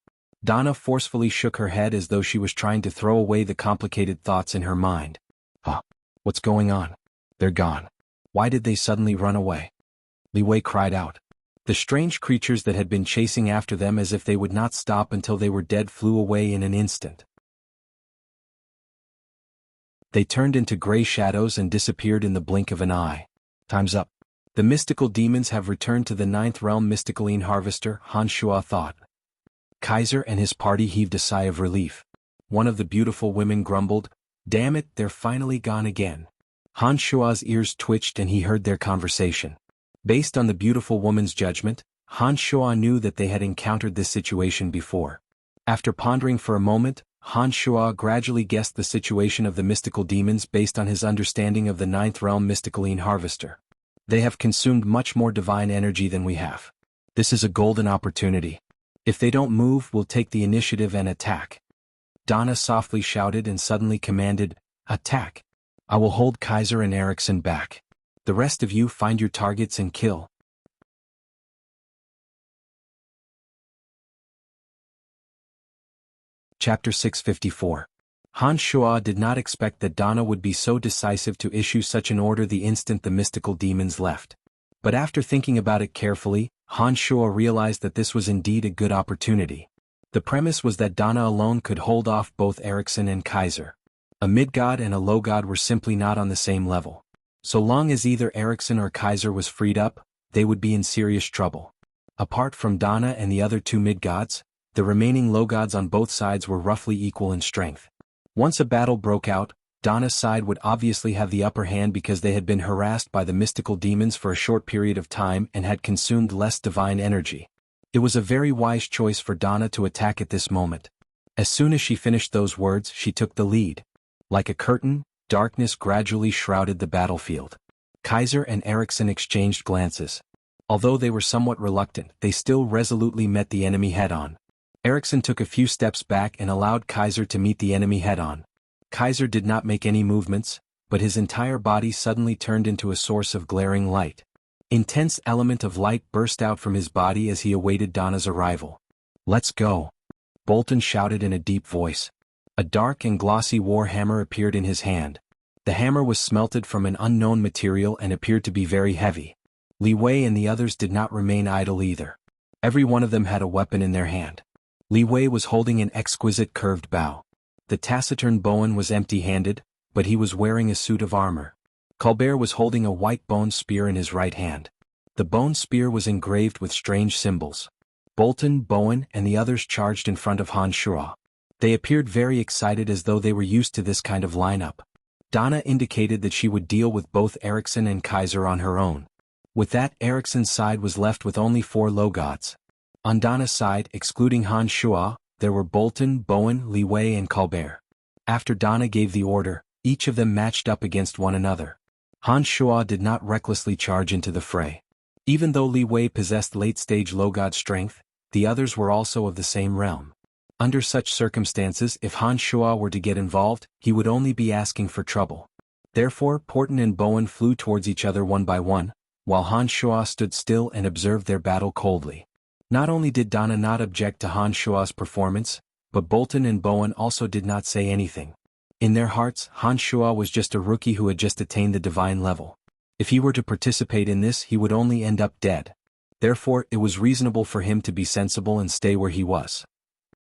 Donna forcefully shook her head as though she was trying to throw away the complicated thoughts in her mind. What's going on? They're gone. Why did they suddenly run away? Li Wei cried out. The strange creatures that had been chasing after them as if they would not stop until they were dead flew away in an instant. They turned into gray shadows and disappeared in the blink of an eye. Time's up. The mystical demons have returned to the ninth realm. Mysticaline Harvester, Han Shua thought. Kaiser and his party heaved a sigh of relief. One of the beautiful women grumbled, "Damn it, they're finally gone again." Han Shua's ears twitched and he heard their conversation. Based on the beautiful woman's judgment, Han Shua knew that they had encountered this situation before. After pondering for a moment, Han Shua gradually guessed the situation of the mystical demons based on his understanding of the ninth realm. Mysticaline Harvester. They have consumed much more divine energy than we have. This is a golden opportunity. If they don't move, we'll take the initiative and attack. Donna softly shouted and suddenly commanded, "Attack! I will hold Kaiser and Erickson back. The rest of you find your targets and kill." Chapter 654. Han Shua did not expect that Donna would be so decisive to issue such an order the instant the mystical demons left. But after thinking about it carefully, Han Shua realized that this was indeed a good opportunity. The premise was that Donna alone could hold off both Erickson and Kaiser. A mid-god and a low-god were simply not on the same level. So long as either Erickson or Kaiser was freed up, they would be in serious trouble. Apart from Donna and the other two mid-gods, the remaining low-gods on both sides were roughly equal in strength. Once a battle broke out, Donna's side would obviously have the upper hand because they had been harassed by the mystical demons for a short period of time and had consumed less divine energy. It was a very wise choice for Donna to attack at this moment. As soon as she finished those words, she took the lead. Like a curtain, darkness gradually shrouded the battlefield. Kaiser and Erickson exchanged glances. Although they were somewhat reluctant, they still resolutely met the enemy head-on. Erickson took a few steps back and allowed Kaiser to meet the enemy head-on. Kaiser did not make any movements, but his entire body suddenly turned into a source of glaring light. Intense element of light burst out from his body as he awaited Donna's arrival. "Let's go," Bolton shouted in a deep voice. A dark and glossy war hammer appeared in his hand. The hammer was smelted from an unknown material and appeared to be very heavy. Li Wei and the others did not remain idle either. Every one of them had a weapon in their hand. Li Wei was holding an exquisite curved bow. The taciturn Bowen was empty-handed, but he was wearing a suit of armor. Colbert was holding a white bone spear in his right hand. The bone spear was engraved with strange symbols. Bolton, Bowen, and the others charged in front of Han Shua. They appeared very excited as though they were used to this kind of lineup. Donna indicated that she would deal with both Erickson and Kaiser on her own. With that, Erickson's side was left with only 4 low gods. On Donna's side, excluding Han Shua, there were Bolton, Bowen, Li Wei and Colbert. After Donna gave the order, each of them matched up against one another. Han Shua did not recklessly charge into the fray. Even though Li Wei possessed late-stage low god strength, the others were also of the same realm. Under such circumstances, if Han Shuo were to get involved, he would only be asking for trouble. Therefore, Porton and Bowen flew towards each other one by one, while Han Shuo stood still and observed their battle coldly. Not only did Donna not object to Han Shuo's performance, but Bolton and Bowen also did not say anything. In their hearts, Han Shuo was just a rookie who had just attained the divine level. If he were to participate in this, he would only end up dead. Therefore, it was reasonable for him to be sensible and stay where he was.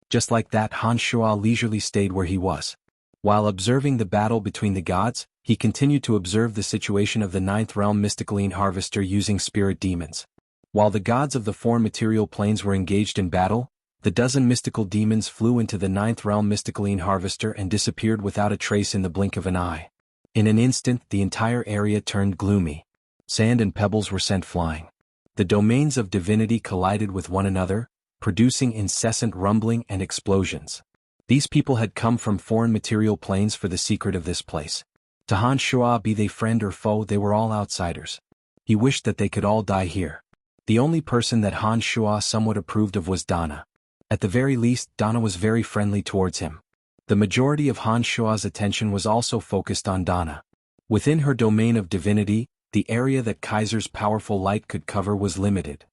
Just like that, Han Shuo leisurely stayed where he was. While observing the battle between the gods, he continued to observe the situation of the ninth realm mysticaline harvester using spirit demons. While the gods of the four material planes were engaged in battle, the dozen mystical demons flew into the ninth realm mysticaline harvester and disappeared without a trace in the blink of an eye. In an instant, the entire area turned gloomy. Sand and pebbles were sent flying. The domains of divinity collided with one another, producing incessant rumbling and explosions. These people had come from foreign material planes for the secret of this place. To Han Shuo, be they friend or foe, they were all outsiders. He wished that they could all die here. The only person that Han Shuo somewhat approved of was Donna. At the very least, Donna was very friendly towards him. The majority of Han Shuo's attention was also focused on Donna. Within her domain of divinity, the area that Kaiser's powerful light could cover was limited.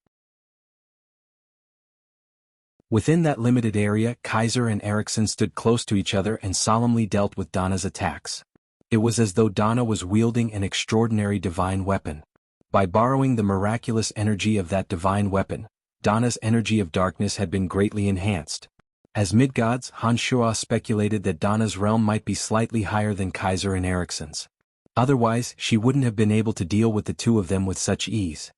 Within that limited area, Kaiser and Erickson stood close to each other and solemnly dealt with Donna's attacks. It was as though Donna was wielding an extraordinary divine weapon. By borrowing the miraculous energy of that divine weapon, Donna's energy of darkness had been greatly enhanced. As mid-gods, Han Shuo speculated that Donna's realm might be slightly higher than Kaiser and Erickson's. Otherwise, she wouldn't have been able to deal with the two of them with such ease.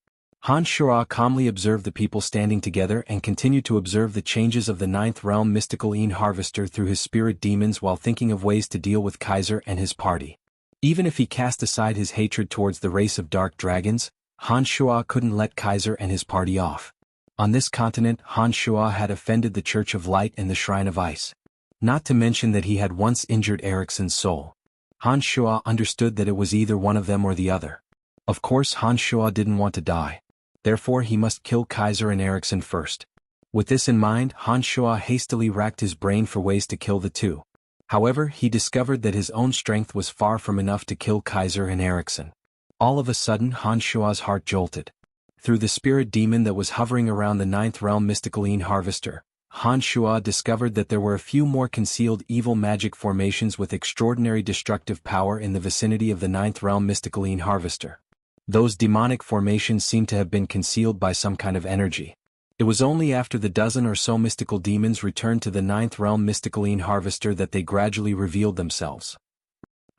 Han Shuo calmly observed the people standing together and continued to observe the changes of the ninth realm mysticaline harvester through his spirit demons while thinking of ways to deal with Kaiser and his party. Even if he cast aside his hatred towards the race of dark dragons, Han Shuo couldn't let Kaiser and his party off. On this continent, Han Shuo had offended the Church of Light and the Shrine of Ice. Not to mention that he had once injured Erickson's soul. Han Shuo understood that it was either one of them or the other. Of course, Han Shuo didn't want to die. Therefore, he must kill Kaiser and Erickson first. With this in mind, Han Shuo hastily racked his brain for ways to kill the two. However, he discovered that his own strength was far from enough to kill Kaiser and Erickson. All of a sudden, Han Shuo's heart jolted. Through the spirit demon that was hovering around the ninth realm mysticaline harvester, Han Shuo discovered that there were a few more concealed evil magic formations with extraordinary destructive power in the vicinity of the ninth realm mysticaline harvester. Those demonic formations seemed to have been concealed by some kind of energy. It was only after the dozen or so mystical demons returned to the ninth realm mysticaline harvester that they gradually revealed themselves.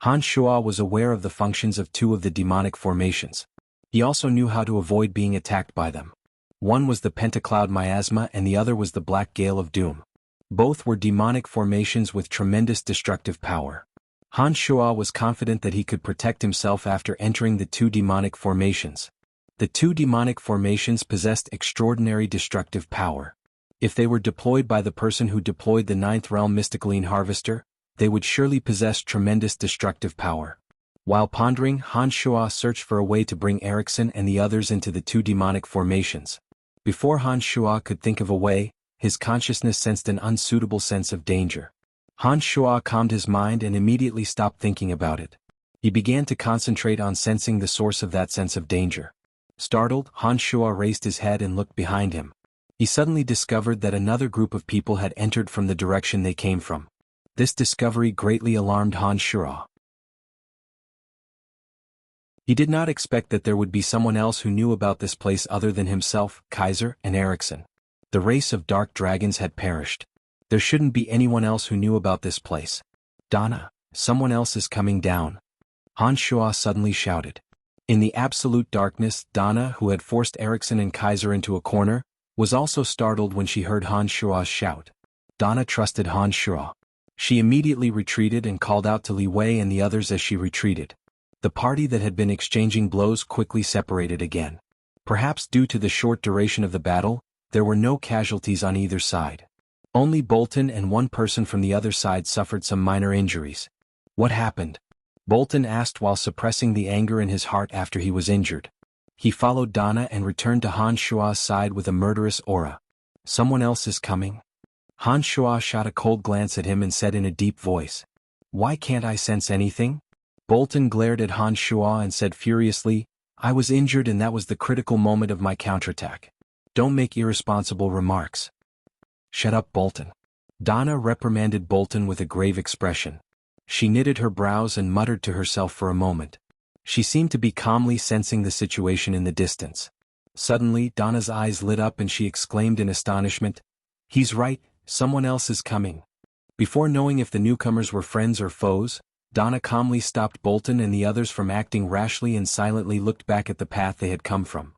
Han Shuo was aware of the functions of two of the demonic formations. He also knew how to avoid being attacked by them. One was the Pentacloud Miasma and the other was the Black Gale of Doom. Both were demonic formations with tremendous destructive power. Han Shuo was confident that he could protect himself after entering the two demonic formations. The two demonic formations possessed extraordinary destructive power. If they were deployed by the person who deployed the ninth realm mysticaline harvester, they would surely possess tremendous destructive power. While pondering, Han Shuo searched for a way to bring Erickson and the others into the two demonic formations. Before Han Shuo could think of a way, his consciousness sensed an unsuitable sense of danger. Han Shuo calmed his mind and immediately stopped thinking about it. He began to concentrate on sensing the source of that sense of danger. Startled, Han Shuo raised his head and looked behind him. He suddenly discovered that another group of people had entered from the direction they came from. This discovery greatly alarmed Han Shuo. He did not expect that there would be someone else who knew about this place other than himself, Kaiser, and Erickson. The race of dark dragons had perished. There shouldn't be anyone else who knew about this place. Donna, someone else is coming down. Han Shuo suddenly shouted. In the absolute darkness, Donna, who had forced Erickson and Kaiser into a corner, was also startled when she heard Han Shuo's shout. Donna trusted Han Shuo. She immediately retreated and called out to Li Wei and the others as she retreated. The party that had been exchanging blows quickly separated again. Perhaps due to the short duration of the battle, there were no casualties on either side. Only Bolton and one person from the other side suffered some minor injuries. What happened? Bolton asked while suppressing the anger in his heart after he was injured. He followed Donna and returned to Han Shuo's side with a murderous aura. Someone else is coming? Han Shua shot a cold glance at him and said in a deep voice, "Why can't I sense anything?" Bolton glared at Han Shua and said furiously, "I was injured and that was the critical moment of my counterattack. Don't make irresponsible remarks." "Shut up, Bolton." Donna reprimanded Bolton with a grave expression. She knitted her brows and muttered to herself for a moment. She seemed to be calmly sensing the situation in the distance. Suddenly, Donna's eyes lit up and she exclaimed in astonishment, "He's right, someone else is coming." Before knowing if the newcomers were friends or foes, Donna calmly stopped Bolton and the others from acting rashly and silently looked back at the path they had come from.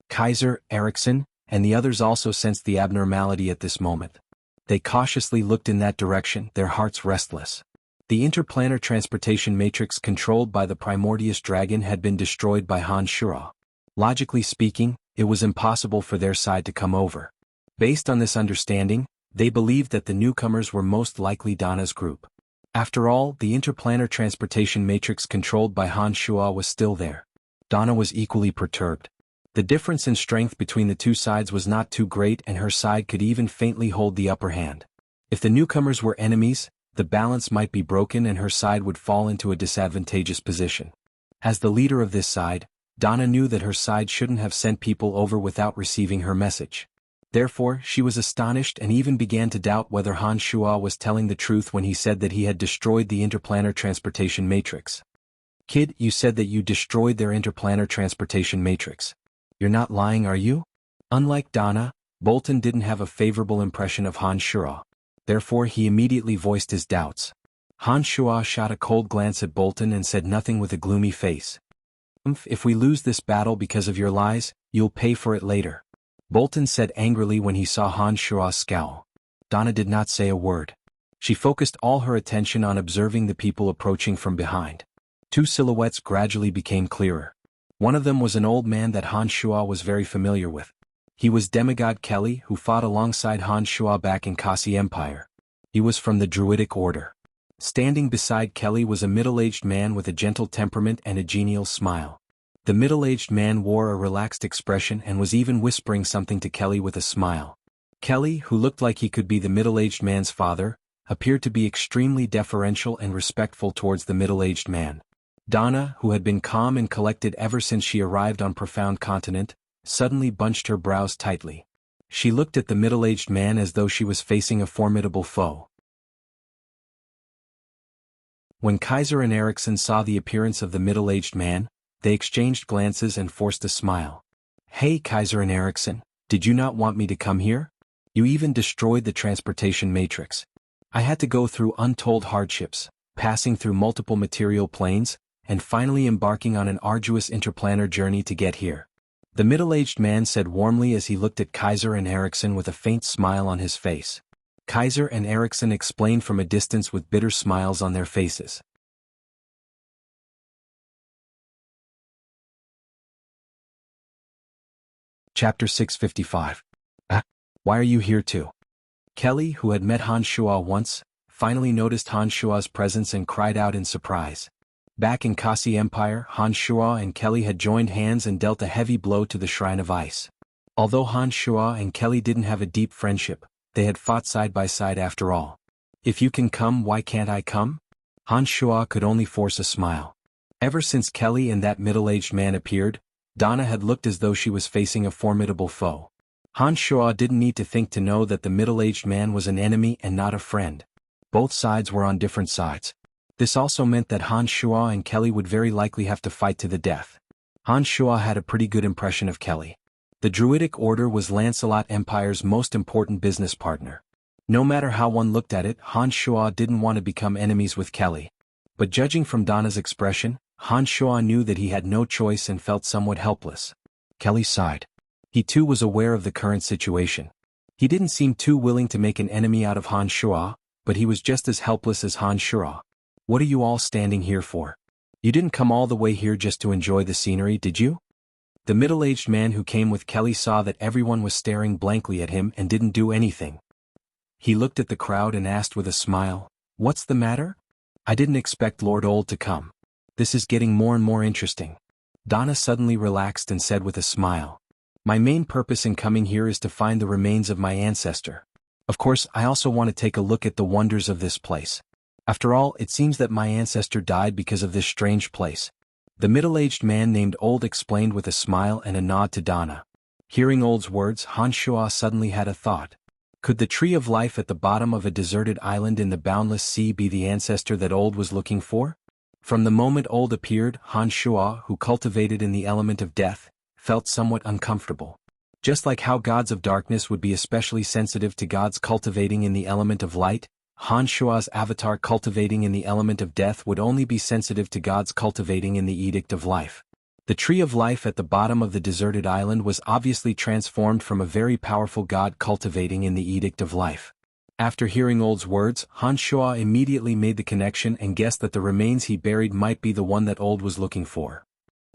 Kaiser, Erickson, and the others also sensed the abnormality at this moment. They cautiously looked in that direction, their hearts restless. The interplanar transportation matrix controlled by the primordious dragon had been destroyed by Han Shua. Logically speaking, it was impossible for their side to come over. Based on this understanding, they believed that the newcomers were most likely Donna's group. After all, the interplanar transportation matrix controlled by Han Shua was still there. Donna was equally perturbed. The difference in strength between the two sides was not too great and her side could even faintly hold the upper hand. If the newcomers were enemies, the balance might be broken and her side would fall into a disadvantageous position. As the leader of this side, Donna knew that her side shouldn't have sent people over without receiving her message. Therefore, she was astonished and even began to doubt whether Han Shua was telling the truth when he said that he had destroyed the interplanar transportation matrix. "Kid, you said that you destroyed their interplanar transportation matrix. You're not lying, are you?" Unlike Donna, Bolton didn't have a favorable impression of Han Shua. Therefore, he immediately voiced his doubts. Han Shua shot a cold glance at Bolton and said nothing with a gloomy face. "If we lose this battle because of your lies, you'll pay for it later," Bolton said angrily when he saw Han Shua scowl. Donna did not say a word. She focused all her attention on observing the people approaching from behind. Two silhouettes gradually became clearer. One of them was an old man that Han Shua was very familiar with. He was Demigod Kelly, who fought alongside Han Shua back in Kasi Empire. He was from the Druidic Order. Standing beside Kelly was a middle-aged man with a gentle temperament and a genial smile. The middle-aged man wore a relaxed expression and was even whispering something to Kelly with a smile. Kelly, who looked like he could be the middle-aged man's father, appeared to be extremely deferential and respectful towards the middle-aged man. Donna, who had been calm and collected ever since she arrived on Profound Continent, suddenly bunched her brows tightly. She looked at the middle-aged man as though she was facing a formidable foe. When Kaiser and Erickson saw the appearance of the middle-aged man, they exchanged glances and forced a smile. "Hey Kaiser and Erickson, did you not want me to come here? You even destroyed the transportation matrix. I had to go through untold hardships, passing through multiple material planes, and finally embarking on an arduous interplanar journey to get here," the middle-aged man said warmly as he looked at Kaiser and Erickson with a faint smile on his face. Kaiser and Erickson explained from a distance with bitter smiles on their faces. Chapter 655. Why are you here too? Kelly, who had met Han Shua once, finally noticed Han Shua's presence and cried out in surprise. Back in Kasi Empire, Han Shua and Kelly had joined hands and dealt a heavy blow to the Shrine of Ice. Although Han Shua and Kelly didn't have a deep friendship, they had fought side by side after all. "If you can come, why can't I come?" Han Shua could only force a smile. Ever since Kelly and that middle-aged man appeared, Donna had looked as though she was facing a formidable foe. Han Shua didn't need to think to know that the middle-aged man was an enemy and not a friend. Both sides were on different sides. This also meant that Han Shua and Kelly would very likely have to fight to the death. Han Shua had a pretty good impression of Kelly. The Druidic Order was Lancelot Empire's most important business partner. No matter how one looked at it, Han Shua didn't want to become enemies with Kelly. But judging from Donna's expression, Han Shua knew that he had no choice and felt somewhat helpless. Kelly sighed. He too was aware of the current situation. He didn't seem too willing to make an enemy out of Han Shua, but he was just as helpless as Han Shua. "What are you all standing here for? You didn't come all the way here just to enjoy the scenery, did you?" The middle-aged man who came with Kelly saw that everyone was staring blankly at him and didn't do anything. He looked at the crowd and asked with a smile, "What's the matter? I didn't expect Lord Old to come. This is getting more and more interesting." Donna suddenly relaxed and said with a smile, "My main purpose in coming here is to find the remains of my ancestor. Of course, I also want to take a look at the wonders of this place. After all, it seems that my ancestor died because of this strange place. The middle-aged man named Old explained with a smile and a nod to Dana. Hearing Old's words, Han Shuo suddenly had a thought. Could the tree of life at the bottom of a deserted island in the boundless sea be the ancestor that Old was looking for? From the moment Old appeared, Han Shuo, who cultivated in the element of death, felt somewhat uncomfortable. Just like how gods of darkness would be especially sensitive to gods cultivating in the element of light, Han Shuo's avatar cultivating in the element of death would only be sensitive to gods cultivating in the edict of life. The tree of life at the bottom of the deserted island was obviously transformed from a very powerful god cultivating in the edict of life. After hearing Old's words, Han Shuo immediately made the connection and guessed that the remains he buried might be the one that Old was looking for.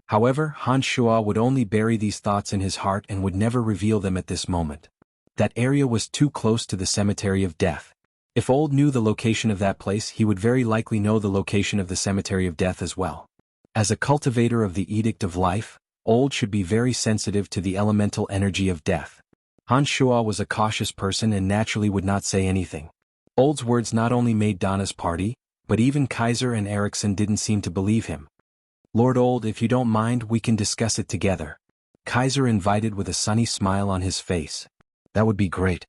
However, Han Shuo would only bury these thoughts in his heart and would never reveal them at this moment. That area was too close to the cemetery of death. If Old knew the location of that place, he would very likely know the location of the cemetery of death as well. As a cultivator of the edict of life, Old should be very sensitive to the elemental energy of death. Han Shuo was a cautious person and naturally would not say anything. Old's words not only made Donna's party, but even Kaiser and Erickson didn't seem to believe him. Lord Old, if you don't mind, we can discuss it together. Kaiser invited with a sunny smile on his face. That would be great.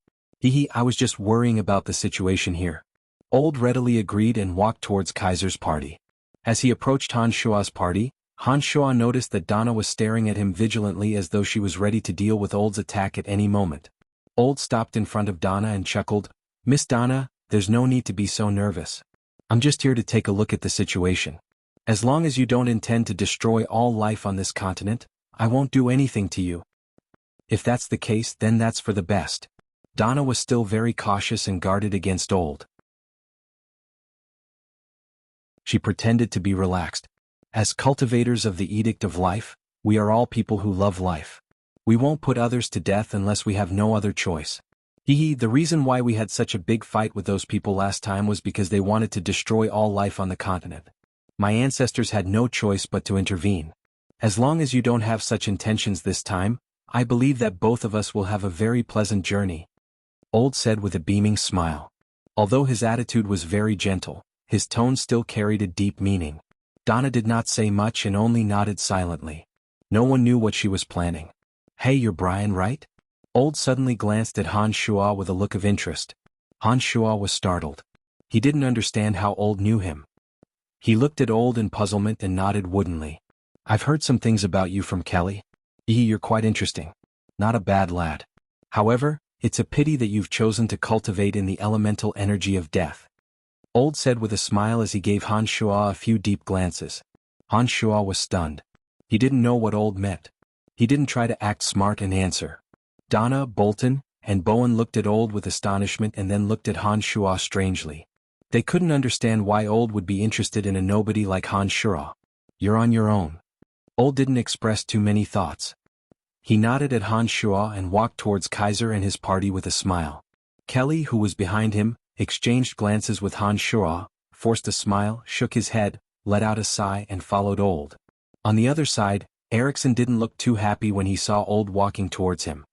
I was just worrying about the situation here. Old readily agreed and walked towards Kaiser's party. As he approached Han Shuo's party, Han Shuo noticed that Donna was staring at him vigilantly as though she was ready to deal with Old's attack at any moment. Old stopped in front of Donna and chuckled, "Miss Donna, there's no need to be so nervous. I'm just here to take a look at the situation. As long as you don't intend to destroy all life on this continent, I won't do anything to you." If that's the case, then that's for the best. Donna was still very cautious and guarded against Old. She pretended to be relaxed. As cultivators of the edict of life, we are all people who love life. We won't put others to death unless we have no other choice. The reason why we had such a big fight with those people last time was because they wanted to destroy all life on the continent. My ancestors had no choice but to intervene. As long as you don't have such intentions this time, I believe that both of us will have a very pleasant journey. Old said with a beaming smile. Although his attitude was very gentle, his tone still carried a deep meaning. Donna did not say much and only nodded silently. No one knew what she was planning. "Hey, you're Brian, right?" Old suddenly glanced at Han Shuo with a look of interest. Han Shuo was startled. He didn't understand how Old knew him. He looked at Old in puzzlement and nodded woodenly. "I've heard some things about you from Kelly. You're quite interesting. Not a bad lad. However, it's a pity that you've chosen to cultivate in the elemental energy of death." Old said with a smile as he gave Han Shuo a few deep glances. Han Shuo was stunned. He didn't know what Old meant. He didn't try to act smart and answer. Donna, Bolton, and Bowen looked at Old with astonishment and then looked at Han Shuo strangely. They couldn't understand why Old would be interested in a nobody like Han Shuo. "You're on your own." Old didn't express too many thoughts. He nodded at Han Shuo and walked towards Kaiser and his party with a smile. Kelly, who was behind him, exchanged glances with Han Shuo, forced a smile, shook his head, let out a sigh and followed Old. On the other side, Erickson didn't look too happy when he saw Old walking towards him.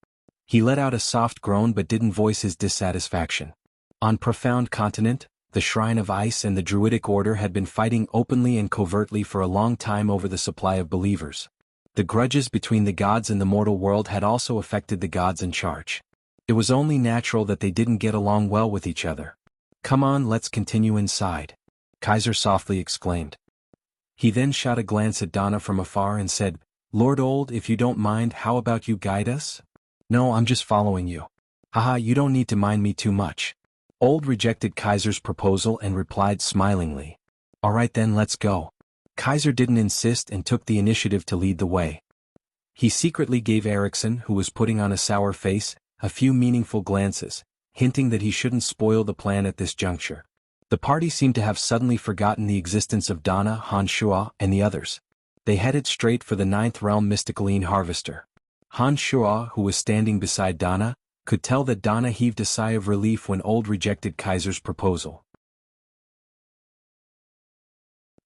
He let out a soft groan but didn't voice his dissatisfaction. On Profound Continent, the Shrine of Ice and the Druidic Order had been fighting openly and covertly for a long time over the supply of believers. The grudges between the gods in the mortal world had also affected the gods in charge. It was only natural that they didn't get along well with each other. "Come on, let's continue inside," Kaiser softly exclaimed. He then shot a glance at Donna from afar and said, "Lord Old, if you don't mind, how about you guide us?" "No, I'm just following you." "Haha, you don't need to mind me too much." Old rejected Kaiser's proposal and replied smilingly, "All right then, let's go." Kaiser didn't insist and took the initiative to lead the way. He secretly gave Erickson, who was putting on a sour face, a few meaningful glances, hinting that he shouldn't spoil the plan at this juncture. The party seemed to have suddenly forgotten the existence of Donna, Han Shuo, and the others. They headed straight for the 9th realm Mysticaline Harvester. Han Shuo, who was standing beside Donna, could tell that Donna heaved a sigh of relief when Old rejected Kaiser's proposal.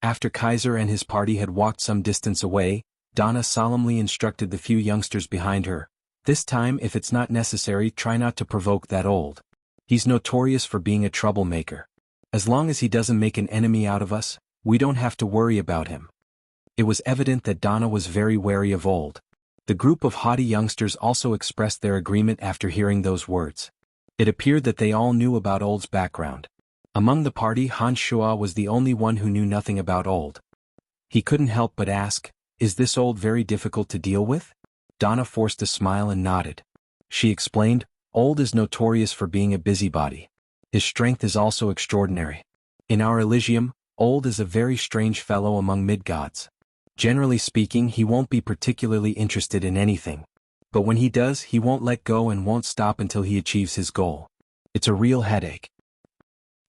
After Kaiser and his party had walked some distance away, Donna solemnly instructed the few youngsters behind her, "This time, if it's not necessary, try not to provoke that Old." He's notorious for being a troublemaker. As long as he doesn't make an enemy out of us, we don't have to worry about him." It was evident that Donna was very wary of Old. The group of haughty youngsters also expressed their agreement after hearing those words. It appeared that they all knew about Old's background. Among the party, Han Shuo was the only one who knew nothing about Old. He couldn't help but ask, "Is this Old very difficult to deal with?" Donna forced a smile and nodded. She explained, "Old is notorious for being a busybody. His strength is also extraordinary. In our Elysium, Old is a very strange fellow among mid-gods. Generally speaking, he won't be particularly interested in anything. But when he does, he won't let go and won't stop until he achieves his goal. It's a real headache."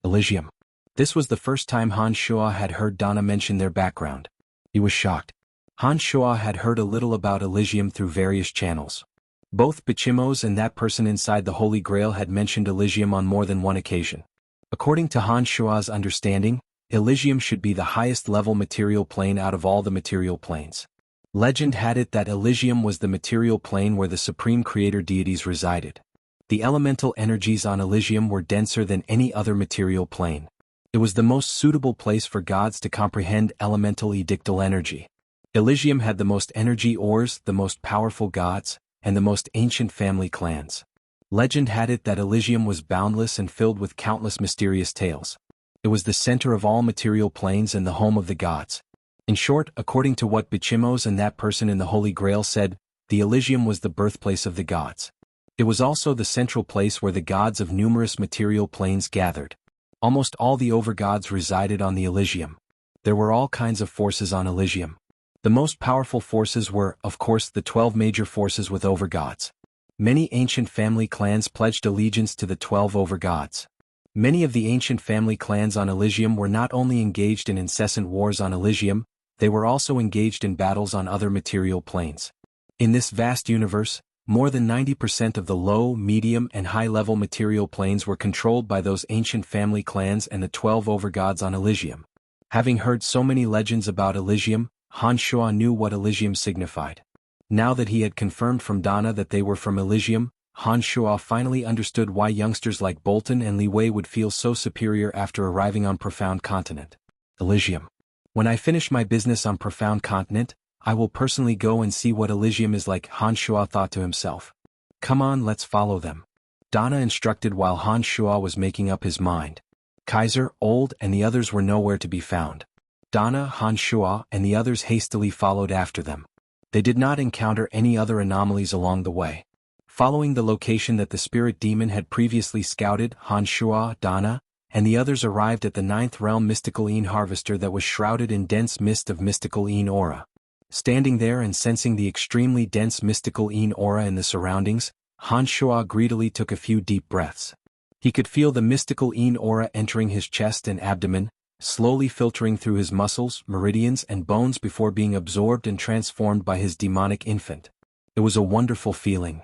Elysium. This was the first time Han Shuo had heard Donna mention their background. He was shocked. Han Shuo had heard a little about Elysium through various channels. Both Bichimos and that person inside the Holy Grail had mentioned Elysium on more than one occasion. According to Han Shuo's understanding, Elysium should be the highest level material plane out of all the material planes. Legend had it that Elysium was the material plane where the supreme creator deities resided. The elemental energies on Elysium were denser than any other material plane. It was the most suitable place for gods to comprehend elemental edictal energy. Elysium had the most energy ores, the most powerful gods, and the most ancient family clans. Legend had it that Elysium was boundless and filled with countless mysterious tales. It was the center of all material planes and the home of the gods. In short, according to what Bichimos and that person in the Holy Grail said, the Elysium was the birthplace of the gods. It was also the central place where the gods of numerous material planes gathered. Almost all the overgods resided on the Elysium. There were all kinds of forces on Elysium. The most powerful forces were, of course, the 12 major forces with overgods. Many ancient family clans pledged allegiance to the 12 overgods. Many of the ancient family clans on Elysium were not only engaged in incessant wars on Elysium, they were also engaged in battles on other material planes. In this vast universe, more than 90% of the low, medium, and high-level material planes were controlled by those ancient family clans and the 12 overgods on Elysium. Having heard so many legends about Elysium, Han Shuo knew what Elysium signified. Now that he had confirmed from Donna that they were from Elysium, Han Shuo finally understood why youngsters like Bolton and Li Wei would feel so superior after arriving on Profound Continent. Elysium. When I finish my business on Profound Continent, I will personally go and see what Elysium is like, Han Shuo thought to himself. Come on, let's follow them. Donna instructed while Han Shuo was making up his mind. Kaiser, Old, and the others were nowhere to be found. Donna, Han Shuo, and the others hastily followed after them. They did not encounter any other anomalies along the way. Following the location that the spirit demon had previously scouted, Han Shuo, Donna, and the others arrived at the 9th realm mystical Een harvester that was shrouded in dense mist of mystical Een aura. Standing there and sensing the extremely dense mystical Een aura in the surroundings, Han Shuo greedily took a few deep breaths. He could feel the mystical Een aura entering his chest and abdomen, slowly filtering through his muscles, meridians, and bones before being absorbed and transformed by his demonic infant. It was a wonderful feeling.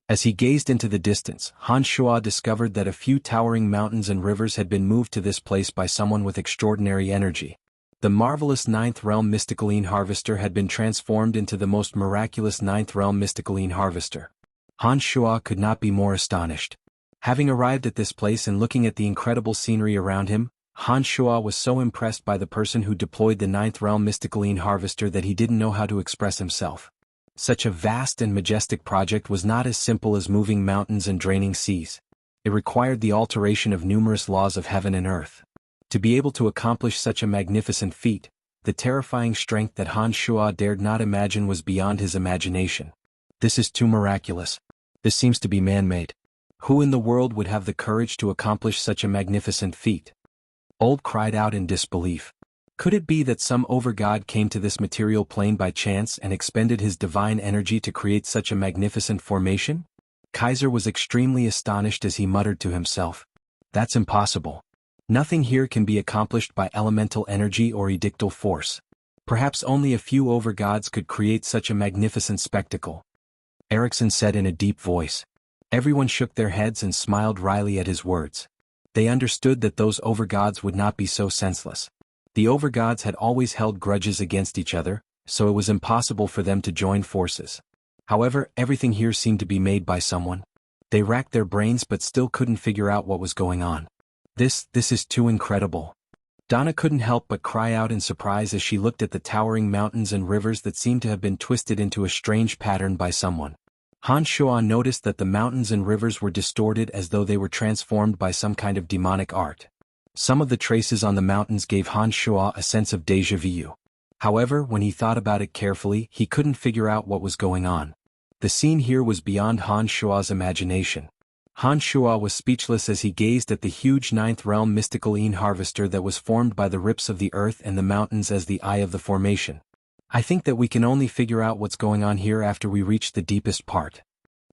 As he gazed into the distance, Han Shuo discovered that a few towering mountains and rivers had been moved to this place by someone with extraordinary energy. The marvelous 9th realm mystical Een harvester had been transformed into the most miraculous 9th realm mystical Een harvester. Han Shuo could not be more astonished. Having arrived at this place and looking at the incredible scenery around him, Han Shuo was so impressed by the person who deployed the 9th realm mystical Een harvester that he didn't know how to express himself. Such a vast and majestic project was not as simple as moving mountains and draining seas. It required the alteration of numerous laws of heaven and earth. To be able to accomplish such a magnificent feat, the terrifying strength that Han Shuo dared not imagine was beyond his imagination. This is too miraculous. This seems to be man-made. Who in the world would have the courage to accomplish such a magnificent feat? Old cried out in disbelief. Could it be that some overgod came to this material plane by chance and expended his divine energy to create such a magnificent formation? Kaiser was extremely astonished as he muttered to himself. That's impossible. Nothing here can be accomplished by elemental energy or edictal force. Perhaps only a few overgods could create such a magnificent spectacle. Erickson said in a deep voice. Everyone shook their heads and smiled wryly at his words. They understood that those overgods would not be so senseless. The overgods had always held grudges against each other, so it was impossible for them to join forces. However, everything here seemed to be made by someone. They racked their brains but still couldn't figure out what was going on. This is too incredible. Donna couldn't help but cry out in surprise as she looked at the towering mountains and rivers that seemed to have been twisted into a strange pattern by someone. Han Shuo noticed that the mountains and rivers were distorted as though they were transformed by some kind of demonic art. Some of the traces on the mountains gave Han Shuo a sense of déjà vu. However, when he thought about it carefully, he couldn't figure out what was going on. The scene here was beyond Han Shuo's imagination. Han Shuo was speechless as he gazed at the huge ninth realm mystical Yin harvester that was formed by the rips of the earth and the mountains as the eye of the formation. I think that we can only figure out what's going on here after we reach the deepest part.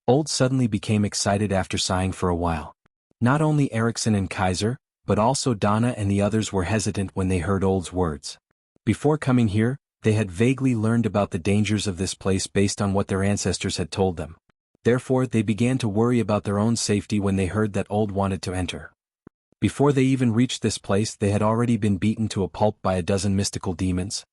Old suddenly became excited after sighing for a while. Not only Erickson and Kaiser, but also Donna and the others were hesitant when they heard Old's words. Before coming here, they had vaguely learned about the dangers of this place based on what their ancestors had told them. Therefore, they began to worry about their own safety when they heard that Old wanted to enter. Before they even reached this place, they had already been beaten to a pulp by a dozen mystical demons.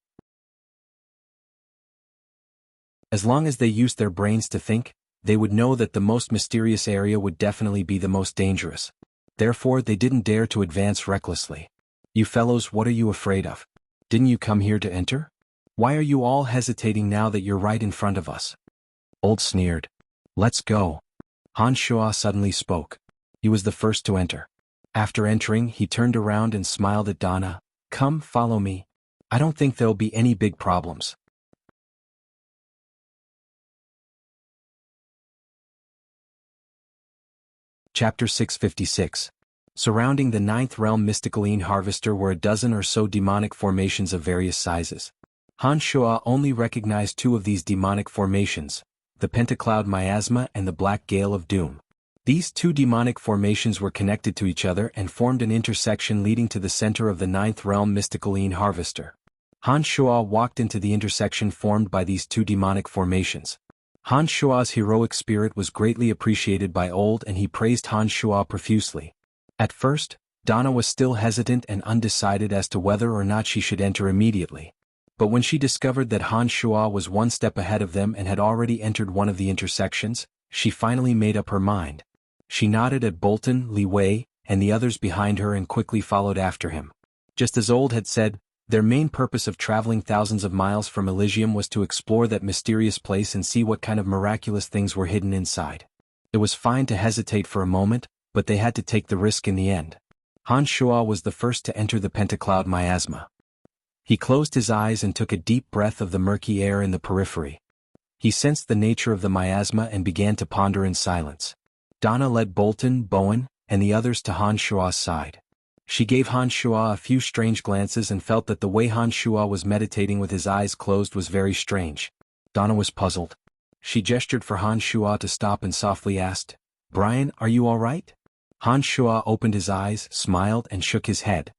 As long as they used their brains to think, they would know that the most mysterious area would definitely be the most dangerous. Therefore, they didn't dare to advance recklessly. You fellows, what are you afraid of? Didn't you come here to enter? Why are you all hesitating now that you're right in front of us? Old sneered. Let's go. Han Shuo suddenly spoke. He was the first to enter. After entering, he turned around and smiled at Donna. Come, follow me. I don't think there'll be any big problems. Chapter 656. Surrounding the ninth realm mystical Yin harvester were a dozen or so demonic formations of various sizes. Han Shuo only recognized two of these demonic formations, the Pentacloud Miasma and the Black Gale of Doom. These two demonic formations were connected to each other and formed an intersection leading to the center of the ninth realm mystical Yin harvester. Han Shuo walked into the intersection formed by these two demonic formations. Han Shuo's heroic spirit was greatly appreciated by Old and he praised Han Shuo profusely. At first, Donna was still hesitant and undecided as to whether or not she should enter immediately. But when she discovered that Han Shuo was one step ahead of them and had already entered one of the intersections, she finally made up her mind. She nodded at Bolton, Li Wei, and the others behind her and quickly followed after him. Just as Old had said, their main purpose of traveling thousands of miles from Elysium was to explore that mysterious place and see what kind of miraculous things were hidden inside. It was fine to hesitate for a moment, but they had to take the risk in the end. Han Shuo was the first to enter the Pentacloud Miasma. He closed his eyes and took a deep breath of the murky air in the periphery. He sensed the nature of the miasma and began to ponder in silence. Donna led Bolton, Bowen, and the others to Han Shuo's side. She gave Han Shuo a few strange glances and felt that the way Han Shuo was meditating with his eyes closed was very strange. Donna was puzzled. She gestured for Han Shuo to stop and softly asked, "Brian, are you all right?" Han Shuo opened his eyes, smiled, and shook his head.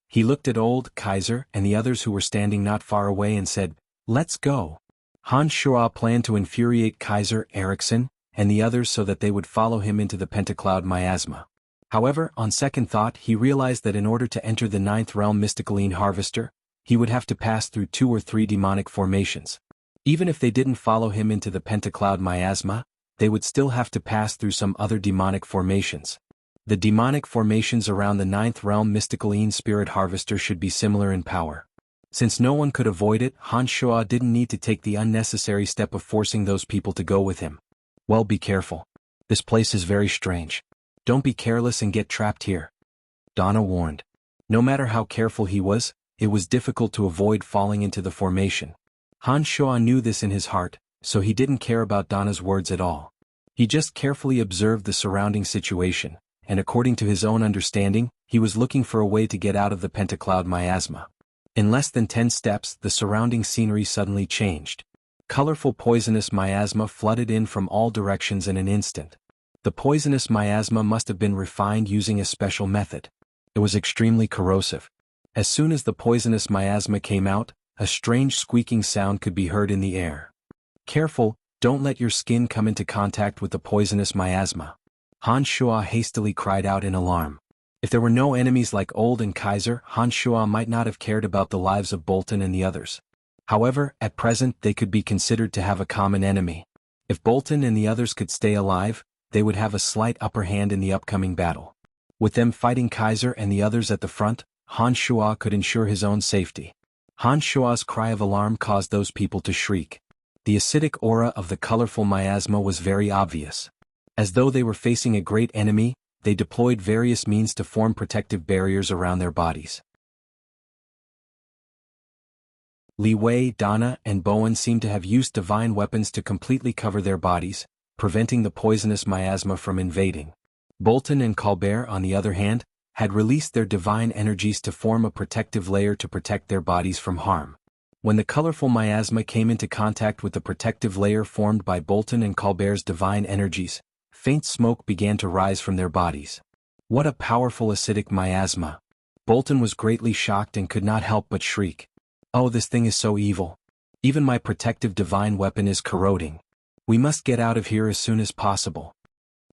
He looked at Old, Kaiser, and the others who were standing not far away and said, "Let's go." Han Shuo planned to infuriate Kaiser, Erickson, and the others so that they would follow him into the Pentacloud Miasma. However, on second thought, he realized that in order to enter the ninth realm mystical Yin harvester, he would have to pass through 2 or 3 demonic formations. Even if they didn't follow him into the Pentacloud Miasma, they would still have to pass through some other demonic formations. The demonic formations around the ninth realm mystical Yin spirit harvester should be similar in power. Since no one could avoid it, Han Shuo didn't need to take the unnecessary step of forcing those people to go with him. Well, be careful. This place is very strange. Don't be careless and get trapped here. Donna warned. No matter how careful he was, it was difficult to avoid falling into the formation. Han Shuo knew this in his heart, so he didn't care about Donna's words at all. He just carefully observed the surrounding situation, and according to his own understanding, he was looking for a way to get out of the Pentacloud Miasma. In less than 10 steps, the surrounding scenery suddenly changed. Colorful poisonous miasma flooded in from all directions in an instant. The poisonous miasma must have been refined using a special method. It was extremely corrosive. As soon as the poisonous miasma came out, a strange squeaking sound could be heard in the air. Careful, don't let your skin come into contact with the poisonous miasma. Han Shuo hastily cried out in alarm. If there were no enemies like Old and Kaiser, Han Shuo might not have cared about the lives of Bolton and the others. However, at present they could be considered to have a common enemy. If Bolton and the others could stay alive, they would have a slight upper hand in the upcoming battle. With them fighting Kaiser and the others at the front, Han Shuo could ensure his own safety. Han Shuo's cry of alarm caused those people to shriek. The acidic aura of the colorful miasma was very obvious. As though they were facing a great enemy, they deployed various means to form protective barriers around their bodies. Li Wei, Donna, and Bowen seemed to have used divine weapons to completely cover their bodies, preventing the poisonous miasma from invading. Bolton and Colbert, on the other hand, had released their divine energies to form a protective layer to protect their bodies from harm. When the colorful miasma came into contact with the protective layer formed by Bolton and Colbert's divine energies, faint smoke began to rise from their bodies. What a powerful acidic miasma! Bolton was greatly shocked and could not help but shriek. Oh, this thing is so evil. Even my protective divine weapon is corroding. We must get out of here as soon as possible.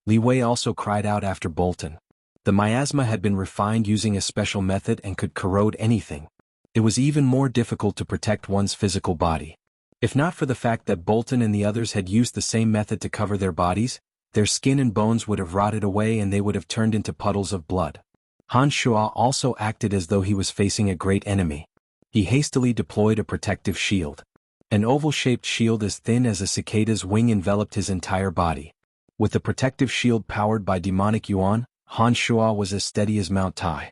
Li Wei also cried out after Bolton. The miasma had been refined using a special method and could corrode anything. It was even more difficult to protect one's physical body. If not for the fact that Bolton and the others had used the same method to cover their bodies, their skin and bones would have rotted away and they would have turned into puddles of blood. Han Shuo also acted as though he was facing a great enemy. He hastily deployed a protective shield. An oval-shaped shield as thin as a cicada's wing enveloped his entire body. With the protective shield powered by demonic yuan, Han Shuo was as steady as Mount Tai.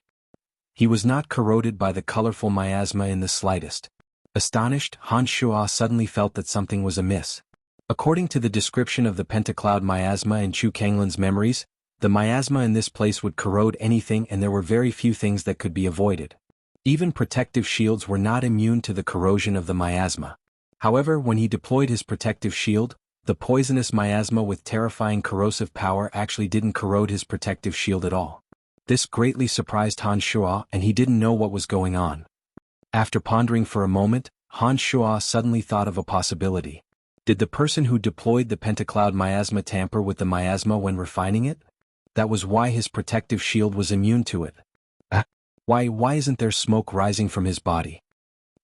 He was not corroded by the colorful miasma in the slightest. Astonished, Han Shuo suddenly felt that something was amiss. According to the description of the pentacloud miasma in Chu Kanglin's memories, the miasma in this place would corrode anything and there were very few things that could be avoided. Even protective shields were not immune to the corrosion of the miasma. However, when he deployed his protective shield, the poisonous miasma with terrifying corrosive power actually didn't corrode his protective shield at all. This greatly surprised Han Shuo and he didn't know what was going on. After pondering for a moment, Han Shuo suddenly thought of a possibility. Did the person who deployed the pentacloud miasma tamper with the miasma when refining it? That was why his protective shield was immune to it. Why isn't there smoke rising from his body?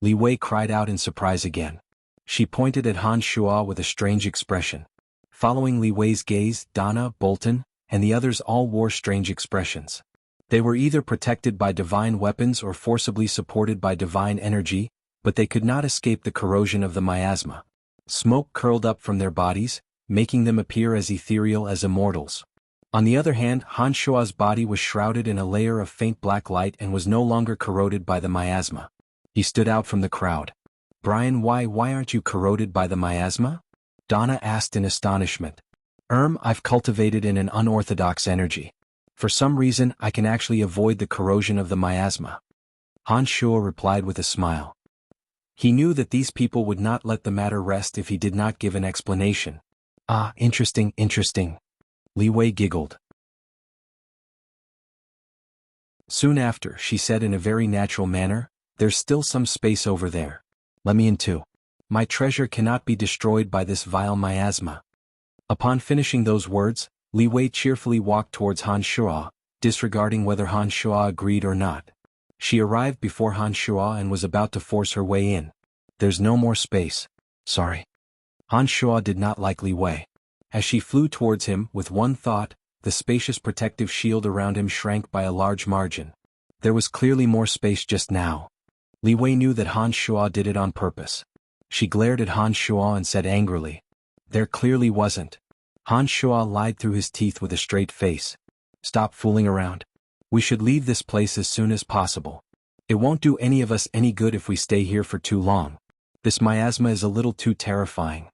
Li Wei cried out in surprise again. She pointed at Han Shuo with a strange expression. Following Li Wei's gaze, Donna, Bolton, and the others all wore strange expressions. They were either protected by divine weapons or forcibly supported by divine energy, but they could not escape the corrosion of the miasma. Smoke curled up from their bodies, making them appear as ethereal as immortals. On the other hand, Han Shuo's body was shrouded in a layer of faint black light and was no longer corroded by the miasma. He stood out from the crowd. Brian, why aren't you corroded by the miasma? Donna asked in astonishment. I've cultivated in an unorthodox energy. For some reason, I can actually avoid the corrosion of the miasma. Han Shuo replied with a smile. He knew that these people would not let the matter rest if he did not give an explanation. Ah, interesting. Li Wei giggled. Soon after, she said in a very natural manner, there's still some space over there. Let me in too. My treasure cannot be destroyed by this vile miasma. Upon finishing those words, Li Wei cheerfully walked towards Han Shuo, disregarding whether Han Shuo agreed or not. She arrived before Han Shuo and was about to force her way in. There's no more space. Sorry. Han Shuo did not like Li Wei. As she flew towards him with one thought, the spacious protective shield around him shrank by a large margin. There was clearly more space just now. Li Wei knew that Han Shuo did it on purpose. She glared at Han Shuo and said angrily. There clearly wasn't. Han Shuo lied through his teeth with a straight face. Stop fooling around. We should leave this place as soon as possible. It won't do any of us any good if we stay here for too long. This miasma is a little too terrifying.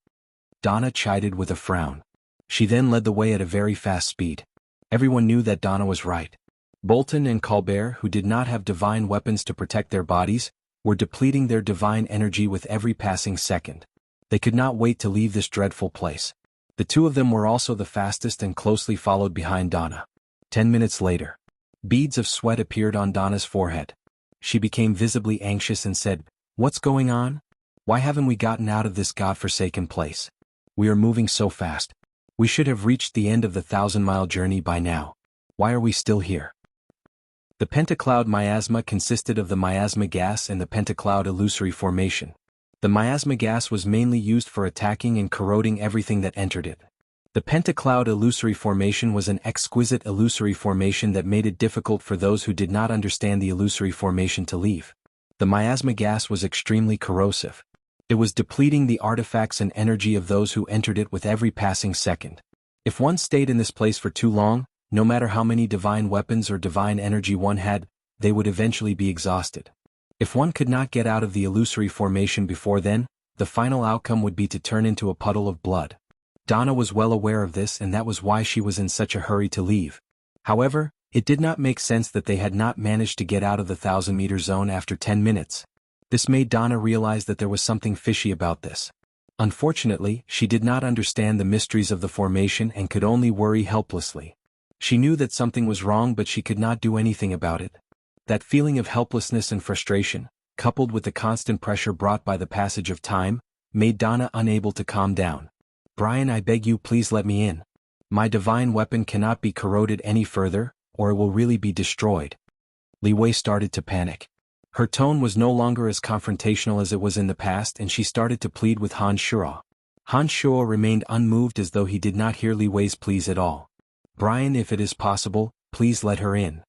Donna chided with a frown. She then led the way at a very fast speed. Everyone knew that Donna was right. Bolton and Colbert, who did not have divine weapons to protect their bodies, were depleting their divine energy with every passing second. They could not wait to leave this dreadful place. The two of them were also the fastest and closely followed behind Donna. 10 minutes later, beads of sweat appeared on Donna's forehead. She became visibly anxious and said, "What's going on? Why haven't we gotten out of this godforsaken place? We are moving so fast. We should have reached the end of the 1,000-mile journey by now. Why are we still here?" The pentacloud miasma consisted of the miasma gas and the pentacloud illusory formation. The miasma gas was mainly used for attacking and corroding everything that entered it. The pentacloud illusory formation was an exquisite illusory formation that made it difficult for those who did not understand the illusory formation to leave. The miasma gas was extremely corrosive. It was depleting the artifacts and energy of those who entered it with every passing second. If one stayed in this place for too long, no matter how many divine weapons or divine energy one had, they would eventually be exhausted. If one could not get out of the illusory formation before then, the final outcome would be to turn into a puddle of blood. Donna was well aware of this, and that was why she was in such a hurry to leave. However, it did not make sense that they had not managed to get out of the 1,000-meter zone after 10 minutes. This made Donna realize that there was something fishy about this. Unfortunately, she did not understand the mysteries of the formation and could only worry helplessly. She knew that something was wrong, but she could not do anything about it. That feeling of helplessness and frustration, coupled with the constant pressure brought by the passage of time, made Donna unable to calm down. "Brian, I beg you, please let me in. My divine weapon cannot be corroded any further, or it will really be destroyed." Li Wei started to panic. Her tone was no longer as confrontational as it was in the past, and she started to plead with Han Shuo. Han Shuo remained unmoved, as though he did not hear Li Wei's pleas at all. "Brian, if it is possible, please let her in."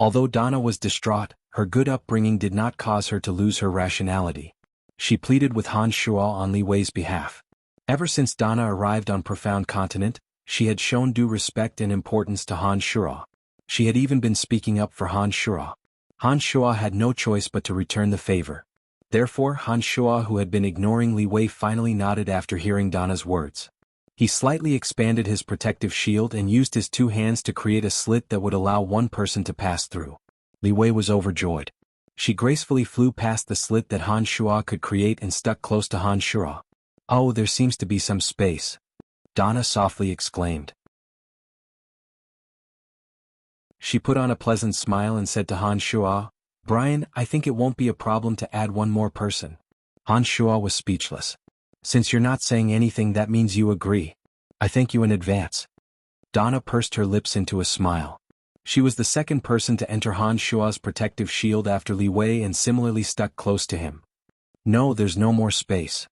Although Donna was distraught, her good upbringing did not cause her to lose her rationality. She pleaded with Han Shuo on Li Wei's behalf. Ever since Donna arrived on Profound Continent, she had shown due respect and importance to Han Shuo. She had even been speaking up for Han Shuo. Han Shuo had no choice but to return the favor. Therefore, Han Shuo, who had been ignoring Li Wei, finally nodded after hearing Donna's words. He slightly expanded his protective shield and used his two hands to create a slit that would allow one person to pass through. Li Wei was overjoyed. She gracefully flew past the slit that Han Shuo could create and stuck close to Han Shuo. "Oh, there seems to be some space," Donna softly exclaimed. She put on a pleasant smile and said to Han Shuo, "Brian, I think it won't be a problem to add one more person." Han Shuo was speechless. "Since you're not saying anything, that means you agree. I thank you in advance." Donna pursed her lips into a smile. She was the second person to enter Han Shuo's protective shield after Li Wei and similarly stuck close to him. "No, there's no more space."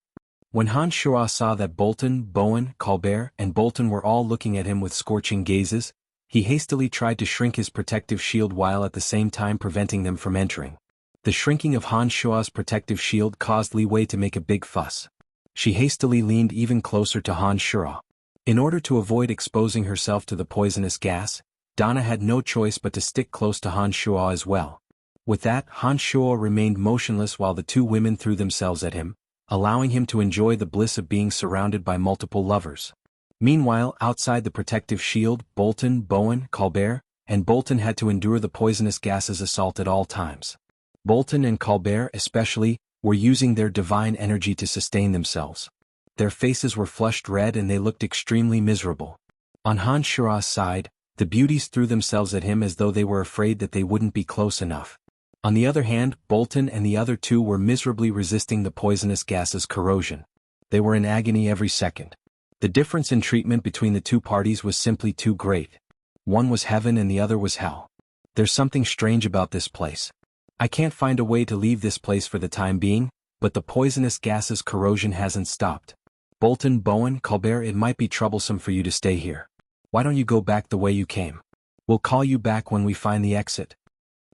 When Han Shuo saw that Bolton, Bowen, Colbert, and Bolton were all looking at him with scorching gazes, he hastily tried to shrink his protective shield while at the same time preventing them from entering. The shrinking of Han Shuo's protective shield caused Li Wei to make a big fuss. She hastily leaned even closer to Han Shuo. In order to avoid exposing herself to the poisonous gas, Donna had no choice but to stick close to Han Shuo as well. With that, Han Shuo remained motionless while the two women threw themselves at him, allowing him to enjoy the bliss of being surrounded by multiple lovers. Meanwhile, outside the protective shield, Bolton, Bowen, Colbert, and Bolton had to endure the poisonous gas's assault at all times. Bolton and Colbert especially were using their divine energy to sustain themselves. Their faces were flushed red and they looked extremely miserable. On Han Shuo's side, the beauties threw themselves at him as though they were afraid that they wouldn't be close enough. On the other hand, Bolton and the other two were miserably resisting the poisonous gas's corrosion. They were in agony every second. The difference in treatment between the two parties was simply too great. One was heaven and the other was hell. "There's something strange about this place. I can't find a way to leave this place for the time being, but the poisonous gas's corrosion hasn't stopped. Bolton, Bowen, Colbert, it might be troublesome for you to stay here. Why don't you go back the way you came? We'll call you back when we find the exit."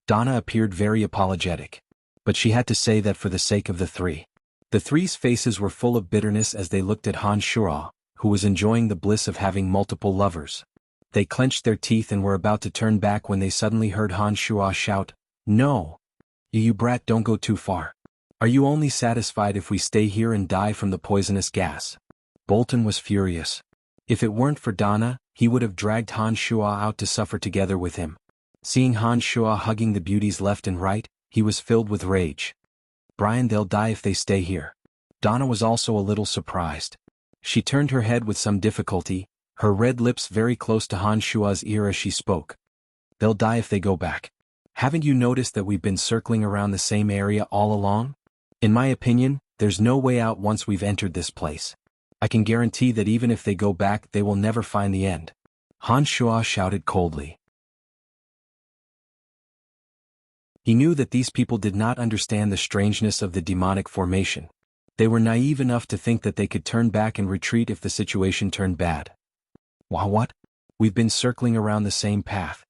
Donna appeared very apologetic. But she had to say that for the sake of the three. The three's faces were full of bitterness as they looked at Han Shuo, who was enjoying the bliss of having multiple lovers. They clenched their teeth and were about to turn back when they suddenly heard Han Shuo shout, "No! You brat, don't go too far. Are you only satisfied if we stay here and die from the poisonous gas?" Bolton was furious. If it weren't for Donna, he would have dragged Han Shuo out to suffer together with him. Seeing Han Shuo hugging the beauties left and right, he was filled with rage. "Brian, they'll die if they stay here." Donna was also a little surprised. She turned her head with some difficulty, her red lips very close to Han Shuo's ear as she spoke. "They'll die if they go back. Haven't you noticed that we've been circling around the same area all along? In my opinion, there's no way out once we've entered this place. I can guarantee that even if they go back, they will never find the end." Han Shuo shouted coldly. He knew that these people did not understand the strangeness of the demonic formation. They were naive enough to think that they could turn back and retreat if the situation turned bad. What? We've been circling around the same path.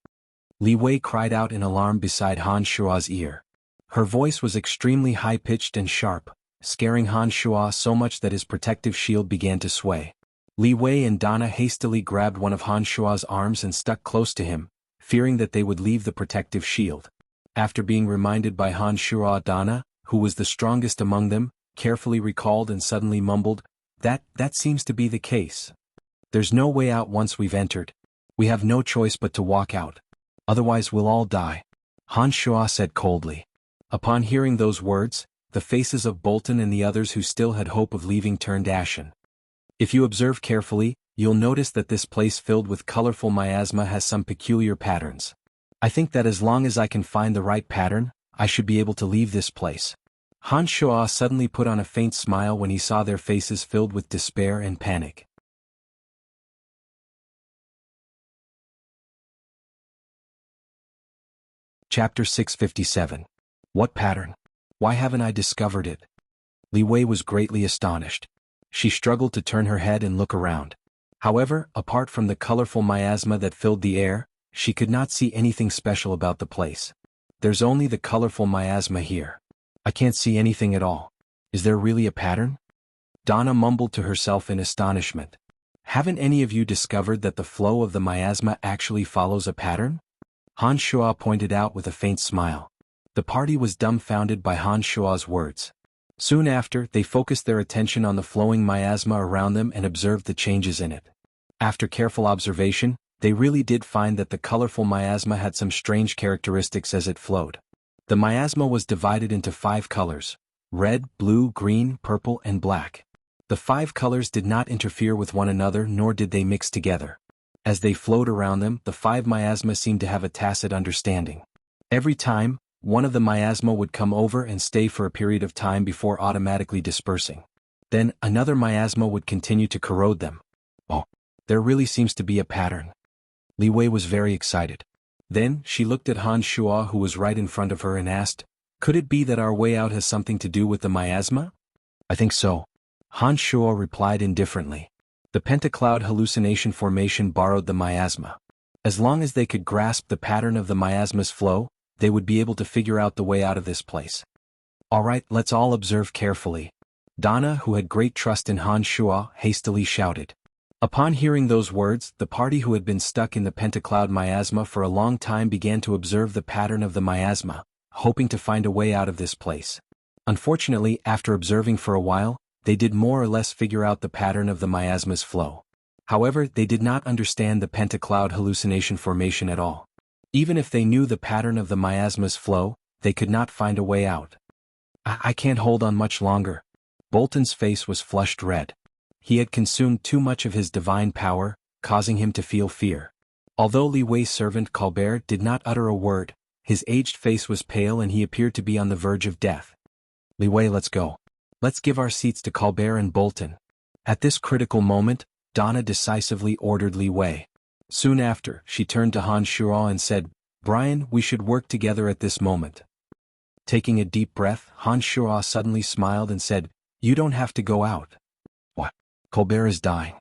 Li Wei cried out in alarm beside Han Shua's ear. Her voice was extremely high-pitched and sharp, scaring Han Shua so much that his protective shield began to sway. Li Wei and Dana hastily grabbed one of Han Shua's arms and stuck close to him, fearing that they would leave the protective shield. After being reminded by Han Shua, Dana, who was the strongest among them, carefully recalled and suddenly mumbled, That seems to be the case. There's no way out once we've entered. We have no choice but to walk out. Otherwise we'll all die. Han Shua said coldly. Upon hearing those words, the faces of Bolton and the others who still had hope of leaving turned ashen. If you observe carefully, you'll notice that this place filled with colorful miasma has some peculiar patterns. I think that as long as I can find the right pattern, I should be able to leave this place. Han Shua suddenly put on a faint smile when he saw their faces filled with despair and panic. Chapter 657. What pattern? Why haven't I discovered it? Li Wei was greatly astonished. She struggled to turn her head and look around. However, apart from the colorful miasma that filled the air, she could not see anything special about the place. There's only the colorful miasma here. I can't see anything at all. Is there really a pattern? Dana mumbled to herself in astonishment. Haven't any of you discovered that the flow of the miasma actually follows a pattern? Han Shua pointed out with a faint smile. The party was dumbfounded by Han Shua's words. Soon after, they focused their attention on the flowing miasma around them and observed the changes in it. After careful observation, they really did find that the colorful miasma had some strange characteristics as it flowed. The miasma was divided into 5 colors: red, blue, green, purple, and black. The 5 colors did not interfere with one another, nor did they mix together. As they flowed around them, the 5 miasma seemed to have a tacit understanding. Every time, one of the miasma would come over and stay for a period of time before automatically dispersing. Then, another miasma would continue to corrode them. Oh, there really seems to be a pattern. Li Wei was very excited. Then, she looked at Han Shua, who was right in front of her, and asked, Could it be that our way out has something to do with the miasma? I think so. Han Shua replied indifferently. The pentacloud hallucination formation borrowed the miasma. As long as they could grasp the pattern of the miasma's flow, they would be able to figure out the way out of this place. Alright, let's all observe carefully. Dana, who had great trust in Han Shua, hastily shouted. Upon hearing those words, the party who had been stuck in the pentacloud miasma for a long time began to observe the pattern of the miasma, hoping to find a way out of this place. Unfortunately, after observing for a while, they did more or less figure out the pattern of the miasma's flow. However, they did not understand the pentacloud hallucination formation at all. Even if they knew the pattern of the miasma's flow, they could not find a way out. I can't hold on much longer. Bolton's face was flushed red. He had consumed too much of his divine power, causing him to feel fear. Although Li Wei's servant Colbert did not utter a word, his aged face was pale and he appeared to be on the verge of death. Li Wei, let's go. Let's give our seats to Colbert and Bolton. At this critical moment, Dana decisively ordered Li Wei. Soon after, she turned to Han Shua and said, Brian, we should work together at this moment. Taking a deep breath, Han Shua suddenly smiled and said, You don't have to go out. What? Colbert is dying.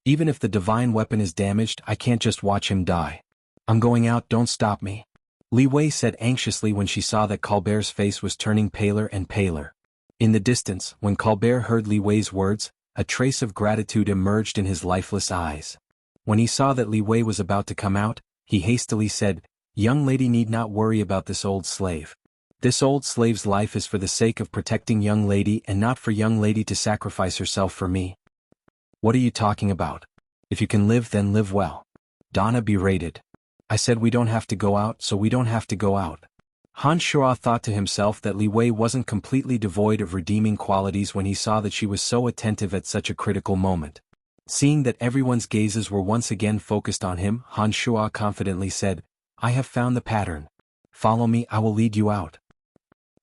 Even if the divine weapon is damaged, I can't just watch him die. I'm going out, don't stop me. Li Wei said anxiously when she saw that Colbert's face was turning paler and paler. In the distance, when Colbert heard Li Wei's words, a trace of gratitude emerged in his lifeless eyes. When he saw that Li Wei was about to come out, he hastily said, Young lady need not worry about this old slave. This old slave's life is for the sake of protecting young lady and not for young lady to sacrifice herself for me. What are you talking about? If you can live, then live well. Dana berated. I said we don't have to go out, so we don't have to go out. Han Shua thought to himself that Li Wei wasn't completely devoid of redeeming qualities when he saw that she was so attentive at such a critical moment. Seeing that everyone's gazes were once again focused on him, Han Shua confidently said, I have found the pattern. Follow me, I will lead you out.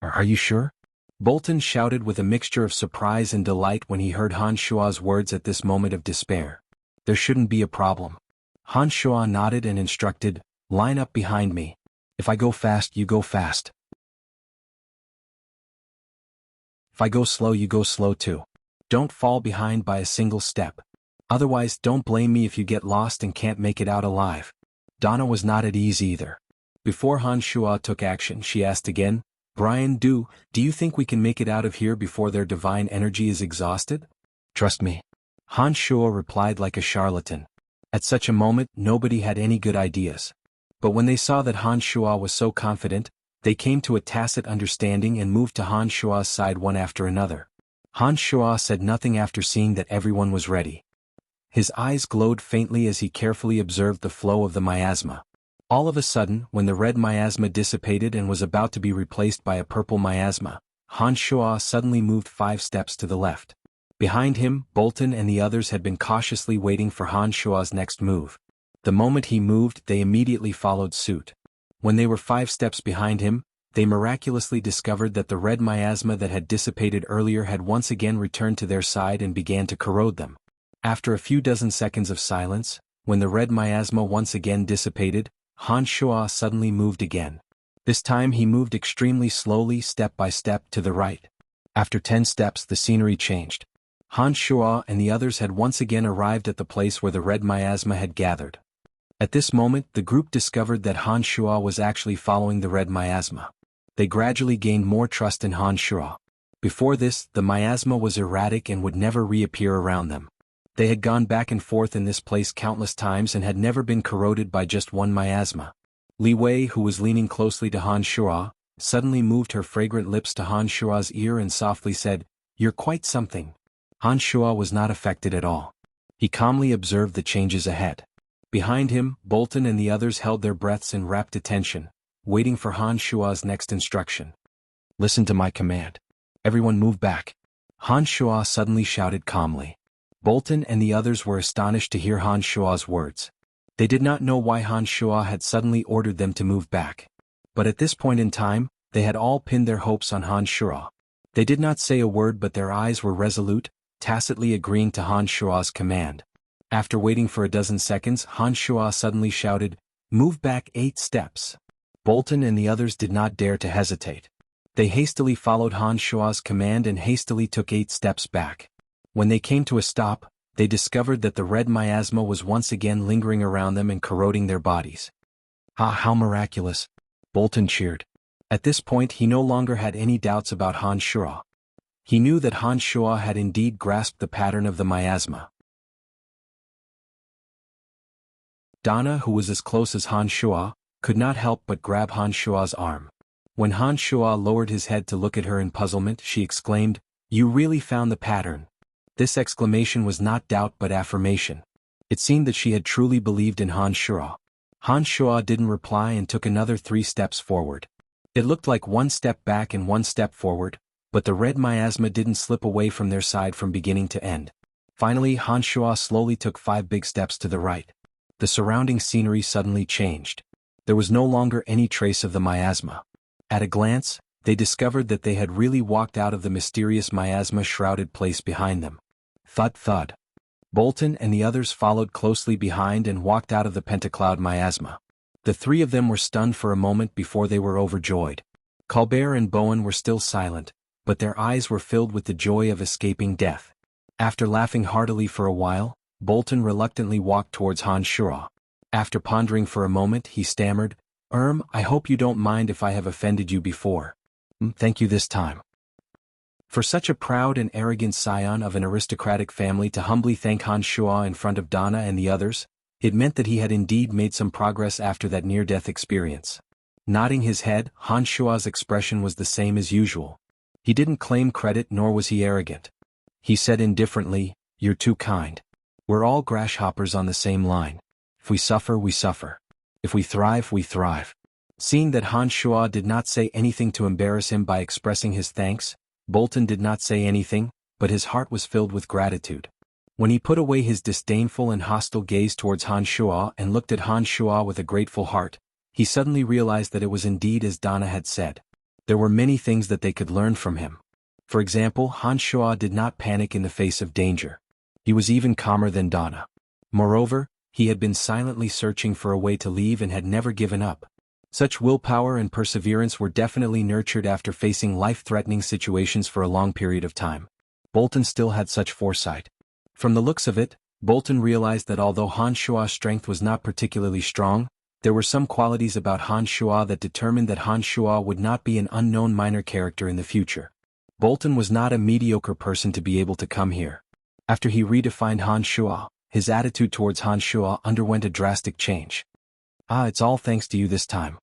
Are you sure? Bolton shouted with a mixture of surprise and delight when he heard Han Shua's words at this moment of despair. There shouldn't be a problem. Han Shua nodded and instructed, Line up behind me. If I go fast, you go fast. I go slow, you go slow too. Don't fall behind by a single step. Otherwise, don't blame me if you get lost and can't make it out alive. Donna was not at ease either. Before Han Shuo took action, she asked again, Brian, do you think we can make it out of here before their divine energy is exhausted? Trust me. Han Shuo replied like a charlatan. At such a moment, nobody had any good ideas. But when they saw that Han Shuo was so confident, they came to a tacit understanding and moved to Han Shuo's side one after another. Han Shuo said nothing after seeing that everyone was ready. His eyes glowed faintly as he carefully observed the flow of the miasma. All of a sudden, when the red miasma dissipated and was about to be replaced by a purple miasma, Han Shuo suddenly moved 5 steps to the left. Behind him, Bolton and the others had been cautiously waiting for Han Shuo's next move. The moment he moved, they immediately followed suit. When they were 5 steps behind him, they miraculously discovered that the red miasma that had dissipated earlier had once again returned to their side and began to corrode them. After a few dozen seconds of silence, when the red miasma once again dissipated, Han Shuo suddenly moved again. This time he moved extremely slowly, step by step, to the right. After 10 steps, the scenery changed. Han Shuo and the others had once again arrived at the place where the red miasma had gathered. At this moment, the group discovered that Han Shuo was actually following the red miasma. They gradually gained more trust in Han Shuo. Before this, the miasma was erratic and would never reappear around them. They had gone back and forth in this place countless times and had never been corroded by just one miasma. Li Wei, who was leaning closely to Han Shuo, suddenly moved her fragrant lips to Han Shuo's ear and softly said, "You're quite something." Han Shuo was not affected at all. He calmly observed the changes ahead. Behind him, Bolton and the others held their breaths in rapt attention, waiting for Han Shuo's next instruction. "Listen to my command. Everyone move back." Han Shuo suddenly shouted calmly. Bolton and the others were astonished to hear Han Shuo's words. They did not know why Han Shuo had suddenly ordered them to move back. But at this point in time, they had all pinned their hopes on Han Shuo. They did not say a word, but their eyes were resolute, tacitly agreeing to Han Shuo's command. After waiting for a dozen seconds, Han Shuo suddenly shouted, "Move back 8 steps." Bolton and the others did not dare to hesitate. They hastily followed Han Shuo's command and hastily took 8 steps back. When they came to a stop, they discovered that the red miasma was once again lingering around them and corroding their bodies. "Ah, how miraculous!" Bolton cheered. At this point he no longer had any doubts about Han Shuo. He knew that Han Shuo had indeed grasped the pattern of the miasma. Donna, who was as close as Han Shuo, could not help but grab Han Shuo's arm. When Han Shuo lowered his head to look at her in puzzlement, she exclaimed, "You really found the pattern." This exclamation was not doubt but affirmation. It seemed that she had truly believed in Han Shuo. Han Shuo didn't reply and took another 3 steps forward. It looked like 1 step back and 1 step forward, but the red miasma didn't slip away from their side from beginning to end. Finally, Han Shuo slowly took 5 big steps to the right. The surrounding scenery suddenly changed. There was no longer any trace of the miasma. At a glance, they discovered that they had really walked out of the mysterious miasma-shrouded place behind them. Thud thud. Bolton and the others followed closely behind and walked out of the pentacloud miasma. The 3 of them were stunned for a moment before they were overjoyed. Colbert and Bowen were still silent, but their eyes were filled with the joy of escaping death. After laughing heartily for a while, Bolton reluctantly walked towards Han Shuo. After pondering for a moment, he stammered, I hope you don't mind if I have offended you before." "Thank you this time." For such a proud and arrogant scion of an aristocratic family to humbly thank Han Shuo in front of Donna and the others, it meant that he had indeed made some progress after that near-death experience. Nodding his head, Han Shuo's expression was the same as usual. He didn't claim credit nor was he arrogant. He said indifferently, "You're too kind. We're all grasshoppers on the same line. If we suffer, we suffer. If we thrive, we thrive." Seeing that Han Shuo did not say anything to embarrass him by expressing his thanks, Bolton did not say anything, but his heart was filled with gratitude. When he put away his disdainful and hostile gaze towards Han Shuo and looked at Han Shuo with a grateful heart, he suddenly realized that it was indeed as Donna had said. There were many things that they could learn from him. For example, Han Shuo did not panic in the face of danger. He was even calmer than Donna. Moreover, he had been silently searching for a way to leave and had never given up. Such willpower and perseverance were definitely nurtured after facing life-threatening situations for a long period of time. Bolton still had such foresight. From the looks of it, Bolton realized that although Han Shua's strength was not particularly strong, there were some qualities about Han Shua that determined that Han Shua would not be an unknown minor character in the future. Bolton was not a mediocre person to be able to come here. After he redefined Han Shua, his attitude towards Han Shua underwent a drastic change. It's all thanks to you this time.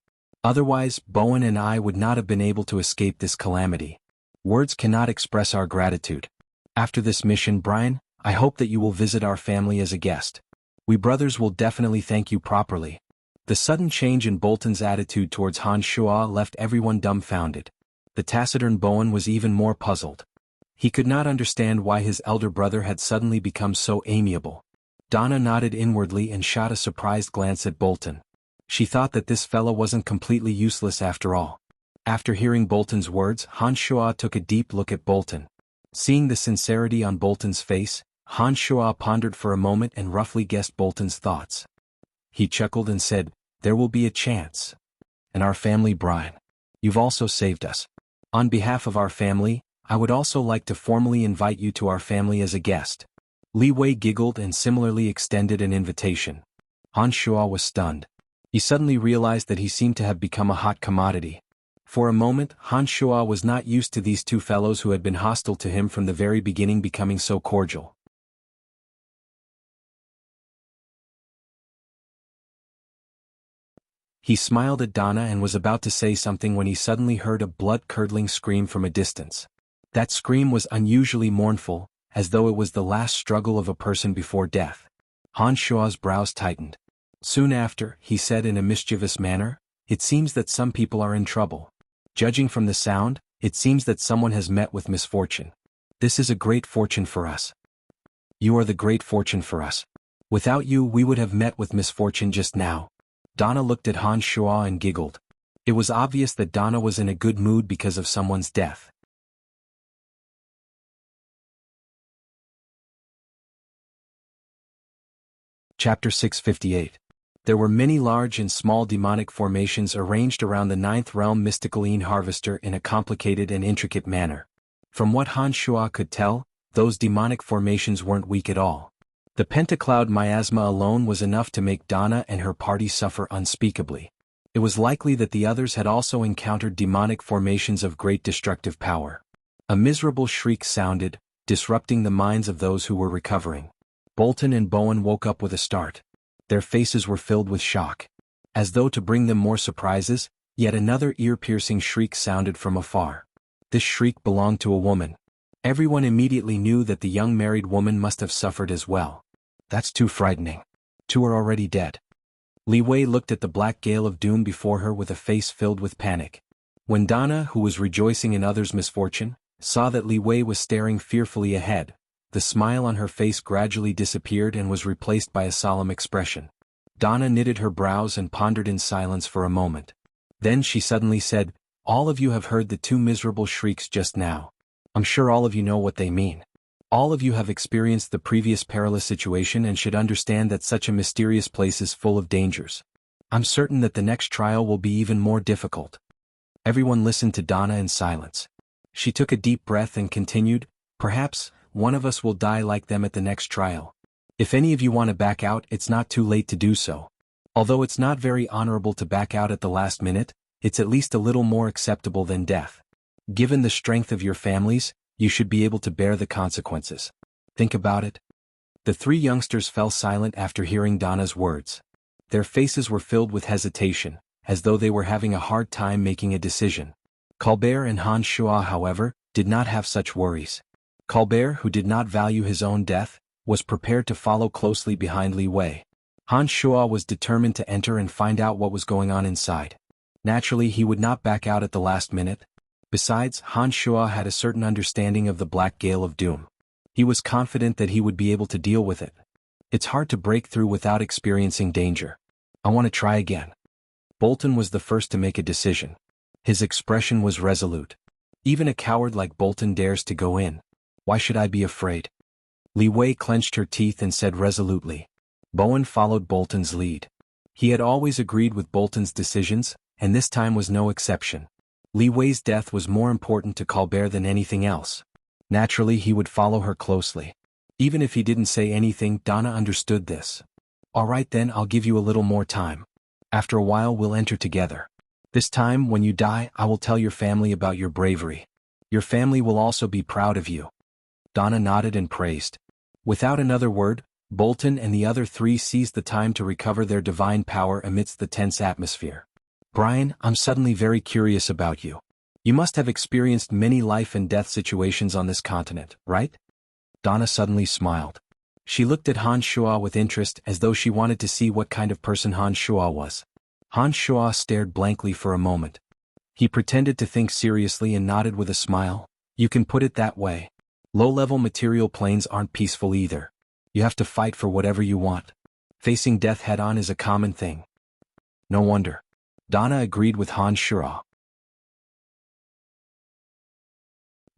Otherwise, Bowen and I would not have been able to escape this calamity. Words cannot express our gratitude. After this mission, Brian, I hope that you will visit our family as a guest. We brothers will definitely thank you properly. The sudden change in Bolton's attitude towards Han Shua left everyone dumbfounded. The taciturn Bowen was even more puzzled. He could not understand why his elder brother had suddenly become so amiable. Donna nodded inwardly and shot a surprised glance at Bolton. She thought that this fellow wasn't completely useless after all. After hearing Bolton's words, Han Shua took a deep look at Bolton. Seeing the sincerity on Bolton's face, Han Shua pondered for a moment and roughly guessed Bolton's thoughts. He chuckled and said, "There will be a chance. And our family, Brian. You've also saved us. On behalf of our family, I would also like to formally invite you to our family as a guest." Li Wei giggled and similarly extended an invitation. Han Shua was stunned. He suddenly realized that he seemed to have become a hot commodity. For a moment, Han Shua was not used to these two fellows who had been hostile to him from the very beginning becoming so cordial. He smiled at Donna and was about to say something when he suddenly heard a blood-curdling scream from a distance. That scream was unusually mournful, as though it was the last struggle of a person before death. Han Shua's brows tightened. Soon after, he said in a mischievous manner, "It seems that some people are in trouble. Judging from the sound, it seems that someone has met with misfortune. This is a great fortune for us. You are the great fortune for us. Without you we would have met with misfortune just now." Donna looked at Han Shua and giggled. It was obvious that Donna was in a good mood because of someone's death. Chapter 658. There were many large and small demonic formations arranged around the ninth realm mystical harvester in a complicated and intricate manner. From what Han Shua could tell, those demonic formations weren't weak at all. The pentacloud miasma alone was enough to make Donna and her party suffer unspeakably. It was likely that the others had also encountered demonic formations of great destructive power. A miserable shriek sounded, disrupting the minds of those who were recovering. Bolton and Bowen woke up with a start. Their faces were filled with shock. As though to bring them more surprises, yet another ear-piercing shriek sounded from afar. This shriek belonged to a woman. Everyone immediately knew that the young married woman must have suffered as well. That's too frightening. Two are already dead. Li Wei looked at the black gale of doom before her with a face filled with panic. When Donna, who was rejoicing in others' misfortune, saw that Li Wei was staring fearfully ahead, the smile on her face gradually disappeared and was replaced by a solemn expression. Donna knitted her brows and pondered in silence for a moment. Then she suddenly said, "All of you have heard the two miserable shrieks just now. I'm sure all of you know what they mean. All of you have experienced the previous perilous situation and should understand that such a mysterious place is full of dangers. I'm certain that the next trial will be even more difficult." Everyone listened to Donna in silence. She took a deep breath and continued, "Perhaps one of us will die like them at the next trial. If any of you want to back out, it's not too late to do so. Although it's not very honorable to back out at the last minute, it's at least a little more acceptable than death. Given the strength of your families, you should be able to bear the consequences. Think about it." The three youngsters fell silent after hearing Donna's words. Their faces were filled with hesitation, as though they were having a hard time making a decision. Colbert and Han Shua, however, did not have such worries. Colbert, who did not value his own death, was prepared to follow closely behind Li Wei. Han Shua was determined to enter and find out what was going on inside. Naturally, he would not back out at the last minute. Besides, Han Shua had a certain understanding of the black gale of doom. He was confident that he would be able to deal with it. It's hard to break through without experiencing danger. I want to try again. Bolton was the first to make a decision. His expression was resolute. Even a coward like Bolton dares to go in. Why should I be afraid? Li Wei clenched her teeth and said resolutely. Bowen followed Bolton's lead. He had always agreed with Bolton's decisions, and this time was no exception. Li Wei's death was more important to Colbert than anything else. Naturally, he would follow her closely. Even if he didn't say anything, Donna understood this. All right then, I'll give you a little more time. After a while we'll enter together. This time, when you die, I will tell your family about your bravery. Your family will also be proud of you. Donna nodded and praised. Without another word, Bolton and the other three seized the time to recover their divine power amidst the tense atmosphere. Brian, I'm suddenly very curious about you. You must have experienced many life and death situations on this continent, right? Donna suddenly smiled. She looked at Han Shuo with interest as though she wanted to see what kind of person Han Shuo was. Han Shuo stared blankly for a moment. He pretended to think seriously and nodded with a smile. You can put it that way. Low-level material planes aren't peaceful either. You have to fight for whatever you want. Facing death head-on is a common thing. No wonder. Donna agreed with Han Shuo.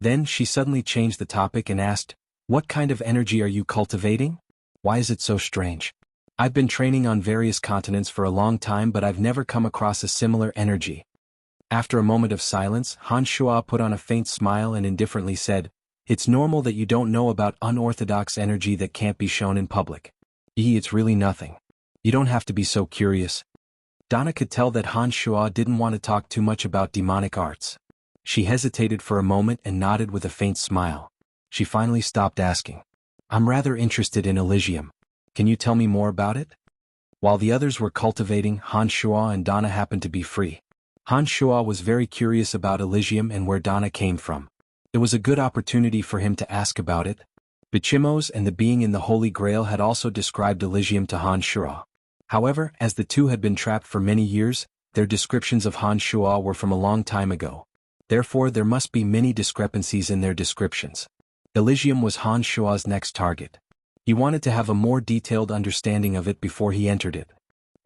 Then she suddenly changed the topic and asked, "What kind of energy are you cultivating? Why is it so strange? I've been training on various continents for a long time, but I've never come across a similar energy." After a moment of silence, Han Shuo put on a faint smile and indifferently said, "It's normal that you don't know about unorthodox energy that can't be shown in public. It's really nothing. You don't have to be so curious." Donna could tell that Han Shuo didn't want to talk too much about demonic arts. She hesitated for a moment and nodded with a faint smile. She finally stopped asking. "I'm rather interested in Elysium. Can you tell me more about it?" While the others were cultivating, Han Shuo and Donna happened to be free. Han Shuo was very curious about Elysium and where Donna came from. It was a good opportunity for him to ask about it. Bichimos and the being in the Holy Grail had also described Elysium to Han Shuo. However, as the two had been trapped for many years, their descriptions of Han Shuo were from a long time ago. Therefore, there must be many discrepancies in their descriptions. Elysium was Han Shuo's next target. He wanted to have a more detailed understanding of it before he entered it.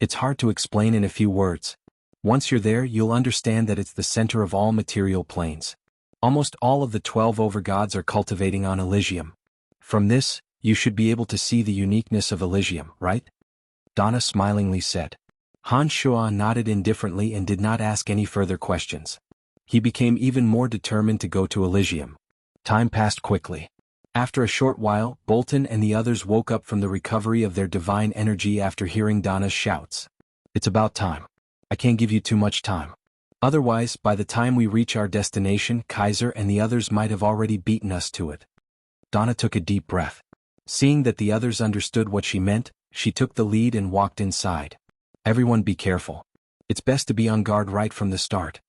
It's hard to explain in a few words. Once you're there, you'll understand that it's the center of all material planes. Almost all of the 12 overgods are cultivating on Elysium. From this, you should be able to see the uniqueness of Elysium, right? Donna smilingly said. Han Shuo nodded indifferently and did not ask any further questions. He became even more determined to go to Elysium. Time passed quickly. After a short while, Bolton and the others woke up from the recovery of their divine energy after hearing Donna's shouts. "It's about time. I can't give you too much time. Otherwise, by the time we reach our destination, Kaiser and the others might have already beaten us to it." Donna took a deep breath. Seeing that the others understood what she meant, she took the lead and walked inside. "Everyone be careful. It's best to be on guard right from the start."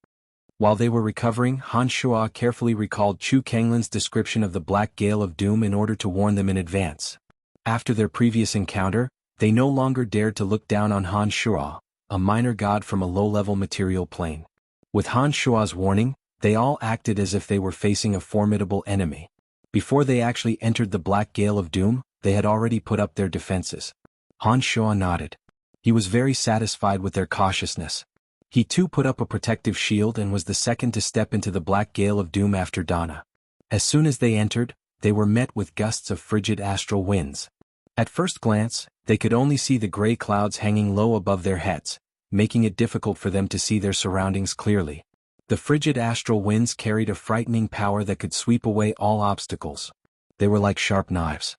While they were recovering, Han Shuo carefully recalled Chu Kanglin's description of the Black Gale of Doom in order to warn them in advance. After their previous encounter, they no longer dared to look down on Han Shuo, a minor god from a low-level material plane. With Han Shuo's warning, they all acted as if they were facing a formidable enemy. Before they actually entered the Black Gale of Doom, they had already put up their defenses. Han Shuo nodded. He was very satisfied with their cautiousness. He too put up a protective shield and was the second to step into the Black Gale of Doom after Donna. As soon as they entered, they were met with gusts of frigid astral winds. At first glance, they could only see the gray clouds hanging low above their heads, making it difficult for them to see their surroundings clearly. The frigid astral winds carried a frightening power that could sweep away all obstacles. They were like sharp knives.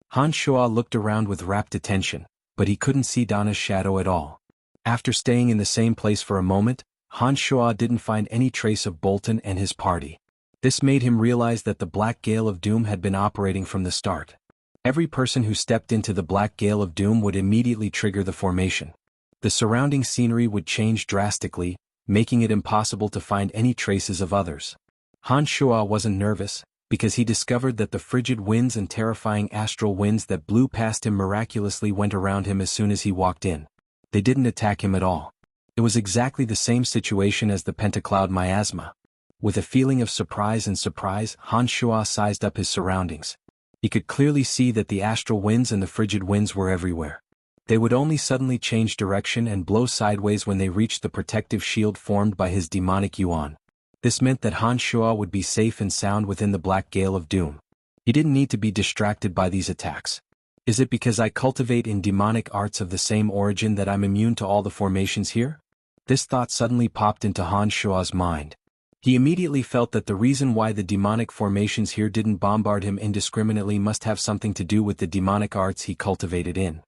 Han Shuo looked around with rapt attention, but he couldn't see Donna's shadow at all. After staying in the same place for a moment, Han Shuo didn't find any trace of Bolton and his party. This made him realize that the Black Gale of Doom had been operating from the start. Every person who stepped into the Black Gale of Doom would immediately trigger the formation. The surrounding scenery would change drastically, making it impossible to find any traces of others. Han Shuo wasn't nervous, because he discovered that the frigid winds and terrifying astral winds that blew past him miraculously went around him as soon as he walked in. They didn't attack him at all. It was exactly the same situation as the pentacloud miasma. With a feeling of surprise, Han Shuo sized up his surroundings. He could clearly see that the astral winds and the frigid winds were everywhere. They would only suddenly change direction and blow sideways when they reached the protective shield formed by his demonic yuan. This meant that Han Shuo would be safe and sound within the Black Gale of Doom. He didn't need to be distracted by these attacks. Is it because I cultivate in demonic arts of the same origin that I'm immune to all the formations here? This thought suddenly popped into Han Shua's mind. He immediately felt that the reason why the demonic formations here didn't bombard him indiscriminately must have something to do with the demonic arts he cultivated in.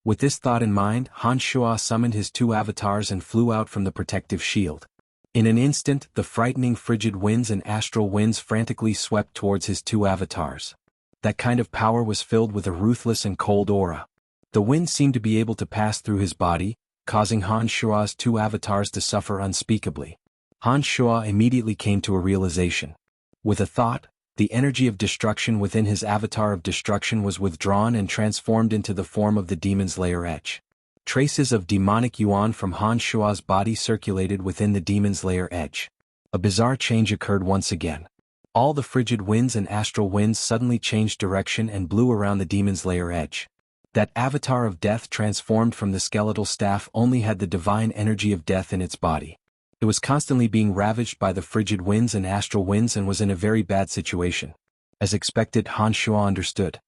With this thought in mind, Han Shua summoned his two avatars and flew out from the protective shield. In an instant, the frightening frigid winds and astral winds frantically swept towards his two avatars. That kind of power was filled with a ruthless and cold aura. The wind seemed to be able to pass through his body, causing Han Shua's two avatars to suffer unspeakably. Han Shua immediately came to a realization. With a thought, the energy of destruction within his avatar of destruction was withdrawn and transformed into the form of the demon's lair edge. Traces of demonic yuan from Han Shua's body circulated within the demon's lair edge. A bizarre change occurred once again. All the frigid winds and astral winds suddenly changed direction and blew around the demon's lair edge. That avatar of death transformed from the skeletal staff only had the divine energy of death in its body. It was constantly being ravaged by the frigid winds and astral winds and was in a very bad situation. As expected, Han Shua understood.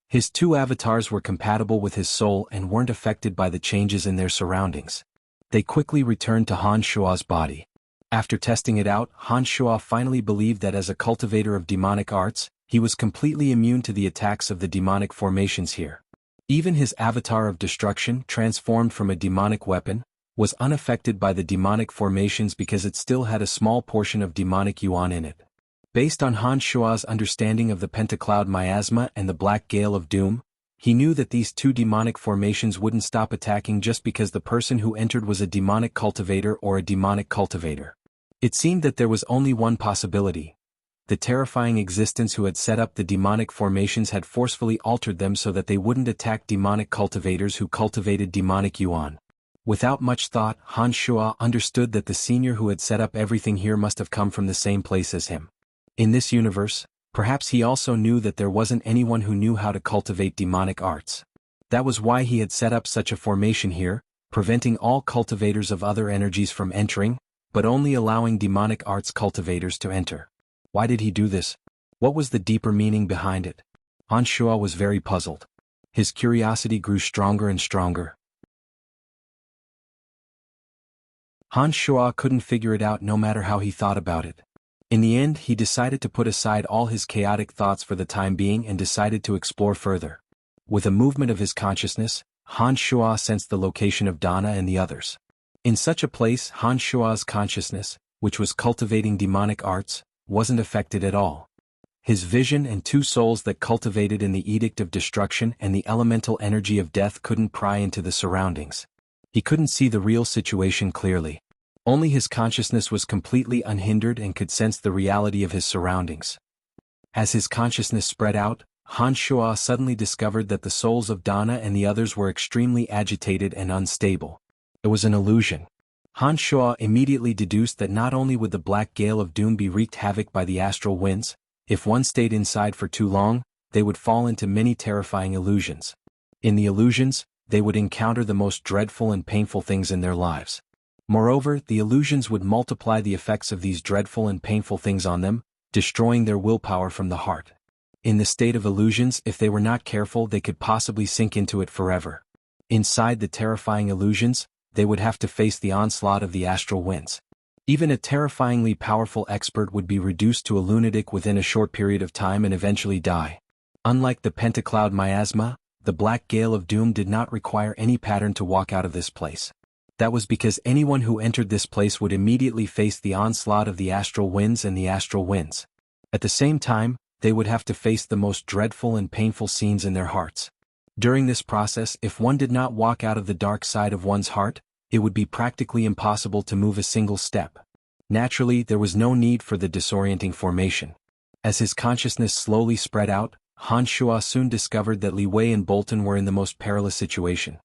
His two avatars were compatible with his soul and weren't affected by the changes in their surroundings. They quickly returned to Han Shua's body. After testing it out, Han Shua finally believed that as a cultivator of demonic arts, he was completely immune to the attacks of the demonic formations here. Even his avatar of destruction, transformed from a demonic weapon, was unaffected by the demonic formations because it still had a small portion of demonic yuan in it. Based on Han Shua's understanding of the Pentacloud Miasma and the Black Gale of Doom, he knew that these two demonic formations wouldn't stop attacking just because the person who entered was a demonic cultivator or a demonic cultivator. It seemed that there was only one possibility. The terrifying existence who had set up the demonic formations had forcefully altered them so that they wouldn't attack demonic cultivators who cultivated demonic yuan. Without much thought, Han Shua understood that the senior who had set up everything here must have come from the same place as him. In this universe, perhaps he also knew that there wasn't anyone who knew how to cultivate demonic arts. That was why he had set up such a formation here, preventing all cultivators of other energies from entering, but only allowing demonic arts cultivators to enter. Why did he do this? What was the deeper meaning behind it? Han Shua was very puzzled. His curiosity grew stronger and stronger. Han Shua couldn't figure it out no matter how he thought about it. In the end, he decided to put aside all his chaotic thoughts for the time being and decided to explore further. With a movement of his consciousness, Han Shua sensed the location of Dana and the others. In such a place, Han Shua's consciousness, which was cultivating demonic arts, wasn't affected at all. His vision and two souls that cultivated in the edict of destruction and the elemental energy of death couldn't pry into the surroundings. He couldn't see the real situation clearly. Only his consciousness was completely unhindered and could sense the reality of his surroundings. As his consciousness spread out, Han Shua suddenly discovered that the souls of Dana and the others were extremely agitated and unstable. It was an illusion. Han Shua immediately deduced that not only would the Black Gale of Doom be wreaked havoc by the astral winds, if one stayed inside for too long, they would fall into many terrifying illusions. In the illusions, they would encounter the most dreadful and painful things in their lives. Moreover, the illusions would multiply the effects of these dreadful and painful things on them, destroying their willpower from the heart. In the state of illusions, if they were not careful, they could possibly sink into it forever. Inside the terrifying illusions, they would have to face the onslaught of the astral winds. Even a terrifyingly powerful expert would be reduced to a lunatic within a short period of time and eventually die. Unlike the Pentacloud Miasma, the Black Gale of Doom did not require any pattern to walk out of this place. That was because anyone who entered this place would immediately face the onslaught of the astral winds and the astral winds. At the same time, they would have to face the most dreadful and painful scenes in their hearts. During this process, if one did not walk out of the dark side of one's heart, it would be practically impossible to move a single step. Naturally, there was no need for the disorienting formation. As his consciousness slowly spread out, Han Shua soon discovered that Li Wei and Bolton were in the most perilous situation.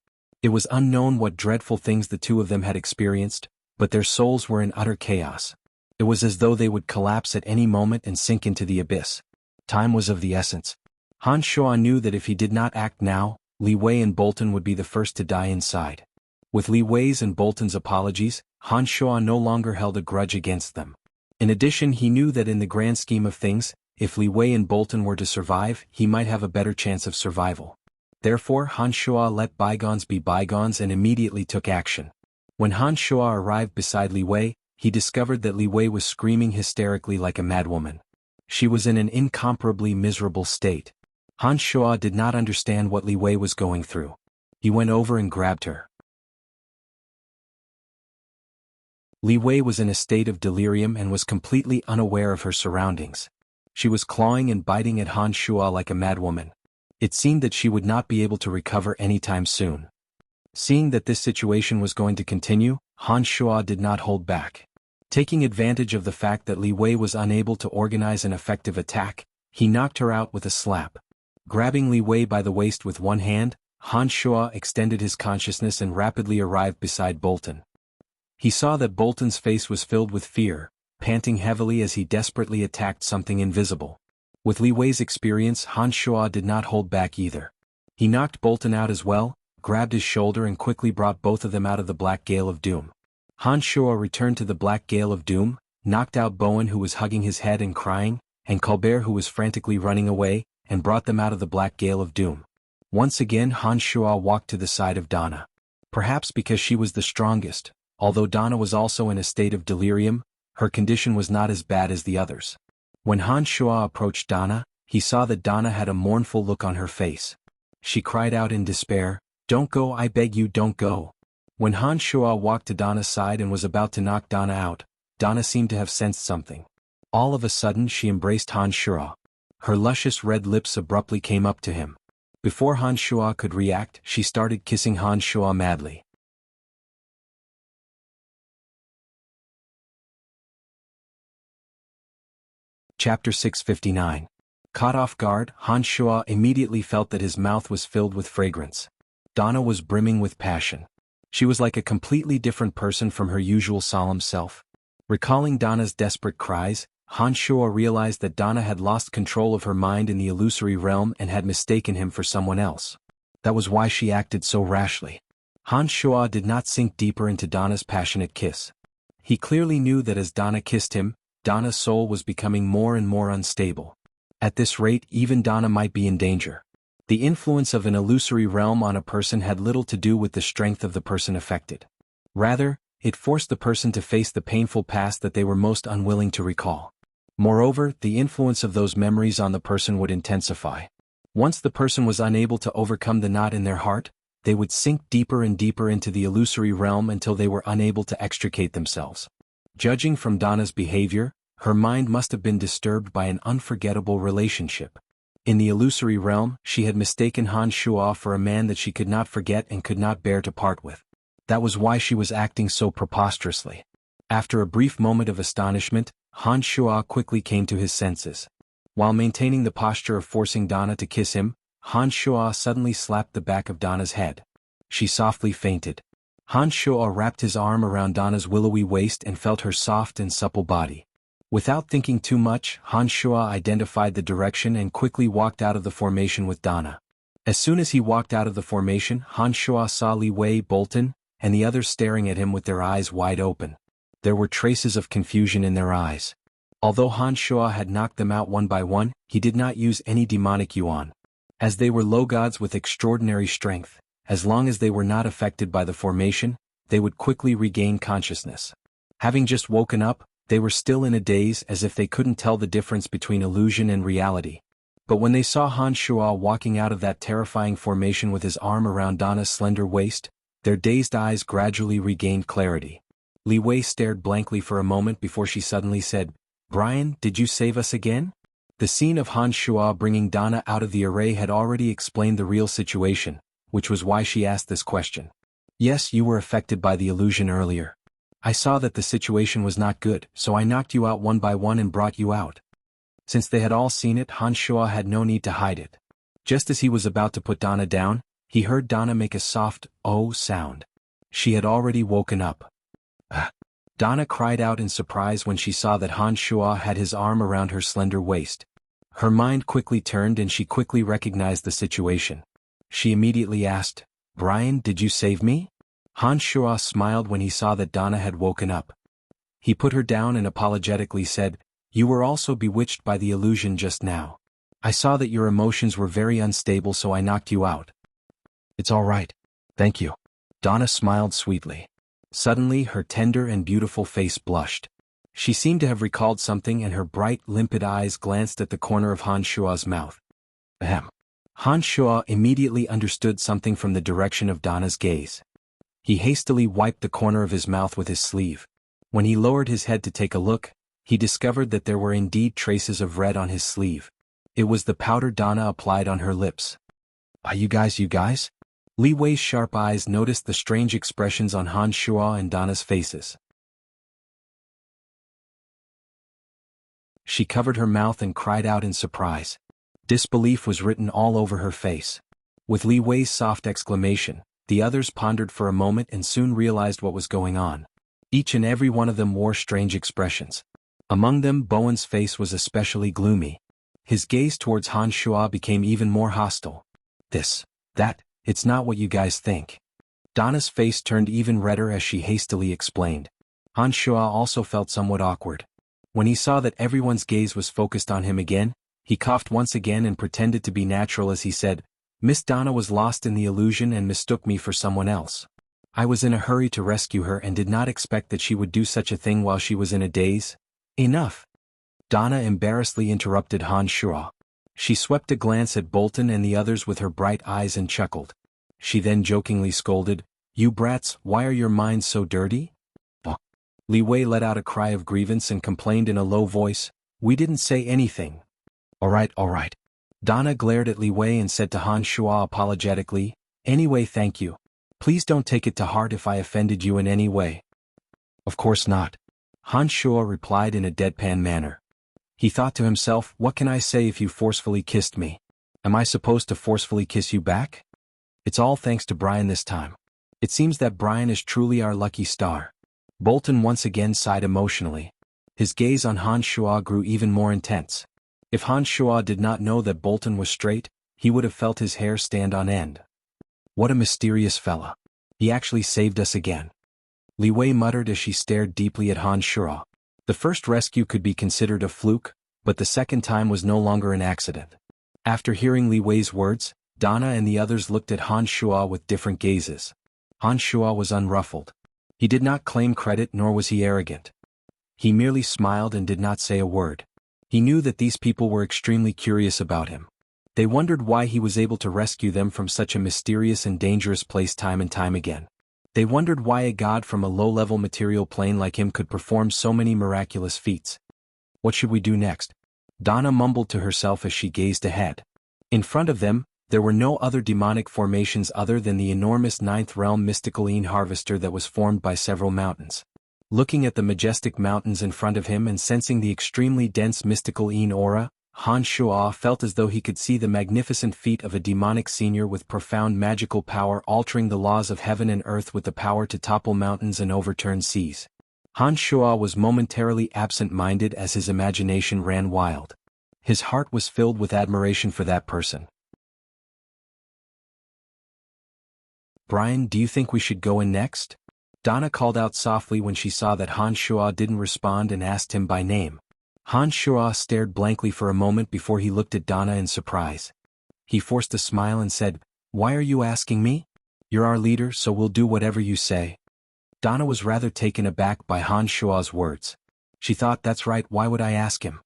It was unknown what dreadful things the two of them had experienced, but their souls were in utter chaos. It was as though they would collapse at any moment and sink into the abyss. Time was of the essence. Han Shua knew that if he did not act now, Li Wei and Bolton would be the first to die inside. With Li Wei's and Bolton's apologies, Han Shua no longer held a grudge against them. In addition, he knew that in the grand scheme of things, if Li Wei and Bolton were to survive, he might have a better chance of survival. Therefore Han Shuo let bygones be bygones and immediately took action. When Han Shuo arrived beside Li Wei, he discovered that Li Wei was screaming hysterically like a madwoman. She was in an incomparably miserable state. Han Shuo did not understand what Li Wei was going through. He went over and grabbed her. Li Wei was in a state of delirium and was completely unaware of her surroundings. She was clawing and biting at Han Shuo like a madwoman. It seemed that she would not be able to recover anytime soon. Seeing that this situation was going to continue, Han Shuo did not hold back. Taking advantage of the fact that Li Wei was unable to organize an effective attack, he knocked her out with a slap. Grabbing Li Wei by the waist with one hand, Han Shuo extended his consciousness and rapidly arrived beside Bolton. He saw that Bolton's face was filled with fear, panting heavily as he desperately attacked something invisible. With Li Wei's experience, Han Shuo did not hold back either. He knocked Bolton out as well, grabbed his shoulder and quickly brought both of them out of the Black Gale of Doom. Han Shuo returned to the Black Gale of Doom, knocked out Bowen who was hugging his head and crying, and Colbert who was frantically running away, and brought them out of the Black Gale of Doom. Once again Han Shuo walked to the side of Donna. Perhaps because she was the strongest, although Donna was also in a state of delirium, her condition was not as bad as the others. When Han Shuo approached Donna, he saw that Donna had a mournful look on her face. She cried out in despair, "Don't go, I beg you, don't go." When Han Shuo walked to Donna's side and was about to knock Donna out, Donna seemed to have sensed something. All of a sudden she embraced Han Shuo. Her luscious red lips abruptly came up to him. Before Han Shuo could react, she started kissing Han Shuo madly. Chapter 659. Caught off guard, Han Shuo immediately felt that his mouth was filled with fragrance. Donna was brimming with passion. She was like a completely different person from her usual solemn self. Recalling Donna's desperate cries, Han Shuo realized that Donna had lost control of her mind in the illusory realm and had mistaken him for someone else. That was why she acted so rashly. Han Shuo did not sink deeper into Donna's passionate kiss. He clearly knew that as Donna kissed him, Donna's soul was becoming more and more unstable. At this rate, even Donna might be in danger. The influence of an illusory realm on a person had little to do with the strength of the person affected. Rather, it forced the person to face the painful past that they were most unwilling to recall. Moreover, the influence of those memories on the person would intensify. Once the person was unable to overcome the knot in their heart, they would sink deeper and deeper into the illusory realm until they were unable to extricate themselves. Judging from Donna's behavior, her mind must have been disturbed by an unforgettable relationship. In the illusory realm, she had mistaken Han Shuo for a man that she could not forget and could not bear to part with. That was why she was acting so preposterously. After a brief moment of astonishment, Han Shuo quickly came to his senses. While maintaining the posture of forcing Donna to kiss him, Han Shuo suddenly slapped the back of Donna's head. She softly fainted. Han Shuo wrapped his arm around Donna's willowy waist and felt her soft and supple body. Without thinking too much, Han Shuo identified the direction and quickly walked out of the formation with Donna. As soon as he walked out of the formation, Han Shuo saw Li Wei, Bolton, and the others staring at him with their eyes wide open. There were traces of confusion in their eyes. Although Han Shuo had knocked them out one by one, he did not use any demonic yuan. As they were low gods with extraordinary strength, as long as they were not affected by the formation, they would quickly regain consciousness. Having just woken up, they were still in a daze as if they couldn't tell the difference between illusion and reality. But when they saw Han Shuo walking out of that terrifying formation with his arm around Donna's slender waist, their dazed eyes gradually regained clarity. Li Wei stared blankly for a moment before she suddenly said, "Brian, did you save us again?" The scene of Han Shuo bringing Donna out of the array had already explained the real situation, which was why she asked this question. "Yes, you were affected by the illusion earlier. I saw that the situation was not good, so I knocked you out one by one and brought you out." Since they had all seen it, Han Shuo had no need to hide it. Just as he was about to put Donna down, he heard Donna make a soft, "oh" sound. She had already woken up. Donna cried out in surprise when she saw that Han Shuo had his arm around her slender waist. Her mind quickly turned and she quickly recognized the situation. She immediately asked, "Brian, did you save me?" Han Shuo smiled when he saw that Donna had woken up. He put her down and apologetically said, "You were also bewitched by the illusion just now. I saw that your emotions were very unstable, so I knocked you out. It's all right. Thank you. Donna smiled sweetly. Suddenly her tender and beautiful face blushed. She seemed to have recalled something and her bright, limpid eyes glanced at the corner of Han Shua's mouth. Ahem. Han Shua immediately understood something from the direction of Donna's gaze. He hastily wiped the corner of his mouth with his sleeve. When he lowered his head to take a look, he discovered that there were indeed traces of red on his sleeve. It was the powder Donna applied on her lips. You guys? Li Wei's sharp eyes noticed the strange expressions on Han Shua and Donna's faces. She covered her mouth and cried out in surprise. Disbelief was written all over her face. With Li Wei's soft exclamation, the others pondered for a moment and soon realized what was going on. Each and every one of them wore strange expressions. Among them, Bowen's face was especially gloomy. His gaze towards Han Shua became even more hostile. It's not what you guys think. Donna's face turned even redder as she hastily explained. Han Shua also felt somewhat awkward. When he saw that everyone's gaze was focused on him again, he coughed once again and pretended to be natural as he said, Miss Donna was lost in the illusion and mistook me for someone else. I was in a hurry to rescue her and did not expect that she would do such a thing while she was in a daze. Enough. Donna embarrassedly interrupted Han Shua. She swept a glance at Bolton and the others with her bright eyes and chuckled. She then jokingly scolded, You brats, why are your minds so dirty? Li Wei let out a cry of grievance and complained in a low voice, We didn't say anything. All right. Donna glared at Li Wei and said to Han Shua apologetically, Anyway, thank you. Please don't take it to heart if I offended you in any way. Of course not. Han Shua replied in a deadpan manner. He thought to himself, What can I say if you forcefully kissed me? Am I supposed to forcefully kiss you back? It's all thanks to Brian this time. It seems that Brian is truly our lucky star. Bolton once again sighed emotionally. His gaze on Han Shua grew even more intense. If Han Shua did not know that Bolton was straight, he would have felt his hair stand on end. What a mysterious fella. He actually saved us again. Li Wei muttered as she stared deeply at Han Shua. The first rescue could be considered a fluke, but the second time was no longer an accident. After hearing Li Wei's words, Donna and the others looked at Han Shua with different gazes. Han Shua was unruffled. He did not claim credit nor was he arrogant. He merely smiled and did not say a word. He knew that these people were extremely curious about him. They wondered why he was able to rescue them from such a mysterious and dangerous place time and time again. They wondered why a god from a low-level material plane like him could perform so many miraculous feats. What should we do next? Donna mumbled to herself as she gazed ahead. In front of them, there were no other demonic formations other than the enormous ninth realm mystical harvester that was formed by several mountains. Looking at the majestic mountains in front of him and sensing the extremely dense mystical aura, Han Shua felt as though he could see the magnificent feat of a demonic senior with profound magical power altering the laws of heaven and earth with the power to topple mountains and overturn seas. Han Shua was momentarily absent-minded as his imagination ran wild. His heart was filled with admiration for that person. Brian, do you think we should go in next? Donna called out softly when she saw that Han Shua didn't respond and asked him by name. Han Shua stared blankly for a moment before he looked at Donna in surprise. He forced a smile and said, Why are you asking me? You're our leader, so we'll do whatever you say. Donna was rather taken aback by Han Shua's words. She thought, that's right, why would I ask him?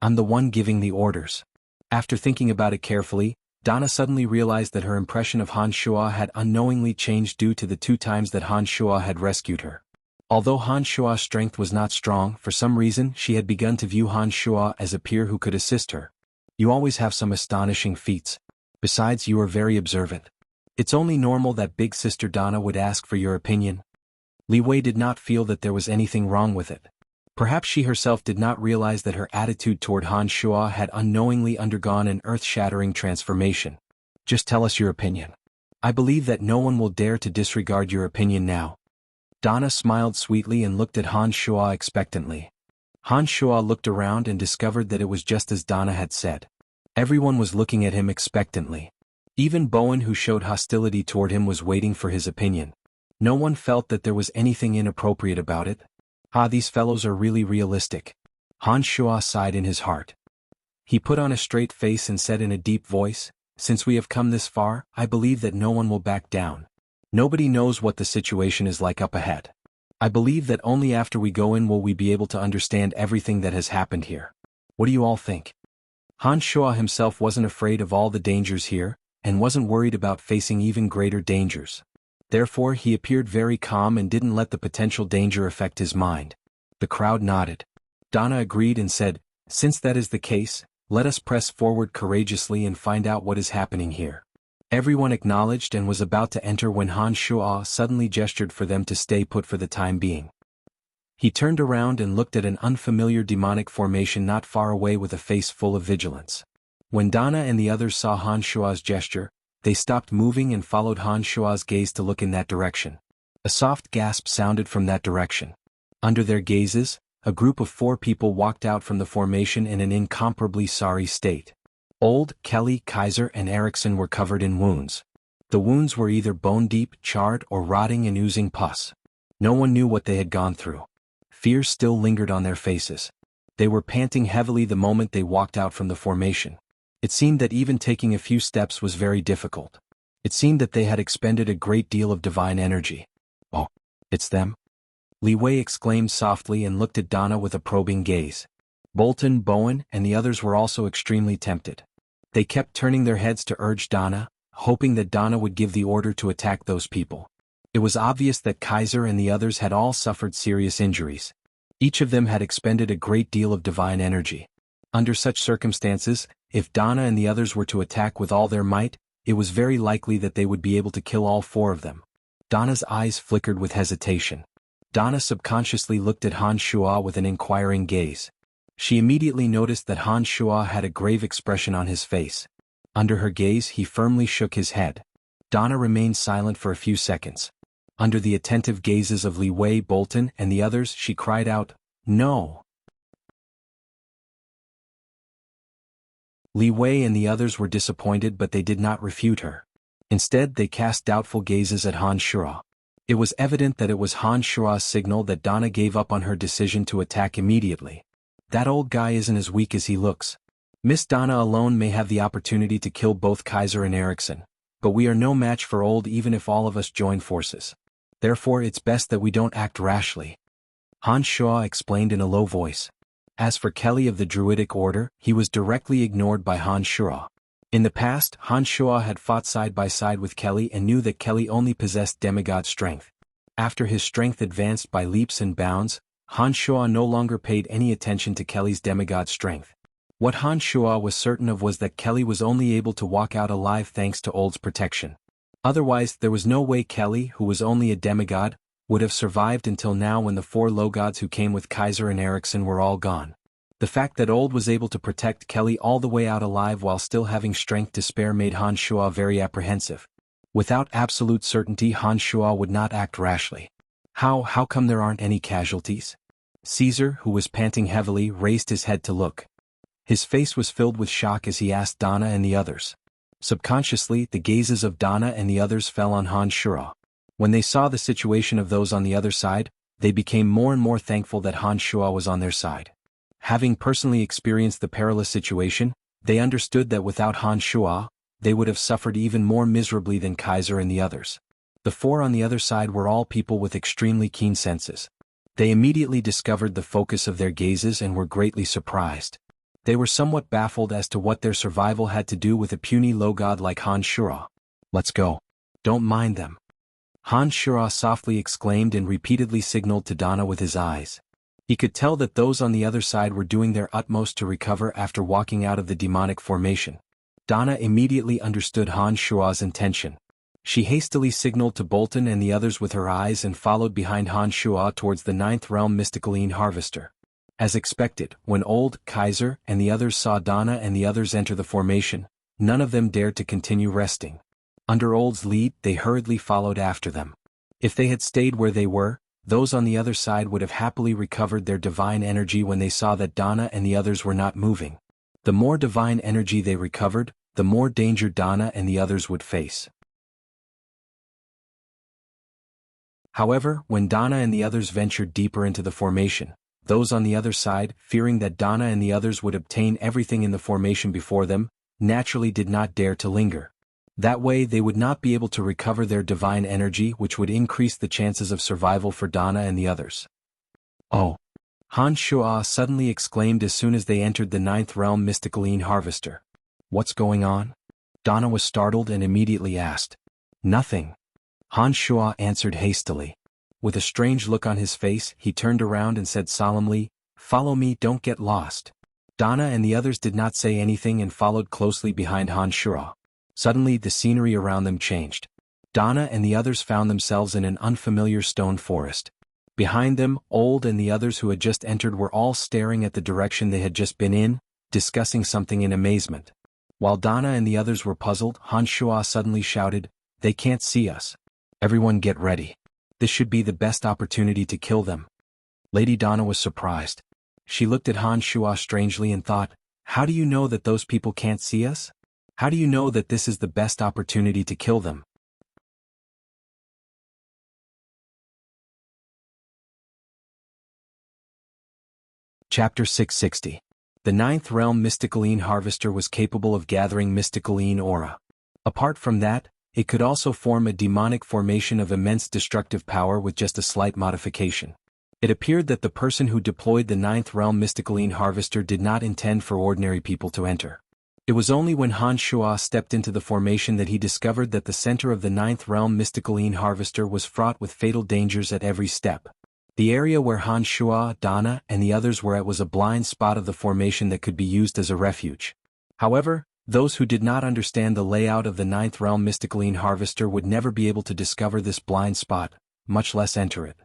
I'm the one giving the orders. After thinking about it carefully, Donna suddenly realized that her impression of Han Shua had unknowingly changed due to the 2 times that Han Shua had rescued her. Although Han Shua's strength was not strong, for some reason she had begun to view Han Shua as a peer who could assist her. You always have some astonishing feats. Besides, you are very observant. It's only normal that big sister Donna would ask for your opinion. Li Wei did not feel that there was anything wrong with it. Perhaps she herself did not realize that her attitude toward Han Shua had unknowingly undergone an earth-shattering transformation. Just tell us your opinion. I believe that no one will dare to disregard your opinion now. Donna smiled sweetly and looked at Han Shua expectantly. Han Shua looked around and discovered that it was just as Donna had said. Everyone was looking at him expectantly. Even Bowen, who showed hostility toward him, was waiting for his opinion. No one felt that there was anything inappropriate about it. These fellows are really realistic. Han Shua sighed in his heart. He put on a straight face and said in a deep voice, Since we have come this far, I believe that no one will back down. Nobody knows what the situation is like up ahead. I believe that only after we go in will we be able to understand everything that has happened here. What do you all think? Han Shuo himself wasn't afraid of all the dangers here, and wasn't worried about facing even greater dangers. Therefore he appeared very calm and didn't let the potential danger affect his mind. The crowd nodded. Dana agreed and said, "Since that is the case, let us press forward courageously and find out what is happening here." Everyone acknowledged and was about to enter when Han Shuo suddenly gestured for them to stay put for the time being. He turned around and looked at an unfamiliar demonic formation not far away with a face full of vigilance. When Dana and the others saw Han Shuo's gesture, they stopped moving and followed Han Shuo's gaze to look in that direction. A soft gasp sounded from that direction. Under their gazes, a group of 4 people walked out from the formation in an incomparably sorry state. Old, Kelly, Kaiser, and Erickson were covered in wounds. The wounds were either bone-deep, charred, or rotting and oozing pus. No one knew what they had gone through. Fear still lingered on their faces. They were panting heavily the moment they walked out from the formation. It seemed that even taking a few steps was very difficult. It seemed that they had expended a great deal of divine energy. "Oh, it's them?" Li Wei exclaimed softly and looked at Dana with a probing gaze. Bolton, Bowen, and the others were also extremely tempted. They kept turning their heads to urge Dana, hoping that Dana would give the order to attack those people. It was obvious that Kaiser and the others had all suffered serious injuries. Each of them had expended a great deal of divine energy. Under such circumstances, if Dana and the others were to attack with all their might, it was very likely that they would be able to kill all 4 of them. Dana's eyes flickered with hesitation. Dana subconsciously looked at Han Shuo with an inquiring gaze. She immediately noticed that Han Shuo had a grave expression on his face. Under her gaze he firmly shook his head. Dana remained silent for a few seconds. Under the attentive gazes of Li Wei, Bolton, and the others she cried out, "No!" Li Wei and the others were disappointed but they did not refute her. Instead they cast doubtful gazes at Han Shuo. It was evident that it was Han Shuo's signal that Dana gave up on her decision to attack immediately. That old guy isn't as weak as he looks. Miss Dana alone may have the opportunity to kill both Kaiser and Erickson, but we are no match for old even if all of us join forces. Therefore it's best that we don't act rashly. Han Shuo explained in a low voice. As for Kelly of the Druidic Order, he was directly ignored by Han Shuo. In the past, Han Shuo had fought side by side with Kelly and knew that Kelly only possessed demigod strength. After his strength advanced by leaps and bounds, Han Shuo no longer paid any attention to Kelly's demigod strength. What Han Shuo was certain of was that Kelly was only able to walk out alive thanks to Old's protection. Otherwise, there was no way Kelly, who was only a demigod, would have survived until now when the 4 low gods who came with Kaiser and Erickson were all gone. The fact that Old was able to protect Kelly all the way out alive while still having strength to spare made Han Shuo very apprehensive. Without absolute certainty Han Shuo would not act rashly. How come there aren't any casualties? Caesar, who was panting heavily, raised his head to look. His face was filled with shock as he asked Dana and the others. Subconsciously, the gazes of Dana and the others fell on Han Shuo. When they saw the situation of those on the other side, they became more and more thankful that Han Shuo was on their side. Having personally experienced the perilous situation, they understood that without Han Shuo, they would have suffered even more miserably than Kaiser and the others. The 4 on the other side were all people with extremely keen senses. They immediately discovered the focus of their gazes and were greatly surprised. They were somewhat baffled as to what their survival had to do with a puny low god like Han Shuo. "Let's go. Don't mind them." Han Shuo softly exclaimed and repeatedly signaled to Dana with his eyes. He could tell that those on the other side were doing their utmost to recover after walking out of the demonic formation. Dana immediately understood Han Shuo's intention. She hastily signaled to Bolton and the others with her eyes and followed behind Han Shuo towards the 9th realm Mysticaline Harvester. As expected, when Old, Kaiser, and the others saw Dana and the others enter the formation, none of them dared to continue resting. Under Old's lead, they hurriedly followed after them. If they had stayed where they were, those on the other side would have happily recovered their divine energy when they saw that Dana and the others were not moving. The more divine energy they recovered, the more danger Dana and the others would face. However, when Dana and the others ventured deeper into the formation, those on the other side, fearing that Dana and the others would obtain everything in the formation before them, naturally did not dare to linger. That way they would not be able to recover their divine energy, which would increase the chances of survival for Dana and the others. Oh! Han Shuo suddenly exclaimed as soon as they entered the ninth realm Mysticaline Harvester. What's going on? Dana was startled and immediately asked. Nothing. Han Shuo answered hastily. With a strange look on his face, he turned around and said solemnly, "Follow me, don't get lost." Dana and the others did not say anything and followed closely behind Han Shuo. Suddenly the scenery around them changed. Dana and the others found themselves in an unfamiliar stone forest. Behind them, Old and the others who had just entered were all staring at the direction they had just been in, discussing something in amazement. While Dana and the others were puzzled, Han Shuo suddenly shouted, "They can't see us. Everyone get ready. This should be the best opportunity to kill them." Lady Dana was surprised. She looked at Han Shuo strangely and thought, "How do you know that those people can't see us? How do you know that this is the best opportunity to kill them?" Chapter 660. The ninth realm Mysticaline Harvester was capable of gathering Mysticaline aura. Apart from that, it could also form a demonic formation of immense destructive power with just a slight modification. It appeared that the person who deployed the ninth realm Mysticaline Harvester did not intend for ordinary people to enter. It was only when Han Shuo stepped into the formation that he discovered that the center of the ninth realm Mysticaline Harvester was fraught with fatal dangers at every step. The area where Han Shuo, Dana, and the others were at was a blind spot of the formation that could be used as a refuge. However, those who did not understand the layout of the ninth realm Mysticaline Harvester would never be able to discover this blind spot, much less enter it.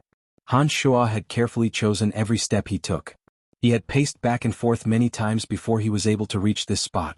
Han Shuo had carefully chosen every step he took. He had paced back and forth many times before he was able to reach this spot.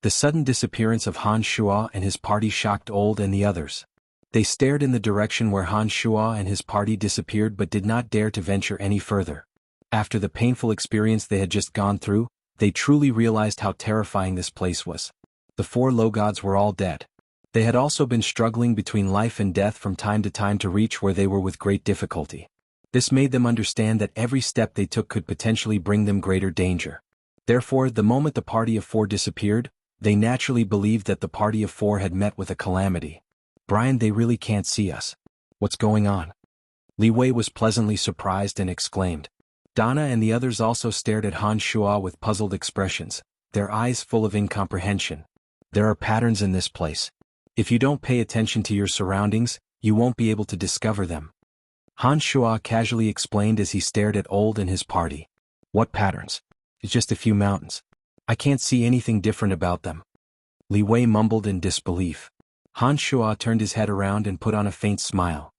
The sudden disappearance of Han Shuo and his party shocked Old and the others. They stared in the direction where Han Shuo and his party disappeared but did not dare to venture any further. After the painful experience they had just gone through, they truly realized how terrifying this place was. The four low gods were all dead. They had also been struggling between life and death from time to time to reach where they were with great difficulty. This made them understand that every step they took could potentially bring them greater danger. Therefore, the moment the party of four disappeared, they naturally believed that the party of four had met with a calamity. "Brian, they really can't see us. What's going on?" Li Wei was pleasantly surprised and exclaimed. Dana and the others also stared at Han Shuo with puzzled expressions, their eyes full of incomprehension. "There are patterns in this place. If you don't pay attention to your surroundings, you won't be able to discover them." Han Shuo casually explained as he stared at Old and his party. "What patterns? It's just a few mountains. I can't see anything different about them." Li Wei mumbled in disbelief. Han Shuo turned his head around and put on a faint smile.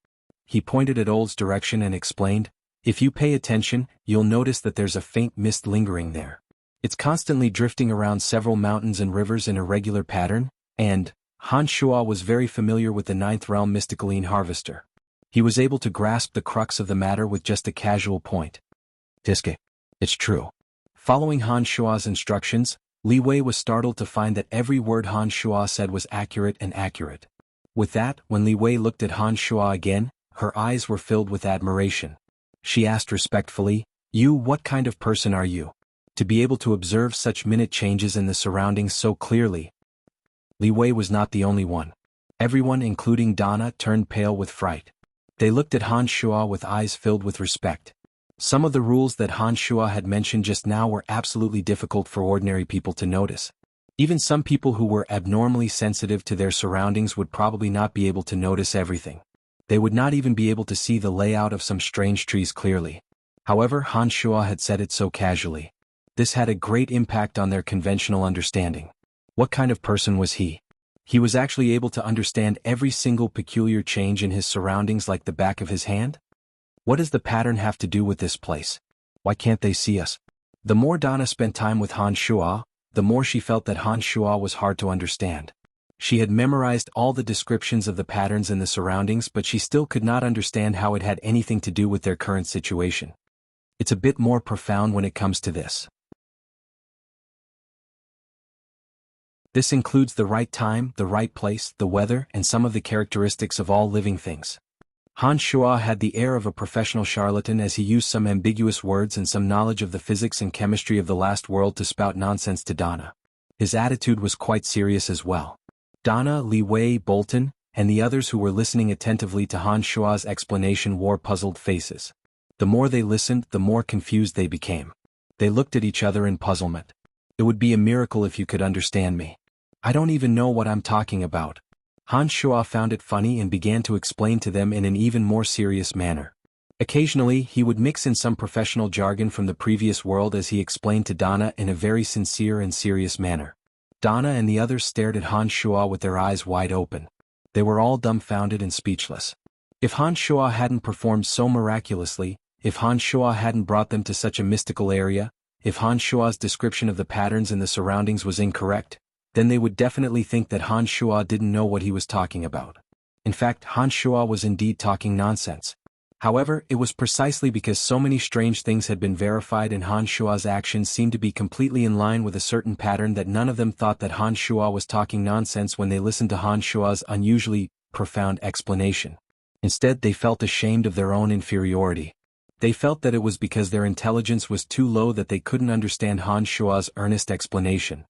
He pointed at Old's direction and explained, "If you pay attention, you'll notice that there's a faint mist lingering there. It's constantly drifting around several mountains and rivers in a regular pattern, and..." Han Shuo was very familiar with the ninth realm Mysticaline Harvester. He was able to grasp the crux of the matter with just a casual point. "Tiske. It's true." Following Han Shuo's instructions, Li Wei was startled to find that every word Han Shuo said was accurate and accurate. With that, when Li Wei looked at Han Shuo again, her eyes were filled with admiration. She asked respectfully, What kind of person are you? To be able to observe such minute changes in the surroundings so clearly." Li Wei was not the only one. Everyone, including Dana, turned pale with fright. They looked at Han Shuo with eyes filled with respect. Some of the rules that Han Shuo had mentioned just now were absolutely difficult for ordinary people to notice. Even some people who were abnormally sensitive to their surroundings would probably not be able to notice everything. They would not even be able to see the layout of some strange trees clearly. However, Han Shuo had said it so casually. This had a great impact on their conventional understanding. What kind of person was he? He was actually able to understand every single peculiar change in his surroundings like the back of his hand? What does the pattern have to do with this place? Why can't they see us? The more Dana spent time with Han Shuo, the more she felt that Han Shuo was hard to understand. She had memorized all the descriptions of the patterns in the surroundings, but she still could not understand how it had anything to do with their current situation. It's a bit more profound when it comes to this. This includes the right time, the right place, the weather, and some of the characteristics of all living things. Han Shuo had the air of a professional charlatan as he used some ambiguous words and some knowledge of the physics and chemistry of the last world to spout nonsense to Dana. His attitude was quite serious as well. Donna, Li Wei, Bolton, and the others who were listening attentively to Han Shua's explanation wore puzzled faces. The more they listened, the more confused they became. They looked at each other in puzzlement. It would be a miracle if you could understand me. I don't even know what I'm talking about. Han Shua found it funny and began to explain to them in an even more serious manner. Occasionally, he would mix in some professional jargon from the previous world as he explained to Donna in a very sincere and serious manner. Donna and the others stared at Han Shua with their eyes wide open. They were all dumbfounded and speechless. If Han Shua hadn't performed so miraculously, if Han Shua hadn't brought them to such a mystical area, if Han Shua's description of the patterns in the surroundings was incorrect, then they would definitely think that Han Shua didn't know what he was talking about. In fact, Han Shua was indeed talking nonsense. However, it was precisely because so many strange things had been verified and Han Shua's actions seemed to be completely in line with a certain pattern that none of them thought that Han Shua was talking nonsense when they listened to Han Shua's unusually profound explanation. Instead, they felt ashamed of their own inferiority. They felt that it was because their intelligence was too low that they couldn't understand Han Shua's earnest explanation.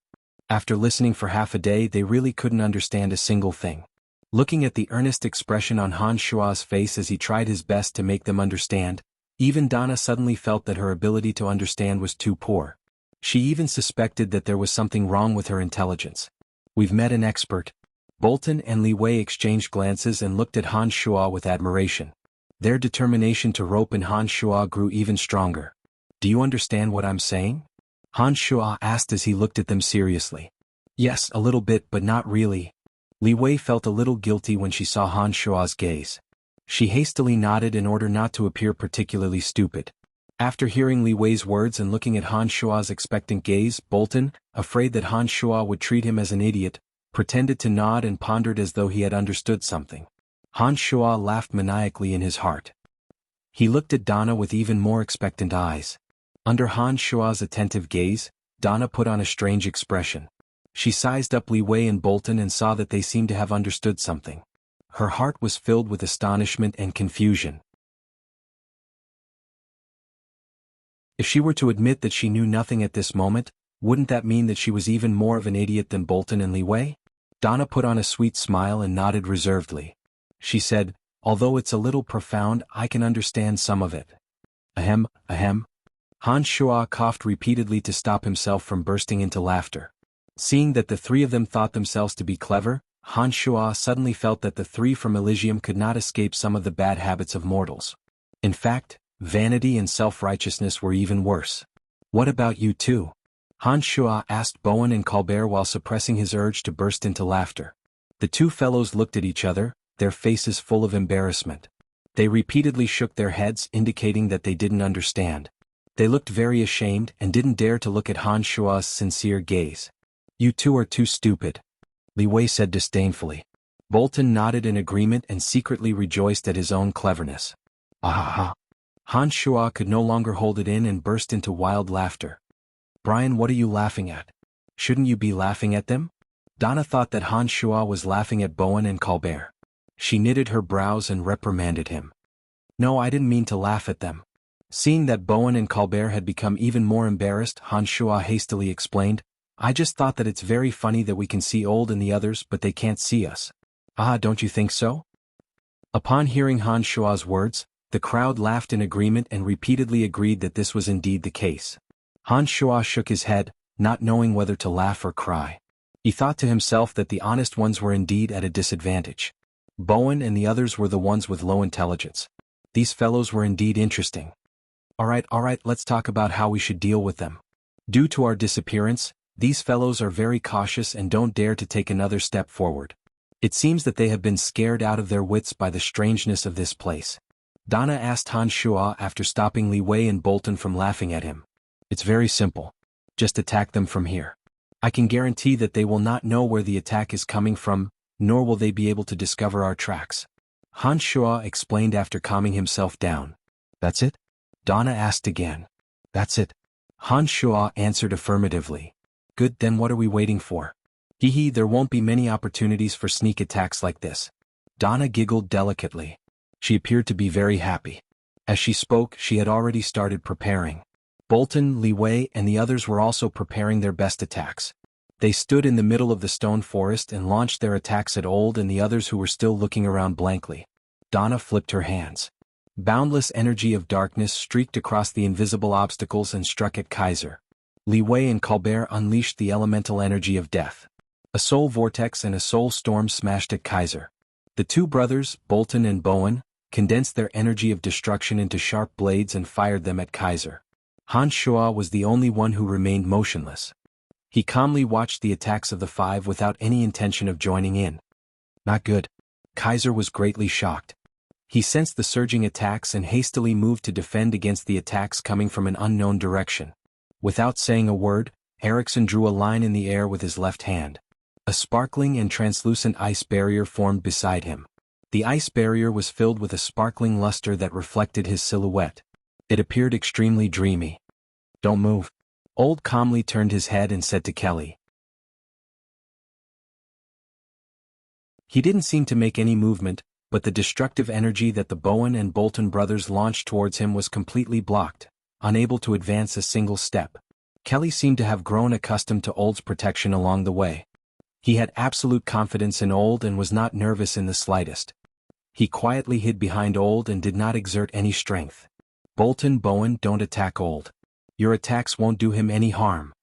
After listening for half a day, they really couldn't understand a single thing. Looking at the earnest expression on Han Shua's face as he tried his best to make them understand, even Donna suddenly felt that her ability to understand was too poor. She even suspected that there was something wrong with her intelligence. We've met an expert. Bolton and Li Wei exchanged glances and looked at Han Shua with admiration. Their determination to rope in Han Shua grew even stronger. Do you understand what I'm saying? Han Shua asked as he looked at them seriously. Yes, a little bit, but not really. Li Wei felt a little guilty when she saw Han Shua's gaze. She hastily nodded in order not to appear particularly stupid. After hearing Li Wei's words and looking at Han Shua's expectant gaze, Bolton, afraid that Han Shua would treat him as an idiot, pretended to nod and pondered as though he had understood something. Han Shua laughed maniacally in his heart. He looked at Donna with even more expectant eyes. Under Han Shua's attentive gaze, Donna put on a strange expression. She sized up Li Wei and Bolton and saw that they seemed to have understood something. Her heart was filled with astonishment and confusion. If she were to admit that she knew nothing at this moment, wouldn't that mean that she was even more of an idiot than Bolton and Li Wei? Donna put on a sweet smile and nodded reservedly. She said, although it's a little profound, I can understand some of it. Ahem, ahem. Han Shua coughed repeatedly to stop himself from bursting into laughter. Seeing that the three of them thought themselves to be clever, Han Shua suddenly felt that the three from Elysium could not escape some of the bad habits of mortals. In fact, vanity and self-righteousness were even worse. What about you two? Han Shua asked Bowen and Colbert while suppressing his urge to burst into laughter. The two fellows looked at each other, their faces full of embarrassment. They repeatedly shook their heads, indicating that they didn't understand. They looked very ashamed and didn't dare to look at Han Shua's sincere gaze. You two are too stupid, Li Wei said disdainfully. Bolton nodded in agreement and secretly rejoiced at his own cleverness. Ah! Han Shua could no longer hold it in and burst into wild laughter. Brian, what are you laughing at? Shouldn't you be laughing at them? Donna thought that Han Shua was laughing at Bowen and Colbert. She knitted her brows and reprimanded him. No, I didn't mean to laugh at them. Seeing that Bowen and Colbert had become even more embarrassed, Han Shua hastily explained, I just thought that it's very funny that we can see Old and the others but they can't see us. Ah, don't you think so? Upon hearing Han Shua's words, the crowd laughed in agreement and repeatedly agreed that this was indeed the case. Han Shua shook his head, not knowing whether to laugh or cry. He thought to himself that the honest ones were indeed at a disadvantage. Bowen and the others were the ones with low intelligence. These fellows were indeed interesting. All right, let's talk about how we should deal with them. Due to our disappearance, these fellows are very cautious and don't dare to take another step forward. It seems that they have been scared out of their wits by the strangeness of this place. Donna asked Han Shua after stopping Li Wei and Bolton from laughing at him. It's very simple. Just attack them from here. I can guarantee that they will not know where the attack is coming from, nor will they be able to discover our tracks. Han Shua explained after calming himself down. That's it? Donna asked again. That's it. Han Shua answered affirmatively. Good, then what are we waiting for? Hee, there won't be many opportunities for sneak attacks like this. Donna giggled delicately. She appeared to be very happy. As she spoke, she had already started preparing. Bolton, Li Wei, and the others were also preparing their best attacks. They stood in the middle of the stone forest and launched their attacks at Old and the others who were still looking around blankly. Donna flipped her hands. Boundless energy of darkness streaked across the invisible obstacles and struck at Kaiser. Li Wei and Colbert unleashed the elemental energy of death. A soul vortex and a soul storm smashed at Kaiser. The two brothers, Bolton and Bowen, condensed their energy of destruction into sharp blades and fired them at Kaiser. Han Shuo was the only one who remained motionless. He calmly watched the attacks of the five without any intention of joining in. Not good. Kaiser was greatly shocked. He sensed the surging attacks and hastily moved to defend against the attacks coming from an unknown direction. Without saying a word, Erickson drew a line in the air with his left hand. A sparkling and translucent ice barrier formed beside him. The ice barrier was filled with a sparkling luster that reflected his silhouette. It appeared extremely dreamy. "Don't move." Old calmly turned his head and said to Kelly. He didn't seem to make any movement, but the destructive energy that the Bowen and Bolton brothers launched towards him was completely blocked, unable to advance a single step. Kelly seemed to have grown accustomed to Old's protection along the way. He had absolute confidence in Old and was not nervous in the slightest. He quietly hid behind Old and did not exert any strength. "Bolton, Bowen, don't attack Old. Your attacks won't do him any harm."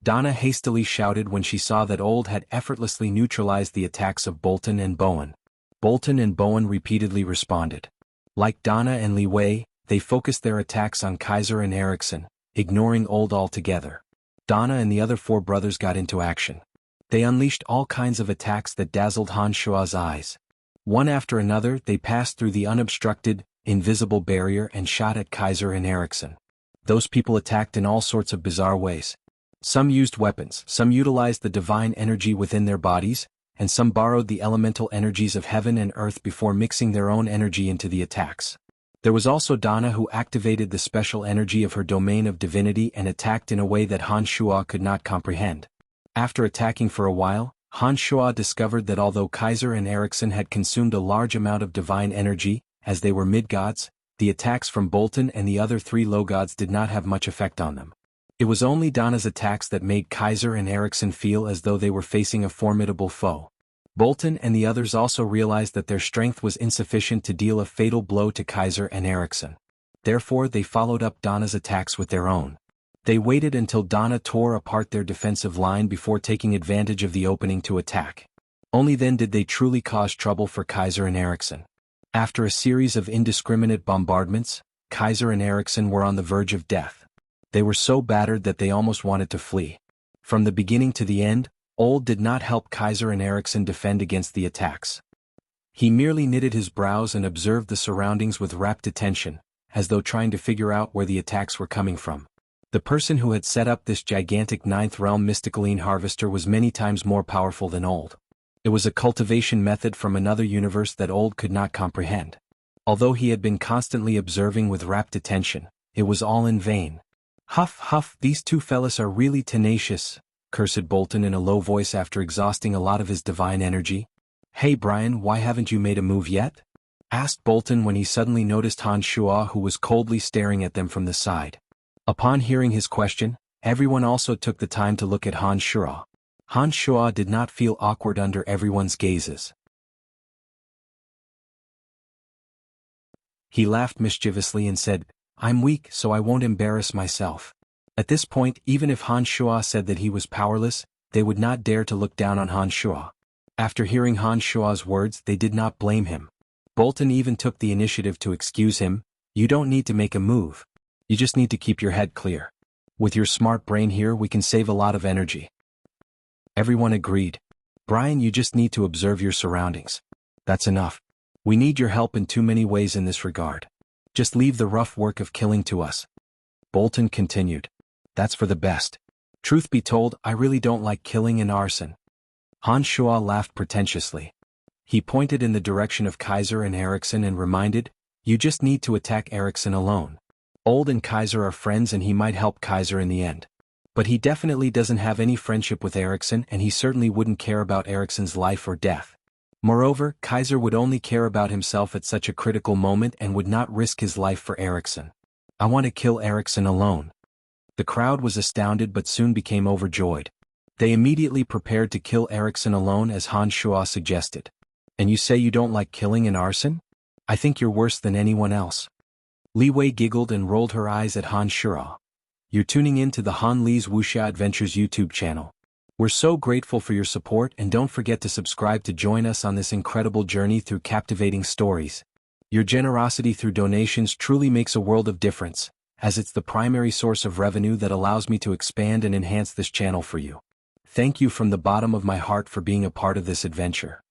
Donna hastily shouted when she saw that Old had effortlessly neutralized the attacks of Bolton and Bowen. Bolton and Bowen repeatedly responded. Like Donna and Li Wei, they focused their attacks on Kaiser and Erickson, ignoring Old altogether. Donna and the other four brothers got into action. They unleashed all kinds of attacks that dazzled Han Shua's eyes. One after another, they passed through the unobstructed, invisible barrier and shot at Kaiser and Erickson. Those people attacked in all sorts of bizarre ways. Some used weapons, some utilized the divine energy within their bodies, and some borrowed the elemental energies of heaven and earth before mixing their own energy into the attacks. There was also Donna, who activated the special energy of her domain of divinity and attacked in a way that Han Shuo could not comprehend. After attacking for a while, Han Shuo discovered that although Kaiser and Erickson had consumed a large amount of divine energy, as they were mid-gods, the attacks from Bolton and the other three low-gods did not have much effect on them. It was only Donna's attacks that made Kaiser and Erickson feel as though they were facing a formidable foe. Bolton and the others also realized that their strength was insufficient to deal a fatal blow to Kaiser and Erickson. Therefore they followed up Donna's attacks with their own. They waited until Donna tore apart their defensive line before taking advantage of the opening to attack. Only then did they truly cause trouble for Kaiser and Erickson. After a series of indiscriminate bombardments, Kaiser and Erickson were on the verge of death. They were so battered that they almost wanted to flee. From the beginning to the end, Old did not help Kaiser and Erickson defend against the attacks. He merely knitted his brows and observed the surroundings with rapt attention, as though trying to figure out where the attacks were coming from. The person who had set up this gigantic ninth realm mysticaline harvester was many times more powerful than Old. It was a cultivation method from another universe that Old could not comprehend. Although he had been constantly observing with rapt attention, it was all in vain. "Huff, huff, these two fellas are really tenacious," cursed Bolton in a low voice after exhausting a lot of his divine energy. "Hey Brian, why haven't you made a move yet?" asked Bolton when he suddenly noticed Han Shuo, who was coldly staring at them from the side. Upon hearing his question, everyone also took the time to look at Han Shuo. Han Shuo did not feel awkward under everyone's gazes. He laughed mischievously and said, "I'm weak, so I won't embarrass myself." At this point, even if Han Shuo said that he was powerless, they would not dare to look down on Han Shuo. After hearing Han Shuo's words, they did not blame him. Bolton even took the initiative to excuse him. "You don't need to make a move. You just need to keep your head clear. With your smart brain here, we can save a lot of energy." Everyone agreed. "Brian, you just need to observe your surroundings. That's enough. We need your help in too many ways in this regard. Just leave the rough work of killing to us." Bolton continued. "That's for the best. Truth be told, I really don't like killing and arson." Han Shuo laughed pretentiously. He pointed in the direction of Kaiser and Erickson and reminded, "You just need to attack Erickson alone. Old and Kaiser are friends and he might help Kaiser in the end. But he definitely doesn't have any friendship with Erickson, and he certainly wouldn't care about Erickson's life or death. Moreover, Kaiser would only care about himself at such a critical moment and would not risk his life for Erickson. I want to kill Erickson alone." The crowd was astounded but soon became overjoyed. They immediately prepared to kill Erickson alone as Han Shuo suggested. And you say you don't like killing and arson? I think you're worse than anyone else. Li Wei giggled and rolled her eyes at Han Shuo. You're tuning in to the Han Li's Wuxia Adventures YouTube channel. We're so grateful for your support, and don't forget to subscribe to join us on this incredible journey through captivating stories. Your generosity through donations truly makes a world of difference, as it's the primary source of revenue that allows me to expand and enhance this channel for you. Thank you from the bottom of my heart for being a part of this adventure.